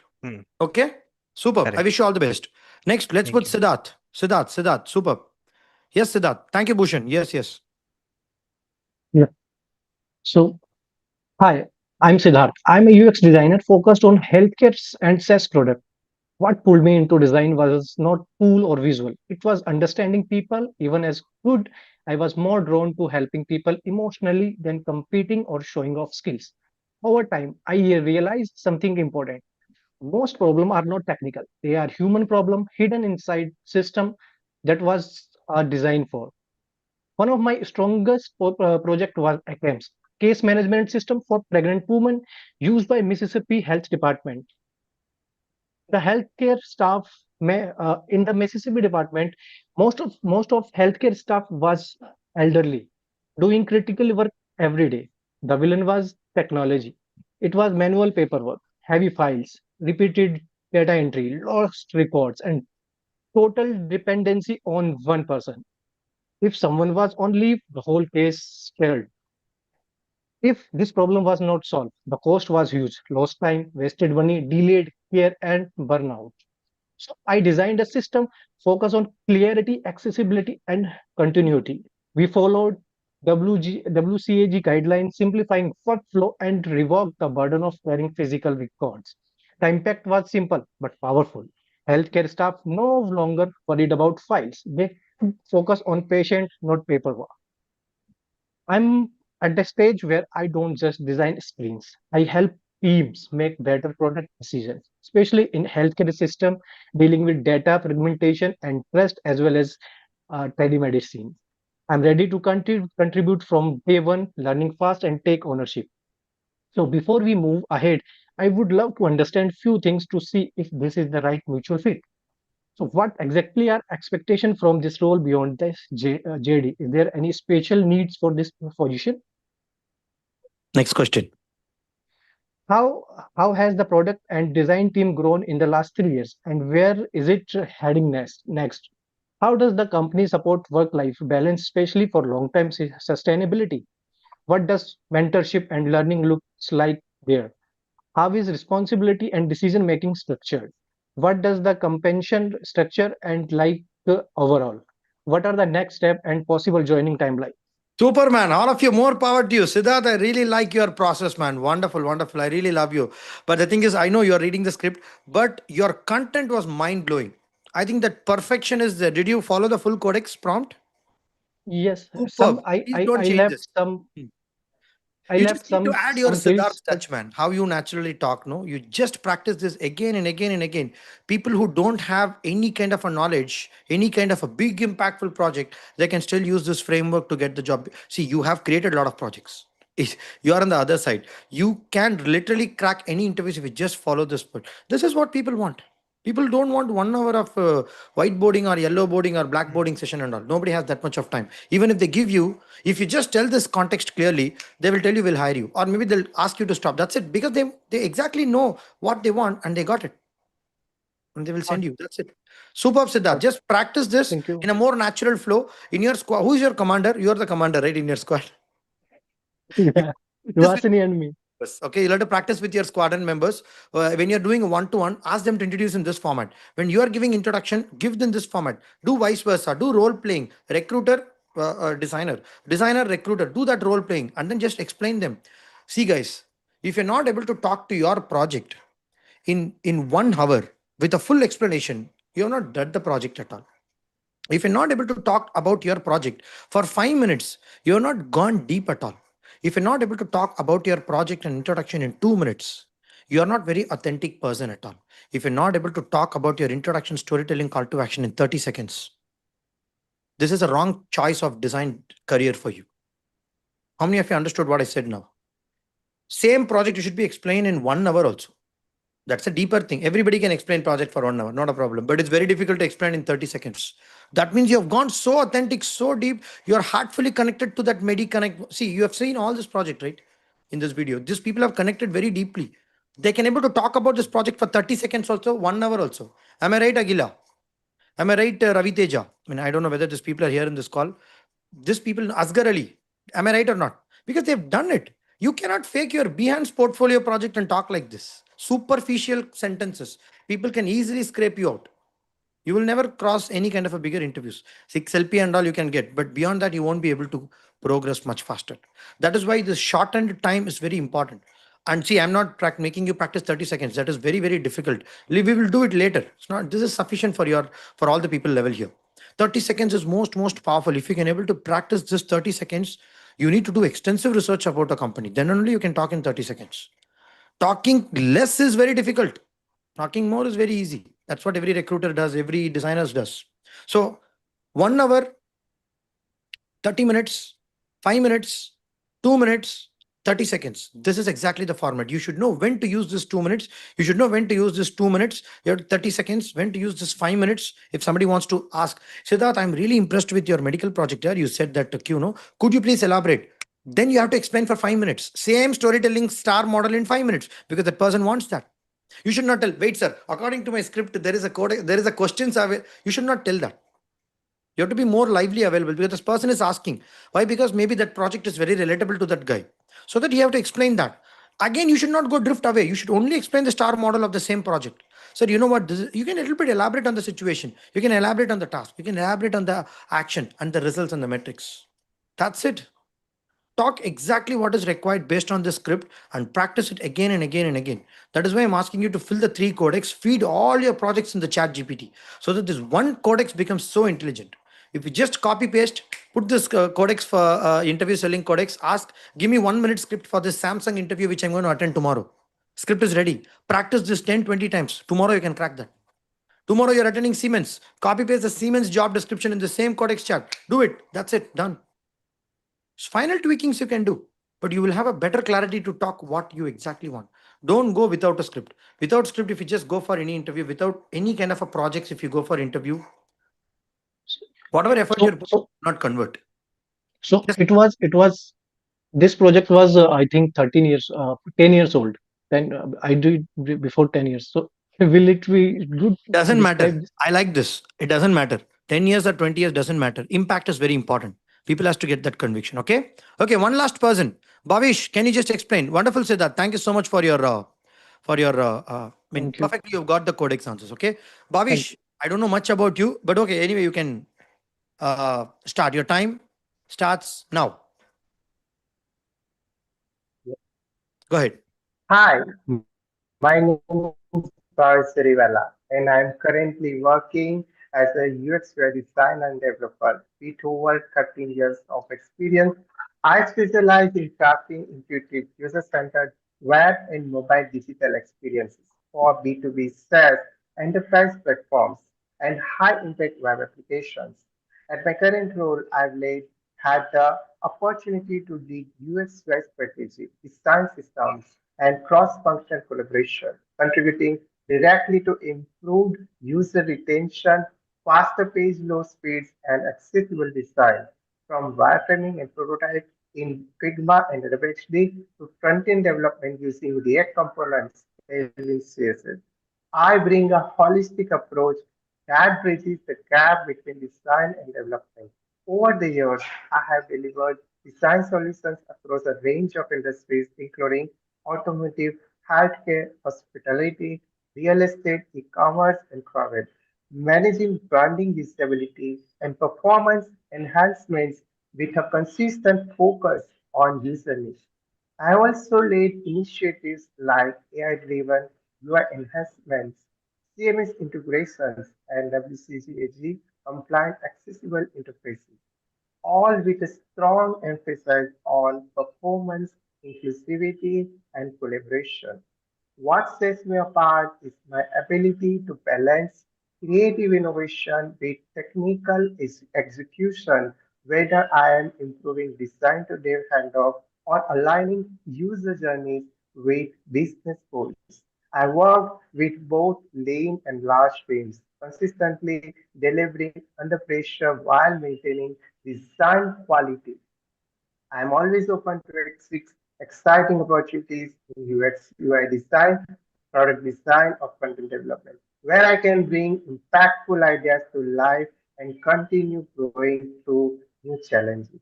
Okay. Superb. I Correct. wish you all the best. Next, let's put Siddharth. Siddharth. Superb. Yes, Siddharth. Thank you, Bhushan. Yes. Yeah. So, hi, I'm Siddharth. I'm a UX designer focused on healthcare and SaaS product. What pulled me into design was not tool or visual. It was understanding people. Even as good, I was more drawn to helping people emotionally than competing or showing off skills. Over time, I realized something important. Most problems are not technical. They are human problem hidden inside system that was designed for. One of my strongest project was ACAMS, case management system for pregnant women used by Mississippi Health Department. The healthcare staff in the Mississippi department, most of healthcare staff was elderly, doing critical work every day. The villain was technology. It was manual paperwork, heavy files, repeated data entry, lost records, and total dependency on one person. If someone was on leave, the whole case stalled. If this problem was not solved, the cost was huge: lost time, wasted money, delayed care, and burnout. So I designed a system focused on clarity, accessibility, and continuity. We followed WCAG guidelines, simplifying workflow and revoked the burden of carrying physical records. The impact was simple but powerful. Healthcare staff no longer worried about files. They focus on patient, not paperwork. I'm at the stage where I don't just design screens. I help teams make better product decisions, especially in healthcare system dealing with data fragmentation and trust as well as telemedicine. I'm ready to contribute from day one, learning fast and take ownership. So before we move ahead, I would love to understand few things to see if this is the right mutual fit. So what exactly are expectations from this role beyond this JD? Is there any special needs for this position? Next question. How how has the product and design team grown in the last 3 years, and where is it heading next? How does the company support work-life balance, especially for long-term sustainability? What does mentorship and learning looks like there? How is responsibility and decision making structured? What does the compensation structure and like overall? What are the next step and possible joining timeline? Superman, all of you, more power to you. Siddharth, I really like your process, man. Wonderful. I really love you. But the thing is, I know you're reading the script, but your content was mind blowing. I think that perfection is there. Did you follow the full codex prompt? Yes, some Superb. Please don't I change left this. some I You just left need to add your some fields, Siddharth but touch, man. How you naturally talk, no? You just practice this again and again and again. People who don't have any kind of a knowledge, any kind of a big impactful project, they can still use this framework to get the job. See, you have created a lot of projects. You are on the other side. You can literally crack any interviews if you just follow this. But this is what people want. People don't want 1 hour of whiteboarding or yellow boarding or blackboarding session and all. Nobody has that much of time. Even if they give you, if you just tell this context clearly, they will tell you we'll hire you, or maybe they'll ask you to stop. That's it, because they exactly know what they want and they got it, and they will got send you. That's it. Superb, Siddharth. got it. Just practice this Thank you. in a more natural flow in your squad. Who is your commander? You're the commander, right, in your squad. You Yeah, practice with Vasini and me. members. Okay, you'll have to practice with your squadron members. When you're doing a one-to-one, ask them to introduce in this format. When you are giving introduction, give them this format. Do vice versa. Do role playing. Recruiter, designer, recruiter. Do that role playing, and then just explain them. See, guys, if you're not able to talk to your project in 1 hour with a full explanation, you have not done the project at all. If you're not able to talk about your project for 5 minutes, you're not gone deep at all. If you're not able to talk about your project and introduction in 2 minutes, you're not very authentic person at all. If you're not able to talk about your introduction, storytelling, call to action in 30 seconds, this is a wrong choice of design career for you. How many of you understood what I said now? Same project you should be explained in 1 hour also. That's a deeper thing. Everybody can explain project for 1 hour, not a problem. But it's very difficult to explain in 30 seconds. That means you have gone so authentic, so deep. You're heartfully connected to that Medi Connect. See, you have seen all this project, right? In this video. These people have connected very deeply. They can able to talk about this project for 30 seconds also, 1 hour also. Am I right, Agila? Am I right, Ravi Teja? I mean, I don't know whether these people are here in this call. These people, Asgar Ali, am I right or not? Because they've done it. You cannot fake your Behance portfolio project and talk like this. Superficial sentences. People can easily scrape you out. You will never cross any kind of a bigger interviews. 6 LP and all you can get, but beyond that, you won't be able to progress much faster. That is why the shortened time is very important. And see, I'm not making you practice 30 seconds. That is very, very difficult. We will do it later. It's not. This is sufficient for for all the people level here. 30 seconds is most powerful. If you can able to practice this 30 seconds, you need to do extensive research about a company. Then only you can talk in 30 seconds. Talking less is very difficult. Talking more is very easy. That's what every recruiter does, every designer does. So 1 hour, 30 minutes, 5 minutes, 2 minutes, 30 seconds. This is exactly the format. You should know when to use this 2 minutes. You should know when to use this 2 minutes. You have 30 seconds, when to use this 5 minutes. If somebody wants to ask, Siddharth, I'm really impressed with your medical project here. You said that, could you please elaborate? Then you have to explain for 5 minutes. Same storytelling star model in 5 minutes because that person wants that. You should not tell, wait, sir, according to my script, there is a code, there is a question survey. You should not tell that. You have to be more lively available because this person is asking. Why? Because maybe that project is very relatable to that guy. So that you have to explain that. Again, you should not go drift away. You should only explain the star model of the same project. So you know what? You can a little bit elaborate on the situation. You can elaborate on the task. You can elaborate on the action and the results and the metrics. That's it. Talk exactly what is required based on the script and practice it again and again and again. That is why I'm asking you to fill the 3 codex, feed all your projects in the chat GPT so that this one codex becomes so intelligent. If you just copy paste, put this codex for interview selling codex, ask, give me 1 minute script for this Samsung interview which I'm going to attend tomorrow. Script is ready. Practice this 10, 20 times. Tomorrow you can crack that. Tomorrow you're attending Siemens. Copy paste the Siemens job description in the same codex chat. Do it. That's it. Done. Final tweakings you can do, but you will have a better clarity to talk what you exactly want. Don't go without a script. Without script, if you just go for any interview, without any kind of a projects, if you go for interview, whatever effort you're putting, not convert. So it was this project was I think 13 years 10 years old. Then I did before 10 years. So will it be good to Doesn't describe matter. this? I like this. It doesn't matter. 10 years or 20 years doesn't matter. Impact is very important. People has to get that conviction. Okay, one last person. Bhavish, can you just explain? Wonderful, Siddharth. Thank you so much I mean, Thank you. perfectly you've got the codex answers. Okay, Thank Bhavish, I don't know much about you, but okay, anyway, you can start. Your time starts now. you. Go ahead. Hi, my name is Paul Sirivella, and I'm currently working as a UX UI designer and developer with over 13 years of experience. I specialize in crafting intuitive, user-centered web and mobile digital experiences for B2B SaaS enterprise platforms and high-impact web applications. At my current role, had the opportunity to lead UX UI strategy, design systems, and cross-functional collaboration, contributing directly to improved user retention, faster page load speeds, and accessible design. From wireframing and prototype in Figma and WebHD to front-end development using React components in CSS. I bring a holistic approach that bridges the gap between design and development. Over the years, I have delivered design solutions across a range of industries, including automotive, healthcare, hospitality, real estate, e-commerce, and travel, managing branding visibility and performance enhancements with a consistent focus on user needs. I also led initiatives like AI-driven UI enhancements, CMS integrations, and WCAG compliant accessible interfaces, all with a strong emphasis on performance, inclusivity, and collaboration. What sets me apart is my ability to balance creative innovation with technical execution, whether I am improving design to dev handoff or aligning user journeys with business goals. I work with both lean and large teams, consistently delivering under pressure while maintaining design quality. I'm always open to exciting opportunities in UX, UI design, product design, or content development, where I can bring impactful ideas to life and continue growing through new challenges.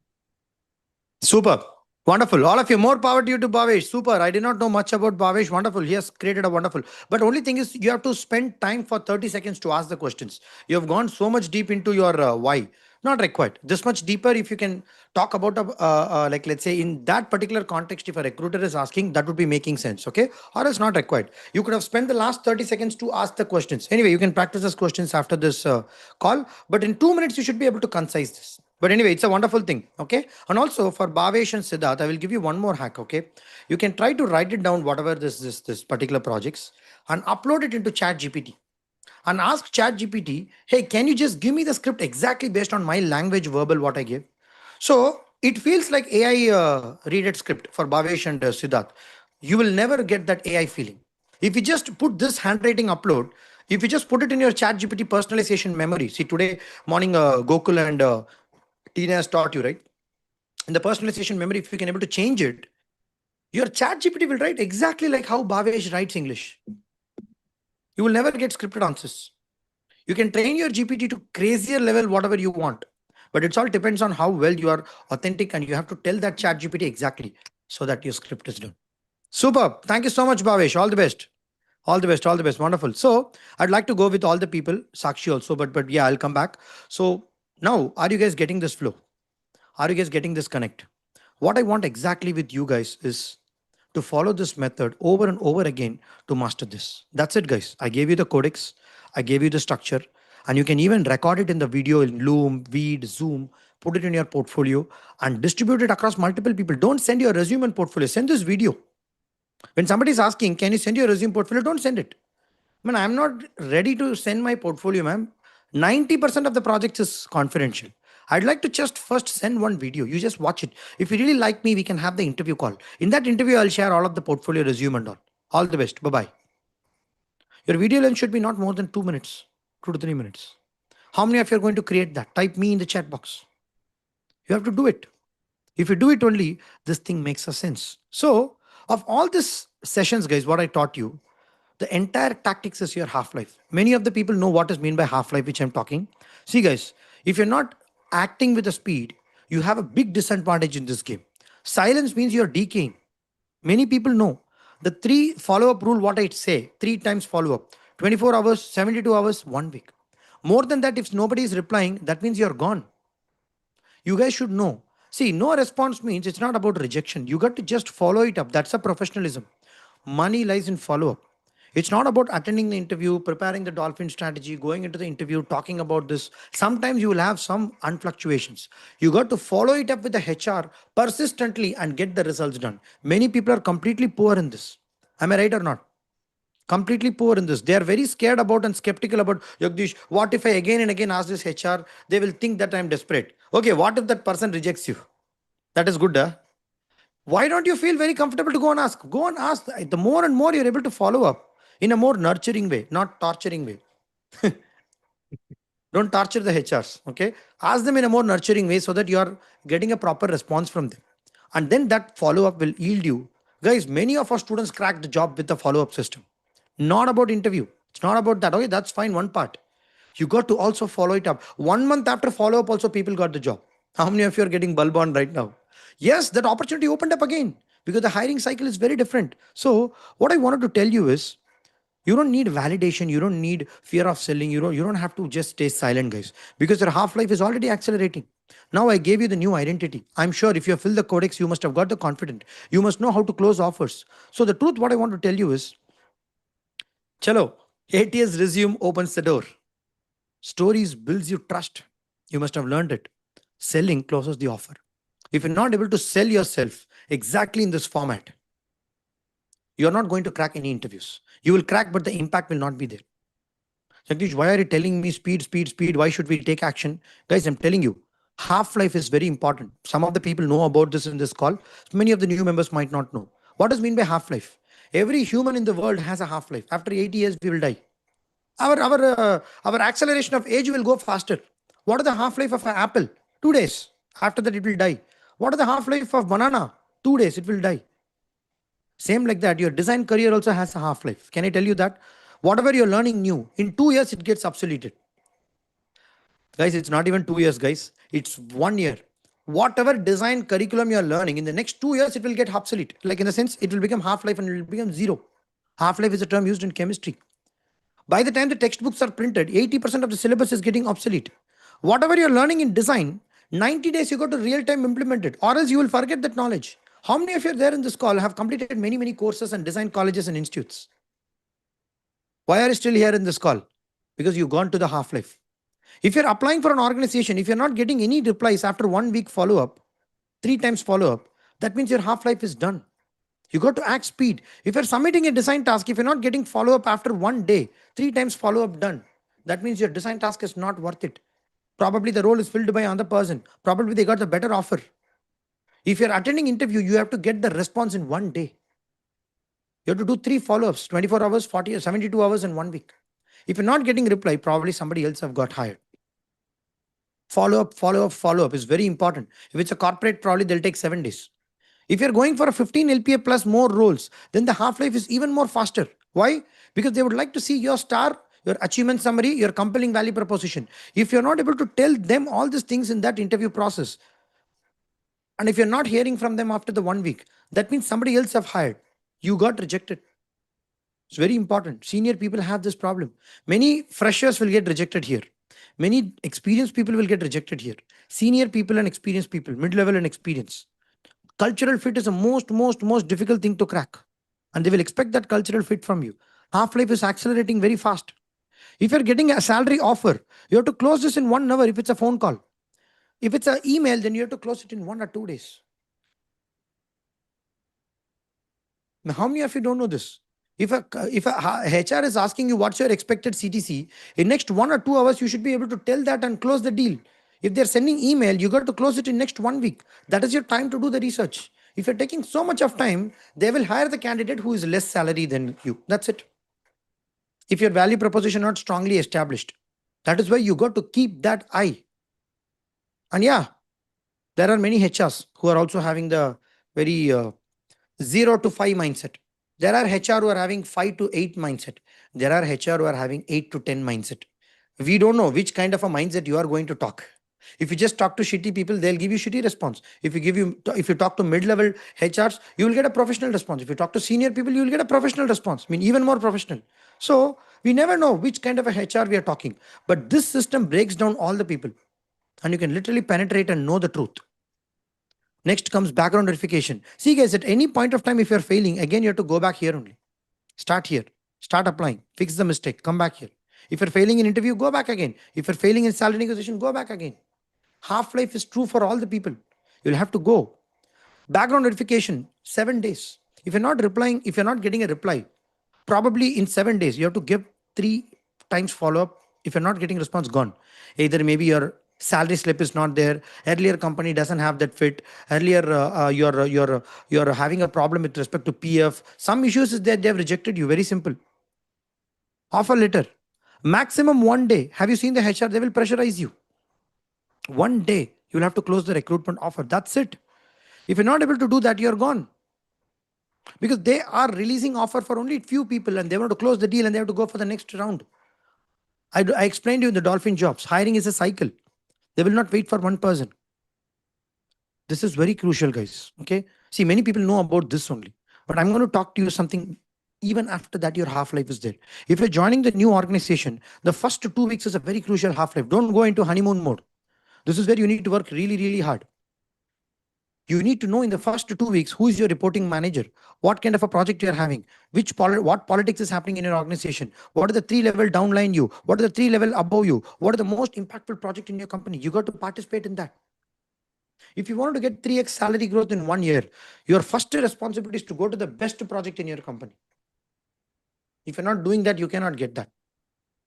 Super. Wonderful. All of you, more power to you to Bhavesh. Super. I did not know much about Bhavesh. Wonderful. He has created a wonderful. But only thing is, you have to spend time for 30 seconds to ask the questions. You have gone so much deep into your why. Not required. This much deeper, if you can talk about, like, let's say, in that particular context, if a recruiter is asking, that would be making sense. Okay. Or else not required. You could have spent the last 30 seconds to ask the questions. Anyway, you can practice those questions after this call. But in 2 minutes, you should be able to concise this. But anyway, it's a wonderful thing. Okay. And also for Bhavesh and Siddharth, I will give you one more hack. Okay. You can try to write it down, whatever this particular projects, and upload it into Chat GPT and ask Chat GPT, hey, can you just give me the script exactly based on my language verbal what I give? So it feels like AI read it script for Bhavesh and Siddharth. You will never get that AI feeling. If you just put this handwriting upload, if you just put it in your Chat GPT personalization memory, see today morning Gokul and Tina has taught you, right? In the personalization memory, if you can able to change it, your Chat GPT will write exactly like how Bhavesh writes English. You will never get scripted answers. You can train your GPT to crazier level, whatever you want. But it's all depends on how well you are authentic and you have to tell that Chat GPT exactly so that your script is done. Superb. Thank you so much, Bhavesh. All the best. All the best. All the best. Wonderful. So I'd like to go with all the people, Sakshi also, but yeah, I'll come back. So now, are you guys getting this flow? Are you guys getting this connect? What I want exactly with you guys is to follow this method over and over again to master this. That's it, guys. I gave you the codex, I gave you the structure, and you can even record it in the video in Loom, Veed, Zoom, put it in your portfolio and distribute it across multiple people. Don't send your resume and portfolio, send this video. When somebody is asking, can you send your resume portfolio? Don't send it. Man, I'm not ready to send my portfolio, ma'am. 90% of the projects is confidential. I'd like to just first send one video. You just watch it. If you really like me, we can have the interview call. In that interview, I'll share all of the portfolio resume and all. All the best. Bye bye. Your video length should be not more than 2 minutes, 2 to 3 minutes. How many of you are going to create that? Type me in the chat box. You have to do it. If you do it only, this thing makes a sense. So, of all these sessions, guys, what I taught you, the entire tactics is your half-life. Many of the people know what is mean by half-life, which I'm talking. See, guys, if you're not acting with the speed, you have a big disadvantage in this game. Silence means you're decaying. Many people know the three follow-up rule, what I say, 3 times follow-up, 24 hours, 72 hours, 1 week. More than that, if nobody is replying, that means you're gone. You guys should know. See, no response means it's not about rejection. You got to just follow it up. That's a professionalism. Money lies in follow up. It's not about attending the interview, preparing the dolphin strategy, going into the interview, talking about this. Sometimes you will have some unfluctuations. You got to follow it up with the HR persistently and get the results done. Many people are completely poor in this. Am I right or not? Completely poor in this. They are very scared about and skeptical about, Jagdish, what if I again and again ask this HR? They will think that I'm desperate. Okay, what if that person rejects you? That is good, huh? Why don't you feel very comfortable to go and ask? Go and ask. The more and more you're able to follow up in a more nurturing way, not torturing way. Don't torture the HRs, okay? Ask them in a more nurturing way so that you are getting a proper response from them. And then that follow up will yield you. Guys, many of our students crack the job with the follow up system. Not about interview. It's not about that. Okay, that's fine, one part. You got to also follow it up. 1 month after follow up, also people got the job. How many of you are getting bulb on right now? Yes, that opportunity opened up again because the hiring cycle is very different. So, what I wanted to tell you is you don't need validation, you don't need fear of selling, you don't have to just stay silent, guys, because your half-life is already accelerating. Now I gave you the new identity. I'm sure if you have filled the codex, you must have got the confidence. You must know how to close offers. So the truth, what I want to tell you is, chalo, ATS resume opens the door. Stories builds you trust. You must have learned it. Selling closes the offer. If you're not able to sell yourself exactly in this format, you're not going to crack any interviews. You will crack, but the impact will not be there. Jagdish, why are you telling me speed, speed, speed? Why should we take action? Guys, I'm telling you, half-life is very important. Some of the people know about this in this call. Many of the new members might not know. What does mean by half-life? Every human in the world has a half-life. After 80 years, we will die. Our acceleration of age will go faster. What is the half-life of an apple? 2 days. After that, it will die. What is the half-life of banana? 2 days, it will die. Same like that, your design career also has a half-life. Can I tell you that? Whatever you're learning new, in 2 years it gets obsoleted. Guys, it's not even 2 years, guys. It's 1 year. Whatever design curriculum you're learning, in the next 2 years, it will get obsolete. Like in the sense, it will become half-life and it will become zero. Half-life is a term used in chemistry. By the time the textbooks are printed, 80% of the syllabus is getting obsolete. Whatever you're learning in design, 90 days you go to real-time implement it, or else you will forget that knowledge. How many of you there in this call have completed many, many courses and design colleges and institutes? Why are you still here in this call? Because you've gone to the half-life. If you're applying for an organization, if you're not getting any replies after 1 week follow-up, 3 times follow-up, that means your half-life is done. You got to act speed. If you're submitting a design task, if you're not getting follow-up after 1 day, 3 times follow-up done, that means your design task is not worth it. Probably the role is filled by another person. Probably they got a better offer. If you're attending interview, you have to get the response in 1 day. You have to do 3 follow-ups, 24 hours, 40, 72 hours in 1 week. If you're not getting reply, probably somebody else have got hired. Follow-up, follow-up, follow-up is very important. If it's a corporate, probably they'll take 7 days. If you're going for a 15 LPA plus more roles, then the half-life is even more faster. Why? Because they would like to see your star, your achievement summary, your compelling value proposition. If you're not able to tell them all these things in that interview process, and if you're not hearing from them after the 1 week, that means somebody else have hired. You got rejected. It's very important. Senior people have this problem. Many freshers will get rejected here. Many experienced people will get rejected here. Senior people and experienced people, mid-level and experience. Cultural fit is the most difficult thing to crack. And they will expect that cultural fit from you. Half-life is accelerating very fast. If you're getting a salary offer, you have to close this in 1 hour if it's a phone call. If it's an email, then you have to close it in 1 or 2 days. Now, how many of you don't know this? If a HR is asking you what's your expected CTC, in next 1 or 2 hours, you should be able to tell that and close the deal. If they're sending email, you got to close it in next 1 week. That is your time to do the research. If you're taking so much of time, they will hire the candidate who is less salary than you. That's it. If your value proposition not strongly established, that is why you got to keep that eye. And yeah, there are many HRs who are also having the very 0 to 5 mindset. There are HR who are having 5 to 8 mindset. There are HR who are having 8 to 10 mindset. We don't know which kind of a mindset you are going to talk. If you just talk to shitty people, they'll give you shitty response. If you talk to mid-level HRs, you will get a professional response. If you talk to senior people, you will get a professional response. I mean, even more professional. So we never know which kind of a HR we are talking. But this system breaks down all the people. And you can literally penetrate and know the truth. Next comes background verification. See guys, at any point of time, if you're failing, again, you have to go back here only. Start here. Start applying. Fix the mistake. Come back here. If you're failing in interview, go back again. If you're failing in salary negotiation, go back again. Half-life is true for all the people. You'll have to go. Background verification, 7 days. If you're not replying, if you're not getting a reply, probably in 7 days, you have to give 3 times follow-up. If you're not getting response, gone. Either maybe your salary slip is not there. Earlier company doesn't have that fit. Earlier you're having a problem with respect to PF. Some issues is that they have rejected you. Very simple. Offer letter. Maximum 1 day. Have you seen the HR? They will pressurize you. 1 day you'll have to close the recruitment offer. That's it. If you're not able to do that, you're gone. Because they are releasing offer for only few people and they want to close the deal and they have to go for the next round. I explained to you in the dolphin jobs, hiring is a cycle. They will not wait for one person. This is very crucial, guys. Okay. See, many people know about this only, but I'm going to talk to you something. Even after that, your half-life is there. If you're joining the new organization, the first 2 weeks is a very crucial half-life. Don't go into honeymoon mode. This is where you need to work really, really hard. You need to know in the first 2 weeks who is your reporting manager, what kind of a project you're having, what politics is happening in your organization, what are the 3 level downline you, what are the 3 level above you, what are the most impactful project in your company. You got to participate in that. If you want to get 3x salary growth in 1 year, your first responsibility is to go to the best project in your company. If you're not doing that, you cannot get that.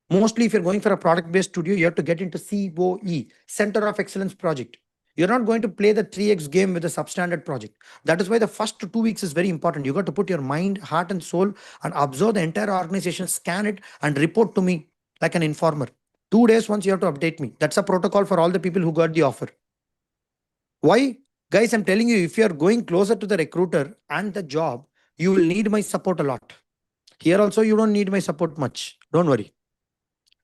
Mostly if you're going for a product-based studio, you have to get into COE, Center of Excellence project. You're not going to play the 3x game with a substandard project. That is why the first 2 weeks is very important. You got to put your mind, heart, and soul and observe the entire organization, scan it, and report to me like an informer. 2 days once you have to update me. That's a protocol for all the people who got the offer. Why? Guys, I'm telling you, if you're going closer to the recruiter and the job, you will need my support a lot. Here also, you don't need my support much. Don't worry.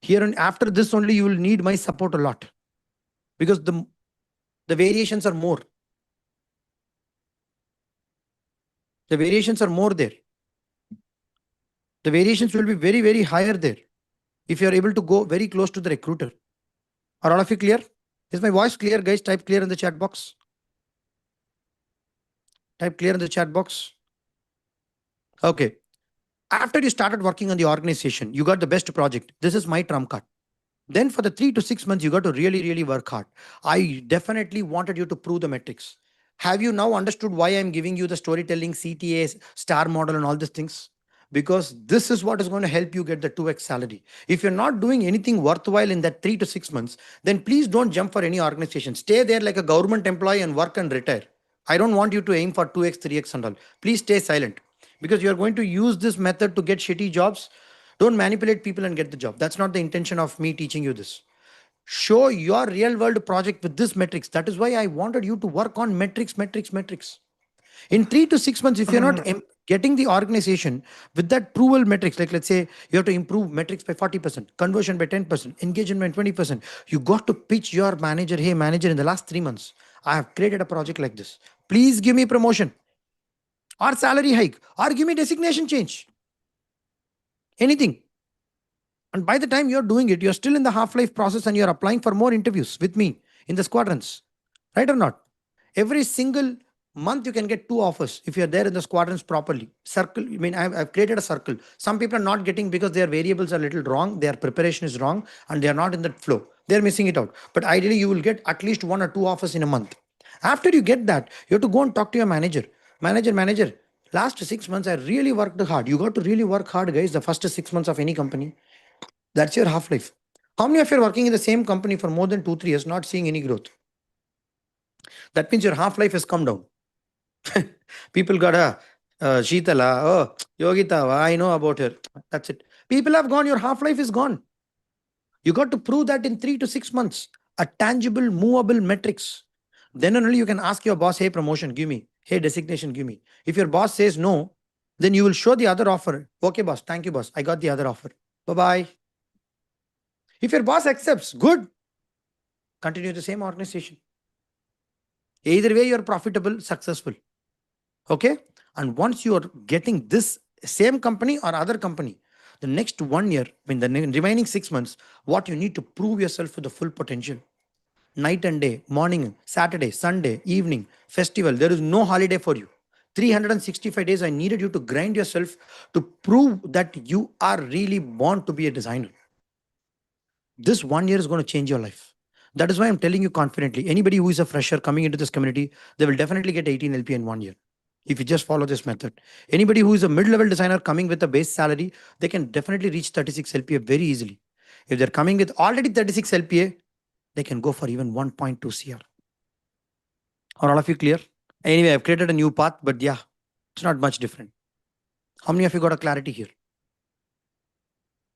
Here and after this only, you will need my support a lot because the variations are more. The variations are more there. The variations will be very, very higher there if you are able to go very close to the recruiter. Are all of you clear? Is my voice clear, guys? Type clear in the chat box. Type clear in the chat box. Okay. After you started working on the organization, you got the best project. This is my trump card. Then for the 3 to 6 months, you got to really, really work hard. I definitely wanted you to prove the metrics. Have you now understood why I'm giving you the storytelling, CTA, star model, and all these things? Because this is what is going to help you get the 2x salary. If you're not doing anything worthwhile in that 3 to 6 months, then please don't jump for any organization. Stay there like a government employee and work and retire. I don't want you to aim for 2x, 3x and all. Please stay silent because you're going to use this method to get shitty jobs. Don't manipulate people and get the job. That's not the intention of me teaching you this. Show your real world project with this metrics. That is why I wanted you to work on metrics. In 3 to 6 months, if you're not getting the organization with that proval metrics, like let's say you have to improve metrics by 40%, conversion by 10%, engagement by 20%, you got to pitch your manager, hey manager, in the last 3 months, I have created a project like this. Please give me promotion or salary hike or give me designation change. Anything. And by the time you're doing it, you're still in the half-life process and you're applying for more interviews with me in the squadrons. Right or not? Every single month you can get 2 offers if you're there in the squadrons properly. Circle, I mean, I've created a circle. Some people are not getting because their variables are a little wrong, their preparation is wrong, and they're not in that flow. They're missing it out. But ideally, you will get at least 1 or 2 offers in a month. After you get that, you have to go and talk to your manager. Manager, last 6 months I really worked hard. You got to really work hard, guys, the first 6 months of any company. That's your half-life. How many of you are working in the same company for more than 2-3 years, not seeing any growth? That means your half-life has come down. People got a Sheetala, oh, Yogita, I know about her. That's it. People have gone, your half-life is gone. You got to prove that in 3 to 6 months. A tangible, movable metrics. Then only you can ask your boss, hey, promotion, give me. Hey, designation, give me. If your boss says no, then you will show the other offer. Okay, boss, thank you, boss. I got the other offer. Bye-bye. If your boss accepts, good. Continue the same organization. Either way, you're profitable, successful. Okay? And once you are getting this same company or other company, the next 1 year, the remaining 6 months, what you need to prove yourself for the full potential. Night and day, morning, Saturday, Sunday, evening, festival, there is no holiday for you. 365 days, I needed you to grind yourself to prove that you are really born to be a designer. This 1 year is going to change your life. That is why I'm telling you confidently, anybody who is a fresher coming into this community, they will definitely get 18 LP in 1 year. If you just follow this method. Anybody who is a mid-level designer coming with a base salary, they can definitely reach 36 LPA very easily. If they're coming with already 36 LPA, they can go for even 1.2 CR. Are all of you clear? Anyway, I've created a new path, but yeah, it's not much different. How many of you got a clarity here?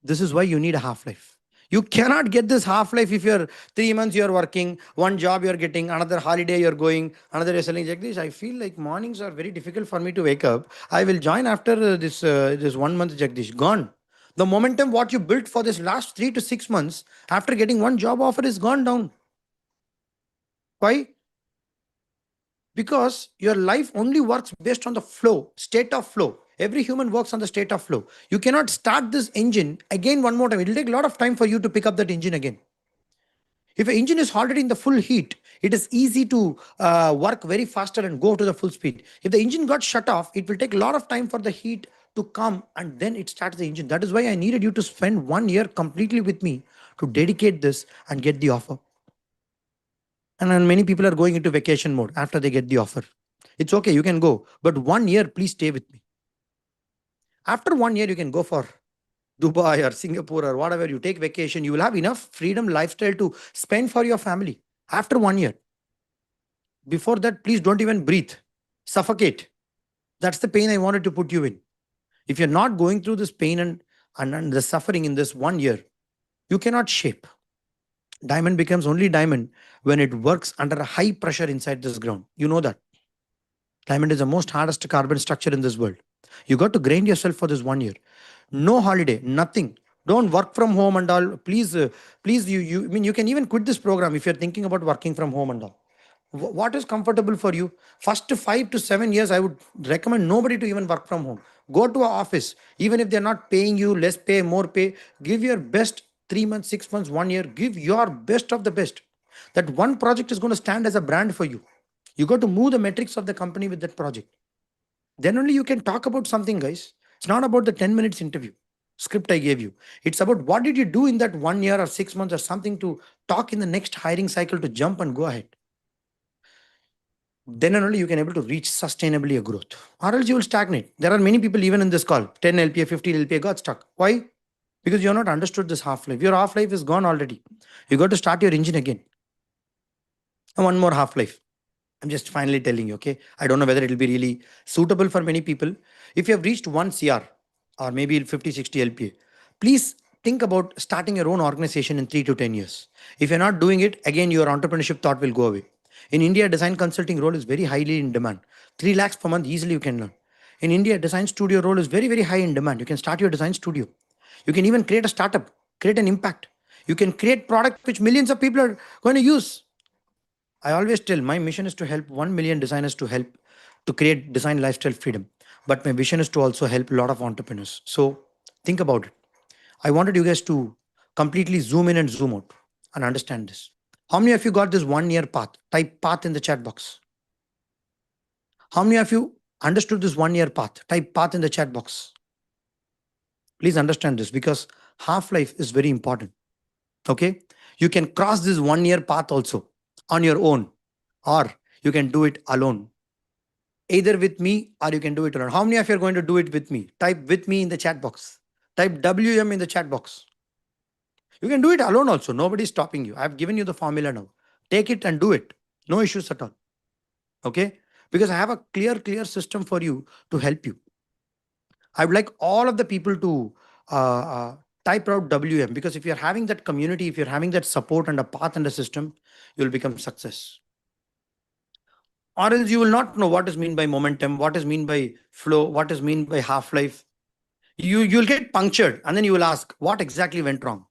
This is why you need a half-life. You cannot get this half-life if you're 3 months you're working, one job you're getting, another holiday you're going, another you're selling. Jagdish, I feel like mornings are very difficult for me to wake up. I will join after this 1 month, Jagdish. Gone. The momentum what you built for this last 3 to 6 months after getting one job offer is gone down. Why? Because your life only works based on the flow, state of flow. Every human works on the state of flow. You cannot start this engine again one more time. It will take a lot of time for you to pick up that engine again. If an engine is already in the full heat, it is easy to work very faster and go to the full speed. If the engine got shut off, it will take a lot of time for the heat to come and then it starts the engine. That is why I needed you to spend 1 year completely with me to dedicate this and get the offer. And then many people are going into vacation mode after they get the offer. It's okay, you can go. But 1 year, please stay with me. After 1 year, you can go for Dubai or Singapore or whatever. You take vacation. You will have enough freedom lifestyle to spend for your family. After 1 year. Before that, please don't even breathe. Suffocate. That's the pain I wanted to put you in. If you're not going through this pain and the suffering in this 1 year, you cannot shape. Diamond becomes only diamond when it works under a high pressure inside this ground. You know that. Diamond is the most hardest carbon structure in this world. You got to grind yourself for this 1 year. No holiday, nothing. Don't work from home and all. Please, please, I mean, you can even quit this program if you're thinking about working from home and all. What is comfortable for you? First 5 to 7 years, I would recommend nobody to even work from home. Go to an office, even if they're not paying you less pay, more pay. Give your best 3 months, 6 months, 1 year. Give your best of the best. That one project is going to stand as a brand for you. You got to move the metrics of the company with that project. Then only you can talk about something, guys. It's not about the 10 minutes interview script I gave you. It's about what did you do in that 1 year or 6 months or something to talk in the next hiring cycle to jump and go ahead. Then and only you can able to reach sustainably a growth. Or else you will stagnate. There are many people even in this call, 10 LPA, 15 LPA got stuck. Why? Because you have not understood this half-life. Your half-life is gone already. You got to start your engine again. And one more half-life. I'm just finally telling you, okay? I don't know whether it will be really suitable for many people. If you have reached 1 CR or maybe 50, 60 LPA, please think about starting your own organization in 3 to 10 years. If you're not doing it, again, your entrepreneurship thought will go away. In India, design consulting role is very highly in demand. 3 lakhs per month easily you can learn. In India, design studio role is very, very high in demand. You can start your design studio. You can even create a startup, create an impact. You can create product which millions of people are going to use. I always tell my mission is to help 1 million designers to help to create design lifestyle freedom. But my vision is to also help a lot of entrepreneurs. So think about it. I wanted you guys to completely zoom in and zoom out and understand this. How many of you got this 1 year path? Type path in the chat box. How many of you understood this 1 year path? Type path in the chat box. Please understand this because half life is very important. Okay. You can cross this 1 year path also on your own, or you can do it alone. Either with me or you can do it alone. How many of you are going to do it with me? Type with me in the chat box. Type WM in the chat box. You can do it alone also. Nobody's stopping you. I've given you the formula now. Take it and do it. No issues at all. Okay? Because I have a clear system for you to help you. I would like all of the people to type out WM, because if you're having that community, if you're having that support and a path and a system, you'll become success. Or else you will not know what is mean by momentum, what is mean by flow, what is mean by half-life. You'll get punctured and then you will ask what exactly went wrong.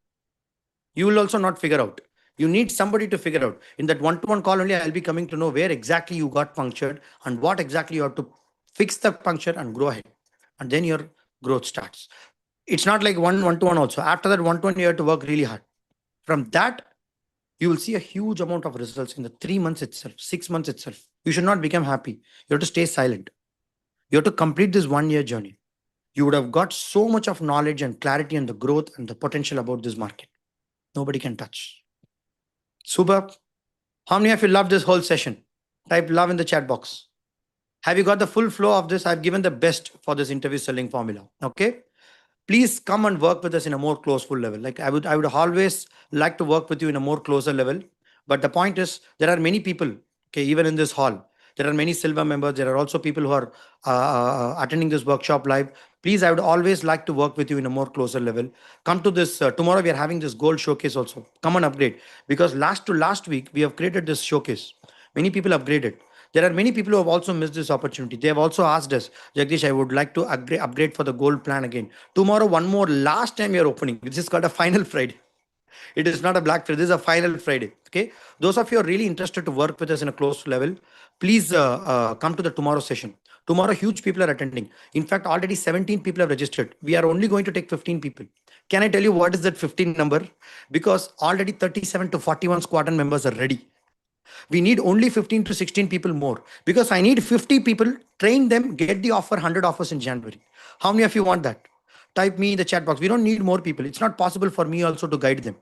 You will also not figure out. You need somebody to figure out. In that one-to-one call only, I'll be coming to know where exactly you got punctured and what exactly you have to fix the puncture and grow ahead. And then your growth starts. It's not like one-to-one also. After that one-to-one, you have to work really hard. From that, you will see a huge amount of results in the 3 months itself, 6 months itself. You should not become happy. You have to stay silent. You have to complete this 1 year journey. You would have got so much of knowledge and clarity and the growth and the potential about this market. Nobody can touch. Super. How many of you love this whole session? Type love in the chat box. Have you got the full flow of this? I've given the best for this interview selling formula. Okay. Please come and work with us in a more closeful level. Like I would always like to work with you in a more closer level. But the point is, there are many people, okay, even in this hall, there are many silver members. There are also people who are attending this workshop live. Please, I would always like to work with you in a more closer level. Come to this tomorrow. We are having this gold showcase also. Come and upgrade, because last week we have created this showcase. Many people upgraded. There are many people who have also missed this opportunity. They have also asked us, Jagdish, I would like to upgrade for the gold plan again. Tomorrow, one more last time you're opening. This is called a final Friday. It is not a Black Friday. This is a final Friday. Okay. Those of you who are really interested to work with us in a close level, please come to the tomorrow session. Tomorrow, huge people are attending. In fact, already 17 people have registered. We are only going to take 15 people. Can I tell you what is that 15 number? Because already 37 to 41 squadron members are ready. We need only 15 to 16 people more, because I need 50 people, train them, get the offer, 100 offers in January. How many of you want that? Type me in the chat box. We don't need more people. It's not possible for me also to guide them.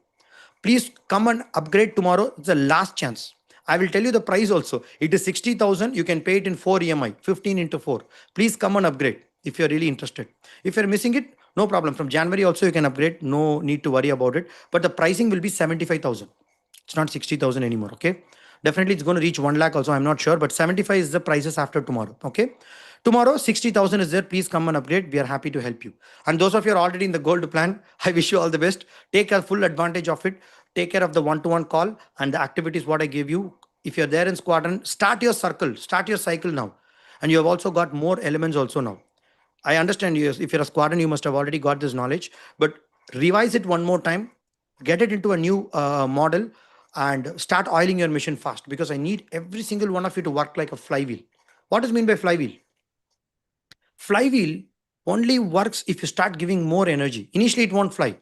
Please come and upgrade tomorrow. It's the last chance. I will tell you the price also. It is 60,000. You can pay it in 4 EMI, 15 into 4. Please come and upgrade if you're really interested. If you're missing it, no problem. From January also you can upgrade. No need to worry about it. But the pricing will be 75,000. It's not 60,000 anymore. Okay. Definitely it's going to reach 1 lakh also. I'm not sure, but 75 is the prices after tomorrow. Okay. Tomorrow, 60,000 is there. Please come and upgrade. We are happy to help you. And those of you are already in the gold plan, I wish you all the best. Take a full advantage of it. Take care of the one-to-one call and the activities what I gave you. If you're there in squadron, start your circle, start your cycle now. And you have also got more elements also now. I understand you. If you're a squadron, you must have already got this knowledge, but revise it one more time, get it into a new model, and start oiling your mission fast, because I need every single one of you to work like a flywheel. What does mean by flywheel? Flywheel only works if you start giving more energy. Initially, it won't fly.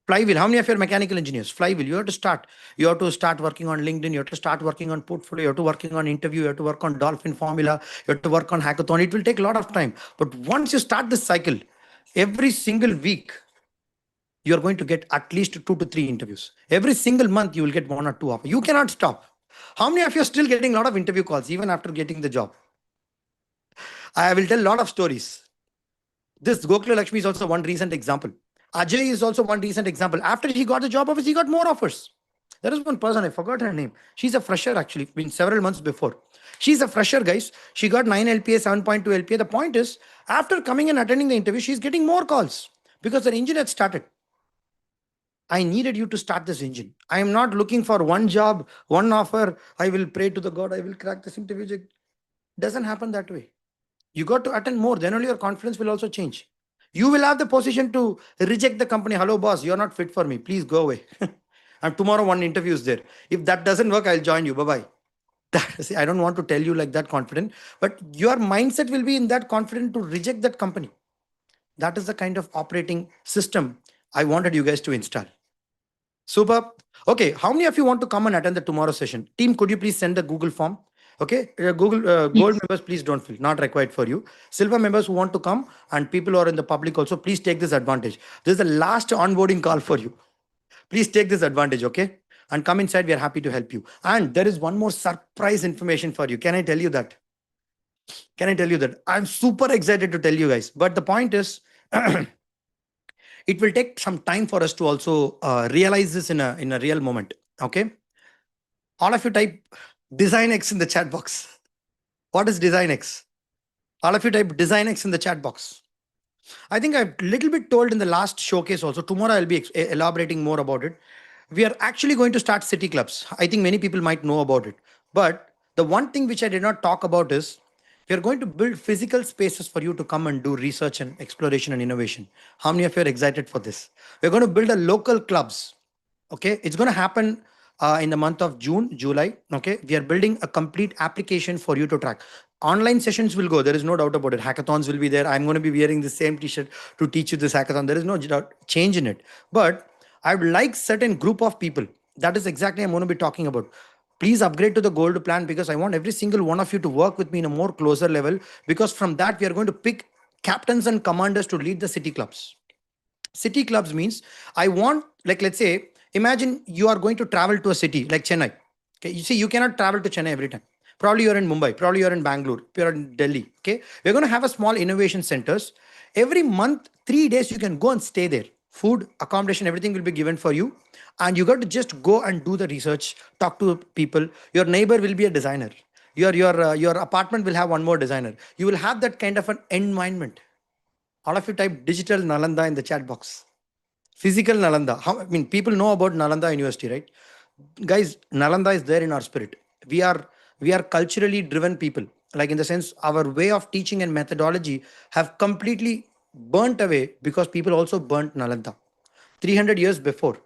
Flywheel. How many of you are mechanical engineers? Flywheel. You have to start. You have to start working on LinkedIn. You have to start working on portfolio. You have to working on interview. You have to work on Dolphin formula. You have to work on hackathon. It will take a lot of time. But once you start this cycle, every single week you are going to get at least 2 to 3 interviews. Every single month you will get 1 or 2 offers. You cannot stop. How many of you are still getting a lot of interview calls even after getting the job? I will tell a lot of stories. This Gokula Lakshmi is also one recent example. Ajay is also one recent example. After he got the job offers, he got more offers. There is one person, I forgot her name. She's a fresher actually, been several months before. She's a fresher, guys. She got 9 LPA, 7.2 LPA. The point is, after coming and attending the interview, she's getting more calls because her engine had started. I needed you to start this engine. I am not looking for one job, one offer. I will pray to the God, I will crack this interview. It doesn't happen that way. You got to attend more, then only your confidence will also change. You will have the position to reject the company. Hello, boss, you're not fit for me. Please go away. And tomorrow one interview is there. If that doesn't work, I'll join you. Bye-bye. See, I don't want to tell you like that confident, but your mindset will be in that confident to reject that company. That is the kind of operating system I wanted you guys to install. Super. Okay, how many of you want to come and attend the tomorrow session? Team, could you please send the Google form? Okay, Google Gold members, please don't fill. Not required for you. Silver members who want to come and people who are in the public also, please take this advantage. This is the last onboarding call for you. Please take this advantage, okay? And come inside. We are happy to help you. And there is one more surprise information for you. Can I tell you that? Can I tell you that? I'm super excited to tell you guys. But the point is, it will take some time for us to also realize this in a real moment. Okay, all of you type design X in the chat box. What is design X? All of you type design X in the chat box. I think I've little bit told in the last showcase also. Tomorrow I'll be elaborating more about it. We are actually going to start city clubs. I think many people might know about it, but the one thing which I did not talk about is we are going to build physical spaces for you to come and do research and exploration and innovation. How many of you are excited for this? We're going to build a local clubs. Okay, it's going to happen in the month of June, July. Okay, we are building a complete application for you to track. Online sessions will go, there is no doubt about it. Hackathons will be there. I'm going to be wearing the same t-shirt to teach you this hackathon. There is no change in it, but I would like certain group of people. That is exactly I'm going to be talking about. Please upgrade to the gold plan, because I want every single one of you to work with me in a more closer level, because from that we are going to pick captains and commanders to lead the city clubs. City clubs means I want, like, let's say, imagine you are going to travel to a city like Chennai. Okay, you see, you cannot travel to Chennai every time. Probably you're in Mumbai, probably you're in Bangalore, you're in Delhi. Okay, we're going to have a small innovation centers. Every month, 3 days, you can go and stay there. Food, accommodation, everything will be given for you. And you got to just go and do the research, talk to people. Your neighbor will be a designer. Your apartment will have one more designer. You will have that kind of an environment. All of you type digital Nalanda in the chat box. Physical Nalanda. I mean, people know about Nalanda University, right? Guys, Nalanda is there in our spirit. We are culturally driven people. Like, in the sense, our way of teaching and methodology have completely burnt away because people also burnt Nalanda. 300 years before,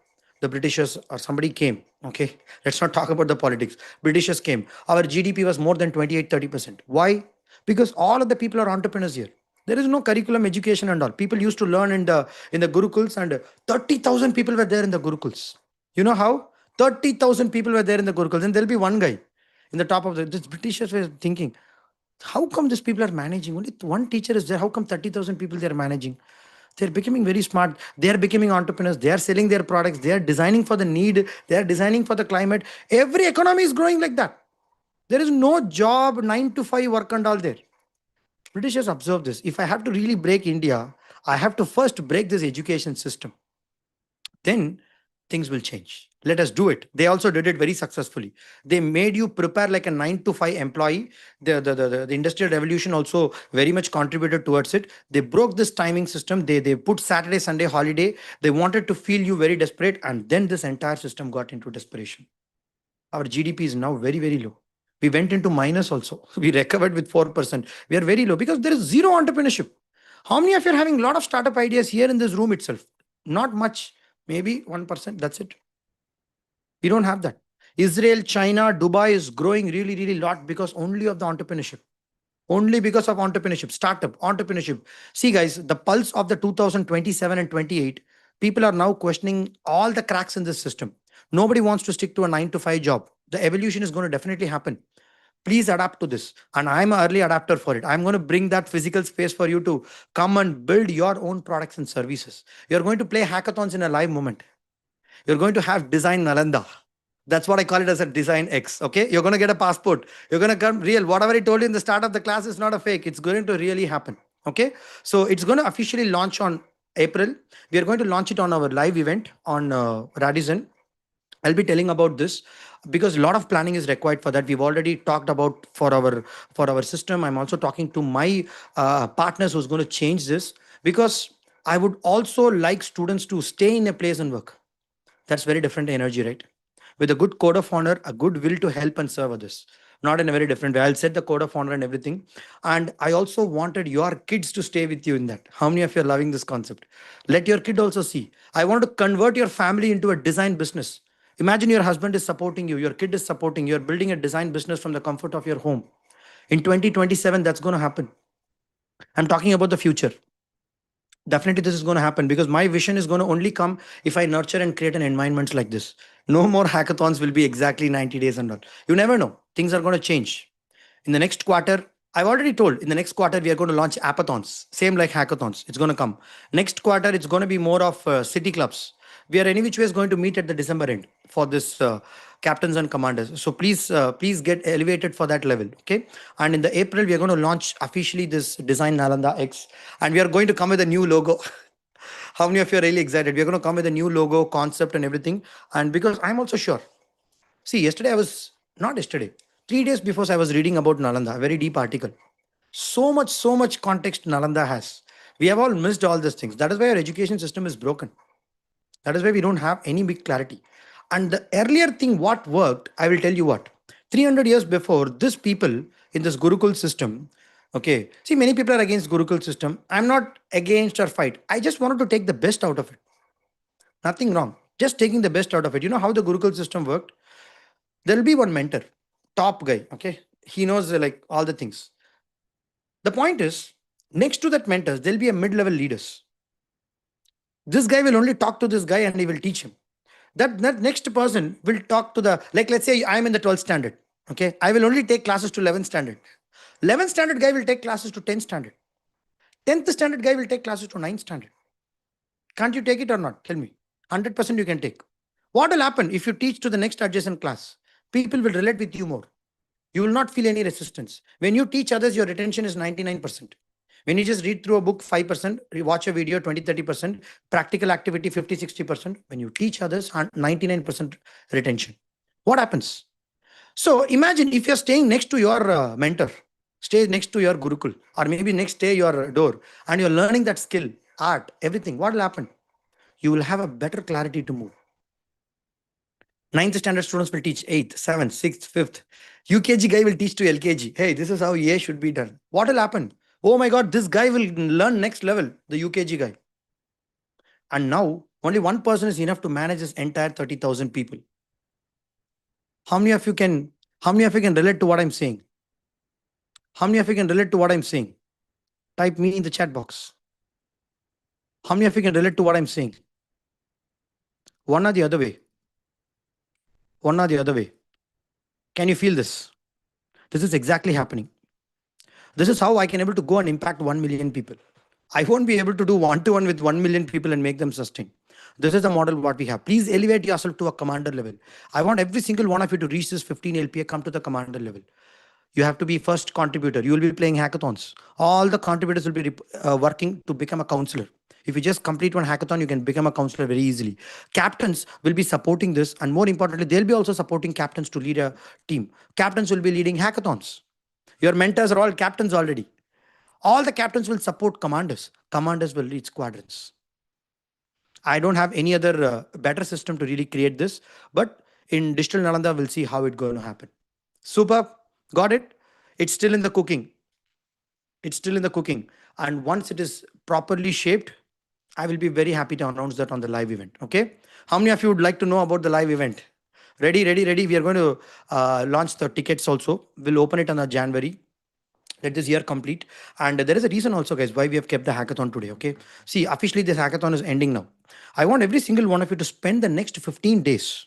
the Britishers or somebody came. Okay, let's not talk about the politics. Britishers came. Our GDP was more than 28-30%. Why? Because all of the people are entrepreneurs here. There is no curriculum, education, and all. People used to learn in the gurukuls, and 30,000 people were there in the gurukuls. You know how? 30,000 people were there in the gurukuls, and there'll be one guy in the top of the Britishers were thinking, how come these people are managing? Only one teacher is there. How come 30,000 people they are managing? They're becoming very smart. They are becoming entrepreneurs. They are selling their products. They are designing for the need. They are designing for the climate. Every economy is growing like that. There is no job, 9 to 5 work and all there. Britishers observe this. If I have to really break India, I have to first break this education system. Then things will change. Let us do it. They also did it very successfully. They made you prepare like a 9 to 5 employee. The industrial revolution also very much contributed towards it. They broke this timing system. They put Saturday, Sunday holiday. They wanted to feel you very desperate. And then this entire system got into desperation. Our GDP is now very, very low. We went into minus also. We recovered with 4%. We are very low because there is zero entrepreneurship. How many of you are having a lot of startup ideas here in this room itself? Not much, maybe 1%. That's it. We don't have that. Israel, China, Dubai is growing really, really lot because only of the entrepreneurship. Only because of entrepreneurship, startup, entrepreneurship. See, guys, the pulse of the 2027 and 28, people are now questioning all the cracks in this system. Nobody wants to stick to a 9 to 5 job. The evolution is going to definitely happen. Please adapt to this. And I'm an early adapter for it. I'm going to bring that physical space for you to come and build your own products and services. You're going to play hackathons in a live moment. You're going to have design Nalanda. That's what I call it as a design X. Okay. You're going to get a passport. You're going to come real. Whatever I told you in the start of the class is not a fake. It's going to really happen. Okay. So it's going to officially launch on April. We are going to launch it on our live event on Radisson. I'll be telling about this because a lot of planning is required for that. We've already talked about for our system. I'm also talking to my partners who's going to change this because I would also like students to stay in a place and work. That's very different energy, right? With a good code of honor, a good will to help and serve others. Not in a very different way. I'll set the code of honor and everything. And I also wanted your kids to stay with you in that. How many of you are loving this concept? Let your kid also see. I want to convert your family into a design business. Imagine your husband is supporting you, your kid is supporting you, you're building a design business from the comfort of your home. In 2027, that's going to happen. I'm talking about the future. Definitely this is going to happen because my vision is going to only come if I nurture and create an environment like this. No more hackathons will be exactly 90 days and all. You never know, things are going to change in the next quarter. I've already told in the next quarter we are going to launch apathons, same like hackathons. It's going to come next quarter. It's going to be more of city clubs. We are any which way is going to meet at the December end for this captains and commanders. So please get elevated for that level. Okay. And in the April we are going to launch officially this design Nalanda X, and we are going to come with a new logo. How many of you are really excited? We are going to come with a new logo concept and everything. And because I'm also sure, see, yesterday I was not yesterday, 3 days before I was reading about Nalanda, a very deep article. So much context Nalanda has. We have all missed all these things. That is why our education system is broken. That is why we don't have any big clarity. And the earlier thing, what worked, I will tell you what. 300 years before, this people in this Gurukul system, okay, see, many people are against Gurukul system. I'm not against or fight. I just wanted to take the best out of it. Nothing wrong. Just taking the best out of it. You know how the Gurukul system worked? There'll be one mentor, top guy, okay? He knows like all the things. The point is, next to that mentors, there'll be a mid-level leaders. This guy will only talk to this guy and he will teach him. That next person will talk to the, like, let's say I'm in the 12th standard. Okay. I will only take classes to 11th standard. 11th standard guy will take classes to 10th standard. 10th standard guy will take classes to 9th standard. Can't you take it or not? Tell me. 100% you can take. What will happen if you teach to the next adjacent class? People will relate with you more. You will not feel any resistance. When you teach others, your retention is 99%. When you just read through a book, 5%, watch a video, 20-30%, practical activity, 50-60%. When you teach others, 99% retention. What happens? So imagine if you're staying next to your mentor, stay next to your Gurukul, or maybe next day your door, and you're learning that skill, art, everything. What will happen? You will have a better clarity to move. 9th standard students will teach 8th, 7th, 6th, 5th. UKG guy will teach to LKG. Hey, this is how A should be done. What will happen? Oh my God, this guy will learn next level, the UKG guy. And now only one person is enough to manage this entire 30,000 people. How many of you can relate to what I'm saying? How many of you can relate to what I'm saying? Type me in the chat box. How many of you can relate to what I'm saying? One or the other way. One or the other way. Can you feel this? This is exactly happening. This is how I can able to go and impact 1 million people. I won't be able to do one-to-one with 1 million people and make them sustain. This is the model what we have. Please elevate yourself to a commander level. I want every single one of you to reach this 15 LPA, come to the commander level. You have to be first contributor. You will be playing hackathons. All the contributors will be working to become a counselor. If you just complete one hackathon, you can become a counselor very easily. Captains will be supporting this, and more importantly, they'll be also supporting captains to lead a team. Captains will be leading hackathons. Your mentors are all captains already. All the captains will support commanders. Commanders will lead squadrons. I don't have any other better system to really create this, but in Digital Nalanda, we'll see how it's going to happen. Super. Got it? It's still in the cooking. It's still in the cooking. And once it is properly shaped, I will be very happy to announce that on the live event. Okay. How many of you would like to know about the live event? Ready, ready, ready. We are going to launch the tickets also. We'll open it on the January. Let this year complete. And there is a reason also, guys, why we have kept the hackathon today. Okay. See, officially this hackathon is ending now. I want every single one of you to spend the next 15 days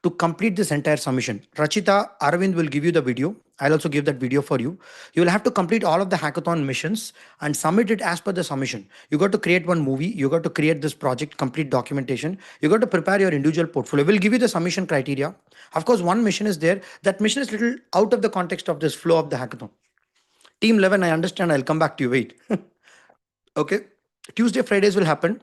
to complete this entire submission. Rachita, Arvind will give you the video. I'll also give that video for you. You will have to complete all of the hackathon missions and submit it as per the submission. You got to create one movie. You got to create this project, complete documentation. You got to prepare your individual portfolio. We'll give you the submission criteria. Of course, one mission is there. That mission is little out of the context of this flow of the hackathon. Team 11, I understand. I'll come back to you. Wait. Okay. Tuesday, Fridays will happen.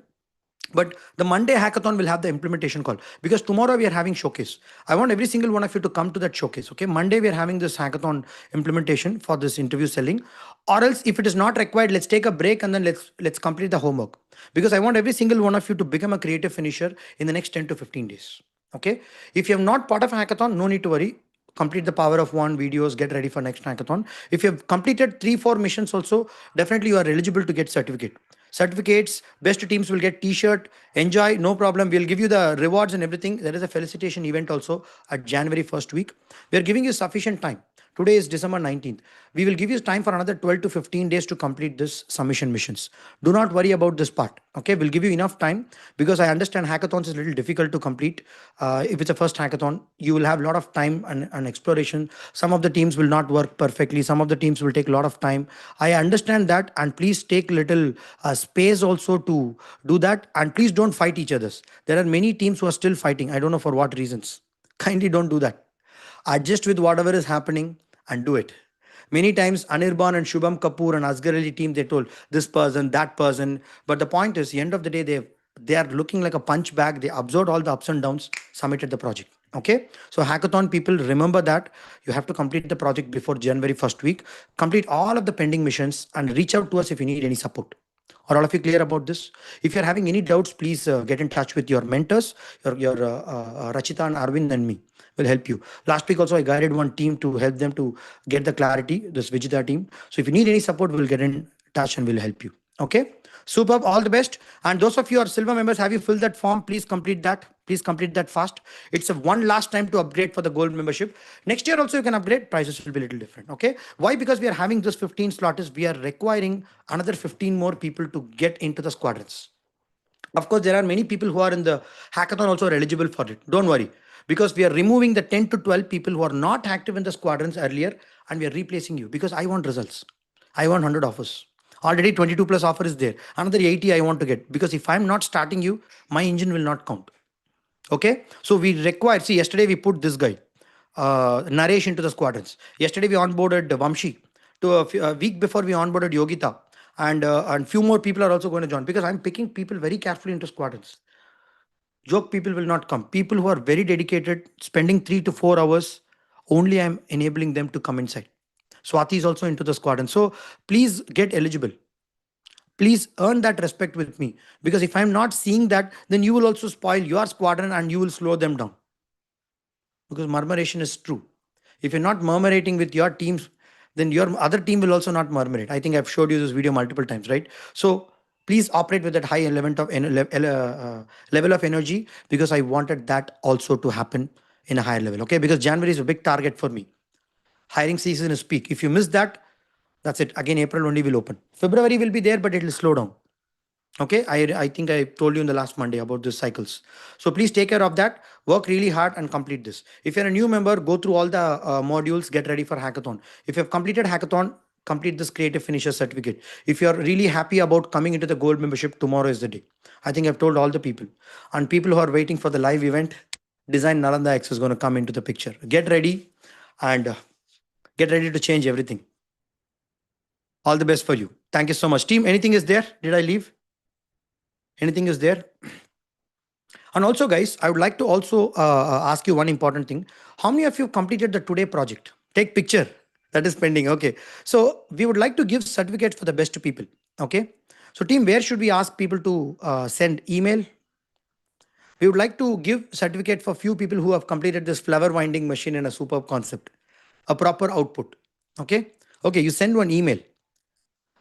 But the Monday hackathon will have the implementation call because tomorrow we are having showcase. I want every single one of you to come to that showcase. Okay, Monday we are having this hackathon implementation for this interview selling, or else if it is not required, let's take a break and then let's complete the homework because I want every single one of you to become a creative finisher in the next 10 to 15 days. Okay, if you have not part of a hackathon, no need to worry. Complete the power of one videos, get ready for next hackathon. If you have completed 3 4 missions also, definitely you are eligible to get certificates. Best teams will get t-shirt. Enjoy, no problem. We'll give you the rewards and everything. There is a felicitation event also at January 1st week. We are giving you sufficient time. Today is December 19th. We will give you time for another 12 to 15 days to complete this submission missions. Do not worry about this part. Okay, we'll give you enough time because I understand hackathons is a little difficult to complete. If it's a first hackathon, you will have a lot of time and exploration. Some of the teams will not work perfectly. Some of the teams will take a lot of time. I understand that, and please take little space also to do that. And please don't fight each other. There are many teams who are still fighting. I don't know for what reasons. Kindly don't do that. Adjust with whatever is happening and do it. Many times Anirban and Shubham Kapoor and Asghar Ali team, they told this person, that person. But the point is, the end of the day, they are looking like a punch bag. They absorbed all the ups and downs, submitted the project. Okay. So hackathon people, remember that you have to complete the project before January 1st week. Complete all of the pending missions and reach out to us if you need any support. Are all of you clear about this? If you're having any doubts, please get in touch with your mentors, your Rachita and Arvind and me will help you. Last week also I guided one team to help them to get the clarity, this Vijita team. So if you need any support, we'll get in touch and we'll help you. Okay. Superb. All the best. And those of you who are silver members, have you filled that form? Please complete that. Please complete that fast. It's a one last time to upgrade for the gold membership. Next year also you can upgrade. Prices will be a little different. Okay. Why? Because we are having this 15 slots. We are requiring another 15 more people to get into the squadrons. Of course, there are many people who are in the hackathon also are eligible for it. Don't worry. Because we are removing the 10 to 12 people who are not active in the squadrons earlier and we are replacing you because I want results. I want 100 offers. Already 22 plus offer is there. Another 80 I want to get because if I'm not starting you, my engine will not count. Okay. So we require, see, yesterday we put this guy, Naresh into the squadrons. Yesterday we onboarded Vamshi. To a week before we onboarded Yogita. And few more people are also going to join because I'm picking people very carefully into squadrons. Joke people will not come. People who are very dedicated, spending 3 to 4 hours, only I'm enabling them to come inside. Swati is also into the squadron. So please get eligible. Please earn that respect with me because if I'm not seeing that, then you will also spoil your squadron and you will slow them down. Because murmuration is true. If you're not murmurating with your teams, then your other team will also not murmurate. I think I've showed you this video multiple times, right? So please operate with that high level of energy because I wanted that also to happen in a higher level. Okay, because January is a big target for me. Hiring season is peak. If you miss that, that's it. Again, April only will open. February will be there, but it will slow down. Okay, I think I told you in the last Monday about these cycles. So please take care of that. Work really hard and complete this. If you're a new member, go through all the modules, get ready for hackathon. If you've completed hackathon, complete this creative finisher certificate. If you're really happy about coming into the gold membership, tomorrow is the day. I think I've told all the people. And people who are waiting for the live event, Design Nalanda X is going to come into the picture. Get ready and get ready to change everything. All the best for you. Thank you so much. Team, anything is there? Did I leave? Anything is there? And also, guys, I would like to also ask you one important thing. How many of you completed the today project? Take picture. That is pending. Okay. So we would like to give certificates for the best people. Okay. So team, where should we ask people to send email? We would like to give certificate for few people who have completed this flower winding machine in a superb concept, a proper output. Okay. Okay, you send one email.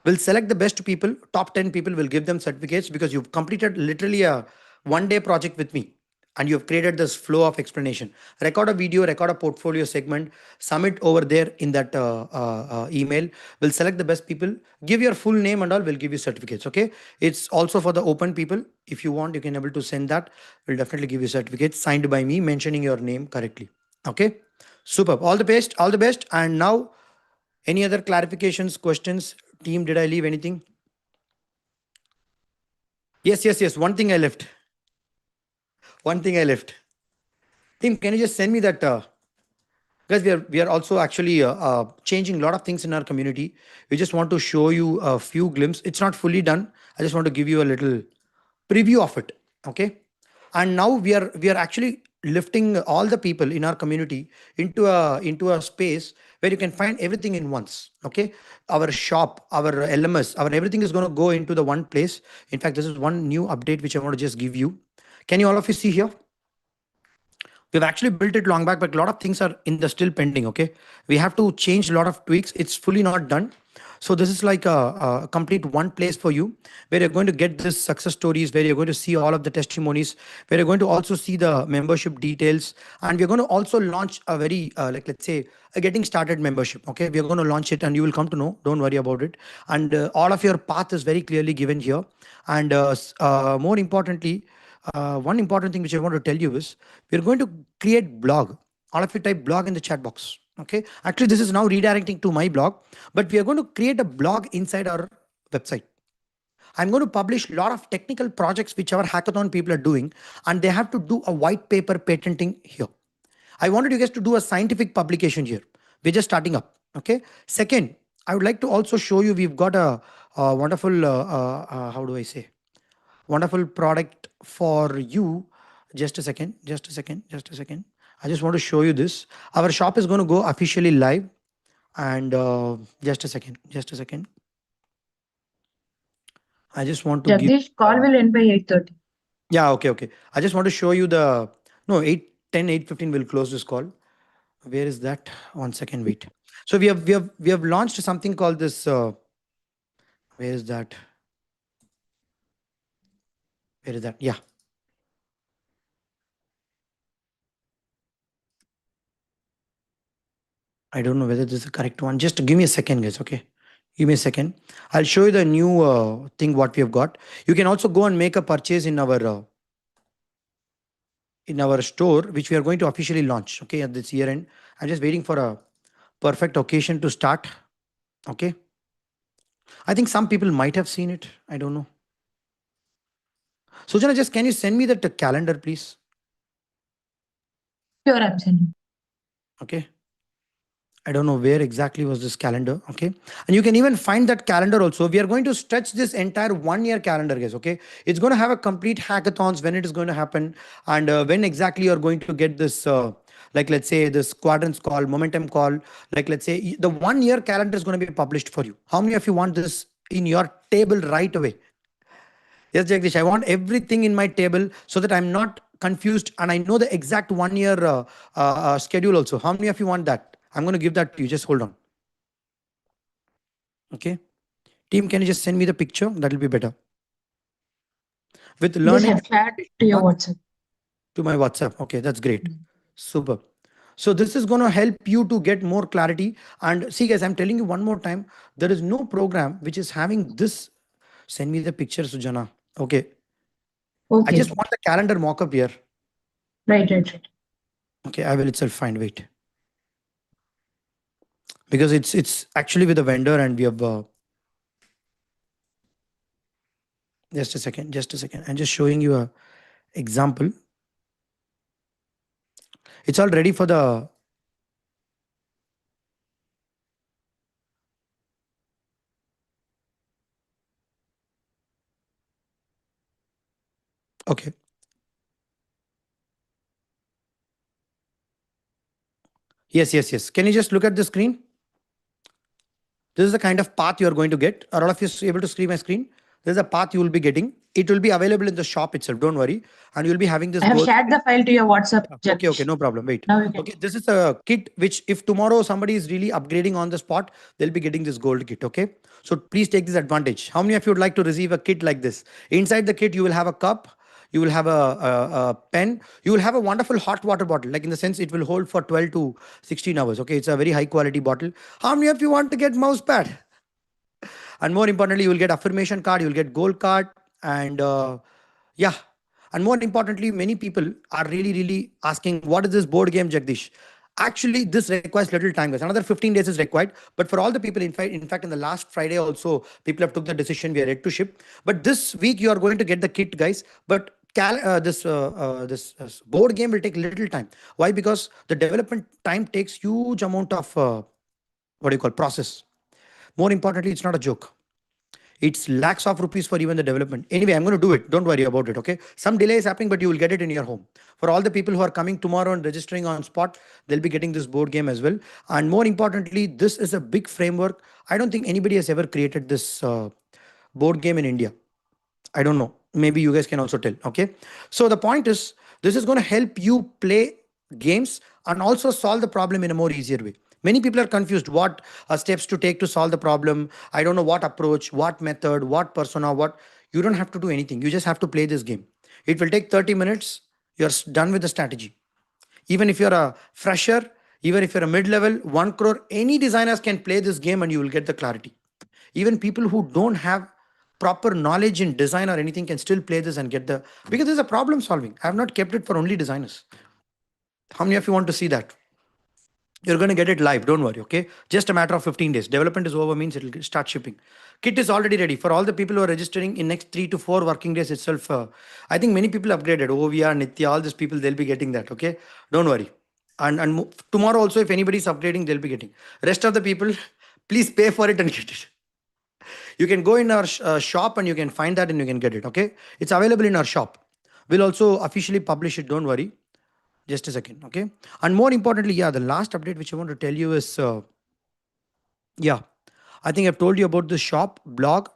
We'll select the best people, top 10 people, will give them certificates because you've completed literally a 1 day project with me and you've created this flow of explanation. Record a video, record a portfolio segment, submit over there in that email. We'll select the best people, give your full name and all, we'll give you certificates. Okay, it's also for the open people. If you want, you can able to send that. We'll definitely give you certificates signed by me, mentioning your name correctly. Okay, superb. All the best, all the best. And now, any other clarifications, questions? Team, did I leave anything? Yes. One thing I left. One thing I left. Team, can you just send me that? Guys, we are also actually changing a lot of things in our community. We just want to show you a few glimpses. It's not fully done. I just want to give you a little preview of it. Okay. And now we are actually lifting all the people in our community into a space where you can find everything in once. Okay, our shop, our LMS, our everything is going to go into the one place. In fact, this is one new update which I want to just give you. Can you all of you see here? We've actually built it long back, but a lot of things are in the still pending. Okay, we have to change a lot of tweaks. It's fully not done. So this is like a complete one place for you where you're going to get this success stories, where you're going to see all of the testimonies, where you're going to also see the membership details, and we're going to also launch a very like, let's say, a getting started membership. Okay, we're going to launch it and you will come to know. Don't worry about it. And all of your path is very clearly given here. And more importantly, one important thing which I want to tell you is we're going to create blog. All of you type blog in the chat box. Okay, actually this is now redirecting to my blog, but we are going to create a blog inside our website. I'm going to publish a lot of technical projects which our hackathon people are doing, and they have to do a white paper patenting here. I wanted you guys to do a scientific publication here. We're just starting up. Okay, second, I would like to also show you we've got a wonderful how do I say, wonderful product for you. Just a second. I just want to show you this. Our shop is going to go officially live. And just a second. I just want to give. Jagdish, call will end by 8:30. Yeah, okay. I just want to show you the. No, 8:10, 8:15 will close this call. Where is that? 1 second, wait. So we have launched something called this. Where is that? Yeah. I don't know whether this is the correct one. Just give me a second, guys. Okay. Give me a second. I'll show you the new thing what we have got. You can also go and make a purchase in our store, which we are going to officially launch. Okay, at this year end. I'm just waiting for a perfect occasion to start. Okay. I think some people might have seen it. I don't know. Sujana, just can you send me that calendar, please? Sure, I'm sending. Okay. I don't know where exactly was this calendar. Okay. And you can even find that calendar also. We are going to stretch this entire 1 year calendar, guys. Okay. It's going to have a complete hackathons when it is going to happen and when exactly you're going to get this, like, let's say this quadrants call, momentum call, like, let's say the 1 year calendar is going to be published for you. How many of you want this in your table right away? Yes, Jagdish, I want everything in my table so that I'm not confused and I know the exact 1 year schedule also. How many of you want that? I'm going to give that to you. Just hold on. Okay. Team, can you just send me the picture? That will be better. With learning. Just have chat to your WhatsApp. To my WhatsApp. Okay, that's great. Super. So this is going to help you to get more clarity. And see, guys, I'm telling you one more time, there is no program which is having this. Send me the picture, Sujana. Okay. I just want the calendar mock-up here. Right. Okay, I will itself find. Wait. Because it's actually with a vendor and we have just a second. I'm just showing you a example. It's all ready for the okay. Yes. Can you just look at the screen? This is the kind of path you are going to get. Are all of you able to see my screen? This is a path you will be getting. It will be available in the shop itself. Don't worry. And you'll be having this I have gold. shared the file to your WhatsApp. Okay, no problem. Wait. Now you can. Okay, this is a kit which, if tomorrow somebody is really upgrading on the spot, they'll be getting this gold kit. Okay, so please take this advantage. How many of you would like to receive a kit like this? Inside the kit, you will have a cup, you will have a pen, you will have a wonderful hot water bottle. Like, in the sense, it will hold for 12 to 16 hours. Okay, it's a very high quality bottle. How many of you want to get mouse pad? And more importantly, you will get affirmation card, you will get gold card, and yeah. And more importantly, many people are really asking, what is this board game, Jagdish? Actually, this requires little time, guys. Another 15 days is required. But for all the people, in fact, in the last Friday also, people have took the decision. We are ready to ship. But this week, you are going to get the kit, guys. But this board game will take little time. Why? Because the development time takes huge amount of what do you call process. More importantly, it's not a joke. It's lakhs of rupees for even the development. Anyway, I'm going to do it. Don't worry about it. Okay. Some delay is happening, but you will get it in your home. For all the people who are coming tomorrow and registering on spot, they'll be getting this board game as well. And more importantly, this is a big framework. I don't think anybody has ever created this board game in India. I don't know. Maybe you guys can also tell. Okay. So the point is, this is going to help you play games and also solve the problem in a more easier way. Many people are confused what steps to take to solve the problem. I don't know what approach, what method, what persona, what. You don't have to do anything. You just have to play this game. It will take 30 minutes. You're done with the strategy. Even if you're a fresher, even if you're a mid-level, 1 crore, any designers can play this game and you will get the clarity. Even people who don't have proper knowledge in design or anything can still play this and get the, because there's a problem solving. I have not kept it for only designers. How many of you want to see that? You're going to get it live. Don't worry. Okay. Just a matter of 15 days. Development is over means it will start shipping. Kit is already ready for all the people who are registering in next 3 to 4 working days itself. I think many people upgraded. OVR, Nitya, all these people, they'll be getting that. Okay. Don't worry. And tomorrow also, if anybody is upgrading, they'll be getting. Rest of the people, please pay for it and get it. You can go in our shop and you can find that and you can get it. Okay. It's available in our shop. We'll also officially publish it. Don't worry. Just a second. Okay. And more importantly, yeah, the last update which I want to tell you is, yeah, I think I've told you about the shop blog.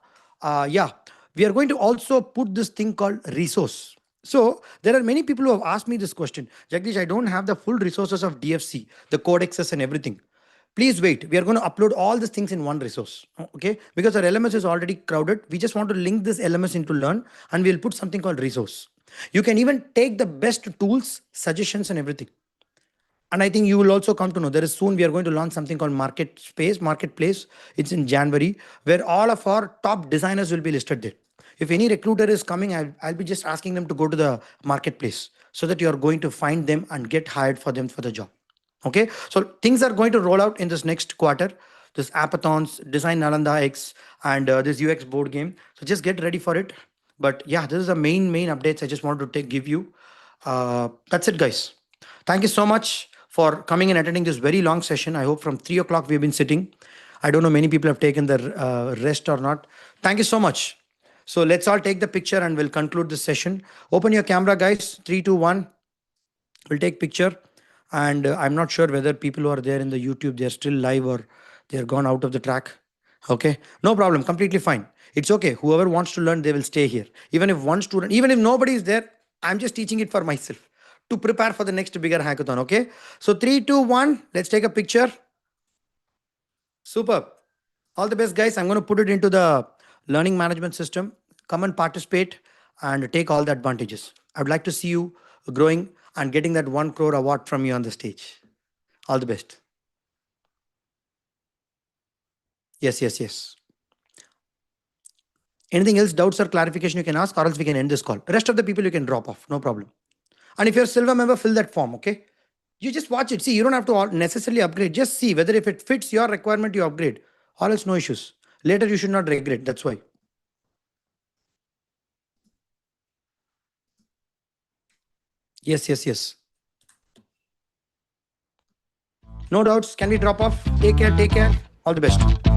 Yeah, we are going to also put this thing called resource. So there are many people who have asked me this question. Jagdish, I don't have the full resources of DFC, the codexes and everything. Please wait. We are going to upload all these things in one resource. Okay. Because our LMS is already crowded. We just want to link this LMS into Learn and we'll put something called resource. You can even take the best tools, suggestions and everything. And I think you will also come to know there is soon we are going to launch something called marketplace. It's in January, where all of our top designers will be listed there. If any recruiter is coming, I'll be just asking them to go to the marketplace so that you're going to find them and get hired for them for the job. Okay, so things are going to roll out in this next quarter. This Apathons, Design Nalanda X, and this UX board game. So just get ready for it. But yeah, this is the main updates I just wanted to give you. That's it, guys. Thank you so much for coming and attending this very long session. I hope from 3 o'clock we've been sitting. I don't know many people have taken the rest or not. Thank you so much. So let's all take the picture and we'll conclude this session. Open your camera, guys. 3, 2, 1. We'll take picture. And I'm not sure whether people who are there in the YouTube, they're still live or they're gone out of the track. Okay, no problem. Completely fine. It's okay. Whoever wants to learn, they will stay here. Even if one student, even if nobody is there, I'm just teaching it for myself to prepare for the next bigger hackathon. Okay, so 3, 2, 1. Let's take a picture. Super. All the best, guys. I'm going to put it into the learning management system. Come and participate and take all the advantages. I would like to see you growing and getting that 1 crore award from you on the stage. All the best. Yes. Anything else, doubts or clarification you can ask, or else we can end this call. The rest of the people you can drop off, no problem. And if you're a silver member, fill that form, okay? You just watch it. See, you don't have to necessarily upgrade. Just see whether if it fits your requirement, you upgrade. Or else no issues. Later, you should not regret. That's why. Yes. No doubts. Can we drop off? Take care. All the best.